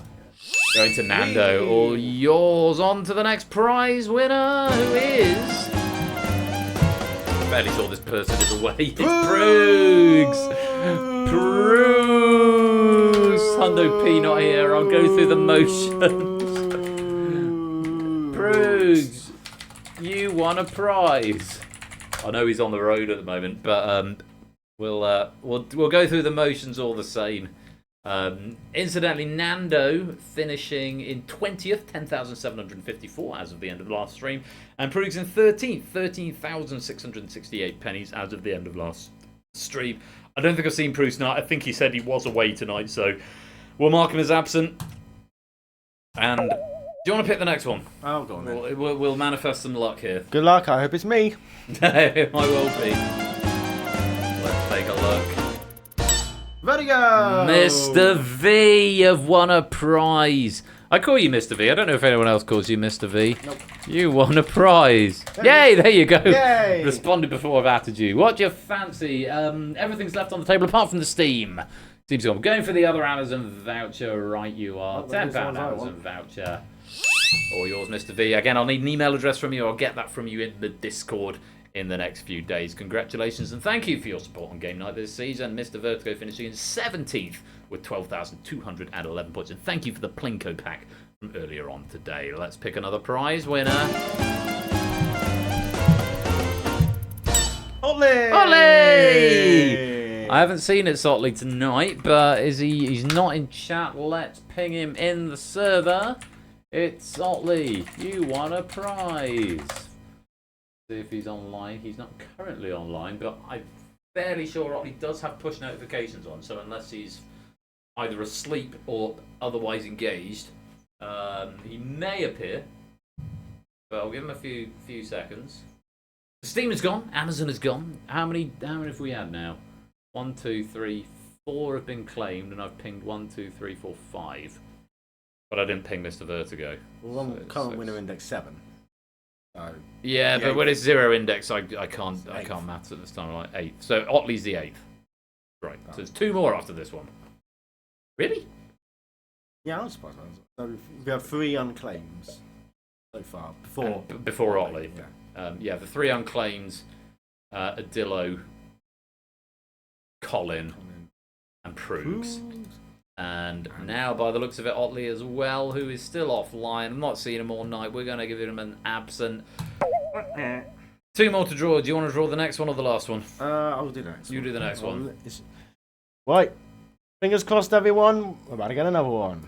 going to Nando. All yours. On to the next prize winner, who is... I barely saw this person is away. It's Proogs. Proogs. Hundo P not here. I'll go through the motions. Proogs, you won a prize. I know he's on the road at the moment, but we'll go through the motions all the same. Incidentally, Nando finishing in 20th, 10,754 as of the end of the last stream, and Proogs in 13th, 13,668 pennies as of the end of last stream. I don't think I've seen Proogs tonight. I think he said he was away tonight, so we'll mark him as absent. And do you want to pick the next one? Oh, go on then. We'll manifest some luck here. Good luck. I hope it's me. It might well be. Let's take a look. Ready go! Mr. V, you've won a prize. I call you Mr. V. I don't know if anyone else calls you Mr. V. Nope. You won a prize. Yay, there you go. Yay! Responded before I've added you. What do you fancy? Everything's left on the table apart from the Steam. Seems I'm going for the other Amazon voucher. Right, you are. £10 Amazon voucher. Or yours, Mr. V. Again, I'll need an email address from you. I'll get that from you in the Discord in the next few days. Congratulations and thank you for your support on Game Night this season. Mr. Vertigo finishing in 17th with 12,211 points. And thank you for the Plinko pack from earlier on today. Let's pick another prize winner. Ollie! Ollie! I haven't seen it Otley tonight, but he's not in chat. Let's ping him in the server. It's Otley. You won a prize. See if he's online. He's not currently online, but I'm fairly sure Otley does have push notifications on, so unless he's either asleep or otherwise engaged, he may appear. But I'll give him a few seconds. Steam is gone. Amazon is gone. How many have we had now? 1, 2, 3, 4 have been claimed, and I've pinged 1, 2, 3, 4, 5. But I didn't ping Mr. Vertigo. Well, I'm current winner index 7. Yeah, but when it's 0 index, I can't maths at this time. Like 8. So Otley's the 8th. Right. So there's 2 more after this one. Really? Yeah, I'm surprised. So we have 3 unclaims so far before Otley. Yeah. The 3 unclaims, Adillo, Colin, and Proogs. And now, by the looks of it, Otley as well, who is still offline. I'm not seeing him all night. We're going to give him an absent. 2 more to draw. Do you want to draw the next one or the last one? I'll do the next one. You do the next one. Right. Fingers crossed, everyone. We're about to get another one.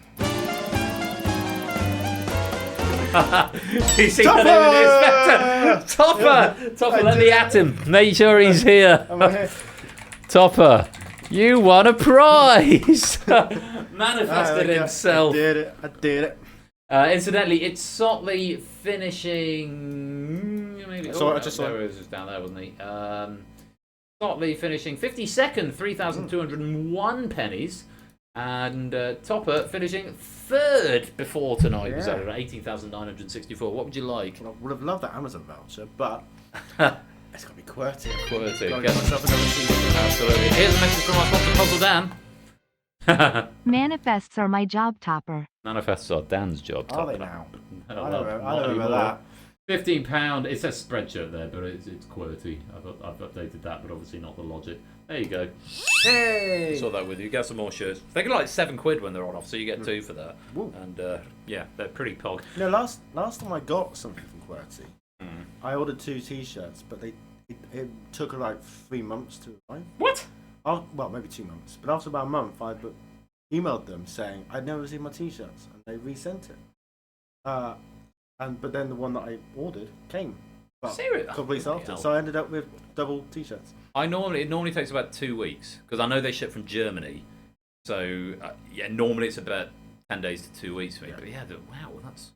You see that Topper, let me at him. Make sure he's here. Topper, you won a prize. Manifested himself. I did it. Incidentally, it's Sotley finishing. Maybe. I just saw it was down there, wasn't he? Sotley finishing 52nd, 3,201 pennies. And Topper finishing 3rd before tonight was at 18,964. What would you like? Well, I would have loved that Amazon voucher, but it's got to be QWERTY. Absolutely. Here's a message from our sponsor, Puzzle Dan. Manifests are my job, Topper. Manifests are Dan's job. Are they now? I don't know about that. £15. It says Spreadshirt there, but it's QWERTY. I've updated that, but obviously not the logic. There you go. Hey! I saw that with you. Get some more shirts. They get like £7 when they're on off, so you get 2 for that. Woo. And yeah, they're pretty pog. You know, last time I got something from QWERTY, I ordered 2 T-shirts, but it took like 3 months to arrive. What? Well, maybe 2 months. But after about a month, I emailed them saying I'd never received my T-shirts, and they resent it. But then the one that I ordered came. Seriously? A couple weeks after, so I ended up with double T-shirts. It normally takes about 2 weeks because I know they ship from Germany, so normally it's about 10 days to 2 weeks for me. But wow, that's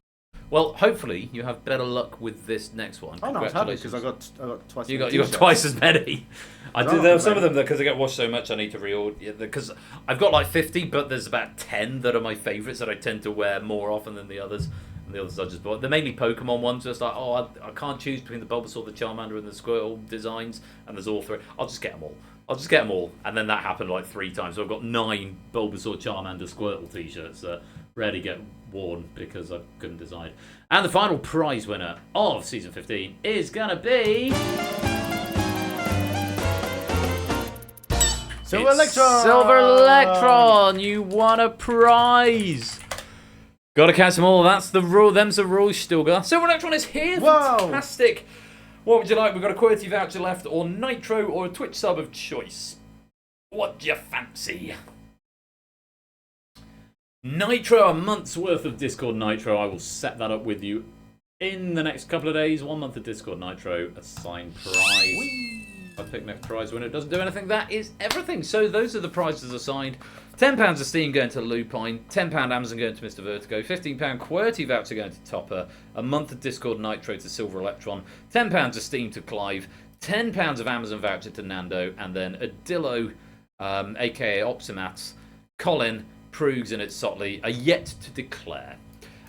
hopefully you have better luck with this next one. Oh no, I was happy because I got twice. You got twice as many. I do. There are some of them because I get washed so much I need to reorder because I've got like 50, but there's about 10 that are my favourites that I tend to wear more often than the others. The others I just bought. They're mainly Pokemon ones. Just like, I can't choose between the Bulbasaur, the Charmander, and the Squirtle designs, and there's all 3. I'll just get them all. And then that happened like 3 times. So I've got 9 Bulbasaur, Charmander, Squirtle T-shirts that rarely get worn because I couldn't decide. And the final prize winner of Season 15 is gonna be Silver Electron! Silver Electron! You won a prize! Gotta catch them all. That's the rule. Them's the rules, Stilgar. Silver Electron is here. Whoa. Fantastic. What would you like? We've got a QWERTY voucher left, or Nitro, or a Twitch sub of choice. What do you fancy? Nitro, a month's worth of Discord Nitro. I will set that up with you in the next couple of days. 1 month of Discord Nitro, a signed prize. I pick next prize winner. It doesn't do anything. That is everything. So those are the prizes assigned. £10 of Steam going to Lupine, £10 Amazon going to Mr. Vertigo, £15 QWERTY voucher going to Topper, a month of Discord Nitro to Silver Electron, £10 of Steam to Clive, £10 of Amazon voucher to Nando, and then Adillo, aka Opsimats, Colin, Proogs, and it's Sotley are yet to declare.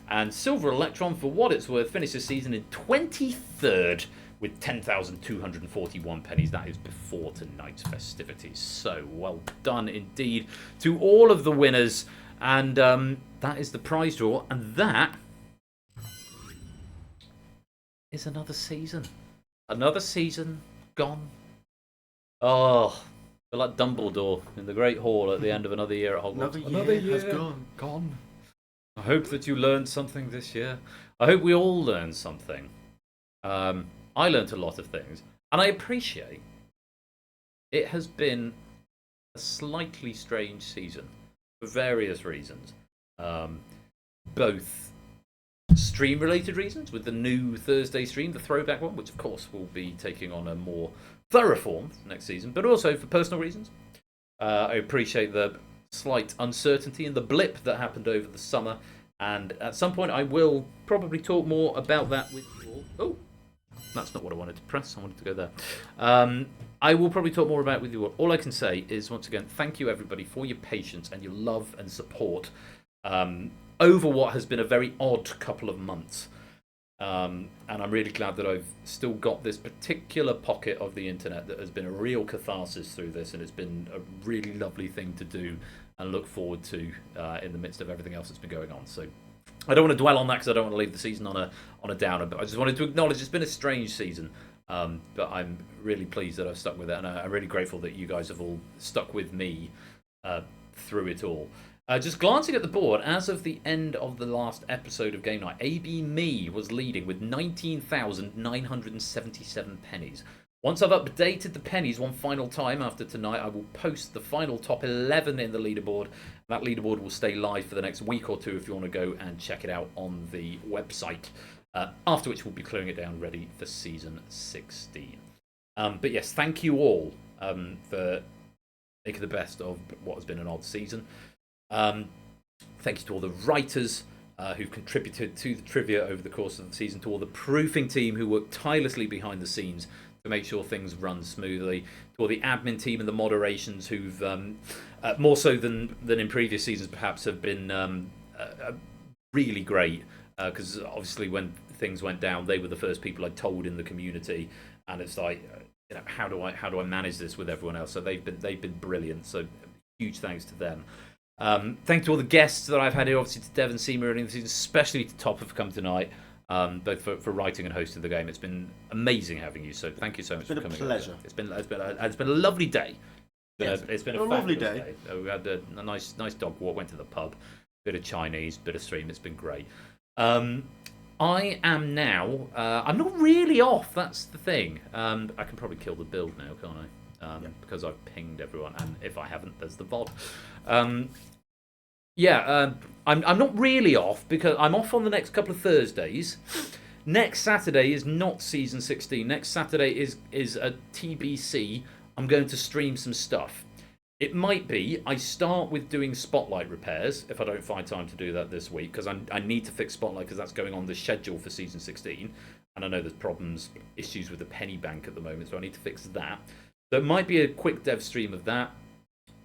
And Silver Electron, for what it's worth, finished the season in 23rd with 10,241 pennies. That is before tonight's festivities. So well done indeed to all of the winners. And that is the prize draw. And that is another season. Another season gone. Oh, I feel like Dumbledore in the Great Hall at the end of another year at Hogwarts. Another year has gone. I hope that you learned something this year. I hope we all learned something. I learned a lot of things, and I appreciate it has been a slightly strange season for various reasons. Both stream-related reasons, with the new Thursday stream, the throwback one, which of course will be taking on a more thorough form next season, but also for personal reasons. I appreciate the slight uncertainty and the blip that happened over the summer, and at some point I will probably talk more about that with you all. Oh! That's not what I wanted to press. I wanted to go there. I will probably talk more about it with you all. All I can say is, once again, thank you, everybody, for your patience and your love and support over what has been a very odd couple of months. And I'm really glad that I've still got this particular pocket of the internet that has been a real catharsis through this, and it's been a really lovely thing to do and look forward to in the midst of everything else that's been going on. So I don't want to dwell on that because I don't want to leave the season on a downer, but I just wanted to acknowledge it's been a strange season. But I'm really pleased that I've stuck with it, and I'm really grateful that you guys have all stuck with me through it all. Just glancing at the board, as of the end of the last episode of Game Night, AB Me was leading with 19,977 pennies. Once I've updated the pennies one final time after tonight, I will post the final top 11 in the leaderboard. That leaderboard will stay live for the next week or two if you want to go and check it out on the website. After which we'll be clearing it down ready for Season 16. But yes, thank you all for making the best of what has been an odd season. Thank you to all the writers who've contributed to the trivia over the course of the season, to all the proofing team who worked tirelessly behind the scenes to make sure things run smoothly, to all the admin team and the moderations who've, more so than in previous seasons perhaps, have been really great, because obviously when things went down, they were the first people I told in the community, and it's like, how do I manage this with everyone else? So they've been brilliant. So huge thanks to them. Thanks to all the guests that I've had here, obviously to Devon Seymour, and especially to Top for come tonight, both for writing and hosting the game. It's been amazing having you. So thank you so much for coming. It's been a pleasure. It's been a lovely day. It's been a lovely day. We had a nice dog walk. Went to the pub, bit of Chinese, bit of stream. It's been great. I am now. I'm not really off. That's the thing. I can probably kill the build now, can't I? Because I've pinged everyone, and if I haven't, there's the VOD. I'm not really off because I'm off on the next couple of Thursdays. Next Saturday is not Season 16. Next Saturday is a TBC. I'm going to stream some stuff. It might be I start with doing Spotlight repairs if I don't find time to do that this week, because I need to fix Spotlight because that's going on the schedule for Season 16, and I know there's issues with the penny bank at the moment, so I need to fix that. So it might be a quick dev stream of that.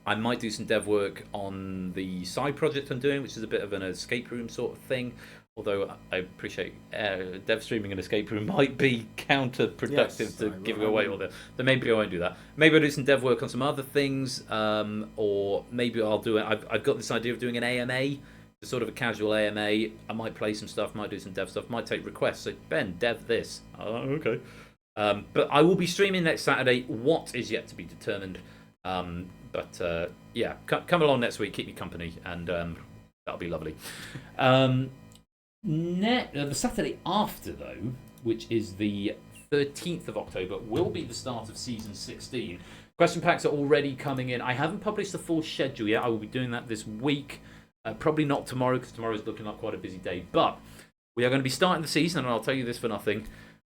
I might do some dev work on the side project I'm doing, which is a bit of an escape room sort of thing. Although I appreciate dev streaming an escape room might be counterproductive to giving away all the. So maybe I won't do that. Maybe I'll do some dev work on some other things, or maybe I'll do it. I've got this idea of doing an AMA, sort of a casual AMA. I might play some stuff, might do some dev stuff, might take requests. So Ben, dev this. Oh, okay. But I will be streaming next Saturday. What is yet to be determined. Come along next week, keep me company, and that'll be lovely. The Saturday after, though, which is the 13th of October, will be the start of Season 16. Question packs are already coming in. I haven't published the full schedule yet. I will be doing that this week. Probably not tomorrow, because tomorrow's looking like quite a busy day. But we are going to be starting the season, and I'll tell you this for nothing,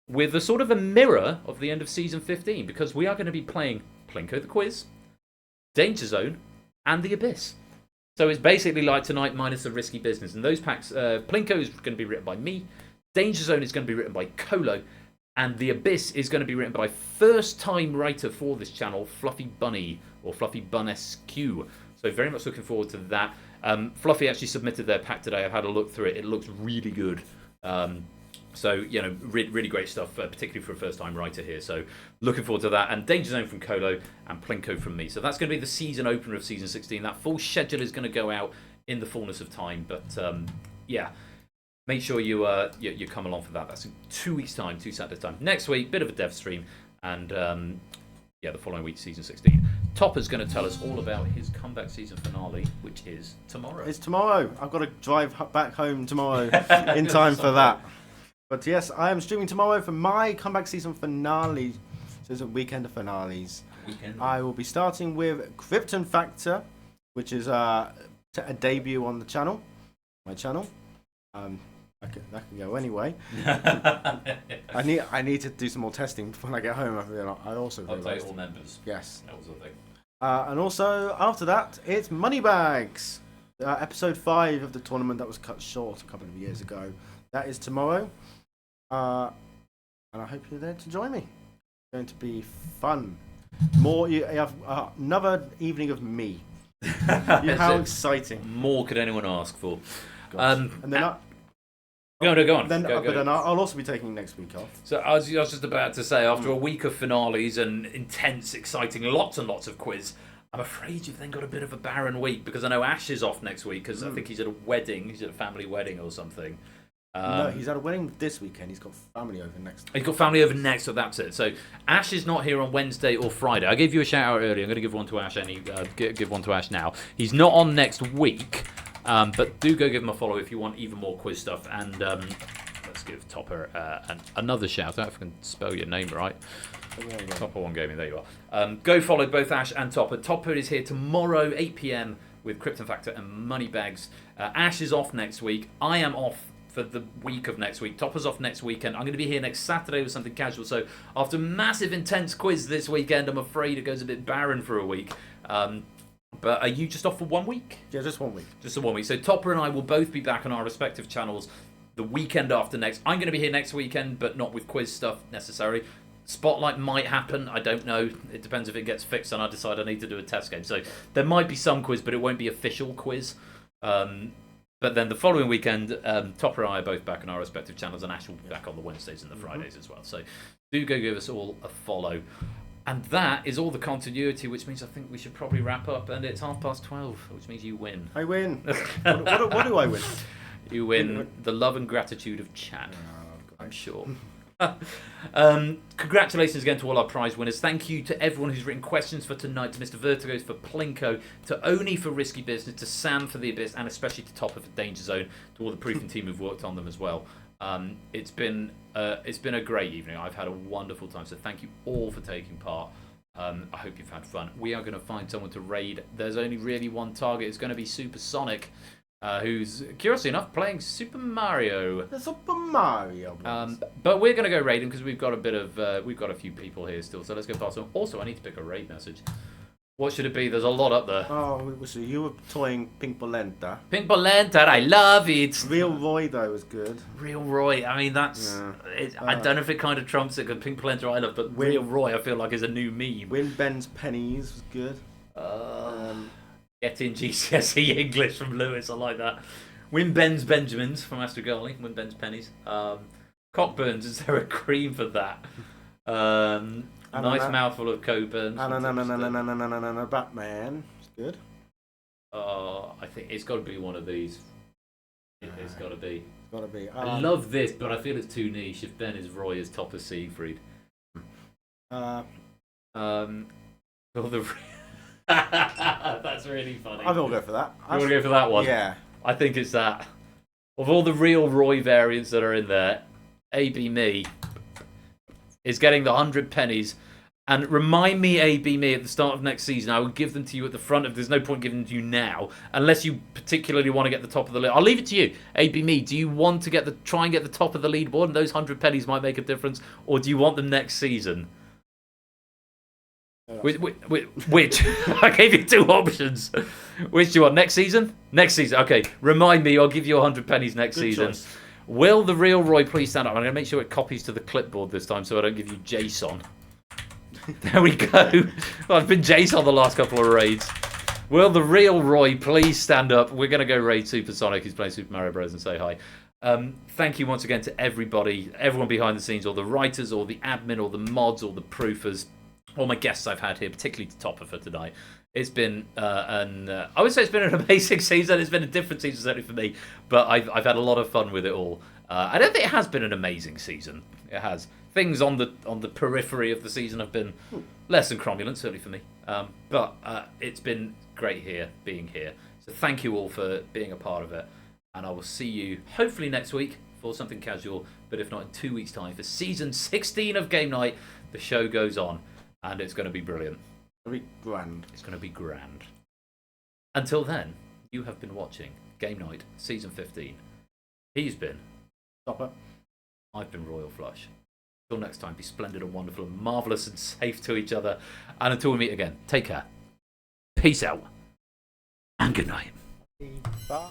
with a sort of a mirror of the end of Season 15, because we are going to be playing Plinko the Quiz, DangerZone, and The Abyss. So it's basically like tonight minus a risky business. And those packs, Plinko is going to be written by me, DangerZone is going to be written by Colo, and The Abyss is going to be written by first-time writer for this channel, Fluffy Bunny, or Fluffy Bunesque. So very much looking forward to that. Fluffy actually submitted their pack today. I've had a look through it. It looks really good. So, really great stuff, particularly for a first-time writer here. So, looking forward to that. And DangerZone from Colo and Plinko from me. So, that's going to be the season opener of Season 16. That full schedule is going to go out in the fullness of time. But, make sure you come along for that. That's in 2 weeks' time, 2 Saturdays' time. Next week, bit of a dev stream. And, the following week, Season 16. Topper's going to tell us all about his comeback season finale, which is tomorrow. It's tomorrow. I've got to drive back home tomorrow in time for that. But yes, I am streaming tomorrow for my comeback season finale. So it's a weekend of finales. I will be starting with Krypton Factor, which is a debut on the channel, my channel. That can go anyway. I need to do some more testing when I get home. I also update all members. Yes. That was the thing. And also after that, it's Moneybags, episode 5 of the tournament that was cut short a couple of years ago. That is tomorrow. And I hope you're there to join me. It's going to be fun. You have another evening of me. How exciting! More could anyone ask for? And then go on. Then I'll also be taking next week off. So I was just about to say, after a week of finales and intense, exciting, lots and lots of quiz, I'm afraid you've then got a bit of a barren week because I know Ash is off next week because I think he's at a wedding. He's at a family wedding or something. No, he's at a wedding this weekend. He's got family over next. He's got family over next, so that's it. So Ash is not here on Wednesday or Friday. I gave you a shout out earlier. I'm going to give one to Ash. Give one to Ash now. He's not on next week, but do go give him a follow if you want even more quiz stuff. And let's give Topper another shout out if I can spell your name right. Topper One Gaming. There you are. Go follow both Ash and Topper. Topper is here tomorrow, 8 PM, with Krypton Factor and Moneybags. Ash is off next week. I am off for the week of next week. Topper's off next weekend. I'm going to be here next Saturday with something casual. So after massive intense quiz this weekend, I'm afraid it goes a bit barren for a week. But are you just off for 1 week? Yeah, just 1 week. Just a 1 week. So Topper and I will both be back on our respective channels the weekend after next. I'm going to be here next weekend, but not with quiz stuff necessarily. Spotlight might happen. I don't know. It depends if it gets fixed and I decide I need to do a test game. So there might be some quiz, but it won't be official quiz. But then the following weekend, Topper and I are both back on our respective channels, and Ash will be back on the Wednesdays and the Fridays as well. So do go give us all a follow. And that is all the continuity, which means I think we should probably wrap up. And it's 12:30, which means you win. I win. What do I win? You win the love and gratitude of chat, I'm sure. Congratulations again to all our prize winners. Thank you to everyone who's written questions for tonight, to Mr. Vertigos for Plinko, to Oni for Risky Business, to Sam for The Abyss, and especially to Topper for DangerZone, to all the proofing team who've worked on them as well. It's been a great evening. I've had a wonderful time, so thank you all for taking part. I hope you've had fun. We are going to find someone to raid. There's only really one target. It's going to be Supersonic, who's, curiously enough, playing Super Mario. The Super Mario. But we're going to go raid him because we've got a few people here still. So let's go past them. Also, I need to pick a raid message. What should it be? There's a lot up there. Oh, so you were playing Pink Polenta. Pink Polenta, I love it. Real Roy though was good. Real Roy, I mean that's. Yeah. I don't know if it kind of trumps it because Pink Polenta I love, but Real Roy I feel like is a new meme. Win Ben's Pennies was good. Get in GCSE English from Lewis, I like that. Win Ben's Benjamins from Astrogali. Win Ben's Pennies. Cockburns, is there a cream for that? Nice mouthful of Coburns. No, Batman. It's good. I think it's got to be one of these. It's got to be. It's got to be. I love this, but I feel it's too niche. If Ben is Roy, is Topper Siegfried. That's really funny. I will go for that. You want to go for that one? Yeah. I think it's that. Of all the Real Roy variants that are in there, AB Me is getting the 100 pennies. And remind me, AB Me, at the start of next season, I will give them to you at the front. There's no point giving them to you now, unless you particularly want to get the top of the list. I'll leave it to you, AB Me. Do you want to try and get the top of the leaderboard, and those 100 pennies might make a difference, or do you want them next season? Which? I gave you two options. Which do you want? Next season? Next season. Okay. Remind me. I'll give you 100 pennies next season. Choice. Will the Real Roy please stand up? I'm going to make sure it copies to the clipboard this time, so I don't give you JSON. There we go. Well, I've been JSON the last couple of raids. Will the Real Roy please stand up? We're going to go raid Supersonic, who's playing Super Mario Bros. And say hi. Thank you once again to everybody, everyone behind the scenes, all the writers, all the admin, all the mods, all the proofers, all my guests I've had here, particularly to Topper for tonight. It's been I would say it's been an amazing season. It's been a different season certainly for me, but I've had a lot of fun with it all. I don't think it has been an amazing season. It has. Things on the periphery of the season have been less than cromulent, certainly for me. But it's been great being here. So thank you all for being a part of it. And I will see you hopefully next week for something casual, but if not in 2 weeks' time for season 16 of Game Night. The show goes on, and it's going to be brilliant. It's going to be grand. It's going to be grand. Until then, you have been watching Game Night Season 15. He's been Topper. I've been Royal Flush. Until next time, be splendid and wonderful and marvellous and safe to each other. And until we meet again, take care. Peace out. And good night. Bye.